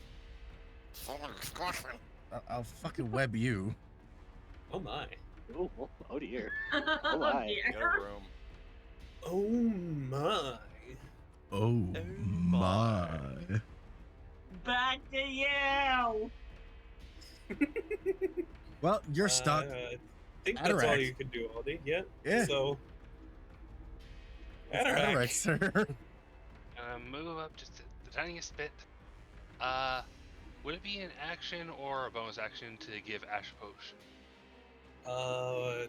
[SPEAKER 10] I'll fucking web you.
[SPEAKER 2] Oh my.
[SPEAKER 5] Oh dear.
[SPEAKER 1] Oh,
[SPEAKER 5] my.
[SPEAKER 1] dear.
[SPEAKER 3] No room.
[SPEAKER 2] Oh my.
[SPEAKER 10] Oh my.
[SPEAKER 1] Back to you.
[SPEAKER 10] Well, you're stuck.
[SPEAKER 2] I think that's all
[SPEAKER 10] Atarax.
[SPEAKER 2] you can do, Aldi. Yeah.
[SPEAKER 10] Yeah.
[SPEAKER 2] So.
[SPEAKER 10] Atarax,
[SPEAKER 2] Atarax.
[SPEAKER 10] sir.
[SPEAKER 6] Move up just the tiniest bit. Would it be an action or a bonus action to give Ash a potion?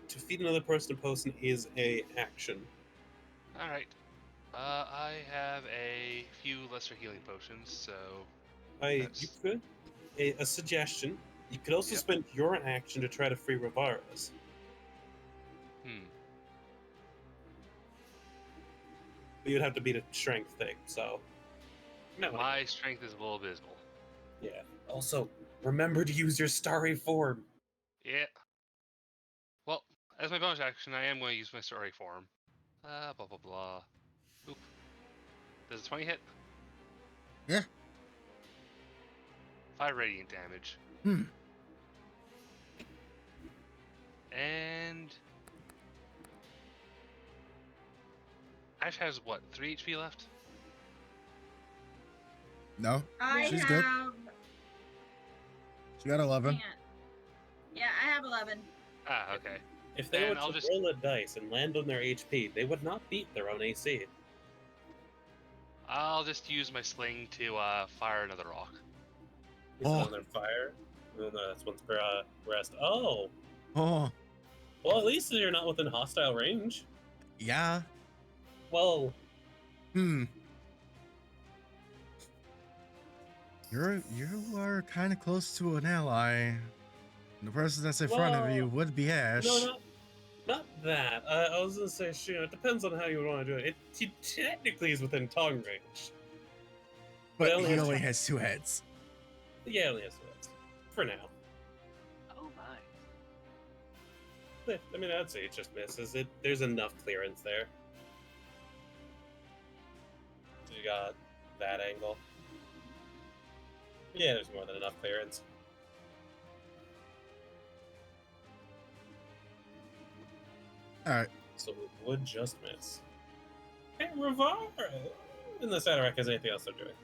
[SPEAKER 2] To feed another person a potion is a action.
[SPEAKER 6] All right. I have a few lesser healing potions, so
[SPEAKER 2] You
[SPEAKER 6] That's-
[SPEAKER 2] could. A suggestion. You could also
[SPEAKER 6] Yep.
[SPEAKER 2] spend your action to try to free Ravaris. But you'd have to beat a strength thing, so. No.
[SPEAKER 6] My strength is a little abysmal.
[SPEAKER 2] Yeah. Also, remember to use your starry form.
[SPEAKER 6] Yeah. Well, as my bonus action, I am going to use my story form. Blah blah blah. Oop. Does a 20 hit?
[SPEAKER 10] Yeah.
[SPEAKER 6] 5 radiant damage.
[SPEAKER 10] Hmm.
[SPEAKER 6] And Ash has what, 3 HP left?
[SPEAKER 10] No,
[SPEAKER 1] I
[SPEAKER 10] She's
[SPEAKER 1] have.
[SPEAKER 10] good. she got 11.
[SPEAKER 1] Hang on. Yeah, I have 11.
[SPEAKER 6] Ah, okay.
[SPEAKER 2] If they
[SPEAKER 6] Then
[SPEAKER 2] were to
[SPEAKER 6] I'll just-
[SPEAKER 2] roll a dice and land on their HP, they would not beat their own AC.
[SPEAKER 6] I'll just use my sling to fire another rock.
[SPEAKER 2] It's
[SPEAKER 10] Oh.
[SPEAKER 2] on their fire. No, that's once per rest. Oh.
[SPEAKER 10] Oh,
[SPEAKER 2] Well, at least you're not within hostile range.
[SPEAKER 10] yeah.
[SPEAKER 2] Well,
[SPEAKER 10] Hmm. You are kind of close to an ally. The person that's in front of you
[SPEAKER 2] Well,
[SPEAKER 10] would be Ash.
[SPEAKER 2] no, not that. I was gonna say, it depends on how you want to do it. He technically is within tongue range.
[SPEAKER 10] but
[SPEAKER 2] only
[SPEAKER 10] he
[SPEAKER 2] has
[SPEAKER 10] only
[SPEAKER 2] two-
[SPEAKER 10] has 2 heads.
[SPEAKER 2] Yeah, only has 2 hits. For now.
[SPEAKER 5] Oh my.
[SPEAKER 2] I mean, I'd say it just misses. There's enough clearance there. So you got that angle. Yeah, there's more than enough clearance.
[SPEAKER 10] All right.
[SPEAKER 2] So it would just miss. Hey, Rivara! Unless Atarak has anything else they're doing.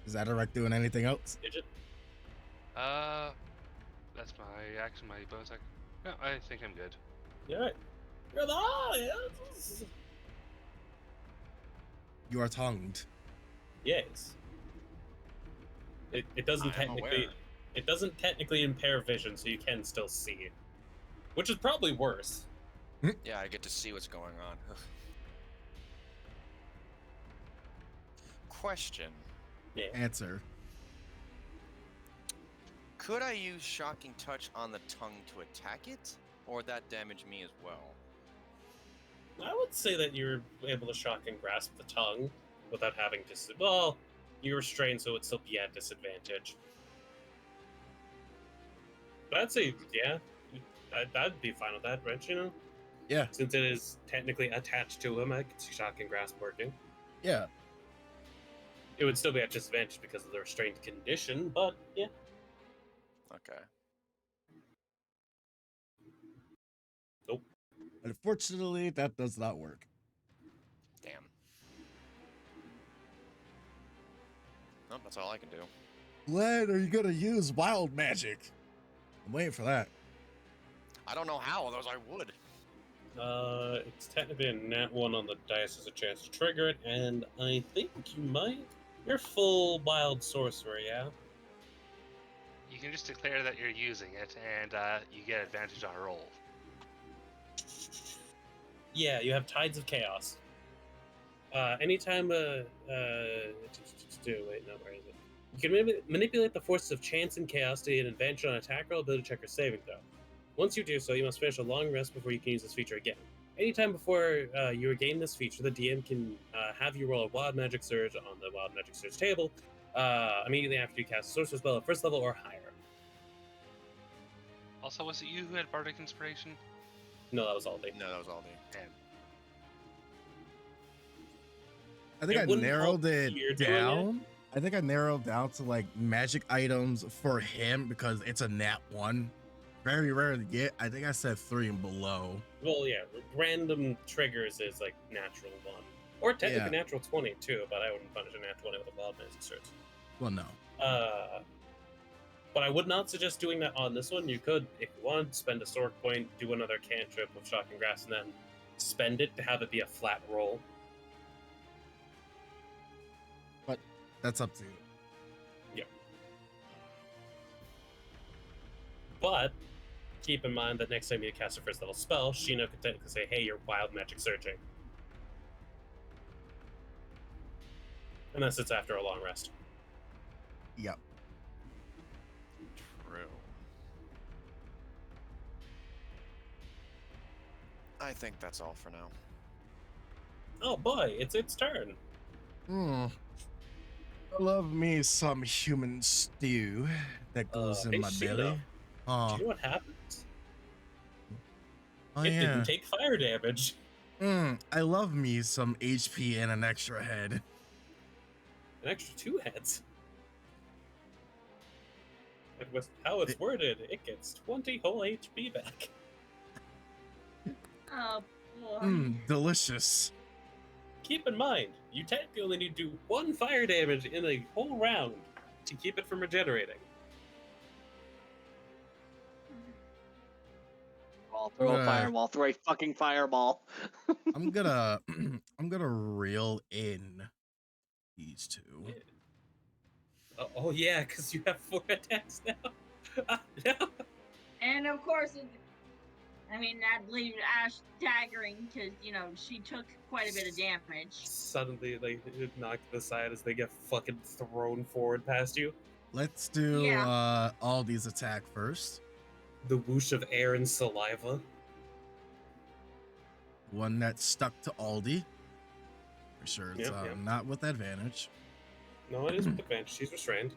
[SPEAKER 10] Is Atarak doing anything else?
[SPEAKER 2] Digit?
[SPEAKER 6] That's my action, my bonus action. No, I think I'm good.
[SPEAKER 2] Yeah, right. Rivara!
[SPEAKER 10] You are tongued.
[SPEAKER 2] Yes. It doesn't
[SPEAKER 9] I am
[SPEAKER 2] technically...
[SPEAKER 9] aware.
[SPEAKER 2] It doesn't technically impair vision, so you can still see. Which is probably worse.
[SPEAKER 9] Yeah, I get to see what's going on. Question.
[SPEAKER 2] Yeah.
[SPEAKER 10] Answer.
[SPEAKER 9] Could I use Shocking Touch on the tongue to attack it? Or would that damage me as well?
[SPEAKER 2] I would say that you're able to shock and grasp the tongue without having to... Well, you're restrained, so it would still be at disadvantage. But I'd say, yeah, I'd be fine with that, right? You know?
[SPEAKER 10] Yeah.
[SPEAKER 2] Since it is technically attached to him, I could see shock and grasp working.
[SPEAKER 10] Yeah.
[SPEAKER 2] It would still be at disadvantage because of the restrained condition, but yeah.
[SPEAKER 9] Okay.
[SPEAKER 2] Nope.
[SPEAKER 10] Unfortunately, that does not work.
[SPEAKER 9] Damn. Nope, that's all I can do.
[SPEAKER 10] When are you gonna use wild magic? I'm waiting for that.
[SPEAKER 9] I don't know how, otherwise I would.
[SPEAKER 2] It's technically a nat 1 on the dice as a chance to trigger it, and I think you might. You're full wild sorcerer, yeah?
[SPEAKER 6] You can just declare that you're using it, and you get advantage on a roll.
[SPEAKER 2] Yeah, you have Tides of Chaos. Anytime, wait, no, where is it? You can manipulate the forces of chance and chaos to get an advantage on attack roll, ability check, or saving throw. Once you do so, you must finish a long rest before you can use this feature again. Anytime before you regain this feature, the DM can have you roll a Wild Magic Surge on the Wild Magic Surge table immediately after you cast a sorcerer spell at first level or higher.
[SPEAKER 6] Also, was it you who had Bardic Inspiration?
[SPEAKER 2] No, that was all day.
[SPEAKER 9] No, that was all day.
[SPEAKER 6] Damn.
[SPEAKER 10] I think
[SPEAKER 2] It
[SPEAKER 10] I
[SPEAKER 2] wouldn't
[SPEAKER 10] narrowed
[SPEAKER 2] help
[SPEAKER 10] it
[SPEAKER 2] you're doing
[SPEAKER 10] down. I think I narrowed down to like magic items for him because it's a nat 1. Very rare to get. I think I said 3 and below.
[SPEAKER 2] Well, yeah, random triggers is like natural 1. Or technically
[SPEAKER 10] Yeah.
[SPEAKER 2] natural 20 too, but I wouldn't punish a natural 20 with a Wild Magic Surge.
[SPEAKER 10] Well, no.
[SPEAKER 2] But I would not suggest doing that on this one. You could, if you want, spend a sword point, do another cantrip of Shock and Grass, and then spend it to have it be a flat roll.
[SPEAKER 10] That's up to you.
[SPEAKER 2] But keep in mind that next time you cast a first level spell, Shino could technically say, hey, you're Wild Magic Surging. Unless it's after a long rest.
[SPEAKER 10] Yep.
[SPEAKER 9] True. I think that's all for now.
[SPEAKER 2] Oh boy, it's its turn.
[SPEAKER 10] I love me some human stew that goes
[SPEAKER 2] Hey,
[SPEAKER 10] in my
[SPEAKER 2] Sheila,
[SPEAKER 10] belly.
[SPEAKER 2] Do
[SPEAKER 10] Oh,
[SPEAKER 2] you know what happens?
[SPEAKER 10] oh
[SPEAKER 2] It
[SPEAKER 10] yeah.
[SPEAKER 2] didn't take fire damage.
[SPEAKER 10] I love me some HP and an extra head.
[SPEAKER 2] An extra 2 heads. And with how it's worded, it gets 20 whole HP back.
[SPEAKER 1] Oh boy.
[SPEAKER 10] Delicious.
[SPEAKER 2] Keep in mind, you technically only need to do 1 fire damage in a whole round to keep it from regenerating.
[SPEAKER 5] I'll throw a
[SPEAKER 10] Uh,
[SPEAKER 5] fireball. Throw a fucking fireball.
[SPEAKER 10] I'm gonna reel in these two.
[SPEAKER 2] Oh yeah, because you have 4 attacks now. No.
[SPEAKER 1] And of course, I mean, that leaves Ash daggering because, you know, she took quite a bit of damage.
[SPEAKER 2] Suddenly, like, it knocked to the side as they get fucking thrown forward past you.
[SPEAKER 10] Let's do
[SPEAKER 1] Yeah.
[SPEAKER 10] Aldi's attack first.
[SPEAKER 2] The whoosh of air and saliva.
[SPEAKER 10] One that stuck to Aldi. For sure, it's
[SPEAKER 2] Yep, yep.
[SPEAKER 10] not with advantage.
[SPEAKER 2] No, it is with advantage. She's restrained.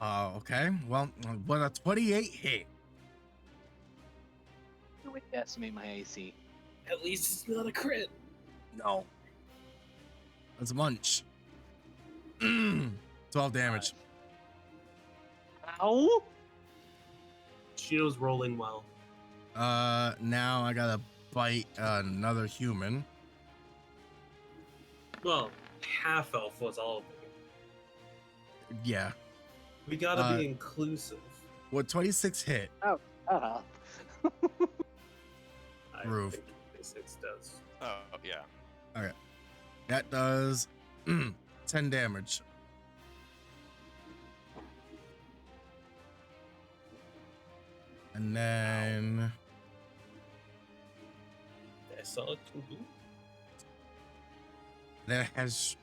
[SPEAKER 10] Okay. Well, what a 28 hit.
[SPEAKER 5] I would decimate my AC.
[SPEAKER 2] At least it's not a crit.
[SPEAKER 10] No. That's a munch. 12 damage.
[SPEAKER 5] Ow!
[SPEAKER 2] Shino's rolling well.
[SPEAKER 10] Now I gotta bite another human.
[SPEAKER 2] Well, half elf was all of it.
[SPEAKER 10] Yeah.
[SPEAKER 2] We gotta be inclusive.
[SPEAKER 10] What 26 hit?
[SPEAKER 5] Uh-huh.
[SPEAKER 2] I
[SPEAKER 10] Groove.
[SPEAKER 2] think 26 does.
[SPEAKER 3] Oh, yeah.
[SPEAKER 10] That does 10 damage. And then
[SPEAKER 2] I saw it can do.
[SPEAKER 10] that has.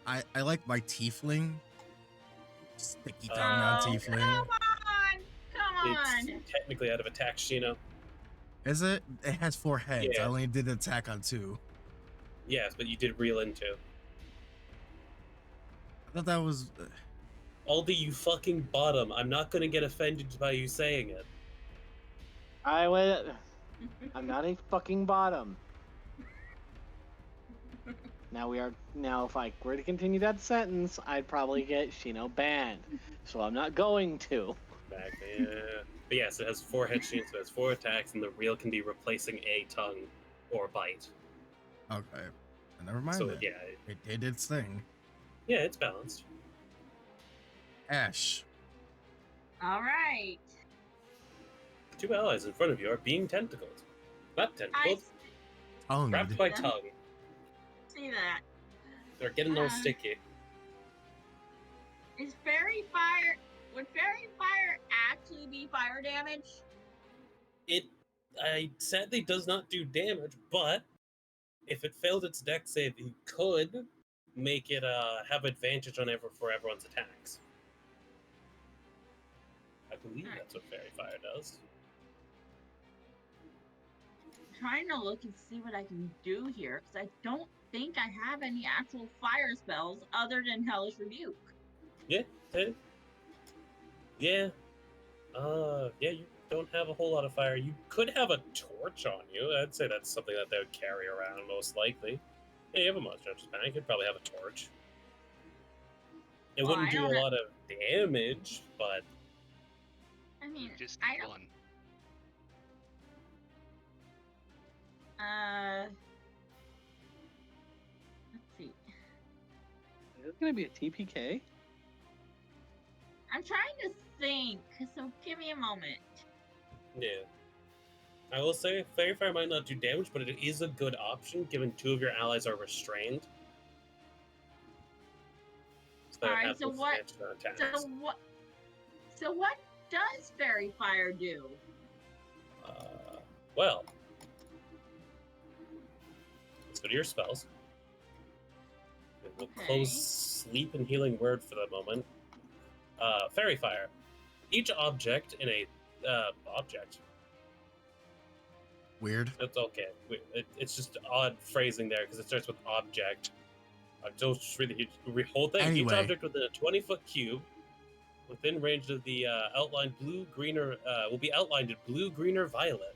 [SPEAKER 10] I like my tiefling. Sticky tongue on tiefling.
[SPEAKER 1] Come on!
[SPEAKER 2] It's technically out of attack, Shino.
[SPEAKER 10] Is it? It has 4 heads.
[SPEAKER 2] Yeah.
[SPEAKER 10] I only did attack on 2.
[SPEAKER 2] Yes, but you did reel into.
[SPEAKER 10] I thought that was.
[SPEAKER 2] Aldi, you fucking bottom. I'm not gonna get offended by you saying it.
[SPEAKER 5] I would. I'm not a fucking bottom. Now, if I were to continue that sentence, I'd probably get Shino banned. So I'm not going to.
[SPEAKER 2] Back there. But yes, it has 4 head shields, so it has 4 attacks, and the reel can be replacing a tongue or bite.
[SPEAKER 10] Okay. Never mind.
[SPEAKER 2] So
[SPEAKER 10] then.
[SPEAKER 2] yeah,
[SPEAKER 10] It did its thing.
[SPEAKER 2] yeah, it's balanced.
[SPEAKER 10] Ash.
[SPEAKER 1] All right.
[SPEAKER 2] 2 allies in front of you are being tentacled. Not
[SPEAKER 1] I
[SPEAKER 2] tentacled,
[SPEAKER 10] Tongued.
[SPEAKER 2] wrapped by
[SPEAKER 1] Yeah.
[SPEAKER 2] tongue.
[SPEAKER 1] see that.
[SPEAKER 2] They're getting all sticky.
[SPEAKER 1] Is fairy fire? Would fairy fire actually be fire damage?
[SPEAKER 2] I sadly does not do damage, but if it failed its deck save, you could make it have advantage on for everyone's attacks. I believe that's what fairy fire does.
[SPEAKER 1] I'm trying to look and see what I can do here because I don't think I have any actual fire spells other than Hellish Rebuke.
[SPEAKER 2] Yeah. Okay. Yeah. Yeah, you don't have a whole lot of fire. You could have a torch on you. I'd say that's something that they would carry around most likely. Yeah, you have a monster bank. You could probably have a torch. It
[SPEAKER 1] Well,
[SPEAKER 2] wouldn't
[SPEAKER 1] I
[SPEAKER 2] do a
[SPEAKER 1] don't
[SPEAKER 2] lot of damage, but
[SPEAKER 1] I mean,
[SPEAKER 6] Just
[SPEAKER 1] I don't.
[SPEAKER 6] one.
[SPEAKER 1] Let's see.
[SPEAKER 5] Is this gonna be a TPK?
[SPEAKER 1] I'm trying to think, so give me a moment.
[SPEAKER 2] yeah. I will say fairy fire might not do damage, but it is a good option given 2 of your allies are restrained. So they
[SPEAKER 1] Alright,
[SPEAKER 2] have
[SPEAKER 1] so what-
[SPEAKER 2] disadvantage on attacks.
[SPEAKER 1] So what does fairy fire do?
[SPEAKER 2] Well, let's go to your spells. We'll
[SPEAKER 1] Okay.
[SPEAKER 2] close sleep and healing word for the moment. Fairy fire. Each object in a object.
[SPEAKER 10] Weird.
[SPEAKER 2] That's okay. It's just odd phrasing there because it starts with object. Don't read the whole thing. Each
[SPEAKER 10] Anyway.
[SPEAKER 2] object within a 20-foot cube within range of the outlined blue, green, or will be outlined in blue, green, or violet.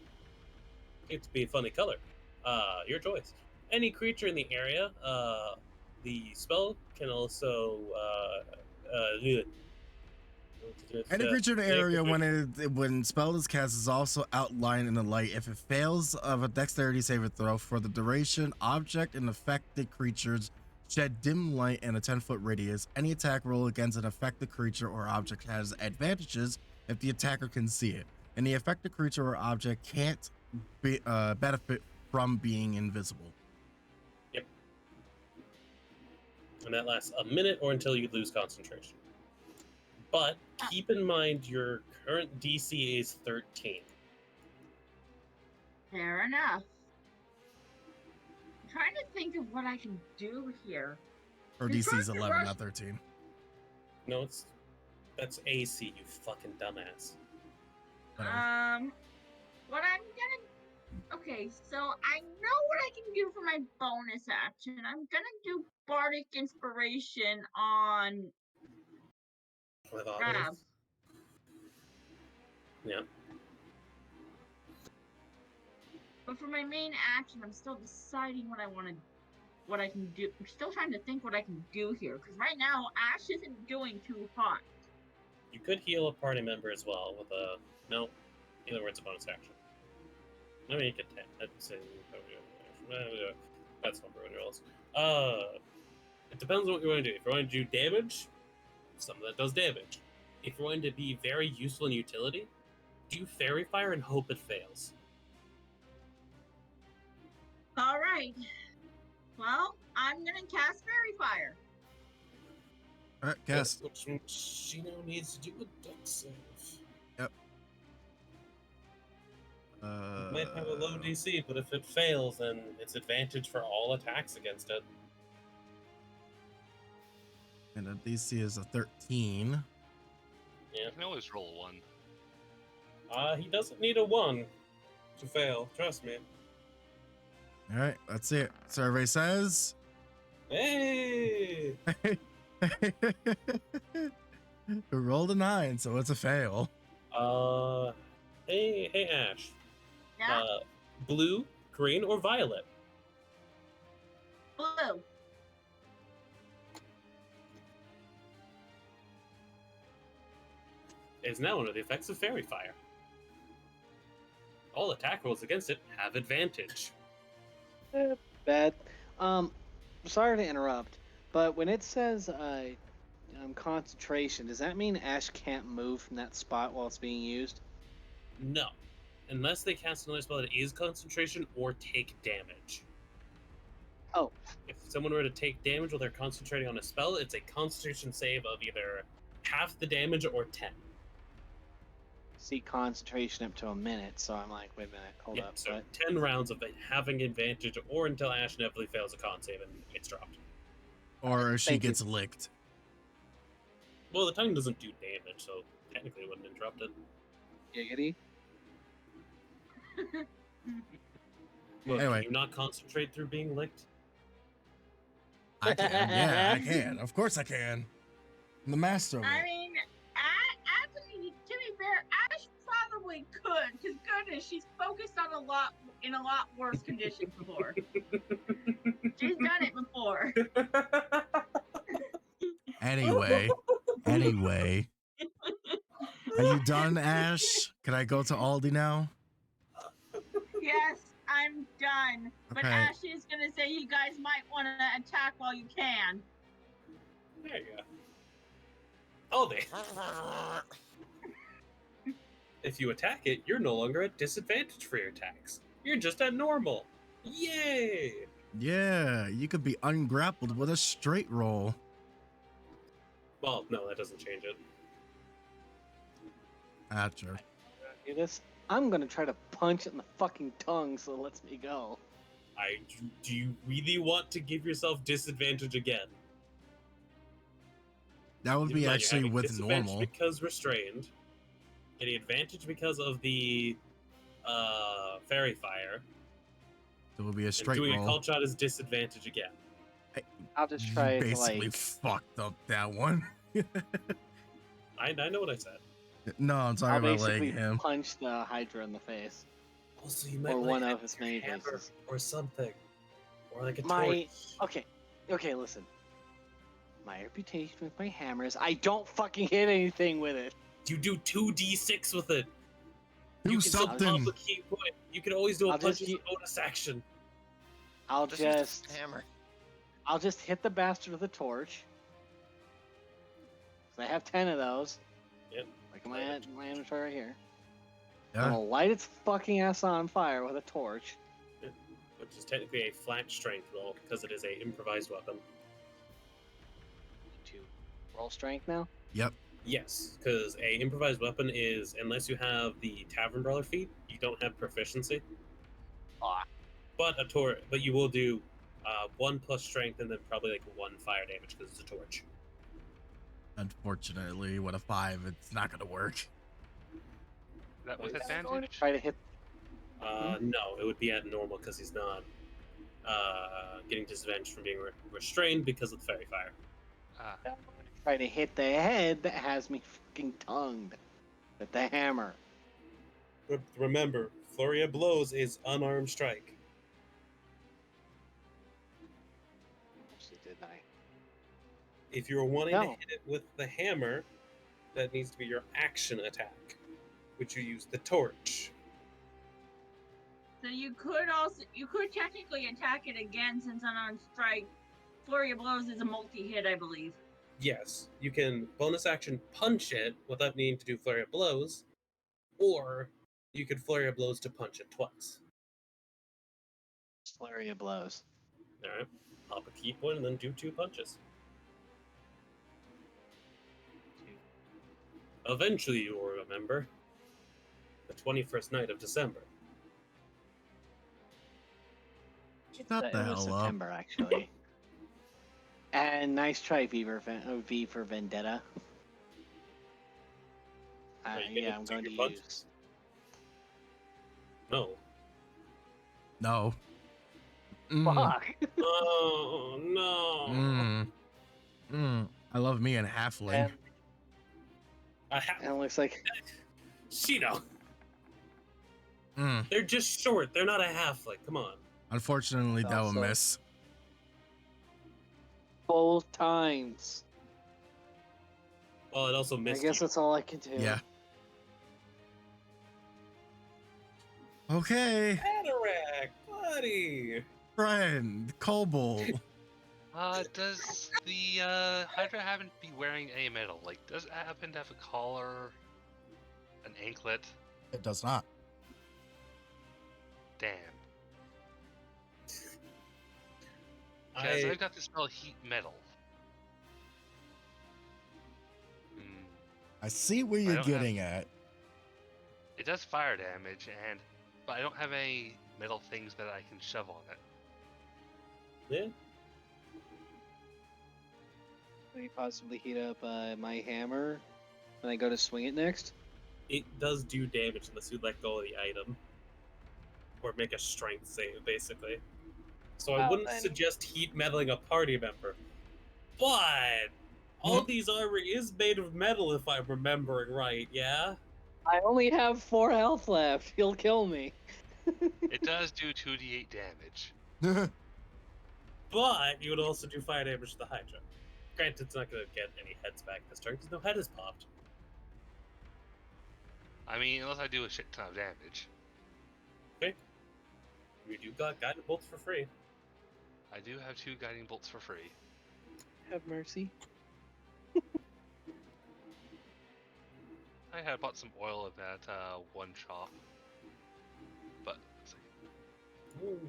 [SPEAKER 2] It to be a funny color. Your choice. Any creature in the area, the spell can also
[SPEAKER 10] Any creature in the area when spell is cast is also outlined in the light. If it fails of a dexterity saving throw for the duration, object and affected creatures shed dim light in a 10-foot radius. Any attack roll against an affected creature or object has advantages if the attacker can see it, and the affected creature or object can't benefit from being invisible.
[SPEAKER 2] Yep. And that lasts a minute or until you lose concentration. But keep in mind your current DC is 13.
[SPEAKER 1] Fair enough. I'm trying to think of what I can do here.
[SPEAKER 10] Or
[SPEAKER 1] You're
[SPEAKER 10] DC is
[SPEAKER 1] trying to
[SPEAKER 10] 11,
[SPEAKER 1] rush-
[SPEAKER 10] not 13.
[SPEAKER 2] No, that's AC, you fucking dumbass.
[SPEAKER 10] Whatever.
[SPEAKER 1] What I'm gonna. Okay, so I know what I can do for my bonus action. I'm gonna do Bardic Inspiration on
[SPEAKER 2] With all
[SPEAKER 1] Grab.
[SPEAKER 2] this. Yeah.
[SPEAKER 1] But for my main action, I'm still deciding what I can do. I'm still trying to think what I can do here, because right now Ash isn't doing too hot.
[SPEAKER 2] You could heal a party member as well with a no. Either way, it's a bonus action. I mean, you could say that's not ruin rolls. It depends on what you want to do. If you want to do damage, something that does damage. If you want to be very useful in utility, do Fairy Fire and hope it fails.
[SPEAKER 1] All right. Well, I'm gonna cast Fairy Fire.
[SPEAKER 10] All right, cast.
[SPEAKER 2] Which means Shino needs to do a dex save.
[SPEAKER 10] Yep.
[SPEAKER 2] It might have a low DC, but if it fails, then it's advantage for all attacks against it.
[SPEAKER 10] And the DC is a 13.
[SPEAKER 2] Yeah.
[SPEAKER 6] You can always roll a 1.
[SPEAKER 2] He doesn't need a 1 to fail. Trust me.
[SPEAKER 10] All right, that's it. Survey says.
[SPEAKER 2] Hey!
[SPEAKER 10] We rolled a 9, so it's a fail.
[SPEAKER 2] Hey, Ash.
[SPEAKER 1] Yeah.
[SPEAKER 2] Blue, green, or violet?
[SPEAKER 1] Blue.
[SPEAKER 2] Is now under the effects of Fairy Fire. All attack rolls against it have advantage.
[SPEAKER 5] Bad. Sorry to interrupt, but when it says concentration, does that mean Ash can't move from that spot while it's being used?
[SPEAKER 2] No. Unless they cast another spell that is concentration or take damage.
[SPEAKER 5] Oh.
[SPEAKER 2] If someone were to take damage while they're concentrating on a spell, it's a concentration save of either half the damage or 10.
[SPEAKER 5] See concentration up to a minute, so I'm like, wait a minute, hold up.
[SPEAKER 2] So
[SPEAKER 5] But
[SPEAKER 2] 10 rounds of it having advantage, or until Ash inevitably fails a con save and it's dropped.
[SPEAKER 10] Or she
[SPEAKER 5] Thank you.
[SPEAKER 10] gets licked.
[SPEAKER 2] Well, the tongue doesn't do damage, so technically it wouldn't interrupt it.
[SPEAKER 5] giggity.
[SPEAKER 2] Well,
[SPEAKER 10] Anyway.
[SPEAKER 2] can you not concentrate through being licked?
[SPEAKER 10] I can. Yeah, I can. Of course I can. I'm the master of
[SPEAKER 1] I
[SPEAKER 10] it.
[SPEAKER 1] mean, actually, to be fair, Ash probably could, because goodness, she's focused on a lot worse conditions before. She's done it before.
[SPEAKER 10] Anyway. Are you done, Ash? Can I go to Aldi now?
[SPEAKER 1] Yes, I'm done. But
[SPEAKER 10] Okay.
[SPEAKER 1] Ash is gonna say you guys might want to attack while you can.
[SPEAKER 2] There you go. Oh, they. If you attack it, you're no longer at disadvantage for your attacks. You're just at normal. Yay!
[SPEAKER 10] Yeah, you could be ungrappled with a straight roll.
[SPEAKER 2] Well, no, that doesn't change it.
[SPEAKER 10] Gotcha.
[SPEAKER 5] Do this. I'm gonna try to punch it in the fucking tongue so it lets me go.
[SPEAKER 2] Do you really want to give yourself disadvantage again?
[SPEAKER 10] That would be
[SPEAKER 2] You're
[SPEAKER 10] actually
[SPEAKER 2] having
[SPEAKER 10] with
[SPEAKER 2] disadvantage
[SPEAKER 10] normal.
[SPEAKER 2] because restrained. Getting advantage because of the fairy fire.
[SPEAKER 10] It would be a
[SPEAKER 2] And
[SPEAKER 10] straight
[SPEAKER 2] doing a
[SPEAKER 10] roll.
[SPEAKER 2] cult shot is disadvantage again.
[SPEAKER 5] I'll just
[SPEAKER 10] You
[SPEAKER 5] try to
[SPEAKER 10] basically
[SPEAKER 5] like.
[SPEAKER 10] fucked up that one.
[SPEAKER 2] I know what I said.
[SPEAKER 10] No, I'm
[SPEAKER 5] I'll
[SPEAKER 10] talking about
[SPEAKER 5] basically
[SPEAKER 10] like him.
[SPEAKER 5] punch the Hydra in the face.
[SPEAKER 2] Also, you might
[SPEAKER 5] Or
[SPEAKER 2] like
[SPEAKER 5] one
[SPEAKER 2] have
[SPEAKER 5] of his
[SPEAKER 2] your
[SPEAKER 5] many
[SPEAKER 2] hammer
[SPEAKER 5] faces.
[SPEAKER 2] or something, or like a
[SPEAKER 5] My
[SPEAKER 2] torch.
[SPEAKER 5] okay, listen. My reputation with my hammer is I don't fucking hit anything with it.
[SPEAKER 2] You do 2d6 with it.
[SPEAKER 10] Do
[SPEAKER 2] You can still
[SPEAKER 10] something.
[SPEAKER 2] pump a key point. You can always do a
[SPEAKER 5] I'll
[SPEAKER 2] punch
[SPEAKER 5] just
[SPEAKER 2] as a
[SPEAKER 5] u-
[SPEAKER 2] bonus action.
[SPEAKER 5] I'll
[SPEAKER 9] Just use
[SPEAKER 5] just
[SPEAKER 9] the hammer.
[SPEAKER 5] I'll just hit the bastard with a torch. 'Cause I have 10 of those.
[SPEAKER 2] Yep.
[SPEAKER 5] Like my inventory right here. I'm
[SPEAKER 10] Yeah.
[SPEAKER 5] gonna light its fucking ass on fire with a torch.
[SPEAKER 2] Which is technically a flat strength roll because it is a improvised weapon.
[SPEAKER 5] To roll strength now.
[SPEAKER 10] Yep.
[SPEAKER 2] Yes, because a improvised weapon is, unless you have the Tavern Brawler feat, you don't have proficiency.
[SPEAKER 5] Ah.
[SPEAKER 2] But but you will do 1 plus strength and then probably like 1 fire damage because it's a torch.
[SPEAKER 10] Unfortunately, with a 5, it's not gonna work.
[SPEAKER 6] That with
[SPEAKER 5] I'm going to
[SPEAKER 6] advantage?
[SPEAKER 5] try to hit.
[SPEAKER 2] No, it would be at normal because he's not getting disadvantage from being restrained because of the fairy fire.
[SPEAKER 6] Ah,
[SPEAKER 5] Try to hit the head that has me fucking tongued with the hammer.
[SPEAKER 2] Remember, flurry of blows is unarmed strike.
[SPEAKER 5] Actually, didn't I?
[SPEAKER 2] If you're wanting
[SPEAKER 5] No.
[SPEAKER 2] to hit it with the hammer, that needs to be your action attack, which you use the torch.
[SPEAKER 1] So you could technically attack it again since unarmed strike. Flurry of blows is a multi-hit, I believe.
[SPEAKER 2] Yes, you can bonus action punch it without needing to do flurry of blows, or you could flurry of blows to punch it twice.
[SPEAKER 5] Flurry of blows.
[SPEAKER 2] Alright, pop a key point and then do 2 punches. Eventually you will remember the 21st night of December.
[SPEAKER 10] Shut the
[SPEAKER 5] It was
[SPEAKER 10] hell up.
[SPEAKER 5] September, actually. And nice try, V for Vendetta.
[SPEAKER 2] Are you gonna
[SPEAKER 5] Yeah, I'm
[SPEAKER 2] do
[SPEAKER 5] going
[SPEAKER 2] your
[SPEAKER 5] to
[SPEAKER 2] punch?
[SPEAKER 5] use.
[SPEAKER 2] No.
[SPEAKER 10] No. Mm,
[SPEAKER 5] Fuck.
[SPEAKER 2] Oh no.
[SPEAKER 10] I love me and halfling.
[SPEAKER 5] And
[SPEAKER 2] And
[SPEAKER 5] it looks like
[SPEAKER 2] Shino.
[SPEAKER 10] Mm.
[SPEAKER 2] They're just short. They're not a halfling. Come on.
[SPEAKER 10] Unfortunately, that will
[SPEAKER 5] Also-
[SPEAKER 10] miss.
[SPEAKER 5] both times.
[SPEAKER 2] Well, it also
[SPEAKER 5] I
[SPEAKER 2] missed
[SPEAKER 5] guess
[SPEAKER 2] you.
[SPEAKER 5] that's all I can do.
[SPEAKER 10] Yeah. Okay,
[SPEAKER 2] Cataract, buddy.
[SPEAKER 10] friend, Kobold.
[SPEAKER 6] Does the Hydra happen to be wearing any metal? Like, does it happen to have a collar, an anklet?
[SPEAKER 10] It does not.
[SPEAKER 6] Damn. Because
[SPEAKER 2] I
[SPEAKER 6] I've got the spell Heat Metal. Hmm.
[SPEAKER 10] I see where
[SPEAKER 6] I
[SPEAKER 10] you're
[SPEAKER 6] don't have-
[SPEAKER 10] getting at.
[SPEAKER 6] It does fire damage, but I don't have any metal things that I can shove on it.
[SPEAKER 2] yeah.
[SPEAKER 5] Can we possibly heat up my hammer when I go to swing it next?
[SPEAKER 2] It does do damage unless you let go of the item. Or make a strength save, basically. So I
[SPEAKER 5] Well,
[SPEAKER 2] wouldn't
[SPEAKER 5] then-
[SPEAKER 2] suggest heat metaling a party member. But all these armor is made of metal if I'm remembering right, yeah?
[SPEAKER 5] I only have 4 health left. He'll kill me.
[SPEAKER 6] It does do 2d8 damage.
[SPEAKER 2] But you would also do fire damage to the Hydra. Granted, it's not going to get any heads back this turn because no head is popped.
[SPEAKER 6] I mean, unless I do a shit ton of damage.
[SPEAKER 2] We do got guided bolts for free.
[SPEAKER 6] I do have 2 guiding bolts for free.
[SPEAKER 5] Have mercy.
[SPEAKER 6] I had bought some oil of that one chop. But, let's see.
[SPEAKER 2] Ooh.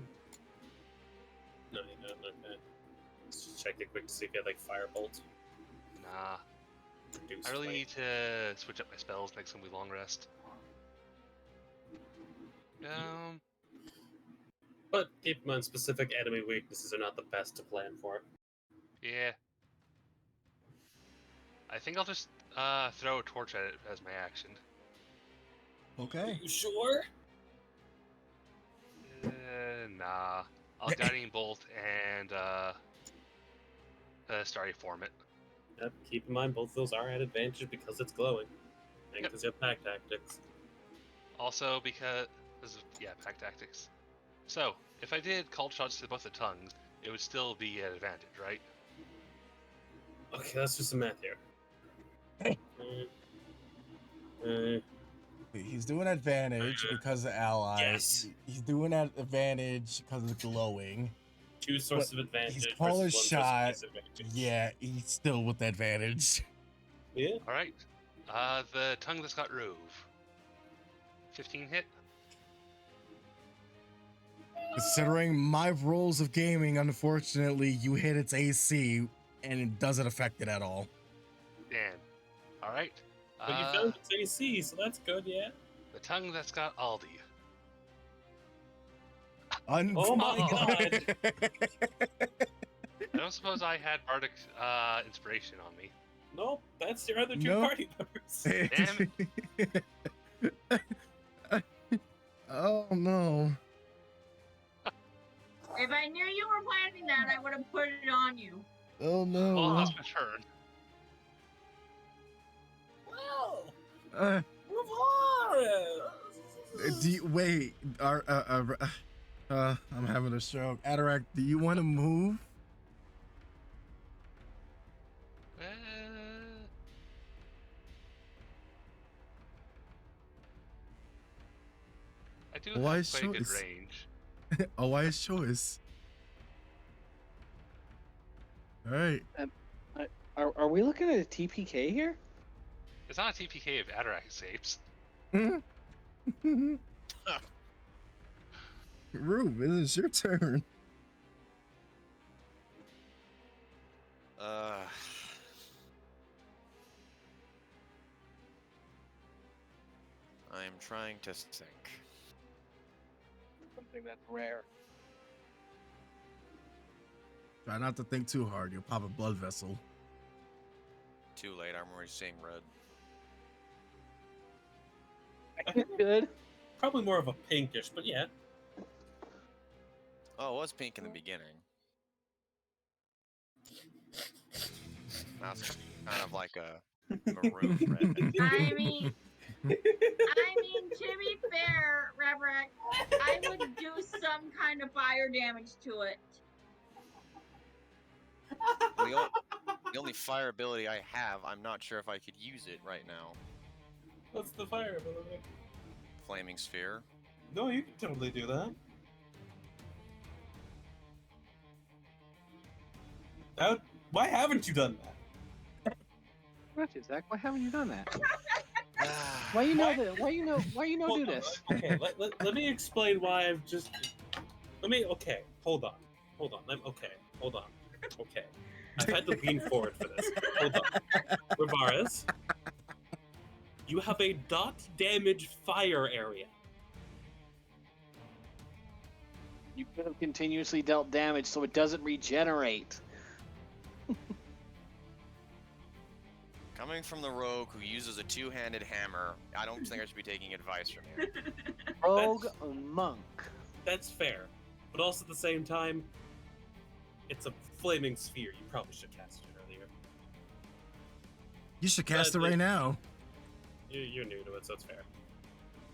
[SPEAKER 2] No, you don't like that. Let's just check it quick to see if you have like firebolt.
[SPEAKER 6] Nah.
[SPEAKER 2] Reduce
[SPEAKER 6] I really
[SPEAKER 2] flame.
[SPEAKER 6] need to switch up my spells next time we long rest.
[SPEAKER 2] But keep in mind, specific enemy weaknesses are not the best to plan for.
[SPEAKER 6] Yeah. I think I'll just throw a torch at it as my action.
[SPEAKER 10] Okay.
[SPEAKER 2] You sure?
[SPEAKER 6] Nah. I'll guiding bolt and starry form it.
[SPEAKER 2] Yep, keep in mind, both of those are at advantage because it's glowing. And
[SPEAKER 6] Yep.
[SPEAKER 2] because you have pack tactics.
[SPEAKER 6] Also because pack tactics. So, if I did call shots to both the tongues, it would still be at advantage, right?
[SPEAKER 2] Okay, let's do some math here.
[SPEAKER 10] He's doing advantage because of allies.
[SPEAKER 2] Yes.
[SPEAKER 10] He's doing advantage because of glowing.
[SPEAKER 2] Two sources of advantage.
[SPEAKER 10] He's
[SPEAKER 2] versus
[SPEAKER 10] call
[SPEAKER 2] one
[SPEAKER 10] a
[SPEAKER 2] source of
[SPEAKER 10] shot.
[SPEAKER 2] disadvantage.
[SPEAKER 10] Yeah, he's still with advantage.
[SPEAKER 2] Yeah.
[SPEAKER 6] Alright. The tongue that's got Rove. 15 hit?
[SPEAKER 10] Considering my rules of gaming, unfortunately, you hit its AC and it doesn't affect it at all.
[SPEAKER 6] Damn. Alright.
[SPEAKER 2] But you found its AC, so that's good, yeah.
[SPEAKER 6] The tongue that's got Aldi.
[SPEAKER 2] Oh my god!
[SPEAKER 6] I don't suppose I had Bardic inspiration on me.
[SPEAKER 2] Nope, that's your other two
[SPEAKER 10] Nope.
[SPEAKER 2] party members.
[SPEAKER 6] Damn
[SPEAKER 10] Oh no.
[SPEAKER 1] If I knew you were planning that, I would have put it on you.
[SPEAKER 10] Oh no.
[SPEAKER 6] Well, that's my turn.
[SPEAKER 10] Do you, wait, I'm having a stroke. Atarak, do you want to move?
[SPEAKER 6] I do have
[SPEAKER 10] Wise
[SPEAKER 6] quite a good
[SPEAKER 10] choice.
[SPEAKER 6] range.
[SPEAKER 10] A wise choice. All right.
[SPEAKER 5] Are we looking at a TPK here?
[SPEAKER 6] It's not a TPK if Atarak escapes.
[SPEAKER 10] Rube, it is your turn.
[SPEAKER 9] I'm trying to think.
[SPEAKER 5] Something that's rare.
[SPEAKER 10] Try not to think too hard. You'll pop a blood vessel.
[SPEAKER 9] Too late. I'm already seeing red.
[SPEAKER 5] Good.
[SPEAKER 2] Probably more of a pinkish, but yeah.
[SPEAKER 9] Oh, it was pink in the beginning. Now it's kind of like a maroon red.
[SPEAKER 1] I mean, to be fair, Reverend, I would do some kind of fire damage to it.
[SPEAKER 9] The only fire ability I have, I'm not sure if I could use it right now.
[SPEAKER 2] What's the fire ability?
[SPEAKER 9] Flaming sphere.
[SPEAKER 2] No, you can totally do that. Why haven't you done that?
[SPEAKER 5] Gotcha, Zach. Why haven't you done that? Why you know that? Why you know do this?
[SPEAKER 2] Okay, let me explain why I've just. Okay, hold on. Okay. I've had to lean forward for this. Hold on. Ravaris, you have a dot damage fire area.
[SPEAKER 5] You could have continuously dealt damage so it doesn't regenerate.
[SPEAKER 9] Coming from the rogue who uses a two-handed hammer, I don't think I should be taking advice from you.
[SPEAKER 5] Rogue monk.
[SPEAKER 2] That's fair. But also at the same time, it's a flaming sphere. You probably should cast it earlier.
[SPEAKER 10] You should cast it right now.
[SPEAKER 2] You're new to it, so it's fair.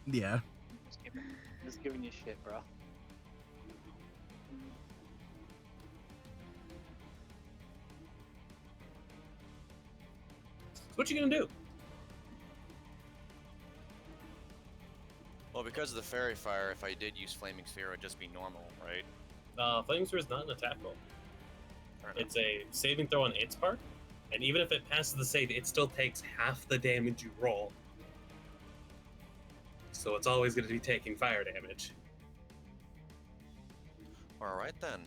[SPEAKER 10] Yeah.
[SPEAKER 5] Just giving you shit, bro.
[SPEAKER 2] What you gonna do?
[SPEAKER 9] Well, because of the fairy fire, if I did use flaming sphere, it would just be normal, right?
[SPEAKER 2] Flaming sphere is not an attack roll.
[SPEAKER 9] Fair
[SPEAKER 2] It's a saving throw on its part, and even if it passes the save, it still takes half the damage you roll. So it's always going to be taking fire damage.
[SPEAKER 9] All right then.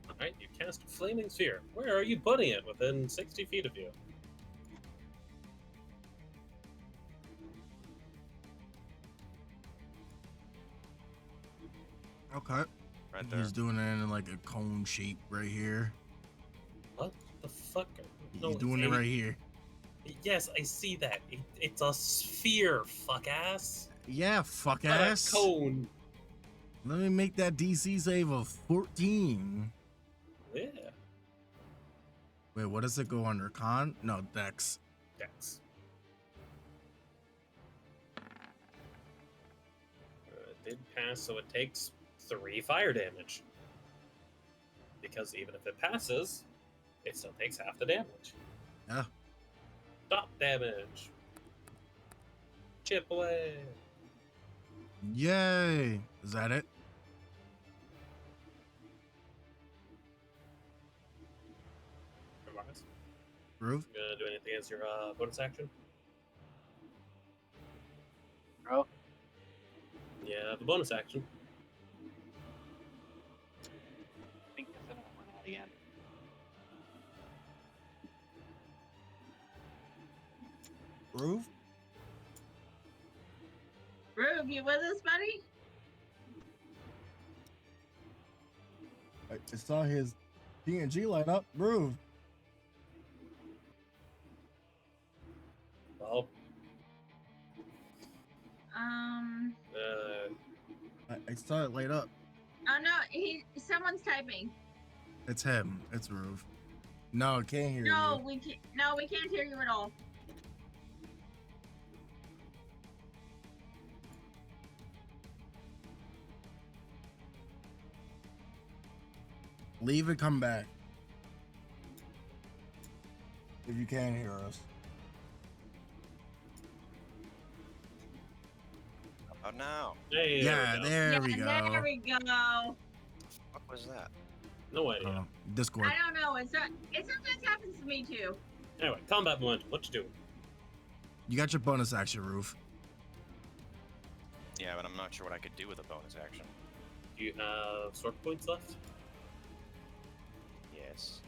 [SPEAKER 2] Alright, you cast Flaming Sphere. Where are you putting it? Within 60 feet of you.
[SPEAKER 10] Okay.
[SPEAKER 9] Right there.
[SPEAKER 10] He's doing it in like a cone shape right here.
[SPEAKER 2] What the fuck?
[SPEAKER 10] He's doing it right here.
[SPEAKER 2] Yes, I see that. It's a sphere, fuck ass.
[SPEAKER 10] Yeah, fuck
[SPEAKER 2] Not a
[SPEAKER 10] ass.
[SPEAKER 2] cone.
[SPEAKER 10] Let me make that DC save of 14.
[SPEAKER 2] Yeah.
[SPEAKER 10] Wait, what does it go under? Con? No, Dex.
[SPEAKER 2] Dex. It did pass, so it takes 3 fire damage. Because even if it passes, it still takes half the damage.
[SPEAKER 10] Yeah.
[SPEAKER 2] Stop damage. Chip away.
[SPEAKER 10] Yay. Is that it? Groove?
[SPEAKER 2] You gonna do anything as your bonus action?
[SPEAKER 5] Bro?
[SPEAKER 2] Yeah, the bonus action.
[SPEAKER 5] I think that's another one out again.
[SPEAKER 10] Groove?
[SPEAKER 1] Rube, you with us, buddy?
[SPEAKER 10] I saw his PNG light up. Groove.
[SPEAKER 2] Well,
[SPEAKER 10] I saw it light up.
[SPEAKER 1] Oh no, someone's typing.
[SPEAKER 10] It's him. It's Groove. No, can't hear
[SPEAKER 1] No,
[SPEAKER 10] you.
[SPEAKER 1] we can't. No, we can't hear you at all.
[SPEAKER 10] Leave and come back. If you can hear us.
[SPEAKER 3] Oh no.
[SPEAKER 2] Hey,
[SPEAKER 10] Yeah, there we go.
[SPEAKER 1] There we go.
[SPEAKER 3] What was that?
[SPEAKER 2] No idea.
[SPEAKER 10] Discord.
[SPEAKER 1] I don't know. It sometimes happens to me too.
[SPEAKER 2] Anyway, combat momentum. What you doing?
[SPEAKER 10] You got your bonus action, Roof.
[SPEAKER 3] Yeah, but I'm not sure what I could do with a bonus action.
[SPEAKER 2] Do you have sword points left?
[SPEAKER 3] Yes.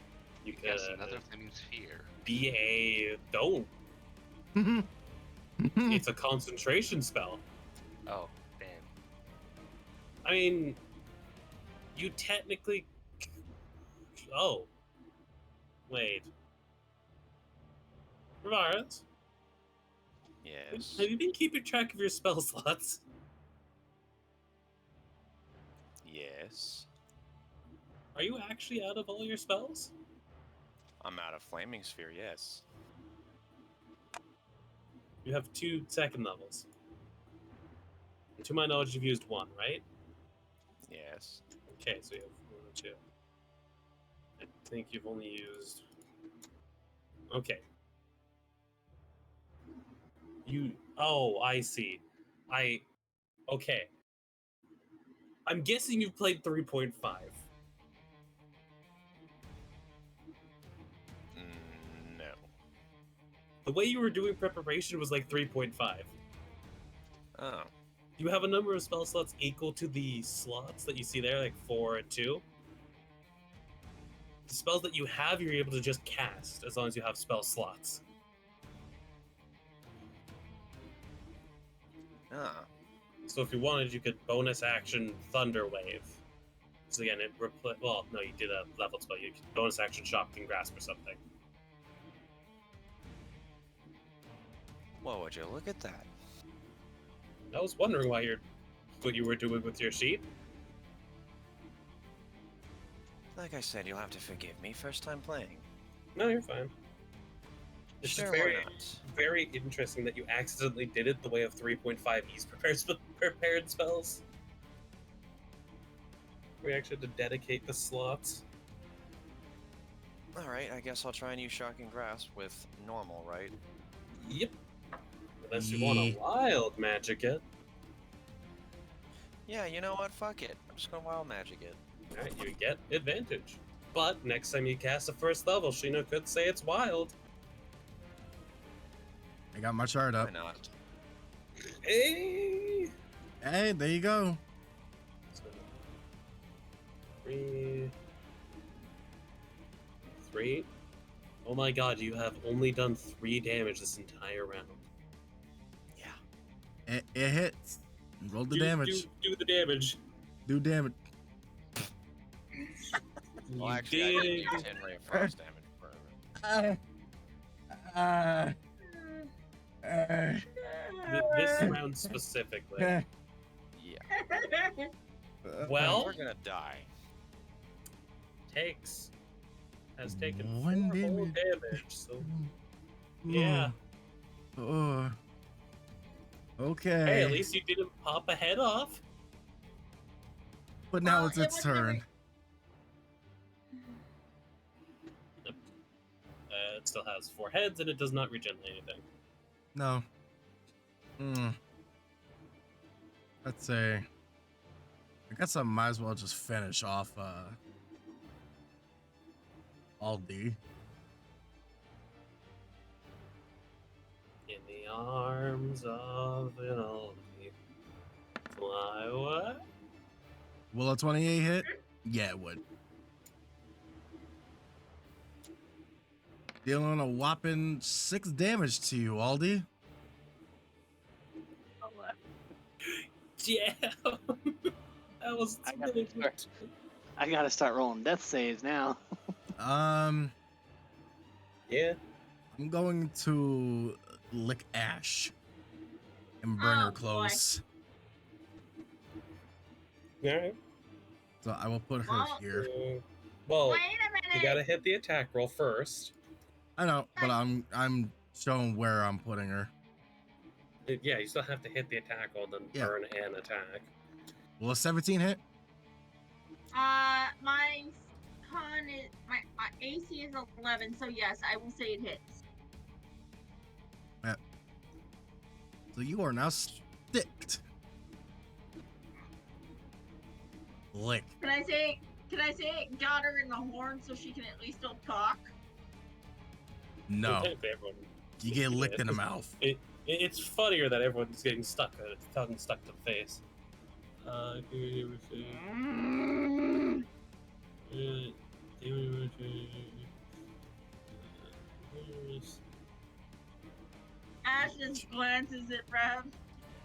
[SPEAKER 2] You can
[SPEAKER 6] Yes, another flaming sphere.
[SPEAKER 2] be a don't. It's a concentration spell.
[SPEAKER 6] Oh, damn.
[SPEAKER 2] I mean, you technically. Oh. Wait. Revarans,
[SPEAKER 3] Yes.
[SPEAKER 2] have you been keeping track of your spell slots?
[SPEAKER 3] Yes.
[SPEAKER 2] Are you actually out of all your spells?
[SPEAKER 3] I'm out of flaming sphere. Yes.
[SPEAKER 2] You have 2 second levels. And to my knowledge, you've used 1, right?
[SPEAKER 3] Yes.
[SPEAKER 2] Okay, so you have 1 and 2. I think you've only used. Okay. Oh, I see. Okay. I'm guessing you've played 3.5.
[SPEAKER 3] No.
[SPEAKER 2] The way you were doing preparation was like 3.5.
[SPEAKER 3] Oh.
[SPEAKER 2] You have a number of spell slots equal to the slots that you see there, like 4 and 2. The spells that you have, you're able to just cast as long as you have spell slots.
[SPEAKER 3] Ah.
[SPEAKER 2] So if you wanted, you could bonus action Thunder Wave. So again, it well, no, you did a level spell. You could bonus action Shocking Grasp or something.
[SPEAKER 3] Well, would you look at that?
[SPEAKER 2] I was wondering what you were doing with your sheet.
[SPEAKER 3] Like I said, you'll have to forgive me. First time playing.
[SPEAKER 2] No, you're fine. It's
[SPEAKER 3] Sure,
[SPEAKER 2] just very,
[SPEAKER 3] why not?
[SPEAKER 2] very interesting that you accidentally did it the way of 3.5E's prepared spells. We actually had to dedicate the slots.
[SPEAKER 3] Alright, I guess I'll try and use Shocking Grasp with normal, right?
[SPEAKER 2] Yep. Unless you want a wild magic it.
[SPEAKER 3] Yeah, you know what? Fuck it. I'm just gonna wild magic it.
[SPEAKER 2] Alright, you get advantage. But next time you cast a first level, Shino could say it's wild.
[SPEAKER 10] I got my chart up.
[SPEAKER 3] Why not?
[SPEAKER 2] Hey!
[SPEAKER 10] Hey, there you go.
[SPEAKER 2] So, 3. Oh my god, you have only done 3 damage this entire round.
[SPEAKER 10] It hits. Roll the damage.
[SPEAKER 2] Do the damage.
[SPEAKER 10] Do damage.
[SPEAKER 3] Well,
[SPEAKER 2] You
[SPEAKER 3] actually, I didn't use 10 Ray of Frost damage for
[SPEAKER 2] This round specifically.
[SPEAKER 3] Yeah.
[SPEAKER 2] Well,
[SPEAKER 3] We're gonna die.
[SPEAKER 2] has taken
[SPEAKER 10] 1
[SPEAKER 2] 4 whole
[SPEAKER 10] damage.
[SPEAKER 2] damage, so yeah.
[SPEAKER 10] Oh. Okay.
[SPEAKER 2] Hey, at least you didn't pop a head off.
[SPEAKER 10] But now
[SPEAKER 1] Well,
[SPEAKER 10] it's
[SPEAKER 1] it
[SPEAKER 10] its
[SPEAKER 1] was
[SPEAKER 10] turn.
[SPEAKER 2] It still has 4 heads and it does not regenerate anything.
[SPEAKER 10] No. Let's say. I guess I might as well just finish off Aldi.
[SPEAKER 2] In the arms of an Aldi. Fly what?
[SPEAKER 10] Will a 28 hit? Yeah, it would. Dealing a whopping 6 damage to you, Aldi.
[SPEAKER 2] Yeah. That was
[SPEAKER 5] I gotta start rolling death saves now.
[SPEAKER 2] Yeah.
[SPEAKER 10] I'm going to lick Ash and bring
[SPEAKER 1] Oh,
[SPEAKER 10] her
[SPEAKER 1] boy.
[SPEAKER 10] close.
[SPEAKER 2] Alright.
[SPEAKER 10] So I will put her
[SPEAKER 1] Well,
[SPEAKER 10] here.
[SPEAKER 2] Well,
[SPEAKER 1] Wait a minute.
[SPEAKER 2] You gotta hit the attack roll first.
[SPEAKER 10] I know, but I'm showing where I'm putting her.
[SPEAKER 2] Yeah, you still have to hit the attack roll, then
[SPEAKER 10] Yeah.
[SPEAKER 2] burn and attack.
[SPEAKER 10] Will a 17 hit?
[SPEAKER 1] My con is my AC is 11, so yes, I will say it hits.
[SPEAKER 10] So you are now sticked. Lick.
[SPEAKER 1] Can I say it got her in the horn so she can at least still talk?
[SPEAKER 10] No.
[SPEAKER 2] Technically, everyone-
[SPEAKER 10] You get licked in the mouth.
[SPEAKER 2] It's funnier that everyone's getting stuck, tongue stuck to the face.
[SPEAKER 1] Ash just glances at Rev.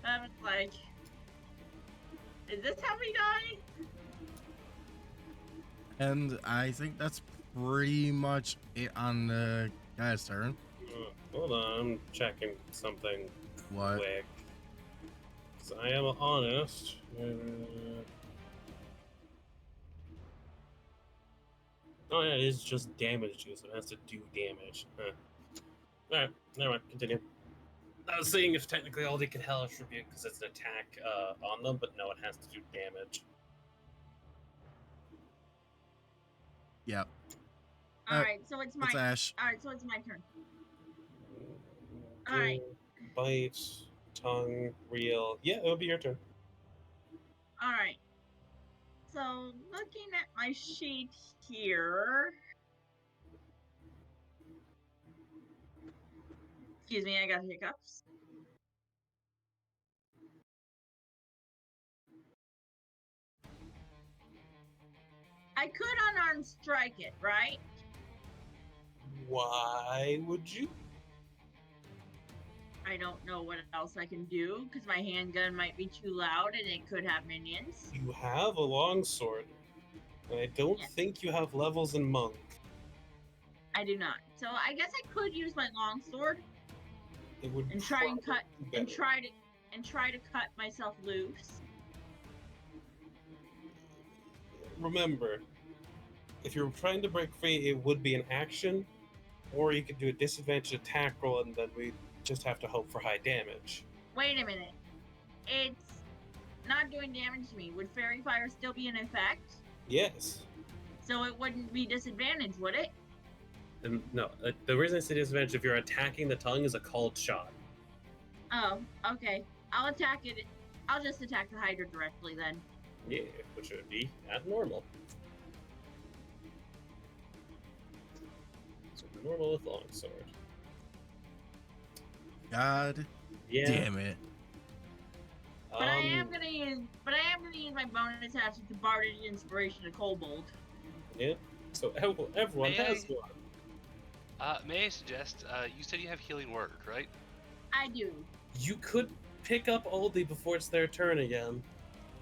[SPEAKER 1] Rev is like, is this how we die?
[SPEAKER 10] And I think that's pretty much it on the guy's turn.
[SPEAKER 2] Hold on, I'm checking something
[SPEAKER 10] What?
[SPEAKER 2] quick. 'Cause I am honest. Oh yeah, it is just damage too, so it has to do damage. Alright, never mind, continue. I was seeing if technically Aldi could hellish rebuke because it's an attack on them, but no, it has to do damage.
[SPEAKER 10] Yep.
[SPEAKER 1] Alright, so it's my
[SPEAKER 10] It's Ash.
[SPEAKER 1] Alright, so it's my turn. Alright.
[SPEAKER 2] Bite, tongue, reel. Yeah, it'll be your turn.
[SPEAKER 1] Alright. So looking at my sheet here. Excuse me, I got hiccups. I could unarmed strike it, right?
[SPEAKER 2] Why would you?
[SPEAKER 1] I don't know what else I can do because my handgun might be too loud and it could have minions.
[SPEAKER 2] You have a longsword. And I don't
[SPEAKER 1] Yes.
[SPEAKER 2] think you have levels in monk.
[SPEAKER 1] I do not. So I guess I could use my longsword
[SPEAKER 2] It would
[SPEAKER 1] and try and cut
[SPEAKER 2] probably
[SPEAKER 1] and
[SPEAKER 2] be
[SPEAKER 1] try to cut myself loose.
[SPEAKER 2] Remember, if you're trying to break free, it would be an action, or you could do a disadvantage attack roll, and then we just have to hope for high damage.
[SPEAKER 1] Wait a minute. It's not doing damage to me. Would Fairy Fire still be in effect?
[SPEAKER 2] Yes.
[SPEAKER 1] So it wouldn't be disadvantage, would it?
[SPEAKER 2] And no, the reason I say disadvantage if you're attacking the tongue is a called shot.
[SPEAKER 1] Oh, okay. I'll attack it. I'll just attack the Hydra directly then.
[SPEAKER 2] Yeah, which would be at normal. So normal with longsword.
[SPEAKER 10] God
[SPEAKER 2] Yeah.
[SPEAKER 10] damn it.
[SPEAKER 1] But I am gonna use my bonus action to Bardic Inspiration to Kobold.
[SPEAKER 2] Yeah. So everyone
[SPEAKER 6] May
[SPEAKER 2] has
[SPEAKER 6] I-
[SPEAKER 2] one.
[SPEAKER 6] May I suggest, you said you have healing word, right?
[SPEAKER 1] I do.
[SPEAKER 2] You could pick up Aldi before it's their turn again.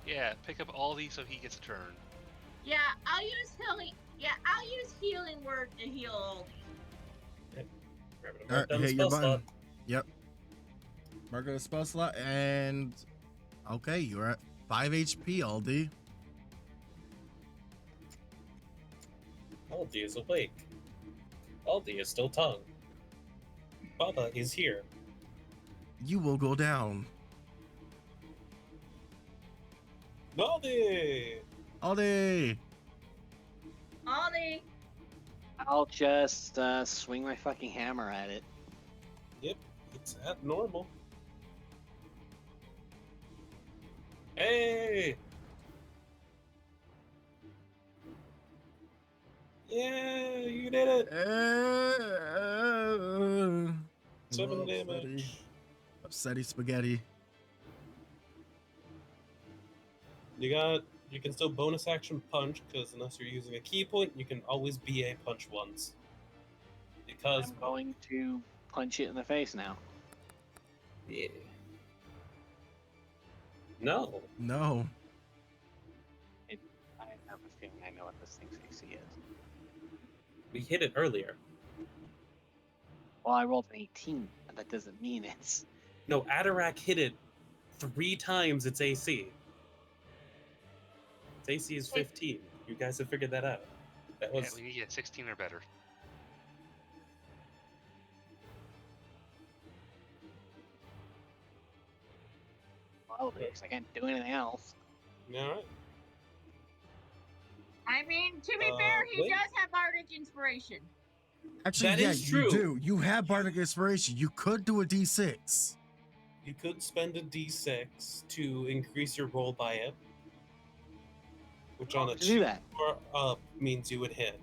[SPEAKER 6] Yeah, pick up all these so he gets a turn.
[SPEAKER 1] Yeah, I'll use healing. Yeah, I'll use healing word to heal all these.
[SPEAKER 2] Grab it,
[SPEAKER 10] All right,
[SPEAKER 2] mark down the
[SPEAKER 10] hit your
[SPEAKER 2] spell slot.
[SPEAKER 10] button. Yep. Mark the spell slot, and okay, you're at 5 HP, Aldi.
[SPEAKER 2] Aldi is awake. Aldi is still tongue. Baba is here.
[SPEAKER 10] You will go down.
[SPEAKER 2] Aldi!
[SPEAKER 10] Aldi!
[SPEAKER 1] Ollie!
[SPEAKER 5] I'll just swing my fucking hammer at it.
[SPEAKER 2] Yep, it's at normal. Hey! Yeah, you did it! 7
[SPEAKER 10] Little
[SPEAKER 2] damage.
[SPEAKER 10] Upsetty spaghetti.
[SPEAKER 2] You can still bonus action punch, because unless you're using a key point, you can always BA punch once. Because,
[SPEAKER 5] I'm going to punch it in the face now.
[SPEAKER 2] yeah. No.
[SPEAKER 10] No.
[SPEAKER 5] I have a feeling I know what this thing's AC is.
[SPEAKER 2] We hit it earlier.
[SPEAKER 5] Well, I rolled an 18, but that doesn't mean it's...
[SPEAKER 2] No, Atarak hit it 3 times its AC. Its AC is 15. You guys have figured that out. That
[SPEAKER 6] Yeah,
[SPEAKER 2] was
[SPEAKER 6] we need to get 16 or better.
[SPEAKER 5] Well, I can't do anything else.
[SPEAKER 2] all right.
[SPEAKER 1] I mean, to be fair, he
[SPEAKER 2] wait.
[SPEAKER 1] does have Bardic Inspiration.
[SPEAKER 10] Actually,
[SPEAKER 2] That
[SPEAKER 10] yeah,
[SPEAKER 2] is
[SPEAKER 10] you
[SPEAKER 2] true.
[SPEAKER 10] do. You have Bardic Inspiration. You could do a D6.
[SPEAKER 2] You could spend a d6 to increase your roll by it, which on a
[SPEAKER 5] To do that.
[SPEAKER 2] or up means you would hit.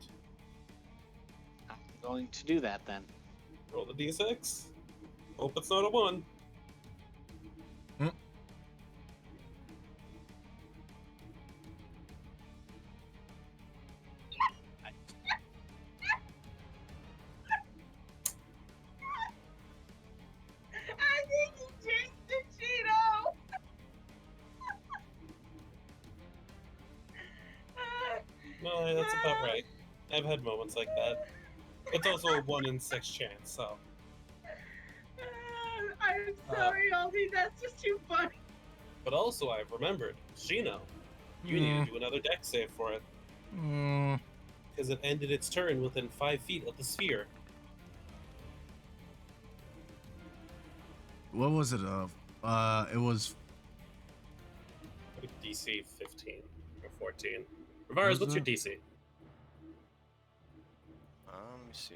[SPEAKER 5] I'm going to do that then.
[SPEAKER 2] Roll the d6. Hope it's not a 1.
[SPEAKER 1] I think he jinxed the Cheeto.
[SPEAKER 2] No, that's about right. I've had moments like that. It's also a 1 in 6 chance, so.
[SPEAKER 1] I'm sorry, Aldi. That's just too funny.
[SPEAKER 2] But also, I've remembered, Shino, you need to do another deck save for it, because it ended its turn within 5 feet of the sphere.
[SPEAKER 10] What was it of? It was.
[SPEAKER 2] DC 15 or 14. Ravaris, what's your DC?
[SPEAKER 9] Let me see.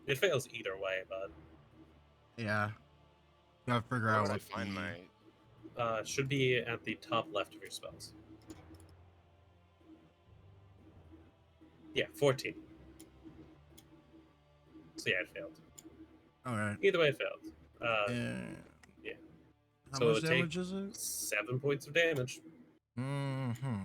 [SPEAKER 2] It fails either way, but
[SPEAKER 10] Yeah. Gotta figure
[SPEAKER 9] Where
[SPEAKER 10] out
[SPEAKER 9] would I
[SPEAKER 10] what
[SPEAKER 9] find
[SPEAKER 10] the-
[SPEAKER 9] my?
[SPEAKER 2] should be at the top left of your spells. Yeah, 14. So yeah, it failed.
[SPEAKER 10] Alright.
[SPEAKER 2] Either way, it failed.
[SPEAKER 10] Yeah. How
[SPEAKER 2] So
[SPEAKER 10] much
[SPEAKER 2] it'll take
[SPEAKER 10] damage is it?
[SPEAKER 2] 7 points of damage.
[SPEAKER 10] Mm-hmm.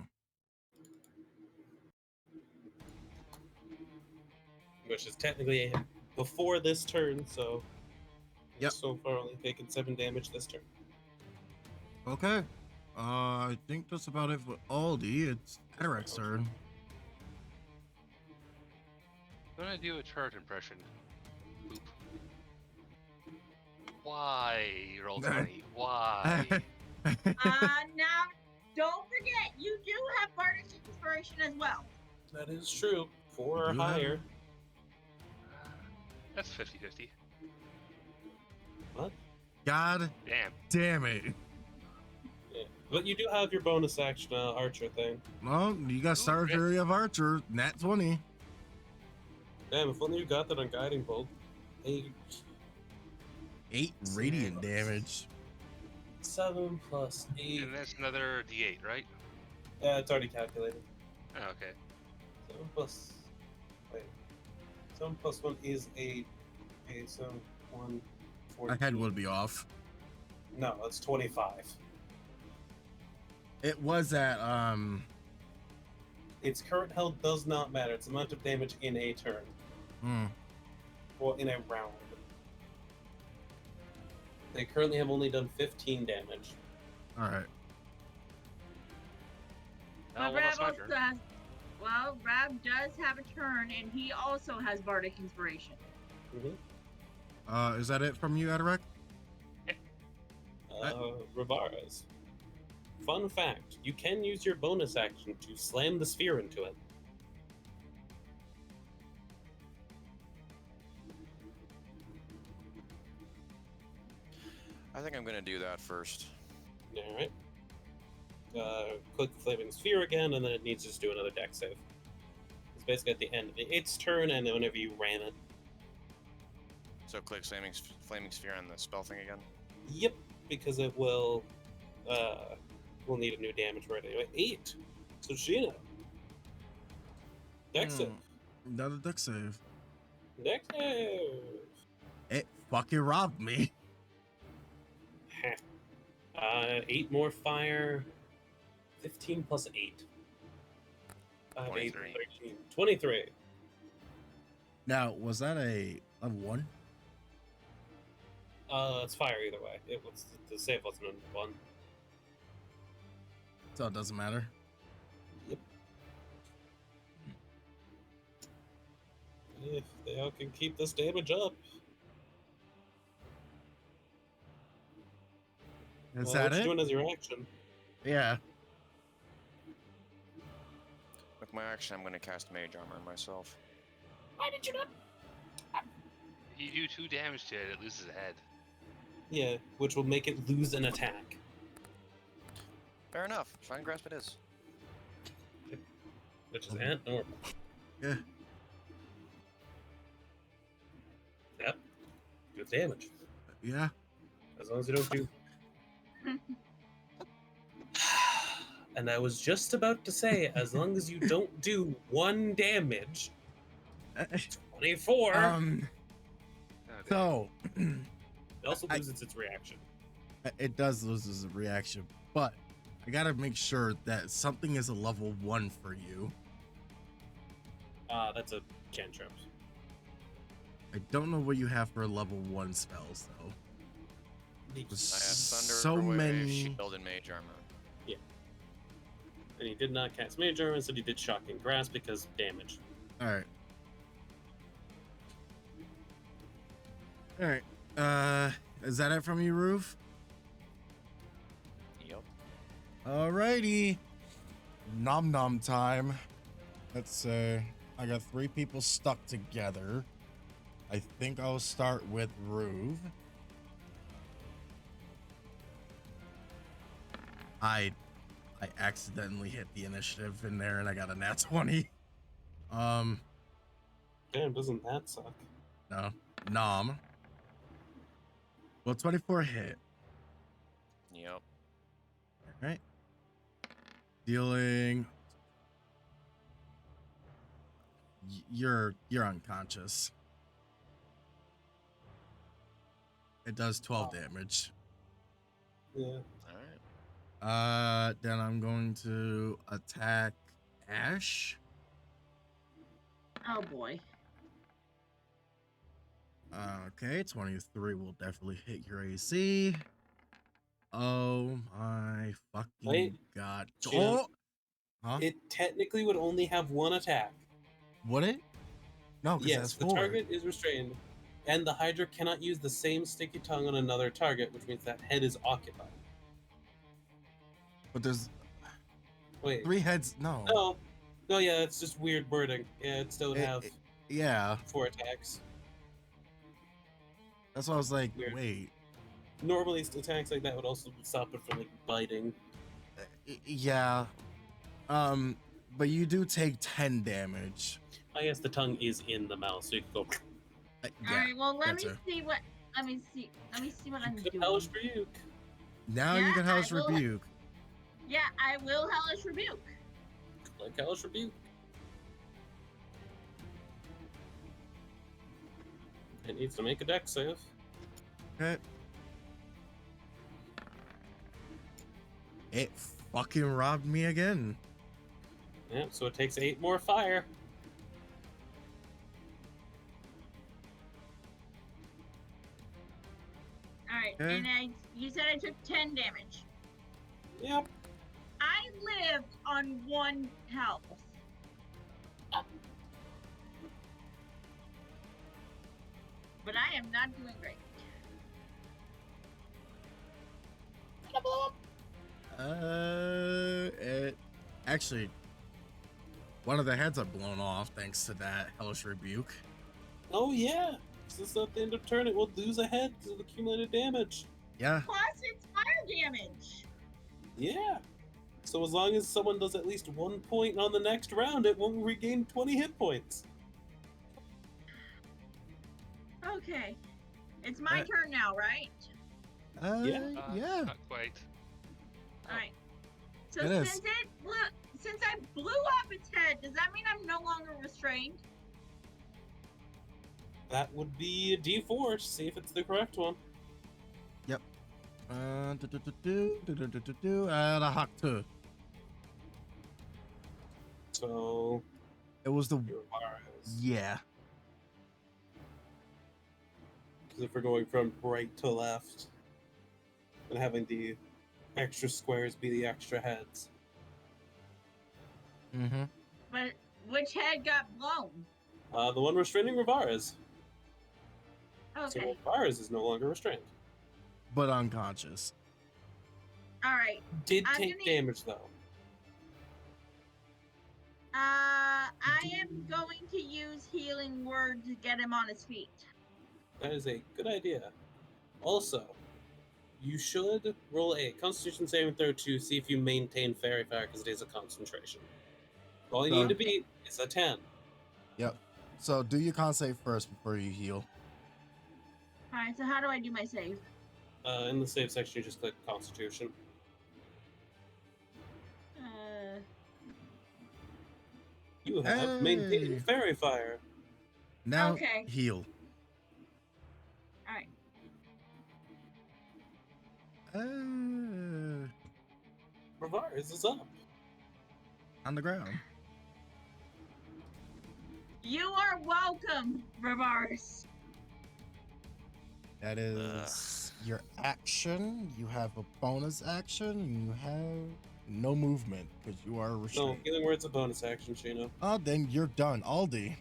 [SPEAKER 2] Which is technically before this turn, so
[SPEAKER 10] Yep.
[SPEAKER 2] so far only taken 7 damage this turn.
[SPEAKER 10] Okay. I think that's about it for Aldi. It's Atarek's turn.
[SPEAKER 6] I'm gonna do a chart impression. Boop. Why roll 20? Why?
[SPEAKER 1] Now, don't forget, you do have Bardic Inspiration as well.
[SPEAKER 2] That is true. 4 or
[SPEAKER 10] You do have
[SPEAKER 2] higher.
[SPEAKER 10] it.
[SPEAKER 6] That's 50-50.
[SPEAKER 2] What?
[SPEAKER 10] God
[SPEAKER 6] Damn.
[SPEAKER 10] damn it.
[SPEAKER 2] Yeah. But you do have your bonus action archer thing.
[SPEAKER 10] Well, you got Star
[SPEAKER 6] Okay.
[SPEAKER 10] Fury of Archer, nat 20.
[SPEAKER 2] Damn, if only you got that on Guiding Bolt. 8,
[SPEAKER 10] 8 radiant damage.
[SPEAKER 2] 7 plus 8.
[SPEAKER 6] And that's another D8, right?
[SPEAKER 2] Yeah, it's already calculated.
[SPEAKER 6] Oh, okay.
[SPEAKER 2] 7 plus. Wait. 7 plus 1 is 8. Okay, so 1, 4.
[SPEAKER 10] My head would be off.
[SPEAKER 2] No, that's 25.
[SPEAKER 10] It was at,
[SPEAKER 2] Its current health does not matter. It's the amount of damage in a turn. Well, in a round. They currently have only done 15 damage.
[SPEAKER 10] Alright.
[SPEAKER 6] Oh, well,
[SPEAKER 1] But
[SPEAKER 6] that's
[SPEAKER 1] Rab
[SPEAKER 6] my
[SPEAKER 1] also
[SPEAKER 6] turn.
[SPEAKER 1] has. Well, Rab does have a turn, and he also has Bardic Inspiration.
[SPEAKER 2] Mm-hmm.
[SPEAKER 10] Is that it from you, Adarek?
[SPEAKER 2] Ravaras. Fun fact, you can use your bonus action to slam the sphere into it.
[SPEAKER 9] I think I'm gonna do that first.
[SPEAKER 2] Alright. Click the Flaming Sphere again, and then it needs to just do another deck save. It's basically at the end of its turn, and then whenever you ran it.
[SPEAKER 9] So click flaming sphere on the spell thing again.
[SPEAKER 2] Yep, because it will need a new damage right anyway. 8! So Sheena. Deck save.
[SPEAKER 10] Another deck save.
[SPEAKER 2] Deck save!
[SPEAKER 10] It fucking robbed me.
[SPEAKER 2] 8 more fire. 15 plus 8. 5, 8,
[SPEAKER 9] 23.
[SPEAKER 2] 13. 23.
[SPEAKER 10] Now, was that a level 1?
[SPEAKER 2] It's fire either way. It was the save wasn't on 1.
[SPEAKER 10] So it doesn't matter.
[SPEAKER 2] Yep. If they all can keep this damage up.
[SPEAKER 10] Is
[SPEAKER 2] Well,
[SPEAKER 10] that
[SPEAKER 2] what you
[SPEAKER 10] it?
[SPEAKER 2] doing as your action?
[SPEAKER 10] Yeah.
[SPEAKER 9] With my action, I'm going to cast Mage Armor on myself.
[SPEAKER 2] Why did you not?
[SPEAKER 6] If you do 2 damage to it, it loses a head.
[SPEAKER 2] Yeah, which will make it lose an attack.
[SPEAKER 9] Fair enough. Shrine Grasp it is.
[SPEAKER 2] Which is ant normal.
[SPEAKER 10] Yeah.
[SPEAKER 2] Yep. Good damage.
[SPEAKER 10] Yeah.
[SPEAKER 2] As long as you don't do. And I was just about to say, as long as you don't do 1 damage. 24.
[SPEAKER 6] Oh,
[SPEAKER 10] So
[SPEAKER 2] It also loses its reaction.
[SPEAKER 10] it does lose as a reaction, but I gotta make sure that something is a level 1 for you.
[SPEAKER 2] That's a cantrip.
[SPEAKER 10] I don't know what you have for level 1 spells though.
[SPEAKER 9] I have Thunder,
[SPEAKER 10] So
[SPEAKER 9] Wave,
[SPEAKER 10] many.
[SPEAKER 9] Shield, and Mage Armor.
[SPEAKER 2] And he did not cast Mage Armor, so he did Shocking Grasp because damage.
[SPEAKER 10] Alright. Alright. Is that it from you, Roof?
[SPEAKER 9] Yep.
[SPEAKER 10] Alrighty. Nom nom time. Let's say I got 3 people stuck together. I think I'll start with Roof. I accidentally hit the initiative in there and I got a nat 20.
[SPEAKER 2] Damn, doesn't that suck?
[SPEAKER 10] No. Nom. Well, 24 hit.
[SPEAKER 9] Yep.
[SPEAKER 10] Alright. Dealing. You're unconscious. It does 12 damage.
[SPEAKER 2] Yeah.
[SPEAKER 9] Alright.
[SPEAKER 10] Then I'm going to attack Ash.
[SPEAKER 1] Oh boy.
[SPEAKER 10] Okay, 23 will definitely hit your AC. Oh my fucking
[SPEAKER 2] Wait.
[SPEAKER 10] god.
[SPEAKER 2] Jim.
[SPEAKER 10] Oh! Huh?
[SPEAKER 2] It technically would only have 1 attack.
[SPEAKER 10] Would it? No, because
[SPEAKER 2] Yes,
[SPEAKER 10] that's
[SPEAKER 2] the
[SPEAKER 10] 4.
[SPEAKER 2] target is restrained, and the Hydra cannot use the same sticky tongue on another target, which means that head is occupied.
[SPEAKER 10] But there's
[SPEAKER 2] Wait.
[SPEAKER 10] 3 heads. No.
[SPEAKER 2] No, yeah, it's just weird wording. Yeah, it still would have
[SPEAKER 10] Yeah.
[SPEAKER 2] 4 attacks.
[SPEAKER 10] That's why I was like,
[SPEAKER 2] Weird.
[SPEAKER 10] wait.
[SPEAKER 2] Normally, attacks like that would also stop it from like biting.
[SPEAKER 10] Yeah. But you do take 10 damage.
[SPEAKER 2] I guess the tongue is in the mouth, so you can go.
[SPEAKER 10] Yeah.
[SPEAKER 1] All right. Well, let me
[SPEAKER 10] gotcha.
[SPEAKER 1] see what. Let me see what I'm
[SPEAKER 2] Good
[SPEAKER 1] doing.
[SPEAKER 2] Hellish Rebuke.
[SPEAKER 10] Now you
[SPEAKER 1] Yeah,
[SPEAKER 10] can Hellish
[SPEAKER 1] I will-
[SPEAKER 10] Rebuke.
[SPEAKER 1] Yeah, I will Hellish Rebuke.
[SPEAKER 2] Like Hellish Rebuke. It needs to make a dex save.
[SPEAKER 10] Okay. It fucking robbed me again.
[SPEAKER 2] Yeah, so it takes 8 more fire.
[SPEAKER 1] All right,
[SPEAKER 10] Okay.
[SPEAKER 1] and you said I took 10 damage.
[SPEAKER 2] Yep.
[SPEAKER 1] I lived on 1 health. But I am not doing great.
[SPEAKER 10] Actually, one of the heads are blown off thanks to that Hellish Rebuke.
[SPEAKER 2] Oh yeah. Since at the end of turn, it will lose a head because of accumulated damage.
[SPEAKER 10] Yeah.
[SPEAKER 1] Plus, it's fire damage.
[SPEAKER 2] Yeah. So as long as someone does at least 1 point on the next round, it won't regain 20 hit points.
[SPEAKER 1] Okay. It's my turn now, right?
[SPEAKER 10] Yeah.
[SPEAKER 6] Not quite.
[SPEAKER 1] Alright. So
[SPEAKER 10] It is.
[SPEAKER 1] since I blew off its head, does that mean I'm no longer restrained?
[SPEAKER 2] That would be a D4 to see if it's the correct one.
[SPEAKER 10] Yep. The Hawk 2.
[SPEAKER 2] So
[SPEAKER 10] It was the
[SPEAKER 2] Rivara's.
[SPEAKER 10] yeah.
[SPEAKER 2] Because if we're going from right to left and having the extra squares be the extra heads.
[SPEAKER 10] Mm-hmm.
[SPEAKER 1] But which head got blown?
[SPEAKER 2] The one restraining Rivara's. So
[SPEAKER 1] Okay.
[SPEAKER 2] Rivara's is no longer restrained.
[SPEAKER 10] But unconscious.
[SPEAKER 1] All right.
[SPEAKER 2] Did
[SPEAKER 1] I'm
[SPEAKER 2] take
[SPEAKER 1] gonna-
[SPEAKER 2] damage though.
[SPEAKER 1] I am going to use healing word to get him on his feet.
[SPEAKER 2] That is a good idea. Also, you should roll a Constitution saving throw to see if you maintain Fairy Fire because it is a concentration. All you need to beat is a 10.
[SPEAKER 10] Yep. So do your con save first before you heal.
[SPEAKER 1] All right. So how do I do my save?
[SPEAKER 2] In the save section, you just click Constitution. You have maintained
[SPEAKER 10] Hey.
[SPEAKER 2] Fairy Fire.
[SPEAKER 10] Now
[SPEAKER 1] Okay.
[SPEAKER 10] heal.
[SPEAKER 1] All right.
[SPEAKER 2] Ravaris is up.
[SPEAKER 10] On the ground.
[SPEAKER 1] You are welcome, Ravaris.
[SPEAKER 10] That is your action. You have a bonus action. And you have no movement because you are
[SPEAKER 2] No,
[SPEAKER 10] restrained.
[SPEAKER 2] healing word's a bonus action, Shino.
[SPEAKER 10] Oh, then you're done. Aldi.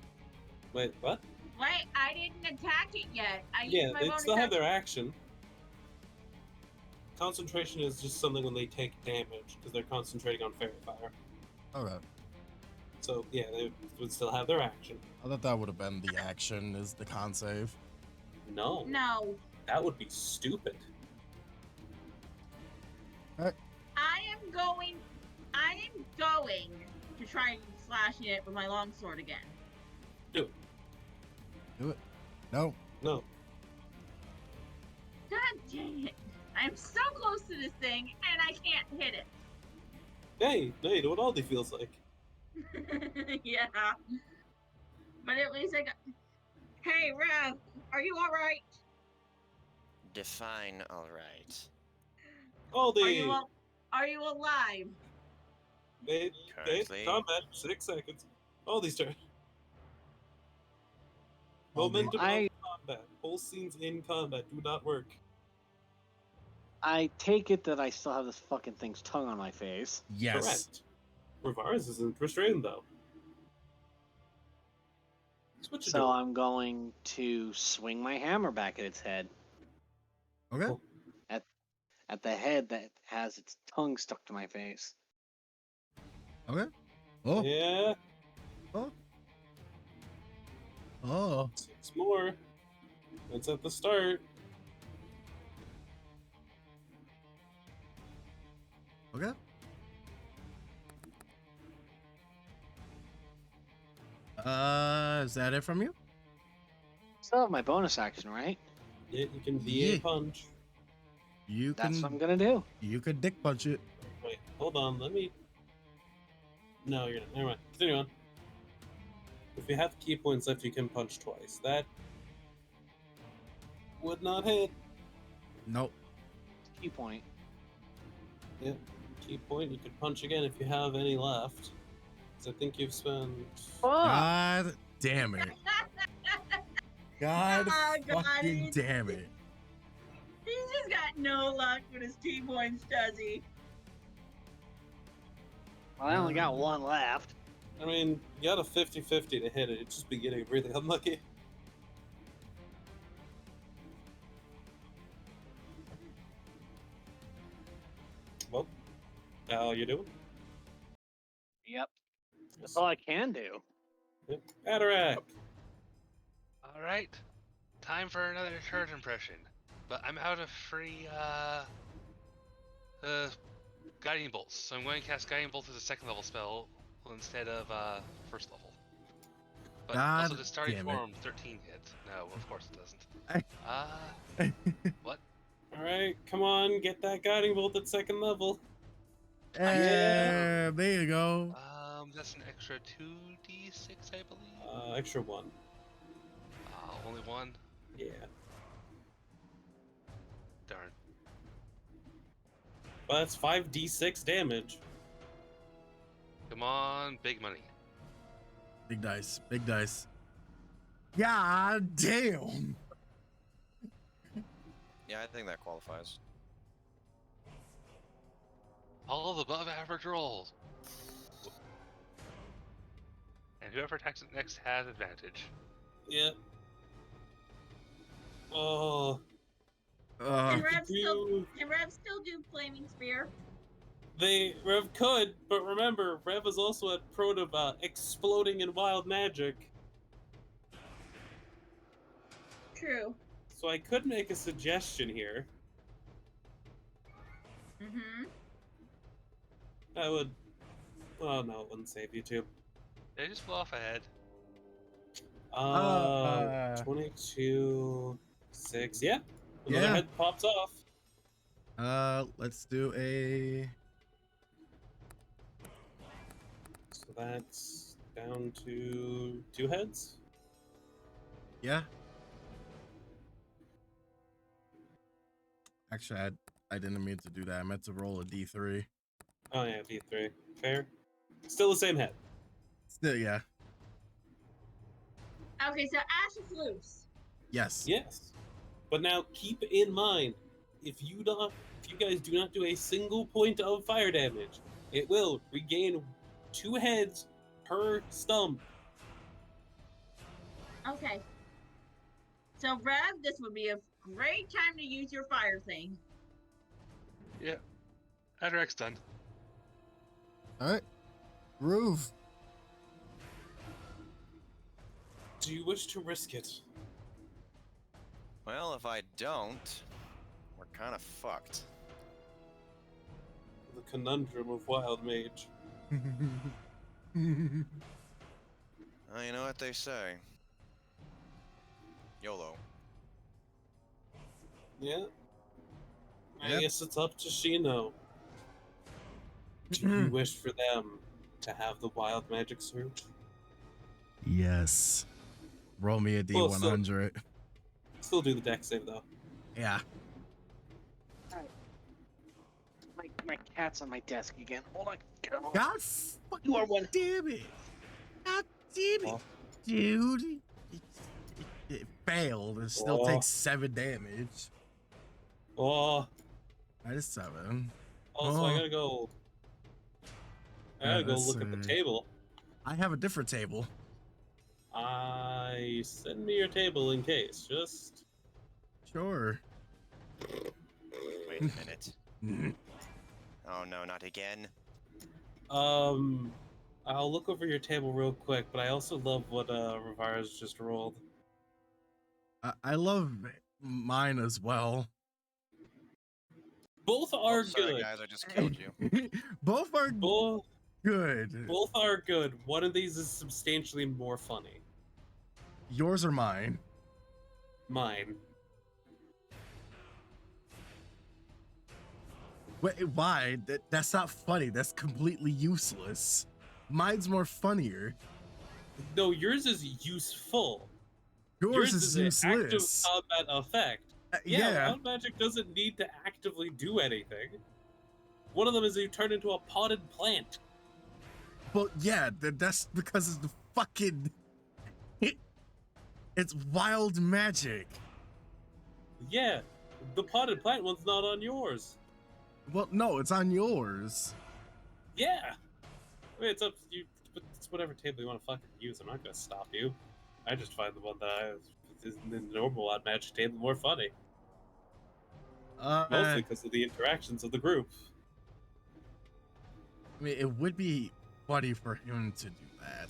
[SPEAKER 2] Wait, what?
[SPEAKER 1] Wait, I didn't attack it yet. I
[SPEAKER 2] Yeah,
[SPEAKER 1] used my
[SPEAKER 2] they
[SPEAKER 1] bonus
[SPEAKER 2] still have
[SPEAKER 1] action.
[SPEAKER 2] their action. Concentration is just something when they take damage because they're concentrating on Fairy Fire.
[SPEAKER 10] Okay.
[SPEAKER 2] So yeah, they would still have their action.
[SPEAKER 10] I thought that would have been the action, is the con save.
[SPEAKER 2] No,
[SPEAKER 1] No,
[SPEAKER 2] that would be stupid.
[SPEAKER 1] I am going to try slashing it with my longsword again.
[SPEAKER 2] Do it.
[SPEAKER 10] Do it. No.
[SPEAKER 2] No.
[SPEAKER 1] God dang it. I'm so close to this thing and I can't hit it.
[SPEAKER 2] Hey, no, you know what Aldi feels like.
[SPEAKER 1] Yeah. But at least I got. Hey, Rev, are you alright?
[SPEAKER 9] Define alright.
[SPEAKER 2] Aldi!
[SPEAKER 1] Are you alive?
[SPEAKER 2] They
[SPEAKER 9] Currently.
[SPEAKER 2] combat 6 seconds. Aldi's turn.
[SPEAKER 10] Aldi.
[SPEAKER 2] Momentum
[SPEAKER 5] I-
[SPEAKER 2] of combat. Whole scenes in combat do not work.
[SPEAKER 5] I take it that I still have this fucking thing's tongue on my face.
[SPEAKER 10] Yes.
[SPEAKER 2] Correct. Ravaris isn't restrained though. That's what you
[SPEAKER 5] So
[SPEAKER 2] do.
[SPEAKER 5] I'm going to swing my hammer back at its head.
[SPEAKER 10] Okay.
[SPEAKER 2] Cool.
[SPEAKER 5] At the head that has its tongue stuck to my face.
[SPEAKER 10] Okay. Oh.
[SPEAKER 2] Yeah,
[SPEAKER 10] Oh.
[SPEAKER 2] 6 more. That's at the start.
[SPEAKER 10] Okay. Is that it from you?
[SPEAKER 5] Still have my bonus action, right?
[SPEAKER 2] Yeah, you can VA
[SPEAKER 10] Yeah.
[SPEAKER 2] punch.
[SPEAKER 10] You
[SPEAKER 5] That's
[SPEAKER 10] can.
[SPEAKER 5] what I'm gonna do.
[SPEAKER 10] You could dick punch it.
[SPEAKER 2] Wait, hold on, let me... No, you're not. Never mind. Continue on. If you have key points left, you can punch twice. That would not hit.
[SPEAKER 10] Nope.
[SPEAKER 5] Key point.
[SPEAKER 2] Yeah, key point. You could punch again if you have any left. Because I think you've spent...
[SPEAKER 10] God damn it. God
[SPEAKER 1] Oh, God,
[SPEAKER 10] fucking
[SPEAKER 1] he's-
[SPEAKER 10] damn it.
[SPEAKER 1] He's just got no luck with his key points, does he?
[SPEAKER 5] Well, I only got one left.
[SPEAKER 2] I mean, you got a 50-50 to hit it. It'd just be getting really unlucky. Well, how you doing?
[SPEAKER 5] Yep. That's all I can do.
[SPEAKER 2] Yep. Atarak.
[SPEAKER 6] All right, time for another charge impression, but I'm out of free guiding bolts, so I'm going to cast guiding bolt as a second level spell instead of first level. But also
[SPEAKER 10] God
[SPEAKER 6] the starting
[SPEAKER 10] damn it.
[SPEAKER 6] form 13 hit. No, of course it doesn't. What?
[SPEAKER 2] Alright, come on, get that guiding bolt at second level.
[SPEAKER 10] There you go.
[SPEAKER 6] That's an extra 2d6, I believe.
[SPEAKER 2] Extra 1.
[SPEAKER 6] Only one.
[SPEAKER 2] Yeah.
[SPEAKER 6] Darn.
[SPEAKER 2] Well, that's 5d6 damage.
[SPEAKER 6] Come on, big money.
[SPEAKER 10] Big dice. Big dice. God damn.
[SPEAKER 9] Yeah, I think that qualifies.
[SPEAKER 6] All of above average rolls. And whoever attacks it next has advantage.
[SPEAKER 2] Yeah. Oh.
[SPEAKER 10] Oh
[SPEAKER 1] Can
[SPEAKER 2] Rev
[SPEAKER 1] Rev still
[SPEAKER 2] do-
[SPEAKER 1] do flaming spear?
[SPEAKER 2] Rev could, but remember, Rev is also a pro of exploding in wild magic.
[SPEAKER 1] True.
[SPEAKER 2] So I could make a suggestion here.
[SPEAKER 1] Mm-hmm.
[SPEAKER 2] I would. Oh no, it wouldn't save you two.
[SPEAKER 6] They just blow off ahead.
[SPEAKER 2] 22, 6. Yeah. Another
[SPEAKER 10] Yeah.
[SPEAKER 2] head pops off.
[SPEAKER 10] Let's do a.
[SPEAKER 2] So that's down to 2 heads.
[SPEAKER 10] Yeah. Actually, I didn't mean to do that. I meant to roll a d3.
[SPEAKER 2] Oh yeah, D3. Fair. Still the same head.
[SPEAKER 10] Still, yeah.
[SPEAKER 1] Okay, so Ash is loose.
[SPEAKER 10] Yes.
[SPEAKER 2] Yes. But now keep in mind, if you guys do not do a single point of fire damage, it will regain 2 heads per stump.
[SPEAKER 1] Okay. So Rev, this would be a great time to use your fire thing.
[SPEAKER 6] Yeah. Adrek's done.
[SPEAKER 10] All right. Groove.
[SPEAKER 2] Do you wish to risk it?
[SPEAKER 3] Well, if I don't, we're kind of fucked.
[SPEAKER 2] The conundrum of Wild Mage.
[SPEAKER 3] Well, you know what they say. YOLO.
[SPEAKER 2] Yeah. I
[SPEAKER 10] Yep.
[SPEAKER 2] guess it's up to Shino. Do you wish for them to have the wild magic surge?
[SPEAKER 10] Yes. Roll me a
[SPEAKER 2] Well, so-
[SPEAKER 10] d100.
[SPEAKER 2] Still do the deck save though.
[SPEAKER 10] Yeah.
[SPEAKER 5] My cat's on my desk again. Hold on. Get him off.
[SPEAKER 10] God fucking
[SPEAKER 5] You are one.
[SPEAKER 10] damn it. God damn it.
[SPEAKER 2] Oh.
[SPEAKER 10] Dude. It failed. It still
[SPEAKER 2] Oh.
[SPEAKER 10] takes 7 damage.
[SPEAKER 2] Oh,
[SPEAKER 10] -7.
[SPEAKER 2] also I gotta go. I gotta go
[SPEAKER 10] let's
[SPEAKER 2] look at the
[SPEAKER 10] see.
[SPEAKER 2] table.
[SPEAKER 10] I have a different table.
[SPEAKER 2] Send me your table in case. Just
[SPEAKER 10] Sure.
[SPEAKER 3] Wait a minute. Oh no, not again.
[SPEAKER 2] I'll look over your table real quick, but I also love what Rivara's just rolled.
[SPEAKER 10] I love mine as well.
[SPEAKER 2] Both are
[SPEAKER 3] Sorry,
[SPEAKER 2] good.
[SPEAKER 3] guys, I just killed you.
[SPEAKER 10] Both are
[SPEAKER 2] Both
[SPEAKER 10] good.
[SPEAKER 2] both are good. One of these is substantially more funny.
[SPEAKER 10] Yours or mine?
[SPEAKER 2] Mine.
[SPEAKER 10] Wait, why? That's not funny. That's completely useless. Mine's more funnier.
[SPEAKER 2] No, yours is useful.
[SPEAKER 10] Yours is
[SPEAKER 2] an active
[SPEAKER 10] useless.
[SPEAKER 2] combat effect.
[SPEAKER 10] Yeah.
[SPEAKER 2] Wild magic doesn't need to actively do anything. One of them is you turn into a potted plant.
[SPEAKER 10] But yeah, that's because it's the fucking. It's wild magic.
[SPEAKER 2] Yeah, the potted plant one's not on yours.
[SPEAKER 10] Well, no, it's on yours.
[SPEAKER 2] Yeah. I mean, it's up to you. It's whatever table you want to fucking use. I'm not gonna stop you. I just find the one that is the normal wild magic table more funny. Mostly because of the interactions of the group.
[SPEAKER 10] I mean, it would be funny for him to do that.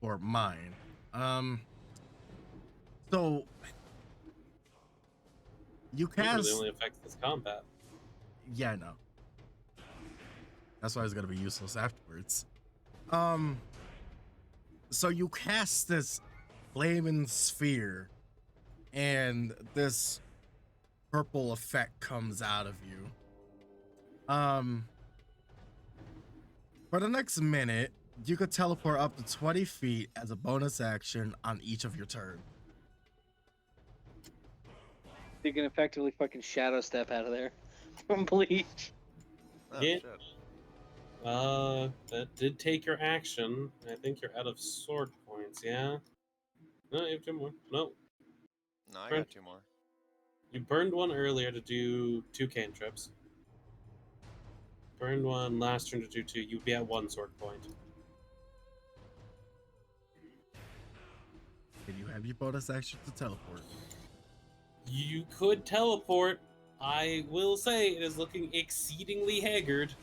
[SPEAKER 10] Or mine. So you
[SPEAKER 2] It
[SPEAKER 10] cast.
[SPEAKER 2] really only affects this combat.
[SPEAKER 10] Yeah, I know. That's why it's gonna be useless afterwards. So you cast this flaming sphere, and this purple effect comes out of you. For the next minute, you could teleport up to 20 feet as a bonus action on each of your turn.
[SPEAKER 5] You can effectively fucking shadow step out of there from Bleach.
[SPEAKER 3] Oh,
[SPEAKER 2] Yeah.
[SPEAKER 3] shit.
[SPEAKER 2] That did take your action. I think you're out of sword points, yeah? No, you have 2 more. No,
[SPEAKER 3] No, I
[SPEAKER 2] Right.
[SPEAKER 3] got 2 more.
[SPEAKER 2] you burned one earlier to do 2 cantrips. Burned one last turn to do 2. You'd be at 1 sword point.
[SPEAKER 10] And you have your bonus action to teleport.
[SPEAKER 2] You could teleport. I will say it is looking exceedingly haggard.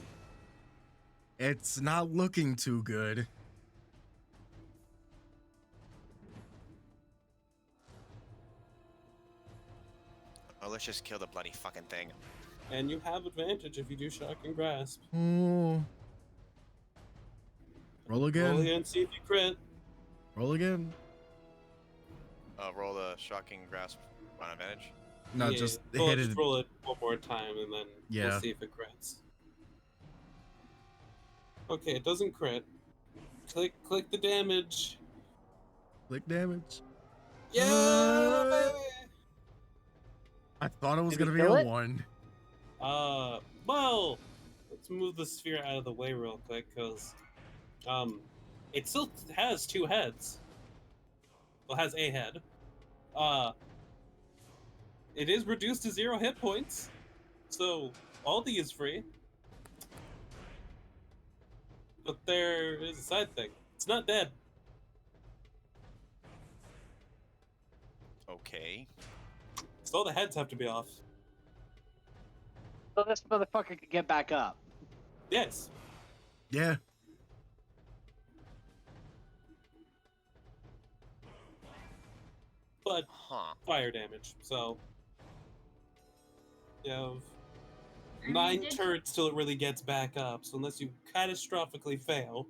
[SPEAKER 10] It's not looking too good.
[SPEAKER 3] Oh, let's just kill the bloody fucking thing.
[SPEAKER 2] And you have advantage if you do Shocking Grasp.
[SPEAKER 10] Oh. Roll again.
[SPEAKER 2] Roll again, see if you crit.
[SPEAKER 10] Roll again.
[SPEAKER 3] Roll the shocking grasp on advantage.
[SPEAKER 10] No,
[SPEAKER 2] Yeah,
[SPEAKER 10] just
[SPEAKER 2] well,
[SPEAKER 10] hit
[SPEAKER 2] just
[SPEAKER 10] it.
[SPEAKER 2] roll it one more time and then
[SPEAKER 10] Yeah.
[SPEAKER 2] we'll see if it crits. Okay, it doesn't crit. Click the damage.
[SPEAKER 10] Click damage.
[SPEAKER 2] Yeah, baby!
[SPEAKER 10] I thought it was
[SPEAKER 5] Did he
[SPEAKER 10] gonna be
[SPEAKER 5] kill
[SPEAKER 10] a
[SPEAKER 5] it?
[SPEAKER 10] 1.
[SPEAKER 2] Well, let's move the sphere out of the way real quick, because, it still has 2 heads. Well, has a head. It is reduced to 0 hit points, so Aldi is free. But there is a side thing. It's not dead.
[SPEAKER 3] Okay.
[SPEAKER 2] So all the heads have to be off.
[SPEAKER 5] So this motherfucker could get back up.
[SPEAKER 2] Yes.
[SPEAKER 10] Yeah.
[SPEAKER 2] But
[SPEAKER 3] Huh.
[SPEAKER 2] fire damage, so you have
[SPEAKER 1] And
[SPEAKER 2] 9
[SPEAKER 1] you did-
[SPEAKER 2] turns till it really gets back up. So unless you catastrophically fail,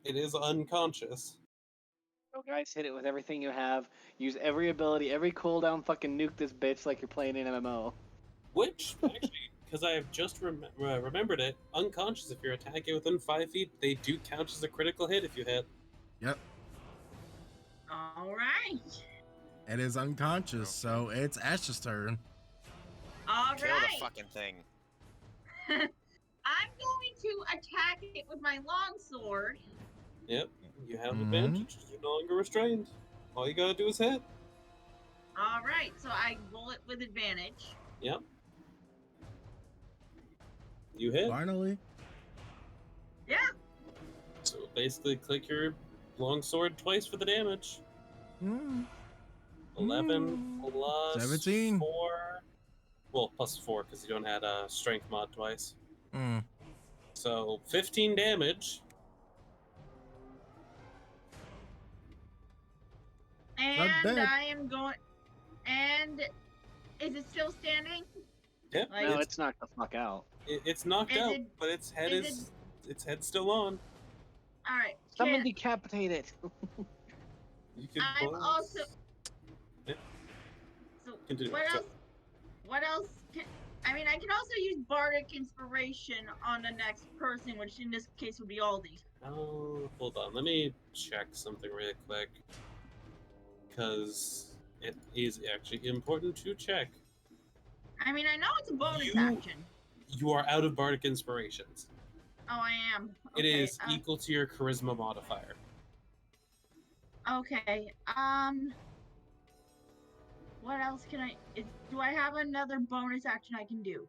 [SPEAKER 2] it is unconscious.
[SPEAKER 5] So guys, hit it with everything you have. Use every ability, every cooldown. Fucking nuke this bitch like you're playing an MMO.
[SPEAKER 2] Which actually, because I have just remembered it, unconscious. If you're attacking within 5 feet, they do count as a critical hit if you hit.
[SPEAKER 10] Yep.
[SPEAKER 1] All right.
[SPEAKER 10] It is unconscious, so it's Ash's turn.
[SPEAKER 1] All
[SPEAKER 3] Kill
[SPEAKER 1] right.
[SPEAKER 3] the fucking thing.
[SPEAKER 1] I'm going to attack it with my longsword.
[SPEAKER 2] Yep, you have
[SPEAKER 10] Mhm.
[SPEAKER 2] advantage. You're no longer restrained. All you gotta do is hit.
[SPEAKER 1] All right, so I roll it with advantage.
[SPEAKER 2] Yep. You hit.
[SPEAKER 10] Finally.
[SPEAKER 1] Yeah.
[SPEAKER 2] So basically, click your longsword twice for the damage.
[SPEAKER 10] Mm.
[SPEAKER 2] 11 plus
[SPEAKER 10] 17.
[SPEAKER 2] 4. Well, plus 4 because you don't add a strength mod twice.
[SPEAKER 10] Mm.
[SPEAKER 2] So 15 damage.
[SPEAKER 1] And
[SPEAKER 10] bad.
[SPEAKER 1] I am going. And is it still standing?
[SPEAKER 2] Yep.
[SPEAKER 1] Like-
[SPEAKER 5] No, it's knocked the fuck out.
[SPEAKER 2] It's knocked
[SPEAKER 1] Is
[SPEAKER 2] out,
[SPEAKER 1] it-
[SPEAKER 2] but its head
[SPEAKER 1] is
[SPEAKER 2] its head's still on.
[SPEAKER 1] All right.
[SPEAKER 5] Someone
[SPEAKER 1] can-
[SPEAKER 5] decapitate it.
[SPEAKER 2] You can
[SPEAKER 1] I'm
[SPEAKER 2] close-
[SPEAKER 1] also.
[SPEAKER 2] Yeah.
[SPEAKER 1] So
[SPEAKER 2] Continue.
[SPEAKER 1] what
[SPEAKER 2] So-
[SPEAKER 1] else? What else? I mean, I can also use bardic inspiration on the next person, which in this case would be Aldi.
[SPEAKER 2] Oh, hold on. Let me check something really quick. Because it is actually important to check.
[SPEAKER 1] I mean, I know it's a bonus
[SPEAKER 2] You-
[SPEAKER 1] action.
[SPEAKER 2] You are out of Bardic Inspirations.
[SPEAKER 1] Oh, I am.
[SPEAKER 2] It
[SPEAKER 1] Okay,
[SPEAKER 2] is equal to your Charisma modifier.
[SPEAKER 1] Okay. What else can I? Do I have another bonus action I can do?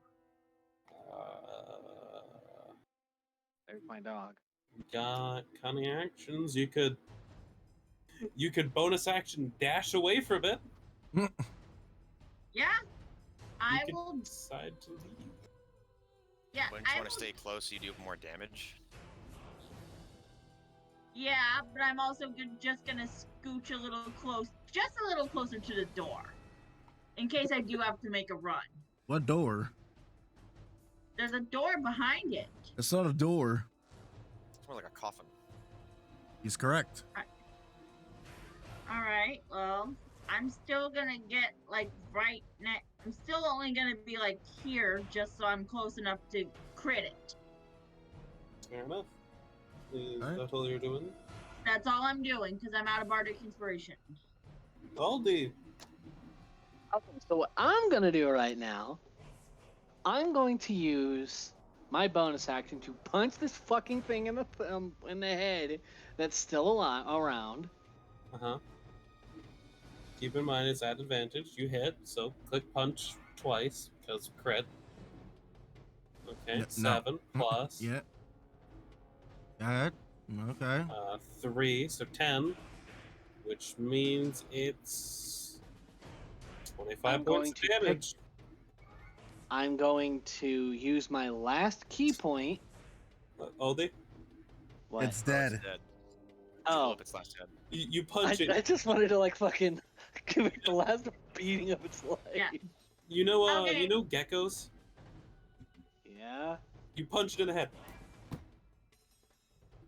[SPEAKER 5] There's my dog.
[SPEAKER 2] Got cunning actions. You could bonus action dash away from it.
[SPEAKER 1] Yeah. I
[SPEAKER 2] You could
[SPEAKER 1] will.
[SPEAKER 2] decide to leave.
[SPEAKER 1] Yeah.
[SPEAKER 3] Wouldn't you
[SPEAKER 1] I
[SPEAKER 3] want to
[SPEAKER 1] will-
[SPEAKER 3] stay close so you do more damage?
[SPEAKER 1] Yeah, but I'm also just gonna scooch a little closer to the door, in case I do have to make a run.
[SPEAKER 10] What door?
[SPEAKER 1] There's a door behind it.
[SPEAKER 10] It's not a door.
[SPEAKER 3] It's more like a coffin.
[SPEAKER 10] He's correct.
[SPEAKER 1] All right. Well, I'm still gonna get like right next. I'm still only gonna be like here, just so I'm close enough to crit it.
[SPEAKER 2] Fair enough. Is
[SPEAKER 10] Alright.
[SPEAKER 2] that all you're doing?
[SPEAKER 1] That's all I'm doing because I'm out of bardic inspiration.
[SPEAKER 2] Aldi.
[SPEAKER 5] Okay, so what I'm gonna do right now, I'm going to use my bonus action to punch this fucking thing in the head that's still alive around.
[SPEAKER 2] Uh-huh. Keep in mind it's at advantage. You hit, so click punch twice, because crit. Okay,
[SPEAKER 10] No.
[SPEAKER 2] 7 plus
[SPEAKER 10] Yeah. Alright. Okay.
[SPEAKER 2] 3, so 10. Which means it's 25
[SPEAKER 5] I'm going
[SPEAKER 2] points of
[SPEAKER 5] to
[SPEAKER 2] damage.
[SPEAKER 5] I'm going to use my last key point.
[SPEAKER 2] Aldi,
[SPEAKER 5] What?
[SPEAKER 10] It's
[SPEAKER 9] Oh,
[SPEAKER 10] dead.
[SPEAKER 9] it's dead. Blow
[SPEAKER 5] Oh,
[SPEAKER 9] up its last head.
[SPEAKER 2] you punch
[SPEAKER 5] I
[SPEAKER 2] it.
[SPEAKER 5] just wanted to like fucking give it the last beating of its life.
[SPEAKER 1] Yeah.
[SPEAKER 2] You know,
[SPEAKER 1] Okay.
[SPEAKER 2] you know geckos.
[SPEAKER 5] Yeah.
[SPEAKER 2] You punch it in the head.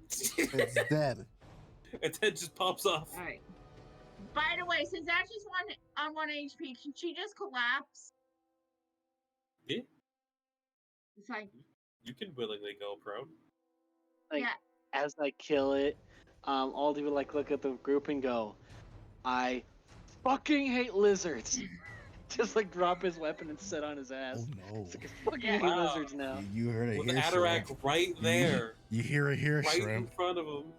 [SPEAKER 10] It's dead.
[SPEAKER 2] Its head just pops off.
[SPEAKER 1] All right. By the way, since Ashley's on 1 HP, can she just collapse?
[SPEAKER 2] Yeah,
[SPEAKER 1] It's like,
[SPEAKER 2] you can willingly go prone.
[SPEAKER 5] Like,
[SPEAKER 1] yeah.
[SPEAKER 5] as I kill it, Aldi would like look at the group and go, "I fucking hate lizards." Just like drop his weapon and sit on his ass.
[SPEAKER 10] Oh no.
[SPEAKER 5] It's like I fucking
[SPEAKER 1] Yeah.
[SPEAKER 5] hate
[SPEAKER 2] Wow.
[SPEAKER 5] lizards now.
[SPEAKER 10] You heard it
[SPEAKER 2] With
[SPEAKER 10] here,
[SPEAKER 2] Atarak
[SPEAKER 10] Shrimp.
[SPEAKER 2] right there,
[SPEAKER 10] You hear it here,
[SPEAKER 2] right in
[SPEAKER 10] Shrimp.
[SPEAKER 2] front of him.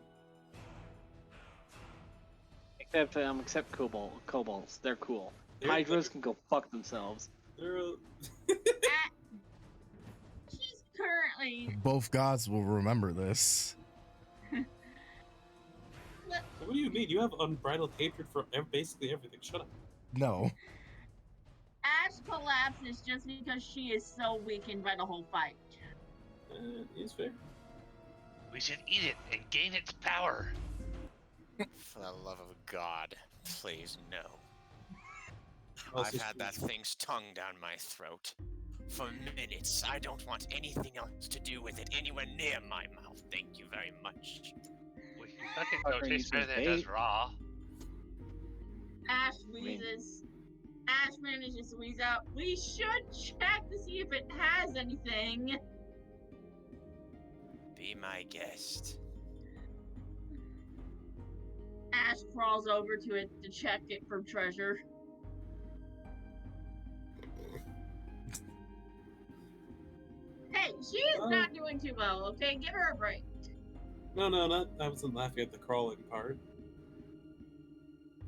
[SPEAKER 5] Except kobolds. They're cool.
[SPEAKER 2] They're-
[SPEAKER 5] Hydras can go fuck themselves.
[SPEAKER 2] They're
[SPEAKER 1] She's currently.
[SPEAKER 10] Both gods will remember this.
[SPEAKER 2] What do you mean? You have unbridled hatred for basically everything. Shut up.
[SPEAKER 10] No.
[SPEAKER 1] Ash collapses just because she is so weakened by the whole fight.
[SPEAKER 2] It's fair.
[SPEAKER 6] We should eat it and gain its power.
[SPEAKER 9] For the love of God, please no.
[SPEAKER 2] Also
[SPEAKER 9] I've had that thing's tongue down my throat for minutes. I don't want anything else to do with it anywhere near my mouth. Thank you very much.
[SPEAKER 6] We can cook it
[SPEAKER 5] Or
[SPEAKER 6] so it tastes better
[SPEAKER 5] use
[SPEAKER 6] than it does
[SPEAKER 5] bait.
[SPEAKER 6] raw.
[SPEAKER 1] Ash wheezes. Ash manages to wheeze out. We should check to see if it has anything.
[SPEAKER 9] Be my guest.
[SPEAKER 1] Ash crawls over to it to check it for treasure. Hey, she is not doing too well, okay? Give her a break.
[SPEAKER 2] No, not. I wasn't laughing at the crawling part.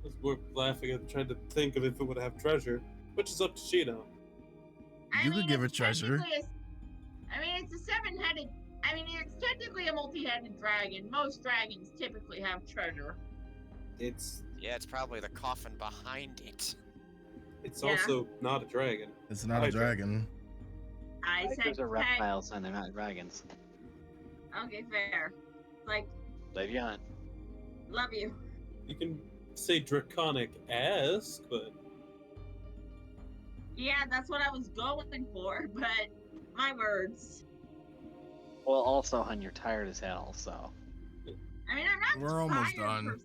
[SPEAKER 2] I was more laughing at trying to think of if it would have treasure, which is up to Shino.
[SPEAKER 10] You could give
[SPEAKER 1] it's
[SPEAKER 10] it treasure.
[SPEAKER 1] technically it's a seven-headed. It's technically a multi-headed dragon. Most dragons typically have treasure.
[SPEAKER 2] It's
[SPEAKER 9] Yeah, it's probably the coffin behind it.
[SPEAKER 1] Yeah.
[SPEAKER 2] also not a dragon.
[SPEAKER 10] It's not a
[SPEAKER 2] Hydra.
[SPEAKER 10] dragon.
[SPEAKER 1] I said
[SPEAKER 5] Hydras are
[SPEAKER 1] pet.
[SPEAKER 5] reptiles and they're not dragons.
[SPEAKER 1] Okay, fair. Like,
[SPEAKER 5] Davion.
[SPEAKER 1] love you.
[SPEAKER 2] You can say draconic-esque, but
[SPEAKER 1] Yeah, that's what I was going for, but my words.
[SPEAKER 5] Well, also, hun, you're tired as hell, so.
[SPEAKER 1] I'm not
[SPEAKER 10] We're almost
[SPEAKER 1] tired
[SPEAKER 10] done.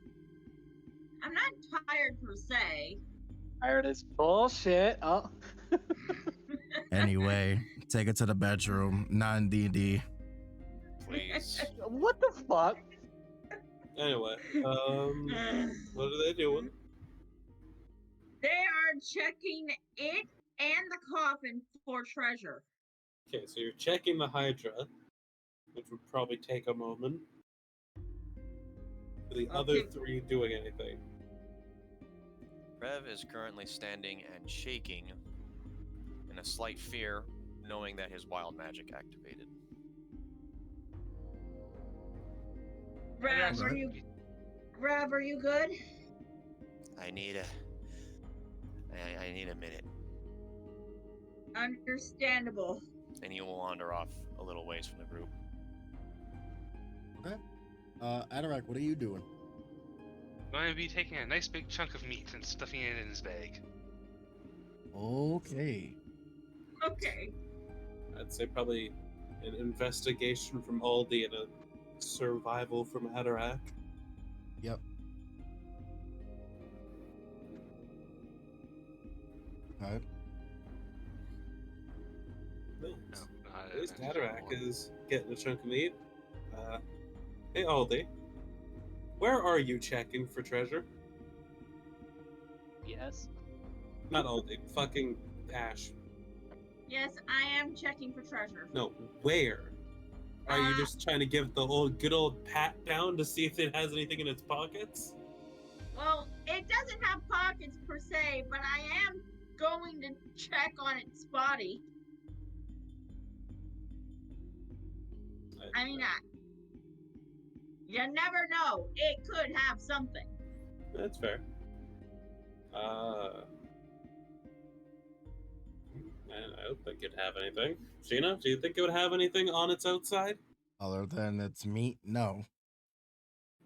[SPEAKER 1] I'm not tired per se.
[SPEAKER 5] Tired as bullshit. Oh.
[SPEAKER 10] Anyway, take it to the bedroom. Not in D&D.
[SPEAKER 9] Please.
[SPEAKER 5] What the fuck?
[SPEAKER 2] anyway, what are they doing?
[SPEAKER 1] They are checking it and the coffin for treasure.
[SPEAKER 2] Okay, so you're checking the Hydra, which would probably take a moment. Are the other
[SPEAKER 1] Okay.
[SPEAKER 2] three doing anything?
[SPEAKER 9] Rev is currently standing and shaking in a slight fear, knowing that his wild magic activated.
[SPEAKER 1] Rav, are you good?
[SPEAKER 9] I need a minute.
[SPEAKER 1] Understandable.
[SPEAKER 9] And he will wander off a little ways from the group.
[SPEAKER 10] Okay. Atarak, what are you doing?
[SPEAKER 6] Going to be taking a nice big chunk of meat and stuffing it in his bag.
[SPEAKER 10] Okay.
[SPEAKER 1] Okay.
[SPEAKER 2] I'd say probably an investigation from Aldi and a survival from Atarak.
[SPEAKER 10] Yep. Okay.
[SPEAKER 2] Nice.
[SPEAKER 6] Not
[SPEAKER 2] At least
[SPEAKER 6] an
[SPEAKER 2] Atarak
[SPEAKER 6] additional one.
[SPEAKER 2] is getting a chunk of meat. Hey Aldi, where are you checking for treasure?
[SPEAKER 5] Yes.
[SPEAKER 2] Not Aldi, fucking Ash.
[SPEAKER 1] Yes, I am checking for treasure.
[SPEAKER 2] No, where? Are you just trying to give the good old pat down to see if it has anything in its pockets?
[SPEAKER 1] Well, it doesn't have pockets per se, but I am going to check on its body. You never know. It could have something.
[SPEAKER 2] That's fair. don't think it'd have anything. Gina, do you think it would have anything on its outside?
[SPEAKER 10] Other than its meat, no.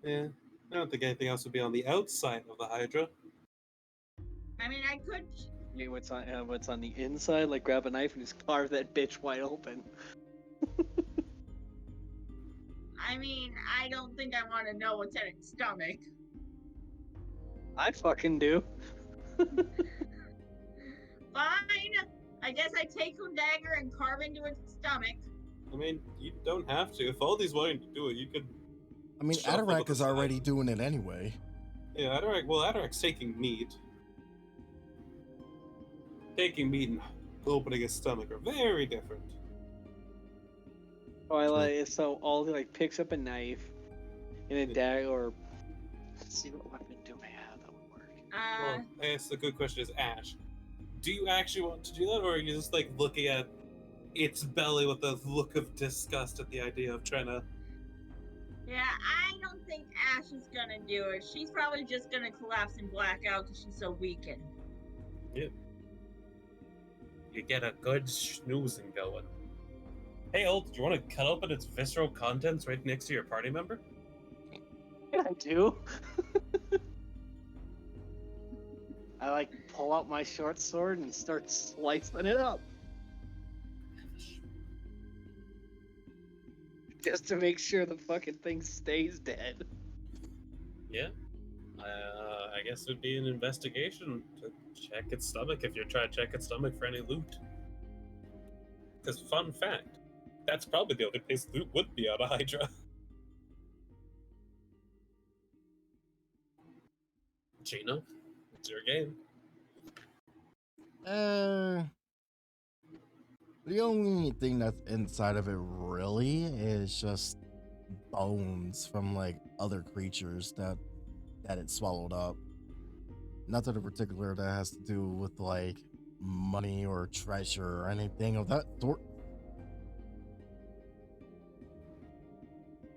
[SPEAKER 2] Yeah, I don't think anything else would be on the outside of the Hydra.
[SPEAKER 1] I mean, I could.
[SPEAKER 5] Maybe what's on the inside? Like grab a knife and just carve that bitch wide open.
[SPEAKER 1] I mean, I don't think I want to know what's in its stomach.
[SPEAKER 5] I fucking do.
[SPEAKER 1] Fine. I guess I take a dagger and carve into its stomach.
[SPEAKER 2] I mean, you don't have to. If all these wanting to do it, you could.
[SPEAKER 10] I mean,
[SPEAKER 2] Shove it
[SPEAKER 10] Atarak
[SPEAKER 2] with
[SPEAKER 10] is
[SPEAKER 2] the side.
[SPEAKER 10] already doing it anyway.
[SPEAKER 2] Yeah, Atarak's taking meat. Taking meat and opening his stomach are very different.
[SPEAKER 5] Oh, I like it. So Aldi like picks up a knife and a dagger, or let's see what weapon do I have that would work.
[SPEAKER 2] Well, I guess the good question is, Ash, do you actually want to do that, or are you just like looking at its belly with a look of disgust at the idea of trying to?
[SPEAKER 1] Yeah, I don't think Ash is gonna do it. She's probably just gonna collapse and black out because she's so weakened.
[SPEAKER 2] Yeah. You get a good snoozing going. Hey, Old, do you want to cut open its visceral contents right next to your party member?
[SPEAKER 5] Yeah, I do. I like pull out my short sword and start slicing it up. Just to make sure the fucking thing stays dead.
[SPEAKER 2] Yeah. I guess it would be an investigation to check its stomach if you're trying to check its stomach for any loot. Because, fun fact, that's probably the only place loot would be on a Hydra. Gino, it's your game.
[SPEAKER 10] The only thing that's inside of it really is just bones from like other creatures that it swallowed up. Nothing in particular that has to do with like money or treasure or anything of that sort.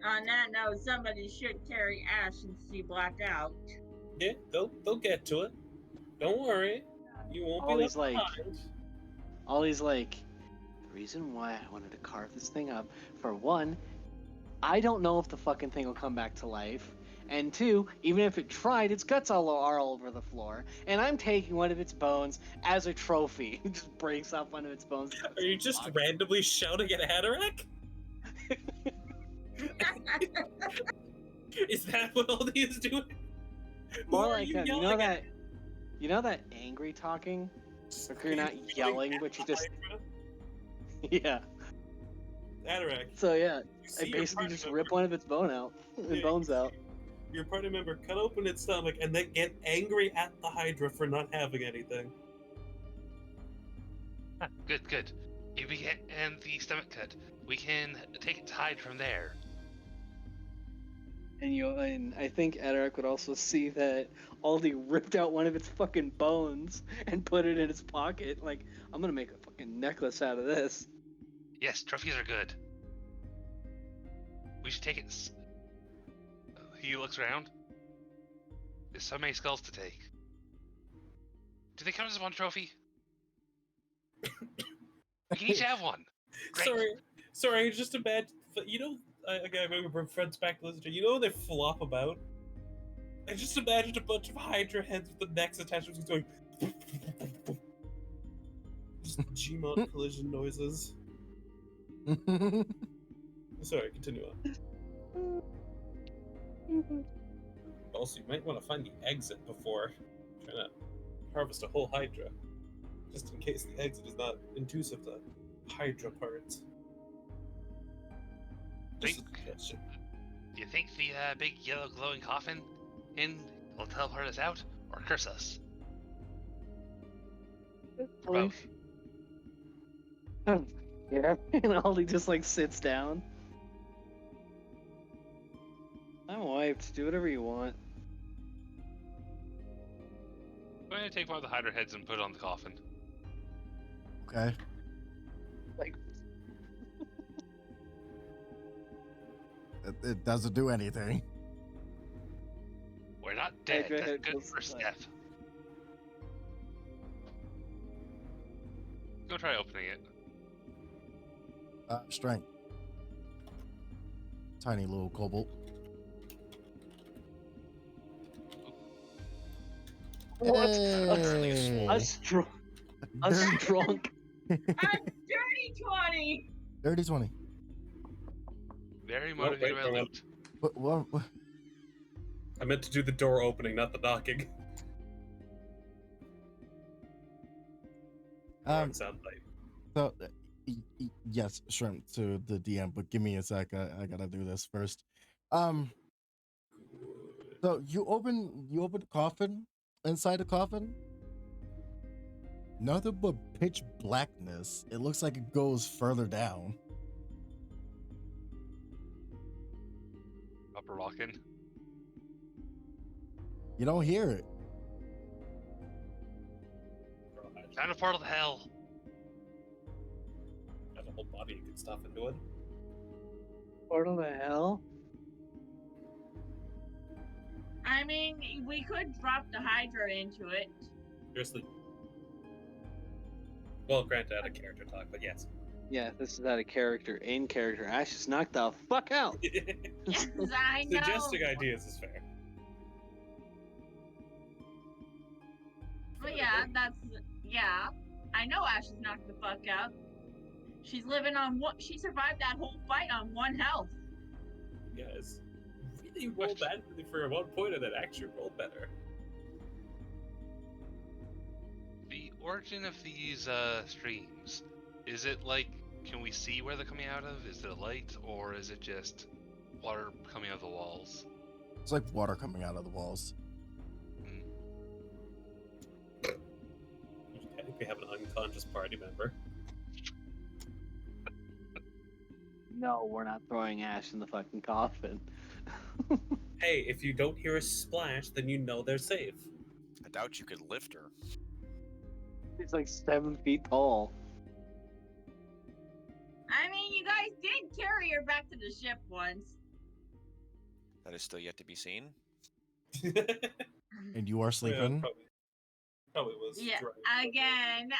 [SPEAKER 1] On that note, somebody should carry Ash since she blacked out.
[SPEAKER 2] Yeah, they'll get to it. Don't worry. You won't be
[SPEAKER 5] Ollie's
[SPEAKER 2] left
[SPEAKER 5] like,
[SPEAKER 2] behind.
[SPEAKER 5] Ollie's like, the reason why I wanted to carve this thing up, for one, I don't know if the fucking thing will come back to life. And two, even if it tried, its guts are all over the floor. And I'm taking one of its bones as a trophy. It just breaks off one of its bones.
[SPEAKER 2] Are you just randomly shouting at Haderach? Is that what Aldi is doing?
[SPEAKER 5] More
[SPEAKER 2] Who are
[SPEAKER 5] like
[SPEAKER 2] you
[SPEAKER 5] you know
[SPEAKER 2] yelling
[SPEAKER 5] that angry talking?
[SPEAKER 2] at?
[SPEAKER 5] Like you're not yelling, but you just
[SPEAKER 2] Hydra?
[SPEAKER 5] yeah.
[SPEAKER 2] Haderach,
[SPEAKER 5] So yeah,
[SPEAKER 2] you
[SPEAKER 5] I
[SPEAKER 2] see your
[SPEAKER 5] basically
[SPEAKER 2] party
[SPEAKER 5] just
[SPEAKER 2] member-
[SPEAKER 5] rip one of its bones out.
[SPEAKER 2] Your party member cut open its stomach and then get angry at the Hydra for not having anything.
[SPEAKER 6] Ah, good, good. If we get the stomach cut, we can take it to hide from there.
[SPEAKER 5] And I think Atarak would also see that Aldi ripped out one of its fucking bones and put it in its pocket. Like, I'm gonna make a fucking necklace out of this.
[SPEAKER 6] Yes, trophies are good. We should take it. He looks around. There's so many skulls to take. Do they count as one trophy? We can each have one. Great.
[SPEAKER 2] Sorry, just imagine. You know, again, I remember friends back to listen to. You know when they flop about? I just imagined a bunch of Hydra heads with the necks attached to going. Just Gmod collision noises. Sorry, continue on. Also, you might want to find the exit before trying to harvest a whole Hydra. Just in case the exit is not conducive to Hydra parts. Just a suggestion.
[SPEAKER 6] Do you think the big yellow glowing coffin will teleport us out or curse us? Or both.
[SPEAKER 5] Yeah, and Aldi just like sits down. I'm wiped. Do whatever you want.
[SPEAKER 6] I'm going to take one of the Hydra heads and put it on the coffin.
[SPEAKER 10] Okay.
[SPEAKER 5] Like,
[SPEAKER 10] It doesn't do anything.
[SPEAKER 6] We're not dead.
[SPEAKER 5] Hydra
[SPEAKER 6] That's
[SPEAKER 5] head
[SPEAKER 6] good
[SPEAKER 5] goes
[SPEAKER 6] first
[SPEAKER 5] like-
[SPEAKER 6] step. Go try opening it.
[SPEAKER 4] Strength. Tiny little kobold.
[SPEAKER 5] What?
[SPEAKER 4] Hey.
[SPEAKER 5] A strong
[SPEAKER 1] A dirty 20!
[SPEAKER 4] Dirty 20.
[SPEAKER 6] Very
[SPEAKER 2] Oh,
[SPEAKER 6] motivated
[SPEAKER 2] wait,
[SPEAKER 6] by
[SPEAKER 2] wrong one.
[SPEAKER 6] loot.
[SPEAKER 4] What?
[SPEAKER 2] I meant to do the door opening, not the knocking. Sound bite.
[SPEAKER 4] So, yes, shrimp to the DM, but give me a sec. I gotta do this first. So you open the coffin. Inside the coffin, nothing but pitch blackness. It looks like it goes further down.
[SPEAKER 6] Upper rockin'.
[SPEAKER 4] You don't hear it.
[SPEAKER 6] Kind of part of the hell.
[SPEAKER 2] Got a whole body you can stuff into it.
[SPEAKER 5] Portal the hell?
[SPEAKER 1] I mean, we could drop the Hydra into it.
[SPEAKER 2] Seriously. Well, granted, out of character talk, but yes.
[SPEAKER 5] Yeah, this is out of character. In character, Ash is knocked the fuck out.
[SPEAKER 1] Yes, I know.
[SPEAKER 2] Suggesting ideas is fair.
[SPEAKER 1] But yeah, I know Ash is knocked the fuck out. She's living on what? She survived that whole fight on 1 health.
[SPEAKER 2] You guys really roll badly for 1 point and then actually roll better.
[SPEAKER 6] The origin of these streams, is it like, can we see where they're coming out of? Is it a light, or is it just water coming out of the walls?
[SPEAKER 4] It's like water coming out of the walls.
[SPEAKER 2] You technically have an unconscious party member.
[SPEAKER 5] No, we're not throwing Ash in the fucking coffin.
[SPEAKER 2] Hey, if you don't hear a splash, then you know they're safe.
[SPEAKER 9] I doubt you could lift her.
[SPEAKER 5] He's like 7 feet tall.
[SPEAKER 1] I mean, you guys did carry her back to the ship once.
[SPEAKER 9] That is still yet to be seen.
[SPEAKER 4] And you are sleeping.
[SPEAKER 2] Probably was.
[SPEAKER 1] Yeah,
[SPEAKER 2] dry.
[SPEAKER 1] again,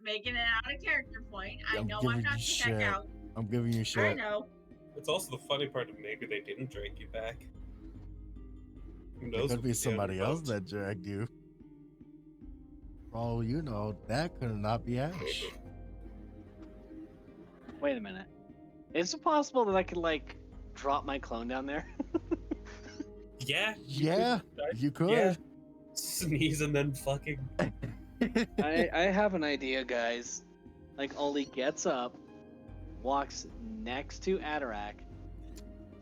[SPEAKER 1] making it out of character point. I
[SPEAKER 4] I'm
[SPEAKER 1] know
[SPEAKER 4] giving
[SPEAKER 1] I'm not
[SPEAKER 4] you
[SPEAKER 1] to check
[SPEAKER 4] shit.
[SPEAKER 1] out.
[SPEAKER 4] I'm giving you
[SPEAKER 1] I
[SPEAKER 4] shit.
[SPEAKER 1] know.
[SPEAKER 2] It's also the funny part of maybe they didn't drag you back. Who
[SPEAKER 4] It
[SPEAKER 2] knows?
[SPEAKER 4] could
[SPEAKER 2] what
[SPEAKER 4] be
[SPEAKER 2] the
[SPEAKER 4] somebody
[SPEAKER 2] other
[SPEAKER 4] else
[SPEAKER 2] boat-
[SPEAKER 4] that dragged you. For all you know, that could not be Ash.
[SPEAKER 5] Wait a minute. Is it possible that I could, like, drop my clone down there?
[SPEAKER 2] Yeah.
[SPEAKER 4] Yeah, you could.
[SPEAKER 2] Yeah. Sneeze and then fucking.
[SPEAKER 5] I have an idea, guys. Like, Ollie gets up, walks next to Atarak,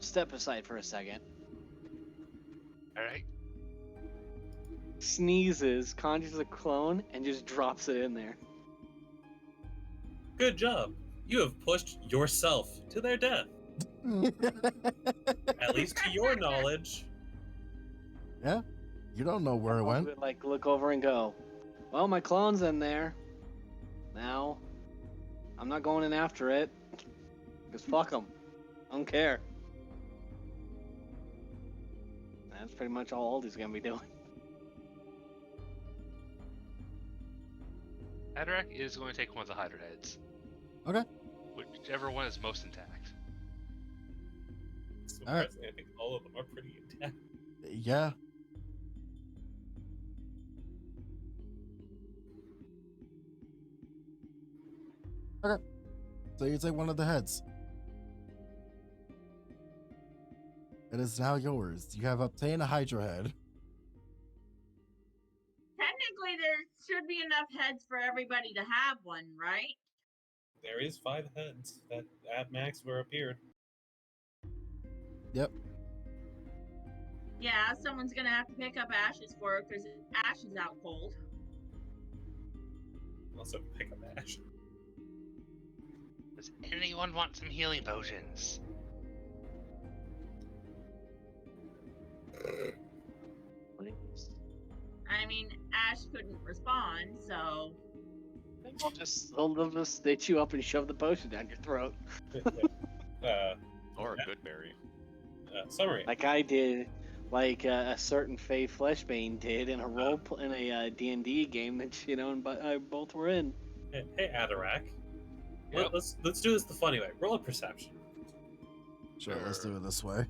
[SPEAKER 5] step aside for a second,
[SPEAKER 6] Alright.
[SPEAKER 5] sneezes, conjures a clone, and just drops it in there.
[SPEAKER 2] Good job. You have pushed yourself to their death. At least to your knowledge.
[SPEAKER 4] Yeah, you don't know where it
[SPEAKER 5] Ollie
[SPEAKER 4] went.
[SPEAKER 5] would, like, look over and go, well, my clone's in there. Now, I'm not going in after it. Because fuck them. I don't care. That's pretty much all Aldi's gonna be doing.
[SPEAKER 6] Haderach is going to take one of the Hydra heads.
[SPEAKER 4] Okay.
[SPEAKER 6] Whichever one is most intact.
[SPEAKER 2] Surprisingly, I think all of them are pretty intact.
[SPEAKER 4] Yeah. Okay. So you take one of the heads. It is now yours. You have obtained a Hydra head.
[SPEAKER 1] Technically, there should be enough heads for everybody to have one, right?
[SPEAKER 2] There is 5 heads that at max were appeared.
[SPEAKER 4] Yep.
[SPEAKER 1] Yeah, someone's gonna have to pick up Ashes for it because Ash is out cold.
[SPEAKER 2] Also, pick up Ash.
[SPEAKER 6] Does anyone want some healing potions?
[SPEAKER 1] I mean, Ash couldn't respond, so.
[SPEAKER 5] They'll just stitch you up and shove the potion down your throat.
[SPEAKER 9] Or a good berry.
[SPEAKER 2] Summary.
[SPEAKER 5] Like I did, like a certain Faye Fleshbane did in a in a D&D game that and both were in.
[SPEAKER 2] Hey, Adarak.
[SPEAKER 6] Yep.
[SPEAKER 2] Let's do this the funny way. Roll a perception.
[SPEAKER 4] Sure, let's do it this way.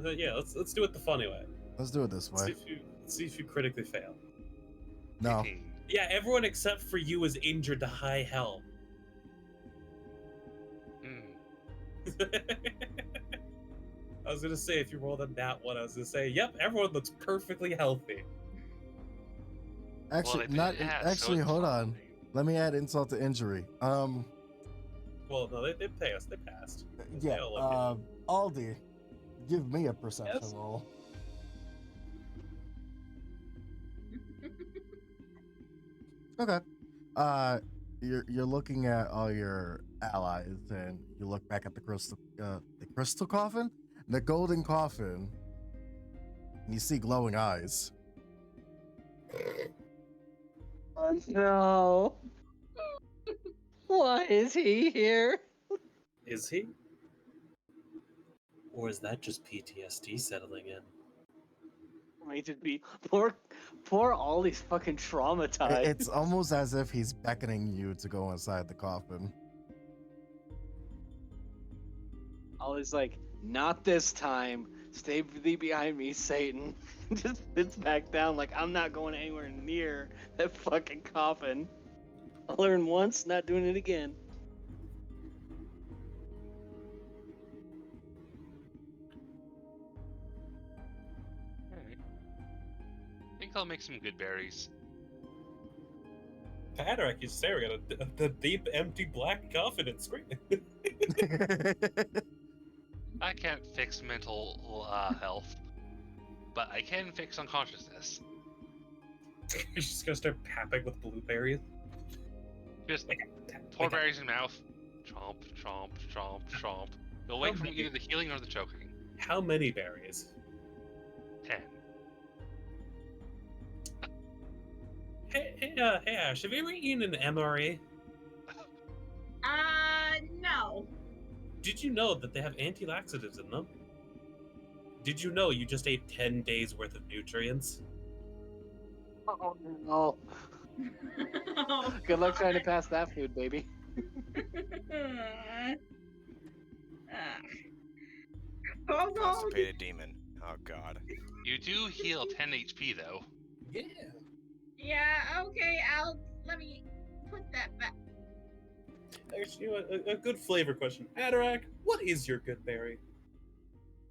[SPEAKER 2] Yeah, let's do it the funny way.
[SPEAKER 4] Let's do it this way.
[SPEAKER 2] Let's see if you critically fail.
[SPEAKER 4] No.
[SPEAKER 6] 18.
[SPEAKER 2] Yeah, everyone except for you is injured to high hell.
[SPEAKER 6] Hmm.
[SPEAKER 2] I was gonna say if you rolled a nat one, I was gonna say, yep, everyone looks perfectly healthy.
[SPEAKER 4] Actually,
[SPEAKER 6] they
[SPEAKER 4] not
[SPEAKER 6] did ask,
[SPEAKER 4] actually.
[SPEAKER 6] so it's
[SPEAKER 4] Hold
[SPEAKER 6] not
[SPEAKER 4] on.
[SPEAKER 6] me.
[SPEAKER 4] Let me add insult to injury.
[SPEAKER 2] Well, no, they passed. They passed.
[SPEAKER 4] Yeah.
[SPEAKER 2] They all look
[SPEAKER 4] Aldi, give me a perception
[SPEAKER 2] Yes?
[SPEAKER 4] roll. Okay. You're looking at all your allies, and you look back at the crystal coffin, the golden coffin, and you see glowing eyes.
[SPEAKER 5] Oh no! Why is he here?
[SPEAKER 2] Is he? Or is that just PTSD settling in?
[SPEAKER 5] Might it be poor Ollie's fucking traumatized.
[SPEAKER 4] It's almost as if he's beckoning you to go inside the coffin.
[SPEAKER 5] Ollie's like, not this time. Stay thee behind me, Satan. Just sits back down like I'm not going anywhere near that fucking coffin. I learned once, not doing it again.
[SPEAKER 6] Alright. I think I'll make some good berries.
[SPEAKER 2] Adarak, you say we got the deep, empty black coffin and screaming.
[SPEAKER 6] I can't fix mental health, but I can fix unconsciousness.
[SPEAKER 2] You're just gonna start papping with blueberries.
[SPEAKER 6] Just pour berries in mouth. Chomp, chomp, chomp, chomp. You'll wait for either the healing or the choking.
[SPEAKER 2] How many berries?
[SPEAKER 6] 10.
[SPEAKER 2] Hey, Ash, have you ever eaten an MRE?
[SPEAKER 1] No.
[SPEAKER 2] Did you know that they have anti-laxatives in them? Did you know you just ate 10 days worth of nutrients?
[SPEAKER 5] Oh no. Good luck trying to pass that food, baby.
[SPEAKER 3] Constipated demon. Oh god.
[SPEAKER 6] You do heal 10 HP though.
[SPEAKER 2] Yeah.
[SPEAKER 1] Yeah, okay, let me put that back.
[SPEAKER 2] Actually, you know what? A good flavor question. Adarak, what is your good berry?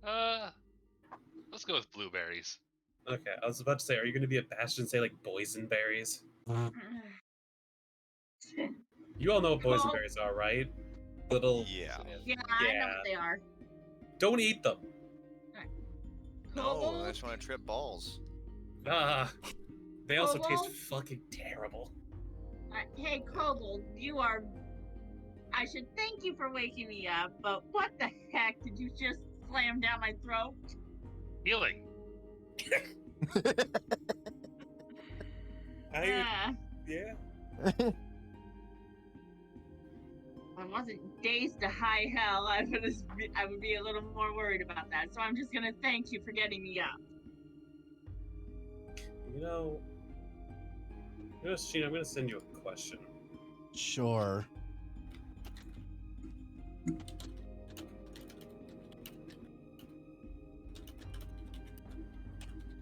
[SPEAKER 6] Let's go with blueberries.
[SPEAKER 2] Okay, I was about to say, are you going to be a bastion and say, like, boysenberries? You all know what boysenberries are, right? Little...
[SPEAKER 3] Yeah.
[SPEAKER 1] Yeah, I know what they are.
[SPEAKER 2] Don't eat them.
[SPEAKER 3] No, I just want to trip balls.
[SPEAKER 2] Ah. They also taste
[SPEAKER 1] Kobold?
[SPEAKER 2] fucking terrible.
[SPEAKER 1] Hey, Kobold, you are... I should thank you for waking me up, but what the heck did you just slam down my throat?
[SPEAKER 6] Healing.
[SPEAKER 2] Yeah.
[SPEAKER 1] If I wasn't dazed to high hell, I would be a little more worried about that. So I'm just gonna thank you for getting me up.
[SPEAKER 2] You know, Sheena, I'm going to send you a question.
[SPEAKER 4] Sure.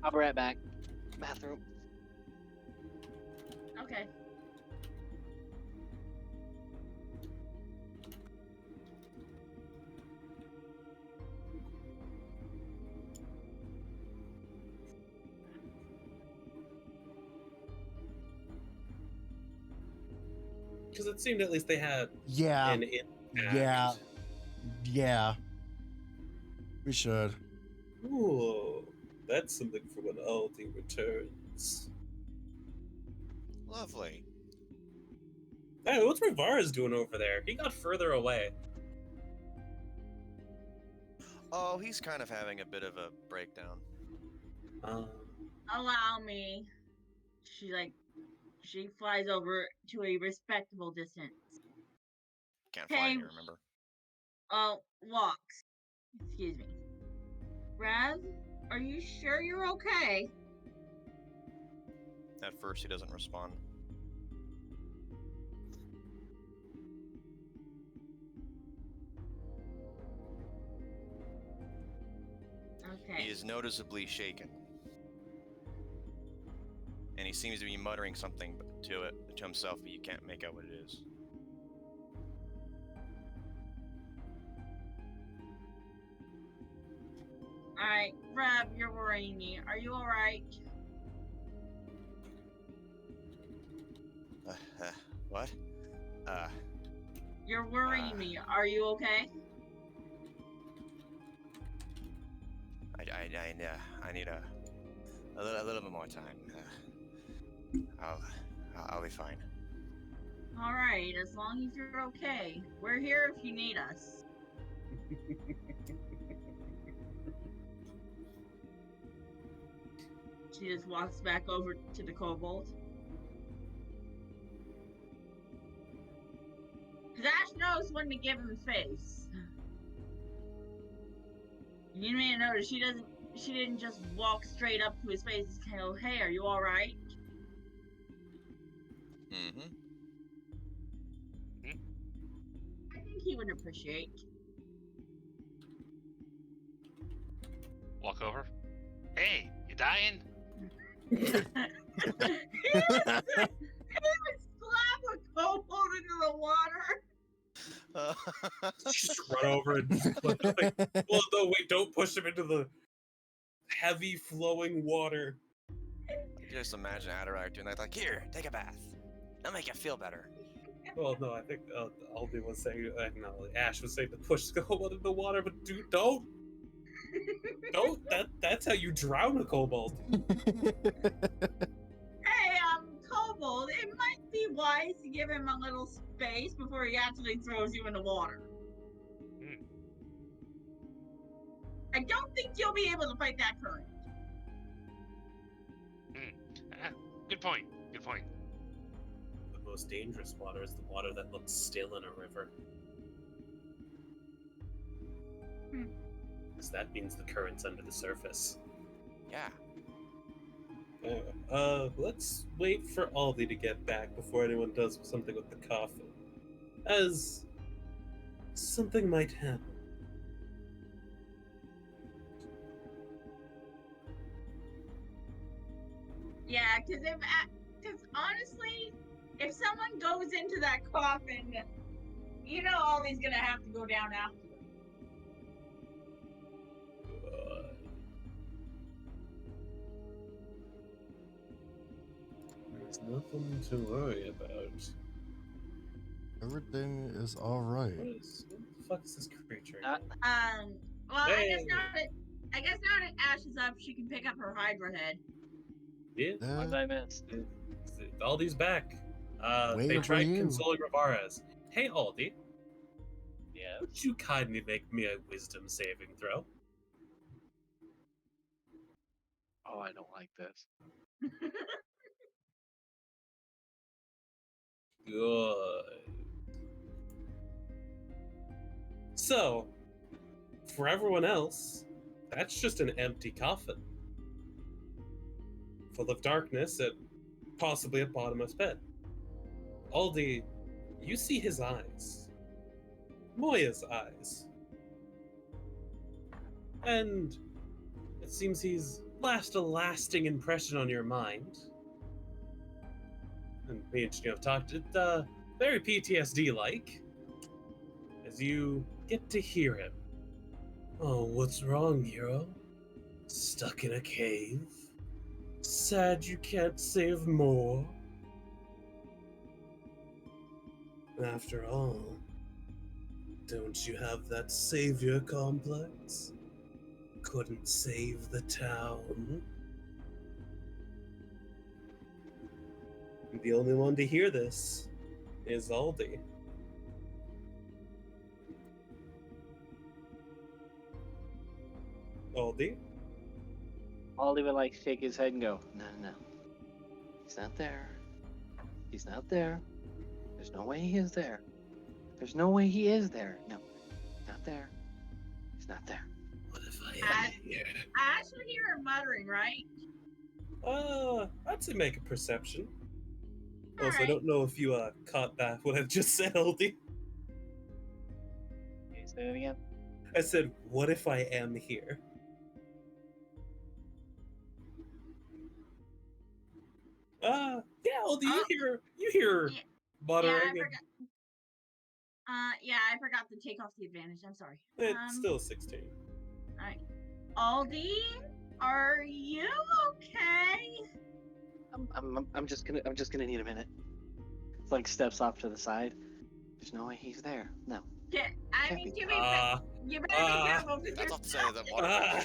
[SPEAKER 5] I'll be right back. Bathroom.
[SPEAKER 1] Okay.
[SPEAKER 2] Because it seemed at least they had
[SPEAKER 4] Yeah.
[SPEAKER 2] an impact.
[SPEAKER 4] Yeah. Yeah. We should.
[SPEAKER 2] Ooh, that's something for when Aldi returns.
[SPEAKER 3] Lovely.
[SPEAKER 2] Hey, what's Rivara's doing over there? He got further away.
[SPEAKER 3] Oh, he's kind of having a bit of a breakdown.
[SPEAKER 1] Allow me. She flies over to a respectable distance.
[SPEAKER 3] Can't fly here, remember?
[SPEAKER 1] Walks. Excuse me. Rev, are you sure you're okay?
[SPEAKER 3] At first, he doesn't respond.
[SPEAKER 1] Okay.
[SPEAKER 3] He is noticeably shaken. And he seems to be muttering something to himself, but you can't make out what it is.
[SPEAKER 1] Alright, Reb, you're worrying me. Are you alright?
[SPEAKER 3] What?
[SPEAKER 1] You're worrying me. Are you okay?
[SPEAKER 3] I need a little bit more time. I'll be fine.
[SPEAKER 1] Alright, as long as you're okay. We're here if you need us. She just walks back over to the kobold. Because Ash knows when to give him face. You may have noticed she didn't just walk straight up to his face and go, "Hey, are you alright?"
[SPEAKER 3] Mm-hmm.
[SPEAKER 1] I think he would appreciate.
[SPEAKER 6] Walk over. Hey, you dying?
[SPEAKER 1] He would slap a kobold into the water.
[SPEAKER 2] Just run over and well, no, wait, don't push him into the heavy flowing water.
[SPEAKER 3] Just imagine Adderall doing that, like, here, take a bath. That'll make you feel better.
[SPEAKER 2] Well, no, I think Aldi was saying, no, Ash was saying to push the kobold into the water, but dude, don't. That's how you drown a kobold.
[SPEAKER 1] Hey, kobold, it might be wise to give him a little space before he actually throws you in the water. I don't think you'll be able to fight that current.
[SPEAKER 6] Good point. Good point.
[SPEAKER 2] The most dangerous water is the water that looks still in a river. Because that means the current's under the surface.
[SPEAKER 3] Yeah.
[SPEAKER 2] Let's wait for Aldi to get back before anyone does something with the coffin. As something might happen.
[SPEAKER 1] Yeah, because honestly, if someone goes into that coffin, you know Aldi's gonna have to go down after them.
[SPEAKER 2] There's nothing to worry about.
[SPEAKER 4] Everything is all right.
[SPEAKER 2] What the fuck is this creature?
[SPEAKER 1] Well,
[SPEAKER 2] Hey.
[SPEAKER 1] I guess now that Ash is up, she can pick up her Hydra head.
[SPEAKER 2] Yeah.
[SPEAKER 5] What did I miss?
[SPEAKER 2] Aldi's back. They
[SPEAKER 4] Waiting for
[SPEAKER 2] tried
[SPEAKER 4] you.
[SPEAKER 2] consoling Ravarez. Hey, Aldi.
[SPEAKER 5] Yeah.
[SPEAKER 2] Would you kindly make me a wisdom saving throw?
[SPEAKER 5] Oh, I don't like this.
[SPEAKER 2] Good. So, for everyone else, that's just an empty coffin. Full of darkness and possibly a bottomless pit. Aldi, you see his eyes. Moya's eyes. And it seems he's left a lasting impression on your mind. And me and Gino have talked, it very PTSD-like. As you get to hear him. Oh, what's wrong, hero? Stuck in a cave? Sad you can't save more? After all, don't you have that savior complex? Couldn't save the town? The only one to hear this is Aldi. Aldi?
[SPEAKER 5] Aldi would like shake his head and go, no. He's not there. He's not there. There's no way he is there. There's no way he is there. No, not there. He's not there.
[SPEAKER 2] What if I am here?
[SPEAKER 1] I actually hear her muttering, right?
[SPEAKER 2] I'd say make a perception. Also, I
[SPEAKER 1] Alright.
[SPEAKER 2] don't know if you caught that what I just said, Aldi.
[SPEAKER 5] Can you say it again?
[SPEAKER 2] I said, what if I am here? Yeah, well, do you hear
[SPEAKER 1] Yeah,
[SPEAKER 2] muttering?
[SPEAKER 1] I forgot. I forgot to take off the advantage. I'm sorry.
[SPEAKER 2] It's still 16.
[SPEAKER 1] All right. Aldi, are you okay?
[SPEAKER 5] I'm just gonna need a minute. It's like steps off to the side. There's no way he's there. No.
[SPEAKER 1] Yeah, I
[SPEAKER 5] Can't
[SPEAKER 1] mean,
[SPEAKER 5] be.
[SPEAKER 1] you better be careful because
[SPEAKER 3] That's
[SPEAKER 1] you're
[SPEAKER 3] off the side of the water.
[SPEAKER 2] Ah,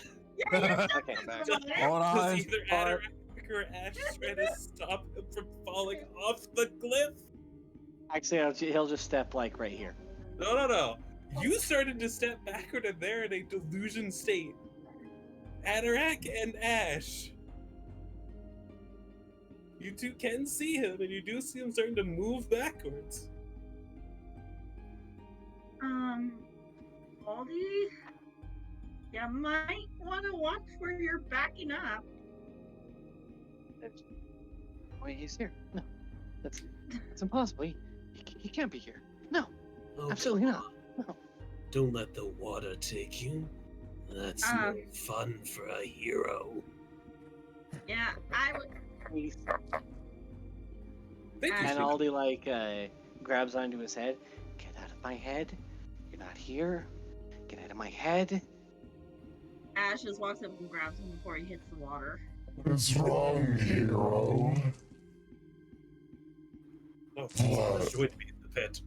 [SPEAKER 1] Yeah, you're
[SPEAKER 5] Okay.
[SPEAKER 3] I'm back.
[SPEAKER 1] stuck.
[SPEAKER 10] Hold
[SPEAKER 2] does
[SPEAKER 10] on.
[SPEAKER 2] either Atarac or Ash try to stop him from falling off the cliff?
[SPEAKER 5] Actually, he'll just step like right here.
[SPEAKER 2] No. You started to step backward and they're in a delusion state. Atarac and Ash. You two can see him, and you do see him starting to move backwards.
[SPEAKER 1] Aldi, you might want to watch where you're backing up.
[SPEAKER 5] Wait, he's here. No, that's impossible. He can't be here. No,
[SPEAKER 2] Oh,
[SPEAKER 5] absolutely
[SPEAKER 2] come
[SPEAKER 5] not.
[SPEAKER 2] on.
[SPEAKER 5] No.
[SPEAKER 2] Don't let the water take you. That's no fun for a hero.
[SPEAKER 1] Yeah, I would.
[SPEAKER 5] He's-
[SPEAKER 2] Thank you,
[SPEAKER 5] And
[SPEAKER 2] Shiva.
[SPEAKER 5] Aldi grabs onto his head. Get out of my head. You're not here. Get out of my head.
[SPEAKER 1] Ash just walks up and grabs him before he hits the water.
[SPEAKER 4] What's wrong, hero?
[SPEAKER 2] Oh, Ash would be in the pit.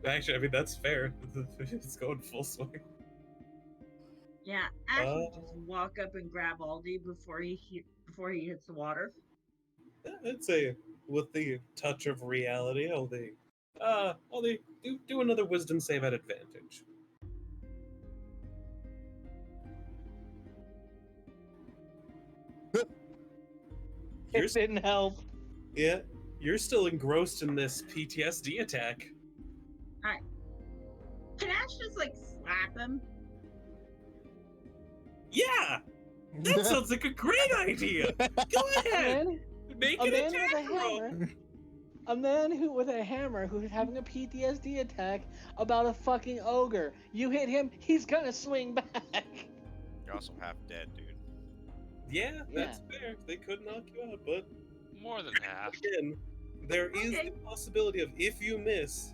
[SPEAKER 2] Actually, I mean, that's fair. It's going full swing.
[SPEAKER 1] Yeah, Ash would just walk up and grab Aldi before he hits the water.
[SPEAKER 2] I'd say with the touch of reality, Aldi, do another wisdom save at advantage. You're,
[SPEAKER 5] It didn't help.
[SPEAKER 2] yeah, you're still engrossed in this PTSD attack.
[SPEAKER 1] Can Ash just slap him?
[SPEAKER 2] Yeah, that sounds like a great idea. Go ahead, make
[SPEAKER 5] A
[SPEAKER 2] an
[SPEAKER 5] man with a
[SPEAKER 2] attack roll.
[SPEAKER 5] hammer. A man with a hammer who's having a PTSD attack about a fucking ogre. You hit him, he's gonna swing back.
[SPEAKER 3] You're also half dead, dude.
[SPEAKER 2] Yeah, that's fair. They could knock you out, but
[SPEAKER 6] More than half.
[SPEAKER 2] again, there is the possibility of if you miss,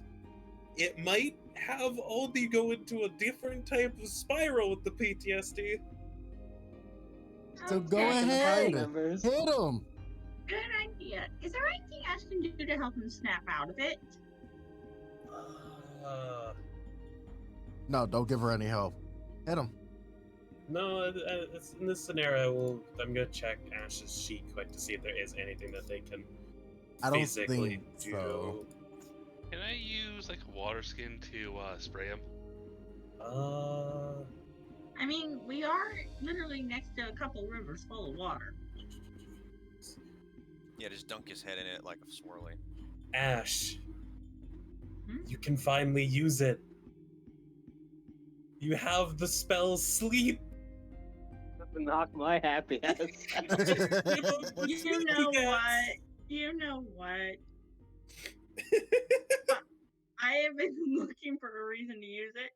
[SPEAKER 2] it might have Aldi go into a different type of spiral with the PTSD.
[SPEAKER 4] So go
[SPEAKER 1] Okay.
[SPEAKER 4] ahead.
[SPEAKER 5] Members.
[SPEAKER 4] Hit him.
[SPEAKER 1] Good idea. Is there anything Ash can do to help him snap out of it?
[SPEAKER 4] No, don't give her any help. Hit him.
[SPEAKER 2] No, it's, in this scenario, I'm gonna check Ash's sheet quick to see if there is anything that they can
[SPEAKER 4] I don't
[SPEAKER 2] physically
[SPEAKER 4] think
[SPEAKER 2] do.
[SPEAKER 4] so.
[SPEAKER 6] Can I use a water skin to spray him?
[SPEAKER 1] I mean, we are literally next to a couple rivers full of water.
[SPEAKER 3] Yeah, just dunk his head in it like a swirly.
[SPEAKER 2] Ash,
[SPEAKER 1] Hmm?
[SPEAKER 2] you can finally use it. You have the spell Sleep.
[SPEAKER 5] Knock my happy ass out.
[SPEAKER 1] You know what? You know what? I have been looking for a reason to use it.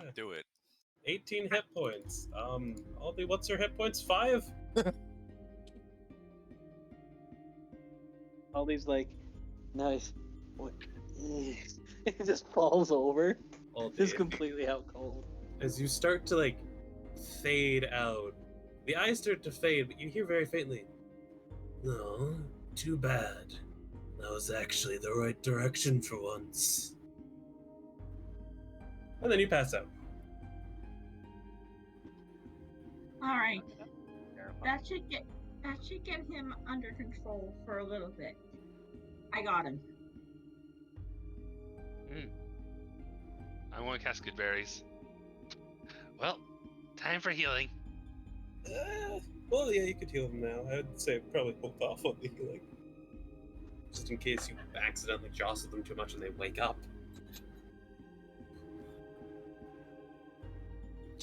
[SPEAKER 2] Yeah.
[SPEAKER 3] Do it.
[SPEAKER 2] 18 hit points. Aldi, what's your hit points? 5?
[SPEAKER 5] Aldi's nice. What? It just falls over.
[SPEAKER 2] Aldi,
[SPEAKER 5] Just completely out cold.
[SPEAKER 2] as you start to fade out, the eyes start to fade, but you hear very faintly, "No, too bad. That was actually the right direction for once." And then you pass out.
[SPEAKER 1] All right, that should get him under control for a little bit. I got him.
[SPEAKER 6] I want to cast good berries. Well, time for healing.
[SPEAKER 2] Well, yeah, you could heal them now. I would say probably hold off on the healing. Just in case you accidentally jostle them too much and they wake up.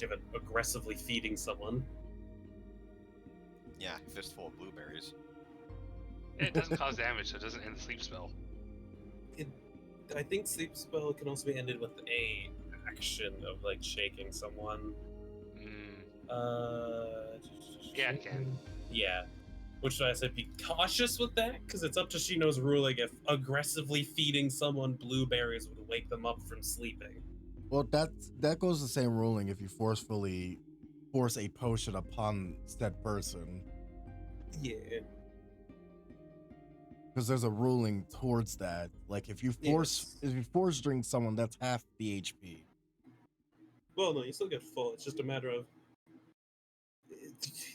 [SPEAKER 2] You have aggressively feeding someone.
[SPEAKER 3] Yeah, fistful of blueberries.
[SPEAKER 6] It doesn't cause damage, so it doesn't end the sleep spell.
[SPEAKER 2] I think sleep spell can also be ended with a action of like shaking someone.
[SPEAKER 6] Yeah, it can.
[SPEAKER 2] Yeah. Which should I say? Be cautious with that, because it's up to Shino's ruling if aggressively feeding someone blueberries would wake them up from sleeping.
[SPEAKER 4] Well, that goes the same ruling if you forcefully force a potion upon said person,
[SPEAKER 2] Yeah.
[SPEAKER 4] because there's a ruling towards that. Like if you force drink someone, that's half the HP.
[SPEAKER 2] Well, no, you still get full. It's just a matter of.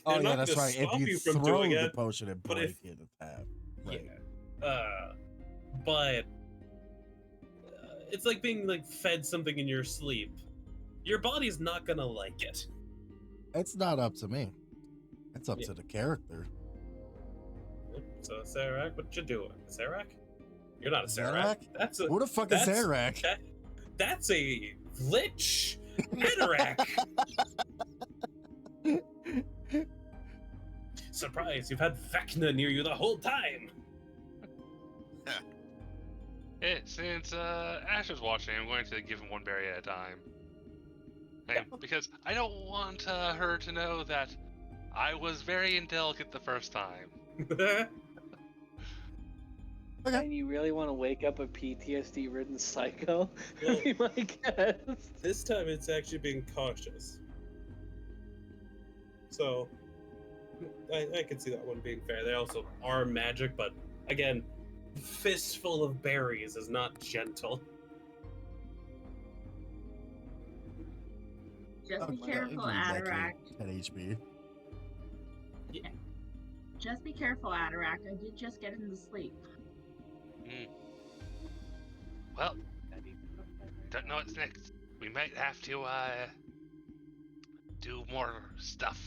[SPEAKER 4] Oh
[SPEAKER 2] they're
[SPEAKER 4] yeah,
[SPEAKER 2] not
[SPEAKER 4] that's
[SPEAKER 2] gonna
[SPEAKER 4] right. If
[SPEAKER 2] stop
[SPEAKER 4] you
[SPEAKER 2] from
[SPEAKER 4] throw
[SPEAKER 2] doing
[SPEAKER 4] the
[SPEAKER 2] it,
[SPEAKER 4] potion and
[SPEAKER 2] but
[SPEAKER 4] break
[SPEAKER 2] if-
[SPEAKER 4] it, it's half. Right.
[SPEAKER 2] Yeah. But it's like being like fed something in your sleep. Your body's not gonna like it.
[SPEAKER 4] It's not up to me. It's up
[SPEAKER 2] Yeah.
[SPEAKER 4] to the character.
[SPEAKER 2] So Serac, what you doing, Serac? You're not a Serac.
[SPEAKER 4] Zarak?
[SPEAKER 2] That's a
[SPEAKER 4] Who the fuck is
[SPEAKER 2] that's-
[SPEAKER 4] Zarak?
[SPEAKER 2] That's a lich. Atarak. Surprise! You've had Vecna near you the whole time.
[SPEAKER 6] Since Ash is watching, I'm going to give him one berry at a time. And because I don't want her to know that I was very indelicate the first time.
[SPEAKER 5] And you really want to wake up a PTSD-ridden psycho?
[SPEAKER 2] Well,
[SPEAKER 5] Be my guess.
[SPEAKER 2] This time it's actually being cautious. So I can see that one being fair. They also are magic, but again, fistful of berries is not gentle.
[SPEAKER 1] Just be
[SPEAKER 4] Oh,
[SPEAKER 1] careful,
[SPEAKER 4] exactly.
[SPEAKER 1] Atarak.
[SPEAKER 4] 10 HP.
[SPEAKER 1] Just be careful, Atarak. I did just get into sleep.
[SPEAKER 6] Well, don't know what's next. We might have to do more stuff.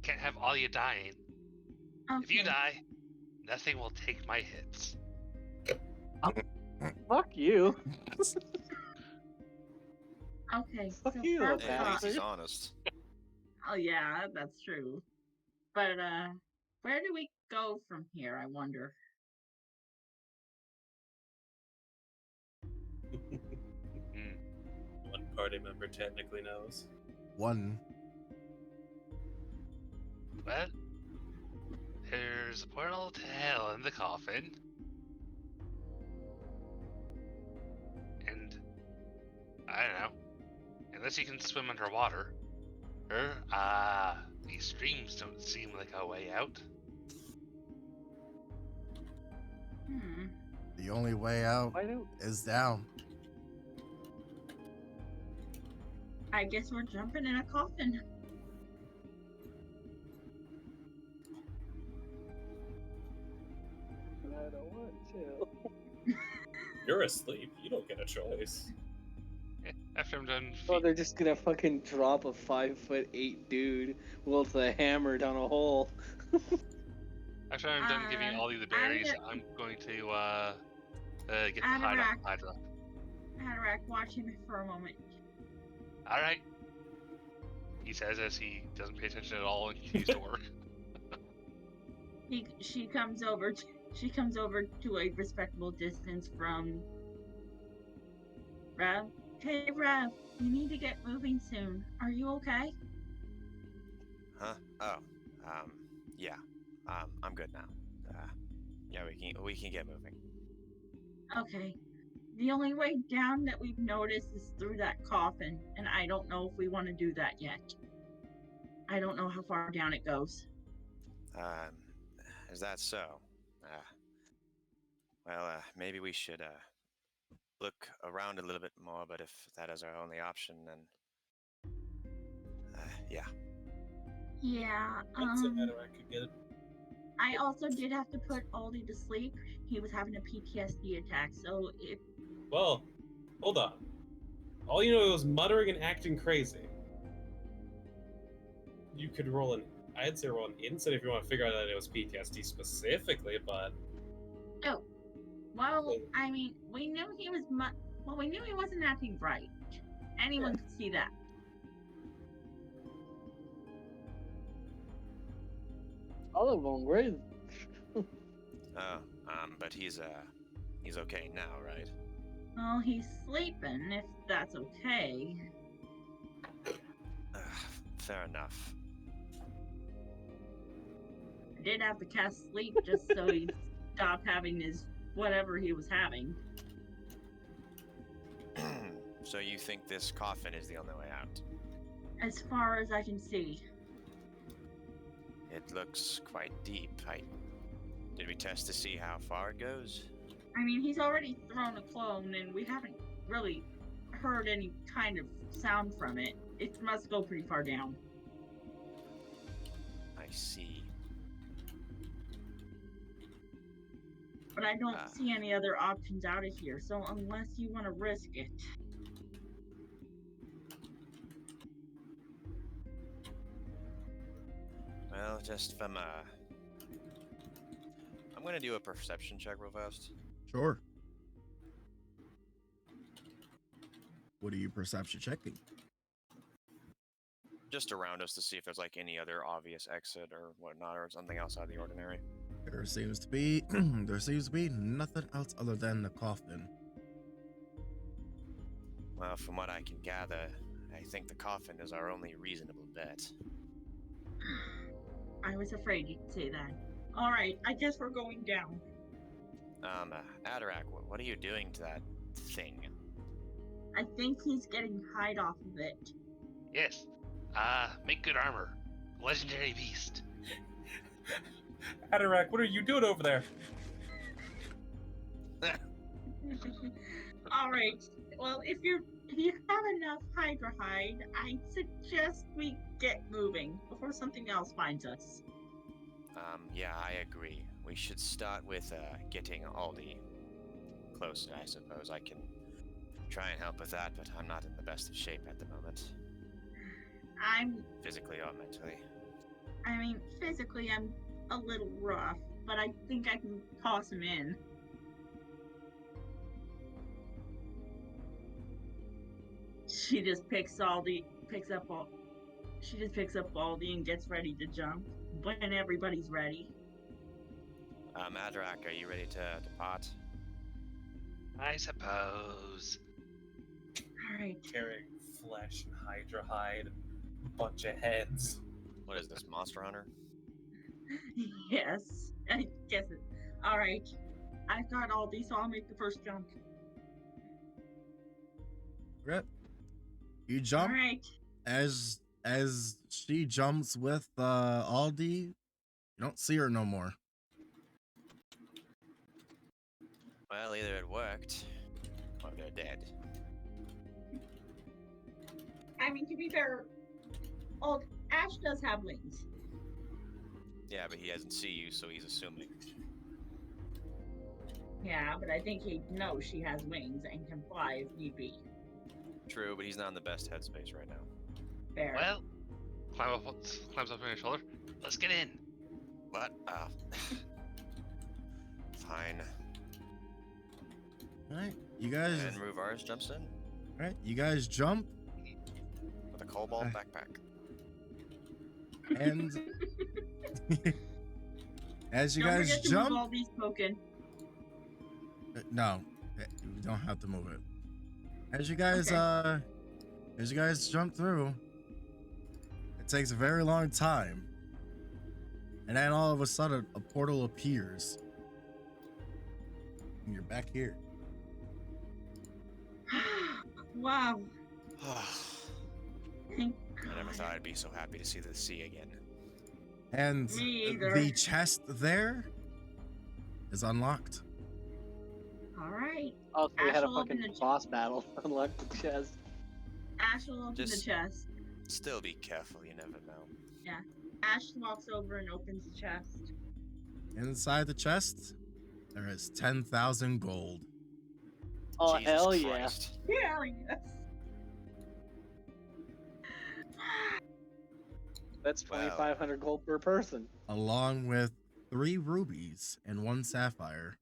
[SPEAKER 6] Can't have all you dying. If you
[SPEAKER 1] Okay.
[SPEAKER 6] die, nothing will take my hits.
[SPEAKER 5] Fuck you.
[SPEAKER 1] Okay.
[SPEAKER 5] Fuck
[SPEAKER 1] so
[SPEAKER 5] you,
[SPEAKER 1] first
[SPEAKER 3] At
[SPEAKER 1] off-
[SPEAKER 3] least he's honest.
[SPEAKER 1] Oh yeah, that's true. But where do we go from here, I wonder?
[SPEAKER 2] One party member technically knows.
[SPEAKER 4] One.
[SPEAKER 6] Well, there's a portal to hell in the coffin. And I don't know. Unless you can swim underwater. These streams don't seem like a way out.
[SPEAKER 4] The only way out
[SPEAKER 5] Why don't
[SPEAKER 4] is down.
[SPEAKER 1] I guess we're jumping in a coffin.
[SPEAKER 5] I don't want to.
[SPEAKER 2] You're asleep. You don't get a choice.
[SPEAKER 6] After I'm done
[SPEAKER 5] Oh, they're just gonna fucking drop a 5'8" dude with a hammer down a hole.
[SPEAKER 6] After I'm done giving all you the berries, I'm going to get the hide off Hydra.
[SPEAKER 1] Atarak, watch him for a moment.
[SPEAKER 6] Alright. He says as he doesn't pay attention at all and continues to work.
[SPEAKER 1] She comes over to a respectable distance from Rev. Hey Rev, you need to get moving soon. Are you okay?
[SPEAKER 3] Huh? Oh. Yeah. I'm good now. Yeah, we can get moving.
[SPEAKER 1] Okay. The only way down that we've noticed is through that coffin, and I don't know if we want to do that yet. I don't know how far down it goes.
[SPEAKER 3] Is that so? Maybe we should look around a little bit more, but if that is our only option, then yeah.
[SPEAKER 1] Yeah,
[SPEAKER 2] I'd say Atarak could get it.
[SPEAKER 1] I also did have to put Aldi to sleep. He was having a PTSD attack, so if
[SPEAKER 2] Well, hold on. All you know was muttering and acting crazy. You could roll an. I'd say roll an insight if you want to figure out that it was PTSD specifically, but
[SPEAKER 1] well, I mean, we knew he was we knew he wasn't acting right. Anyone could see that.
[SPEAKER 5] All of them, where is?
[SPEAKER 3] But he's okay now, right?
[SPEAKER 1] Well, he's sleeping, if that's okay.
[SPEAKER 3] Fair enough.
[SPEAKER 1] I did have to cast sleep just so he'd stop having his whatever he was having.
[SPEAKER 3] So you think this coffin is the only way out?
[SPEAKER 1] As far as I can see.
[SPEAKER 3] It looks quite deep. Did we test to see how far it goes?
[SPEAKER 1] I mean, he's already thrown a clone, and we haven't really heard any kind of sound from it. It must go pretty far down.
[SPEAKER 3] I see.
[SPEAKER 1] But I don't see any other options out of here, so unless you want to risk it.
[SPEAKER 3] Well, just from I'm gonna do a perception check real fast.
[SPEAKER 10] Sure. What are you perception checking?
[SPEAKER 3] Just around us to see if there's like any other obvious exit or whatnot, or something else out of the ordinary.
[SPEAKER 10] There seems to be nothing else other than the coffin.
[SPEAKER 3] Well, from what I can gather, I think the coffin is our only reasonable bet.
[SPEAKER 1] I was afraid you'd say that. Alright, I guess we're going down.
[SPEAKER 3] Adarak, what are you doing to that thing?
[SPEAKER 1] I think he's getting hide off of it.
[SPEAKER 6] Yes. Make good armor. Legendary beast.
[SPEAKER 2] Adarak, what are you doing over there?
[SPEAKER 1] Alright, well, if you have enough Hydra hide, I suggest we get moving before something else finds us.
[SPEAKER 3] Yeah, I agree. We should start with, getting Aldi closer, I suppose. I can try and help with that, but I'm not in the best of shape at the moment.
[SPEAKER 1] I'm
[SPEAKER 3] Physically or mentally.
[SPEAKER 1] I mean, physically I'm a little rough, but I think I can toss him in. She just picks up Baldy and gets ready to jump when everybody's ready.
[SPEAKER 3] Adarak, are you ready to depart?
[SPEAKER 6] I suppose.
[SPEAKER 1] Alright.
[SPEAKER 2] Carrying flesh and Hydra hide, bunch of heads.
[SPEAKER 3] What is this, Monster Hunter?
[SPEAKER 1] Yes, I guess it. Alright. I've got all these, so I'll make the first jump.
[SPEAKER 10] Rip. You jump.
[SPEAKER 1] Alright.
[SPEAKER 10] As she jumps with Aldi, you don't see her no more.
[SPEAKER 3] Well, either it worked, or they're dead.
[SPEAKER 1] I mean, to be fair, old Ash does have wings.
[SPEAKER 3] Yeah, but he doesn't see you, so he's assuming.
[SPEAKER 1] Yeah, but I think he knows she has wings and can fly if need be.
[SPEAKER 3] True, but he's not in the best headspace right now.
[SPEAKER 1] Fair.
[SPEAKER 6] Well, climbs up on your shoulder. Let's get in.
[SPEAKER 3] But, fine.
[SPEAKER 10] Alright, you guys.
[SPEAKER 3] And Ruvars jumps in
[SPEAKER 10] Alright, you guys jump.
[SPEAKER 3] with a cobalt backpack.
[SPEAKER 10] And as you
[SPEAKER 1] Don't
[SPEAKER 10] guys
[SPEAKER 1] forget to
[SPEAKER 10] jump.
[SPEAKER 1] move all these token.
[SPEAKER 10] No, you don't have to move it. As you guys jump through, it takes a very long time. And then all of a sudden a portal appears. And you're back here.
[SPEAKER 1] Wow. Thank
[SPEAKER 3] I never
[SPEAKER 1] God.
[SPEAKER 3] thought I'd be so happy to see the sea again.
[SPEAKER 10] And
[SPEAKER 1] Me either.
[SPEAKER 10] the chest there is unlocked.
[SPEAKER 1] Alright.
[SPEAKER 5] Also, we had a
[SPEAKER 1] Ash will open
[SPEAKER 5] fucking
[SPEAKER 1] the
[SPEAKER 5] boss battle. Unlock the chest.
[SPEAKER 1] Ash will open the
[SPEAKER 3] Just-
[SPEAKER 1] chest.
[SPEAKER 3] Still be careful, you never know.
[SPEAKER 1] Ash walks over and opens the chest.
[SPEAKER 10] Inside the chest, there is 10,000 gold.
[SPEAKER 5] Oh,
[SPEAKER 3] Jesus
[SPEAKER 5] hell yeah.
[SPEAKER 3] Christ.
[SPEAKER 1] Hell yes.
[SPEAKER 5] That's
[SPEAKER 3] Wow.
[SPEAKER 5] 2,500 gold per person.
[SPEAKER 10] Along with 3 rubies and 1 sapphire.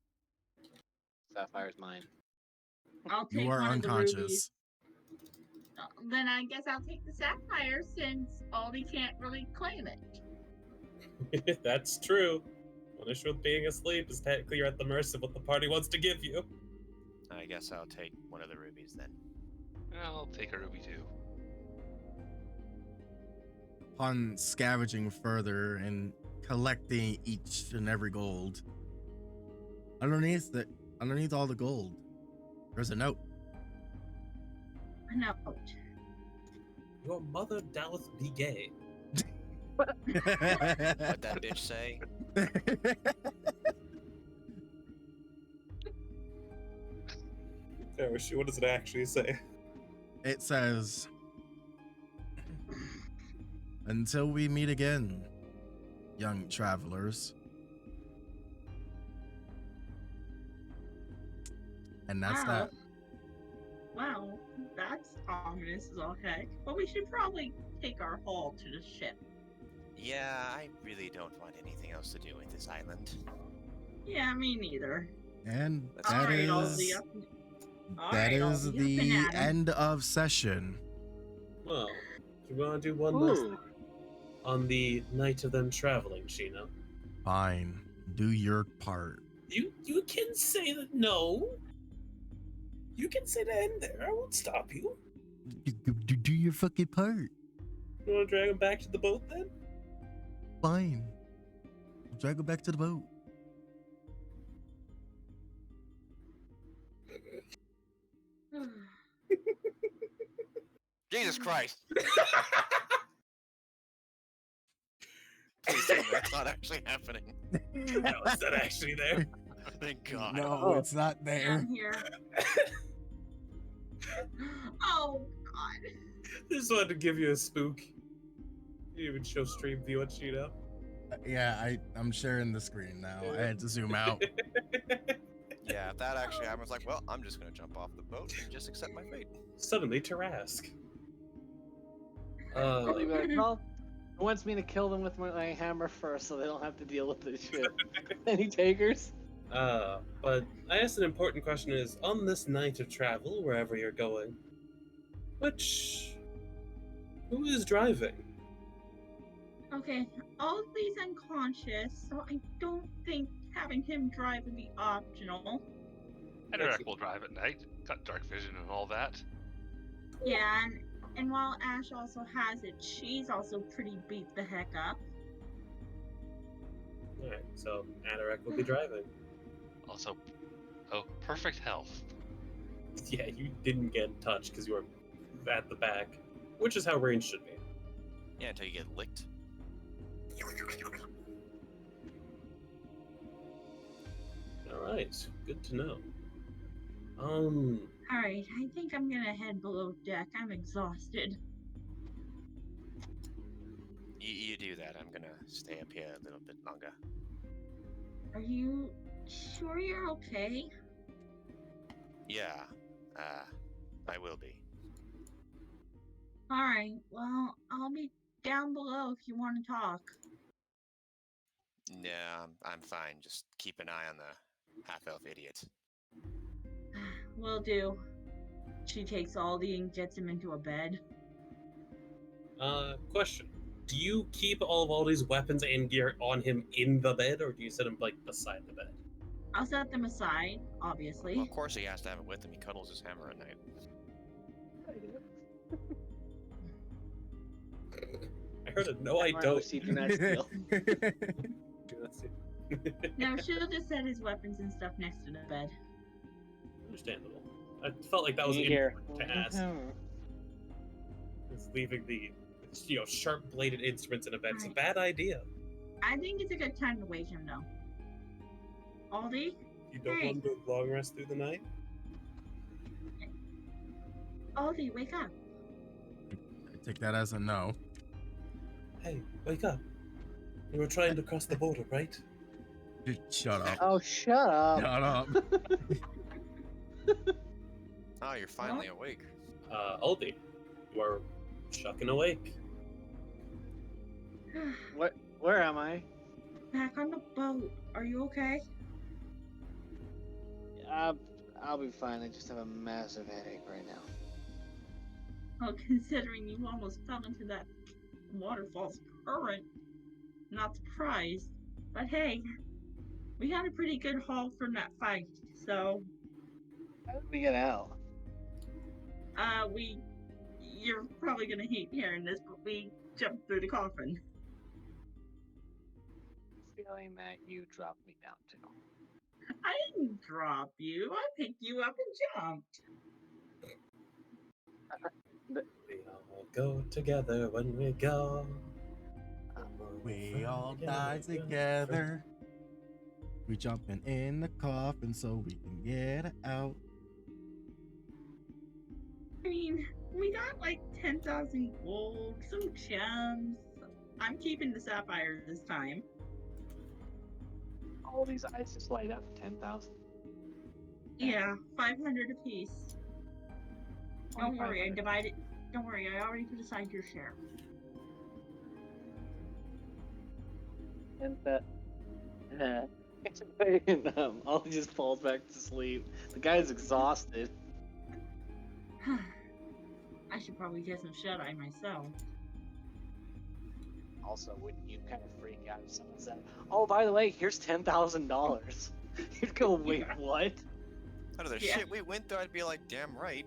[SPEAKER 5] Sapphire's mine.
[SPEAKER 1] I'll take
[SPEAKER 10] You are
[SPEAKER 1] one of the
[SPEAKER 10] unconscious.
[SPEAKER 1] rubies. Then I guess I'll take the sapphire since Aldi can't really claim it.
[SPEAKER 2] That's true. One issue with being asleep is technically you're at the mercy of what the party wants to give you.
[SPEAKER 3] I guess I'll take one of the rubies then.
[SPEAKER 6] I'll take a ruby too.
[SPEAKER 10] Upon scavenging further and collecting each and every gold, underneath all the gold, there's a note.
[SPEAKER 1] A note.
[SPEAKER 2] Your mother doth be gay.
[SPEAKER 3] What'd that bitch say?
[SPEAKER 2] What does it actually say?
[SPEAKER 10] It says, "Until we meet again, young travelers." And that's
[SPEAKER 1] Wow.
[SPEAKER 10] that.
[SPEAKER 1] Wow, that's ominous as all heck. But we should probably take our haul to the ship.
[SPEAKER 3] Yeah, I really don't want anything else to do with this island.
[SPEAKER 1] Yeah, me neither.
[SPEAKER 10] And
[SPEAKER 3] That's
[SPEAKER 10] that
[SPEAKER 3] great.
[SPEAKER 10] is
[SPEAKER 1] Aldi, up- all
[SPEAKER 10] that
[SPEAKER 1] right,
[SPEAKER 10] is
[SPEAKER 1] Aldi, up
[SPEAKER 10] the
[SPEAKER 1] and at 'em.
[SPEAKER 10] end of session.
[SPEAKER 2] Well, do you want to do one last
[SPEAKER 5] Ooh.
[SPEAKER 2] thing on the night of them traveling, Sheena?
[SPEAKER 10] Fine, do your part.
[SPEAKER 2] You can say that no. You can say that in there. I won't stop you.
[SPEAKER 10] Do your fucking part.
[SPEAKER 2] You want to drag him back to the boat then?
[SPEAKER 10] Fine. Drag her back to the boat.
[SPEAKER 3] Jesus Christ! Please tell me that's not actually happening.
[SPEAKER 2] No, is that actually there?
[SPEAKER 3] Thank God.
[SPEAKER 10] No, it's not there.
[SPEAKER 1] I'm here. Oh God.
[SPEAKER 2] Just wanted to give you a spook. You even show stream view on Sheena.
[SPEAKER 10] Yeah, I'm sharing the screen now. I had to zoom out.
[SPEAKER 3] Yeah, if that actually happens, like, well, I'm just gonna jump off the boat and just accept my fate.
[SPEAKER 2] Suddenly, Tarask.
[SPEAKER 5] I'll be like, well, it wants me to kill them with my hammer first, so they don't have to deal with this shit. Any takers?
[SPEAKER 2] But I guess an important question is, on this night of travel, wherever you're going, who is driving?
[SPEAKER 1] Okay, Aldi's unconscious, so I don't think having him drive would be optional.
[SPEAKER 6] Haderach will drive at night. Got dark vision and all that.
[SPEAKER 1] Yeah, and while Ash also has it, she's also pretty beat the heck up.
[SPEAKER 2] Alright, so Haderach will be driving.
[SPEAKER 6] Also, perfect health.
[SPEAKER 2] Yeah, you didn't get touched because you were at the back, which is how range should be.
[SPEAKER 3] Yeah, until you get licked.
[SPEAKER 2] Alright, good to know.
[SPEAKER 1] Alright, I think I'm gonna head below deck. I'm exhausted.
[SPEAKER 3] You do that. I'm gonna stay up here a little bit longer.
[SPEAKER 1] Are you sure you're okay?
[SPEAKER 3] Yeah, I will be.
[SPEAKER 1] Alright, well, I'll be down below if you want to talk.
[SPEAKER 3] Yeah, I'm fine. Just keep an eye on the half-elf idiot.
[SPEAKER 1] Will do. She takes Aldi and gets him into a bed.
[SPEAKER 2] Question. Do you keep all of Aldi's weapons and gear on him in the bed, or do you set him, like, beside the bed?
[SPEAKER 1] I'll set them aside, obviously.
[SPEAKER 3] Well, of course he has to have it with him. He cuddles his hammer at night.
[SPEAKER 2] I heard a no, I
[SPEAKER 5] Hammer
[SPEAKER 2] don't.
[SPEAKER 5] receipt and I steal.
[SPEAKER 1] No, she'll just set his weapons and stuff next to the bed.
[SPEAKER 2] Understandable. I felt like that was
[SPEAKER 5] Here.
[SPEAKER 2] important to ask. It's leaving the, sharp-bladed instruments in a bed. It's a bad idea.
[SPEAKER 1] I think it's a good time to wake him, though. Aldi?
[SPEAKER 2] You don't
[SPEAKER 1] Hey.
[SPEAKER 2] want to long rest through the night?
[SPEAKER 1] Aldi, wake up.
[SPEAKER 10] I take that as a no.
[SPEAKER 2] Hey, wake up. You were trying to cross the border, right?
[SPEAKER 10] Shut up.
[SPEAKER 5] Oh, shut up.
[SPEAKER 10] Shut up.
[SPEAKER 3] Oh, you're finally awake.
[SPEAKER 2] Aldi, you are shucking awake.
[SPEAKER 5] Where am I?
[SPEAKER 1] Back on the boat. Are you okay?
[SPEAKER 5] I'll be fine. I just have a massive headache right now.
[SPEAKER 1] Well, considering you almost fell into that waterfall's current, not surprised. But hey, we got a pretty good haul from that fight, so
[SPEAKER 5] How did we get out?
[SPEAKER 1] You're probably gonna hate hearing this, but we jumped through the coffin.
[SPEAKER 5] Feeling that you dropped me down too.
[SPEAKER 1] I didn't drop you. I picked you up and jumped.
[SPEAKER 2] We all go together when we go.
[SPEAKER 10] We all die together. We jumping in the coffin so we can get out.
[SPEAKER 1] I mean, we got like 10,000 gold, some gems. I'm keeping the sapphires this time.
[SPEAKER 5] All these eyes just light up 10,000.
[SPEAKER 1] Yeah, 500 apiece. Don't worry, I divided. Don't worry, I already put aside your share.
[SPEAKER 5] And Ollie just falls back to sleep. The guy's exhausted.
[SPEAKER 1] I should probably get some shut-eye myself.
[SPEAKER 5] Also, wouldn't you kind of freak out if someone said, "Oh, by the way, here's $10,000"? You'd go, "Wait, what?"
[SPEAKER 3] Out of the
[SPEAKER 1] Yeah.
[SPEAKER 3] shit we went through, I'd be like, damn right.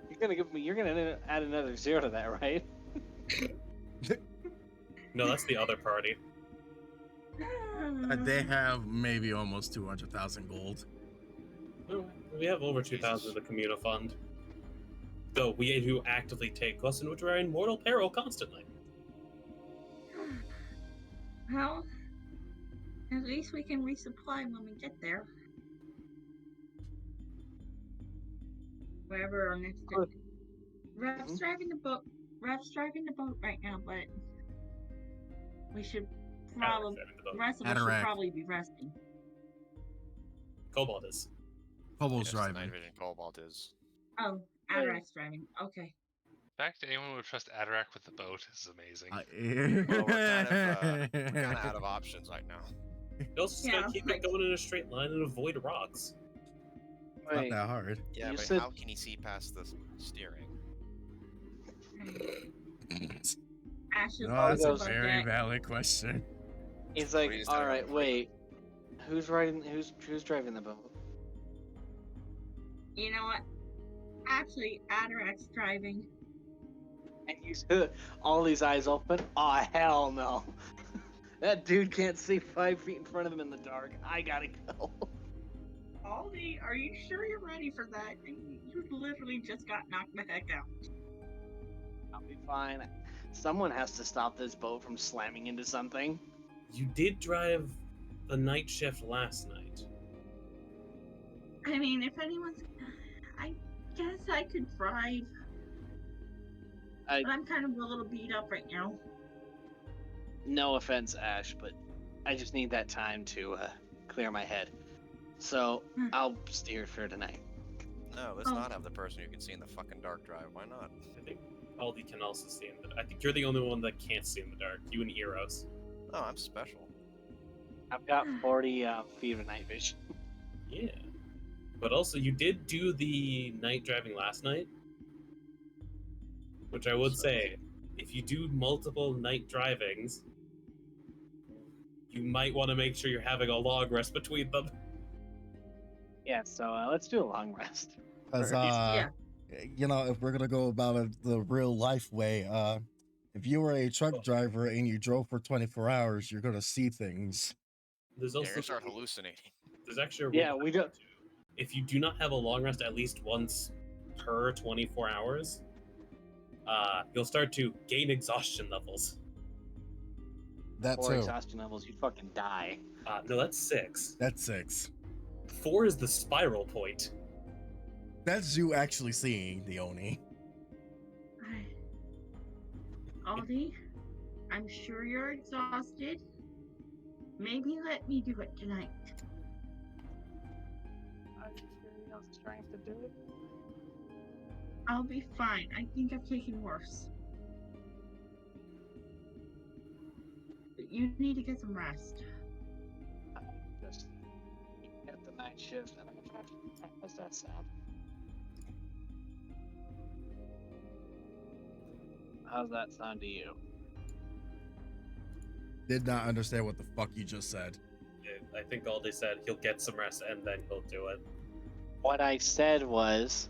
[SPEAKER 5] You're gonna add another 0 to that, right?
[SPEAKER 2] No, that's the other party.
[SPEAKER 10] They have maybe almost 200,000 gold.
[SPEAKER 2] We have over 2,000 in the Communal Fund. Though we do actively take quests in which we're in mortal peril constantly.
[SPEAKER 1] Well, at least we can resupply when we get there. Wherever our next. Ref's driving the boat. Ref's driving the boat right now, but we should probably. The rest of us should
[SPEAKER 10] Atarac.
[SPEAKER 1] probably be resting.
[SPEAKER 2] Cobalt is.
[SPEAKER 10] Kobold's
[SPEAKER 3] Yes,
[SPEAKER 10] driving.
[SPEAKER 3] Night Vision Cobalt is.
[SPEAKER 1] Oh, Adarac's driving. Okay.
[SPEAKER 6] The fact that anyone would trust Adarak with the boat is amazing.
[SPEAKER 3] Well, we're kind of out of options right now.
[SPEAKER 2] You also just gotta keep it going in a straight line and avoid rocks.
[SPEAKER 10] It's not that hard.
[SPEAKER 3] Yeah,
[SPEAKER 5] You
[SPEAKER 3] but
[SPEAKER 5] said-
[SPEAKER 3] how can he see past the steering?
[SPEAKER 1] Ash is
[SPEAKER 10] No,
[SPEAKER 1] always
[SPEAKER 10] that's a
[SPEAKER 1] about
[SPEAKER 10] very
[SPEAKER 1] that.
[SPEAKER 10] valid question.
[SPEAKER 5] He's
[SPEAKER 3] What
[SPEAKER 5] like,
[SPEAKER 3] are you
[SPEAKER 5] "All
[SPEAKER 3] talking
[SPEAKER 5] right,
[SPEAKER 3] about?
[SPEAKER 5] wait, who's driving the boat?"
[SPEAKER 1] You know what? Actually, Adarac's driving.
[SPEAKER 5] And you see all these eyes open. Aw, hell no! That dude can't see 5 feet in front of him in the dark. I gotta go.
[SPEAKER 1] Aldi, are you sure you're ready for that? You literally just got knocked the heck out.
[SPEAKER 5] I'll be fine. Someone has to stop this boat from slamming into something.
[SPEAKER 2] You did drive the night shift last night.
[SPEAKER 1] I mean, if anyone's. I guess I could drive. But I'm kind of a little beat up right now.
[SPEAKER 5] No offense, Ash, but I just need that time to clear my head. So I'll steer for tonight.
[SPEAKER 3] No, let's not have the person who can see in the fucking dark drive. Why not?
[SPEAKER 2] I think Aldi can also see in the. I think you're the only one that can't see in the dark. You and Eros.
[SPEAKER 3] Oh, I'm special.
[SPEAKER 5] I've got 40 feet of night vision.
[SPEAKER 2] Yeah. But also, you did do the night driving last night. Which I would say, if you do multiple night drivings, you might want to make sure you're having a long rest between them.
[SPEAKER 5] Yeah, so let's do a long rest.
[SPEAKER 10] Because,
[SPEAKER 1] Yeah.
[SPEAKER 10] you know, if we're going to go about it the real life way, if you were a truck driver and you drove for 24 hours, you're going to see things.
[SPEAKER 2] There's
[SPEAKER 3] Yeah,
[SPEAKER 2] also
[SPEAKER 3] you start hallucinating.
[SPEAKER 2] there's actually a rule
[SPEAKER 5] Yeah, we don't.
[SPEAKER 2] if you do not have a long rest at least once per 24 hours, you'll start to gain exhaustion levels.
[SPEAKER 10] That
[SPEAKER 5] Or
[SPEAKER 10] too.
[SPEAKER 5] exhaustion levels, you'd fucking die.
[SPEAKER 2] No, that's 6.
[SPEAKER 10] That's 6.
[SPEAKER 2] 4 is the spiral point.
[SPEAKER 10] That's you actually seeing the Oni.
[SPEAKER 1] Aldi, I'm sure you're exhausted. Maybe let me do it tonight.
[SPEAKER 5] Are you sure you have the strength to do it?
[SPEAKER 1] I'll be fine. I think I've taken worse. But you need to get some rest.
[SPEAKER 5] Just get the night shift and I'm gonna try to. How's that sound? How's that sound to you?
[SPEAKER 10] Did not understand what the fuck you just said.
[SPEAKER 2] I think Aldi said he'll get some rest and then he'll do it.
[SPEAKER 5] What I said was,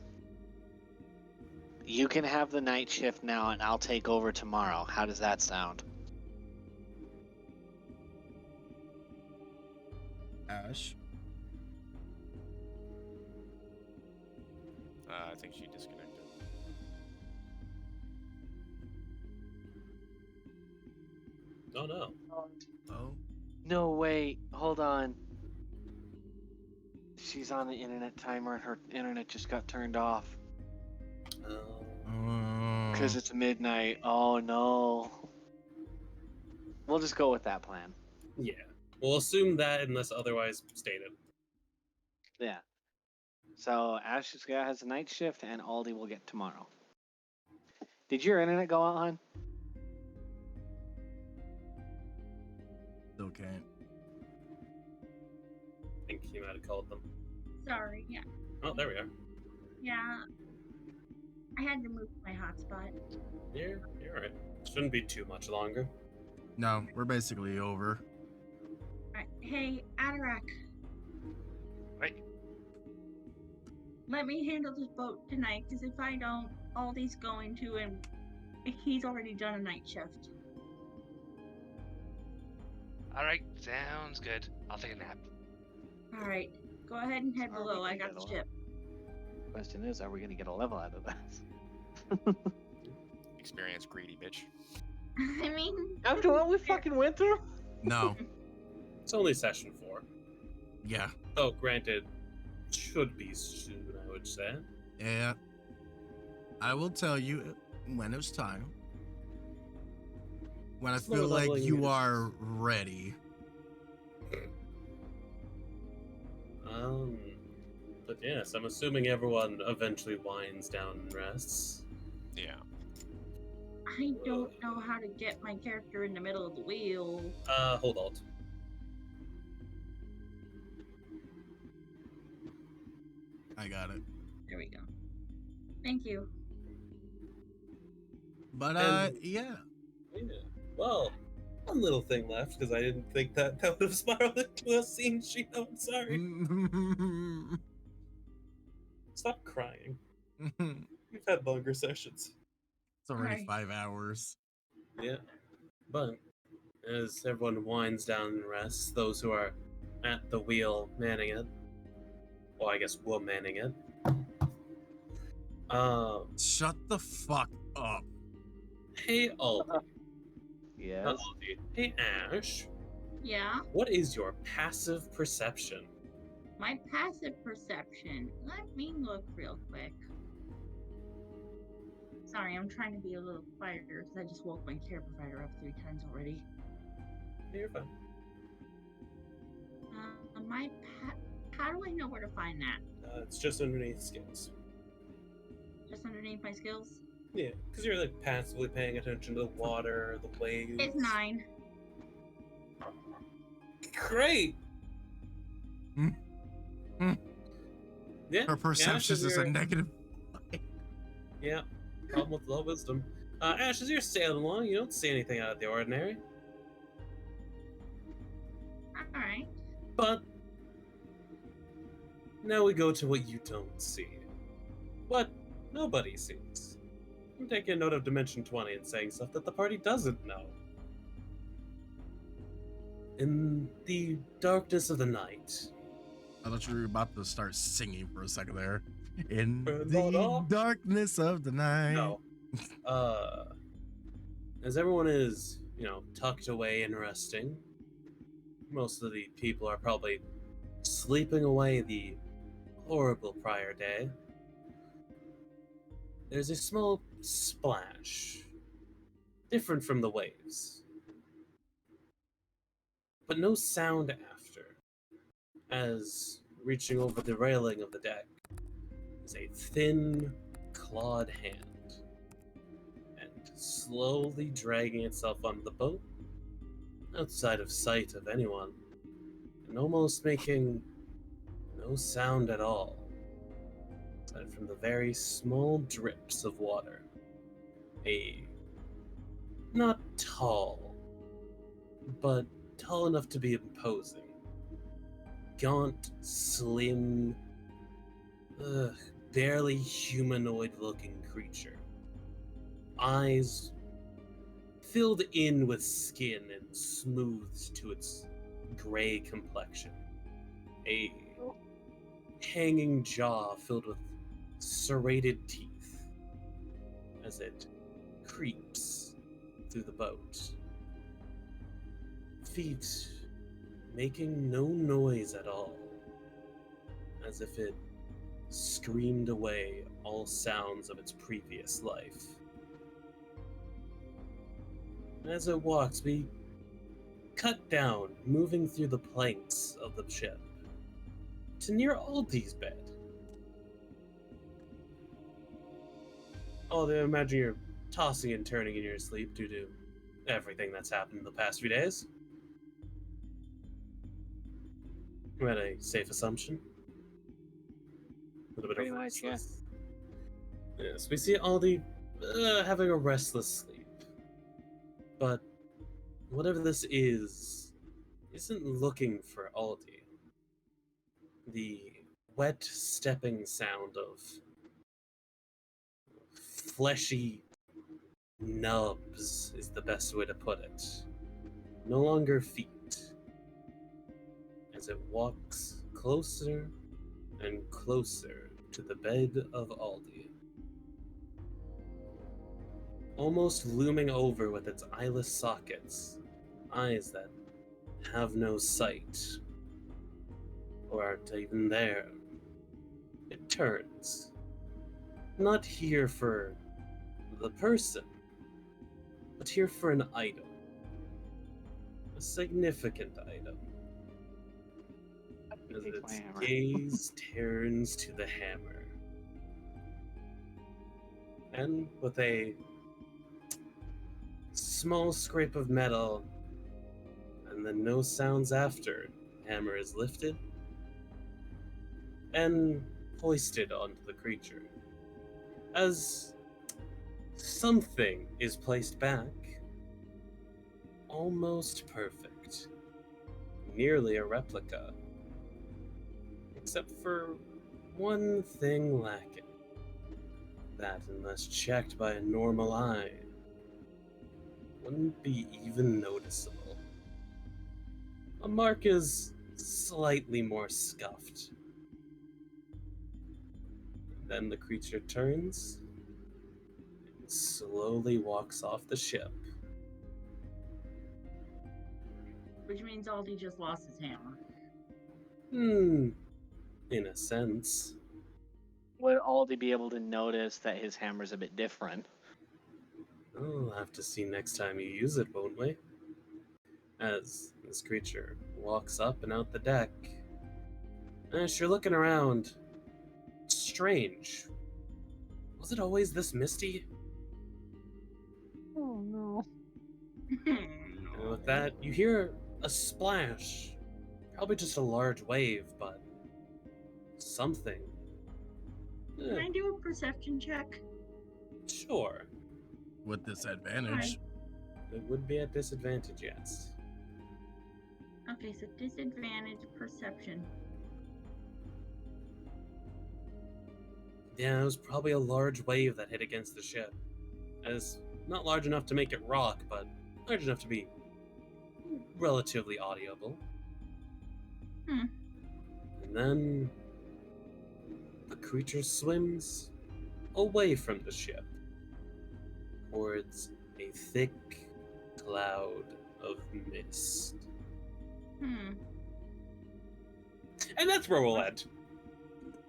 [SPEAKER 5] you can have the night shift now, and I'll take over tomorrow. How does that sound?
[SPEAKER 10] Ash.
[SPEAKER 9] I think she disconnected.
[SPEAKER 2] Oh no.
[SPEAKER 10] Oh.
[SPEAKER 5] No, wait. Hold on. She's on the internet timer, and her internet just got turned off. Because it's midnight. Oh no. We'll just go with that plan.
[SPEAKER 2] Yeah. We'll assume that unless otherwise stated.
[SPEAKER 5] Yeah. So Ash's guy has a night shift, and Aldi will get tomorrow. Did your internet go out, hon?
[SPEAKER 10] Still can't.
[SPEAKER 2] I think he might have called them.
[SPEAKER 1] Sorry, yeah.
[SPEAKER 2] Oh, there we are.
[SPEAKER 1] Yeah. I had to move my hotspot.
[SPEAKER 2] You're right. Shouldn't be too much longer.
[SPEAKER 10] No, we're basically over.
[SPEAKER 1] Alright. Hey, Atarak.
[SPEAKER 6] Right.
[SPEAKER 1] Let me handle this boat tonight, because if I don't, Aldi's going to, and he's already done a night shift.
[SPEAKER 6] Alright, sounds good. I'll take a nap.
[SPEAKER 1] Alright, go ahead and head
[SPEAKER 5] Are we
[SPEAKER 1] below. I
[SPEAKER 5] gonna
[SPEAKER 1] got
[SPEAKER 5] get
[SPEAKER 1] the
[SPEAKER 5] a
[SPEAKER 1] ship.
[SPEAKER 5] Question is, are we going to get a level out of this?
[SPEAKER 9] Experience greedy bitch.
[SPEAKER 1] I mean,
[SPEAKER 5] After what we fucking went through?
[SPEAKER 10] No.
[SPEAKER 2] It's only session 4.
[SPEAKER 10] Yeah.
[SPEAKER 2] Oh, granted, should be soon, I would say.
[SPEAKER 10] Yeah. I will tell you when it's time. When I
[SPEAKER 2] Slow
[SPEAKER 10] feel like
[SPEAKER 2] leveling
[SPEAKER 10] you
[SPEAKER 2] is-
[SPEAKER 10] are ready.
[SPEAKER 2] But yes, I'm assuming everyone eventually winds down and rests.
[SPEAKER 9] Yeah.
[SPEAKER 1] I don't know how to get my character in the middle of the wheel.
[SPEAKER 2] Hold Alt.
[SPEAKER 10] I got it.
[SPEAKER 1] There we go. Thank you.
[SPEAKER 10] But
[SPEAKER 2] And-
[SPEAKER 10] yeah.
[SPEAKER 2] Yeah. Well, one little thing left, because I didn't think that would have spiraled into a scene sheet. I'm sorry. Stop crying. We've had longer sessions.
[SPEAKER 10] It's already
[SPEAKER 1] Alright.
[SPEAKER 10] 5 hours.
[SPEAKER 2] Yeah. But as everyone winds down and rests, those who are at the wheel manning it, well, I guess we're manning it.
[SPEAKER 10] Shut the fuck up.
[SPEAKER 2] Hey Aldi.
[SPEAKER 5] Yes.
[SPEAKER 2] Aldi. Hey Ash.
[SPEAKER 1] Yeah,
[SPEAKER 2] What is your passive perception?
[SPEAKER 1] my passive perception. Let me look real quick. Sorry, I'm trying to be a little quieter because I just woke my care provider up 3 times already.
[SPEAKER 2] You're fine.
[SPEAKER 1] How do I know where to find that?
[SPEAKER 2] It's just underneath skills.
[SPEAKER 1] Just underneath my skills?
[SPEAKER 2] Yeah, because you're like passively paying attention to the water, the waves.
[SPEAKER 1] It's 9.
[SPEAKER 2] Great. Yeah.
[SPEAKER 10] Her perception
[SPEAKER 2] Ash,
[SPEAKER 10] is a negative.
[SPEAKER 2] Yeah. Problem with low wisdom. Ash, as you're sailing along, you don't see anything out of the ordinary.
[SPEAKER 1] Alright.
[SPEAKER 2] But now we go to what you don't see. What nobody sees. I'm taking a note of Dimension 20 and saying stuff that the party doesn't know. In the darkness of the night,
[SPEAKER 10] I thought you were about to start singing for a second there. In
[SPEAKER 2] Burn
[SPEAKER 10] the
[SPEAKER 2] it off.
[SPEAKER 10] darkness of the night.
[SPEAKER 2] no. As everyone is, tucked away and resting, most of the people are probably sleeping away the horrible prior day. There's a small splash, different from the waves, but no sound after, as reaching over the railing of the deck is a thin, clawed hand, and slowly dragging itself onto the boat, outside of sight of anyone, and almost making no sound at all, aside from the very small drips of water. A not tall, but tall enough to be imposing, gaunt, slim, barely humanoid-looking creature. Eyes filled in with skin and smoothed to its gray complexion. A hanging jaw filled with serrated teeth as it creeps through the boat. Feet making no noise at all, as if it screamed away all sounds of its previous life. As it walks, we cut down, moving through the planks of the ship, to near Aldi's bed. Aldi, I imagine you're tossing and turning in your sleep due to everything that's happened in the past few days. Is that a safe assumption? A little bit
[SPEAKER 5] Pretty
[SPEAKER 2] of
[SPEAKER 5] much, yeah.
[SPEAKER 2] restless. Yes, we see Aldi having a restless sleep. But whatever this is, isn't looking for Aldi. The wet stepping sound of fleshy nubs is the best way to put it. No longer feet. As it walks closer and closer to the bed of Aldi. Almost looming over with its eyeless sockets, eyes that have no sight, or aren't even there. It turns, not here for the person, but here for an item. A significant item. As
[SPEAKER 5] Take my
[SPEAKER 2] its
[SPEAKER 5] hammer.
[SPEAKER 2] gaze turns to the hammer. And with a small scrape of metal, and then no sounds after, hammer is lifted and hoisted onto the creature. As something is placed back, almost perfect, nearly a replica, except for one thing lacking. That, unless checked by a normal eye, wouldn't be even noticeable. A mark is slightly more scuffed. Then the creature turns and slowly walks off the ship.
[SPEAKER 1] Which means Aldi just lost his hammer.
[SPEAKER 2] In a sense.
[SPEAKER 5] Would Aldi be able to notice that his hammer's a bit different?
[SPEAKER 2] We'll have to see next time you use it, won't we? As this creature walks up and out the deck. As you're looking around, strange. Was it always this misty?
[SPEAKER 5] Oh no.
[SPEAKER 2] And with that, you hear a splash. Probably just a large wave, but something.
[SPEAKER 1] Can I do a perception check?
[SPEAKER 2] Sure.
[SPEAKER 10] With disadvantage.
[SPEAKER 2] It would be at disadvantage, yes.
[SPEAKER 1] Okay, so disadvantage perception.
[SPEAKER 2] Yeah, it was probably a large wave that hit against the ship. As not large enough to make it rock, but large enough to be relatively audible. And then the creature swims away from the ship towards a thick cloud of mist. And that's where we'll end.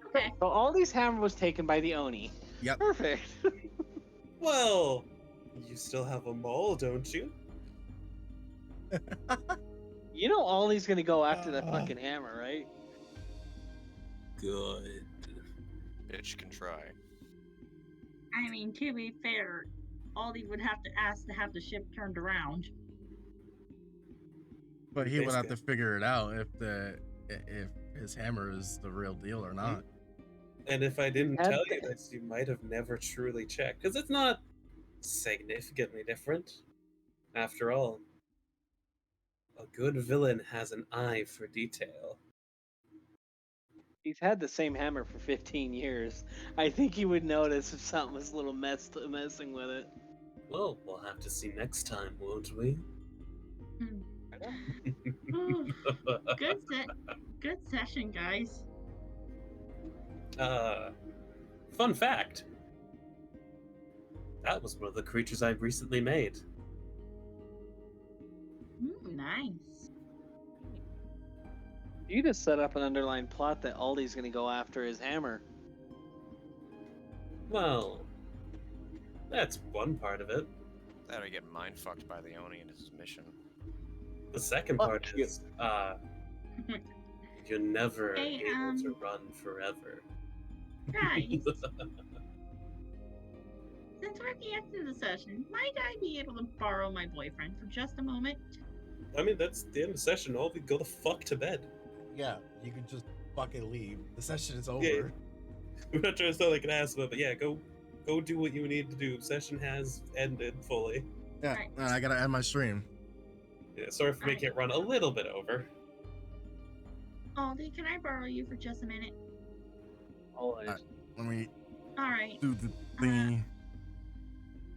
[SPEAKER 1] Okay.
[SPEAKER 5] So Aldi's hammer was taken by the Oni.
[SPEAKER 10] Yep.
[SPEAKER 5] Perfect.
[SPEAKER 2] Well, you still have a mole, don't you?
[SPEAKER 5] You know Aldi's gonna go after that fucking hammer, right?
[SPEAKER 2] Good.
[SPEAKER 9] Bitch can try.
[SPEAKER 1] I mean, to be fair, Aldi would have to ask to have the ship turned around.
[SPEAKER 10] But he would have to
[SPEAKER 2] Basically.
[SPEAKER 10] figure it out if his hammer is the real deal or not.
[SPEAKER 2] And if I didn't
[SPEAKER 5] Had
[SPEAKER 2] tell
[SPEAKER 5] the-
[SPEAKER 2] you this, you might have never truly checked, because it's not significantly different. After all, a good villain has an eye for detail.
[SPEAKER 5] He's had the same hammer for 15 years. I think he would notice if something was a little messing with it.
[SPEAKER 2] Well, we'll have to see next time, won't we?
[SPEAKER 1] Ooh, good session, guys.
[SPEAKER 2] Fun fact. That was one of the creatures I've recently made.
[SPEAKER 1] Nice.
[SPEAKER 5] You just set up an underlying plot that Aldi's going to go after his hammer.
[SPEAKER 2] Well, that's one part of it.
[SPEAKER 3] That or get mind fucked by the Oni in his mission.
[SPEAKER 2] The second part is, you're never
[SPEAKER 1] Hey,
[SPEAKER 2] able to run forever.
[SPEAKER 1] Guys, since we're at the end of the session, might I be able to borrow my boyfriend for just a moment?
[SPEAKER 2] I mean, that's the end of the session. All we go the fuck to bed.
[SPEAKER 10] Yeah, you can just fucking leave. The session is over.
[SPEAKER 2] Yeah. We're not trying to sound like an ass, but yeah, go do what you need to do. Session has ended fully.
[SPEAKER 10] Yeah,
[SPEAKER 1] Right.
[SPEAKER 10] I gotta end my stream.
[SPEAKER 2] Yeah, sorry for making it run a little bit over.
[SPEAKER 1] Aldi, can I borrow you for just a minute?
[SPEAKER 5] Always.
[SPEAKER 10] Let me
[SPEAKER 1] All right.
[SPEAKER 10] do the thingy.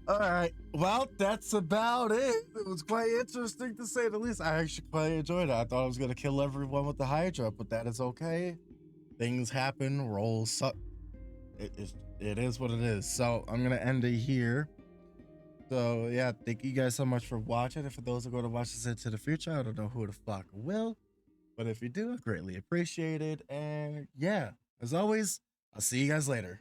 [SPEAKER 10] All right. Well, that's about it. It was quite interesting to say the least. I actually quite enjoyed it. I thought I was gonna kill everyone with the Hydra, but that is okay. Things happen. Rolls suck. It is what it is. So I'm gonna end it here. So yeah, thank you guys so much for watching. And for those who are going to watch this into the future, I don't know who the fuck will, but if you do, I greatly appreciate it. And yeah, as always, I'll see you guys later.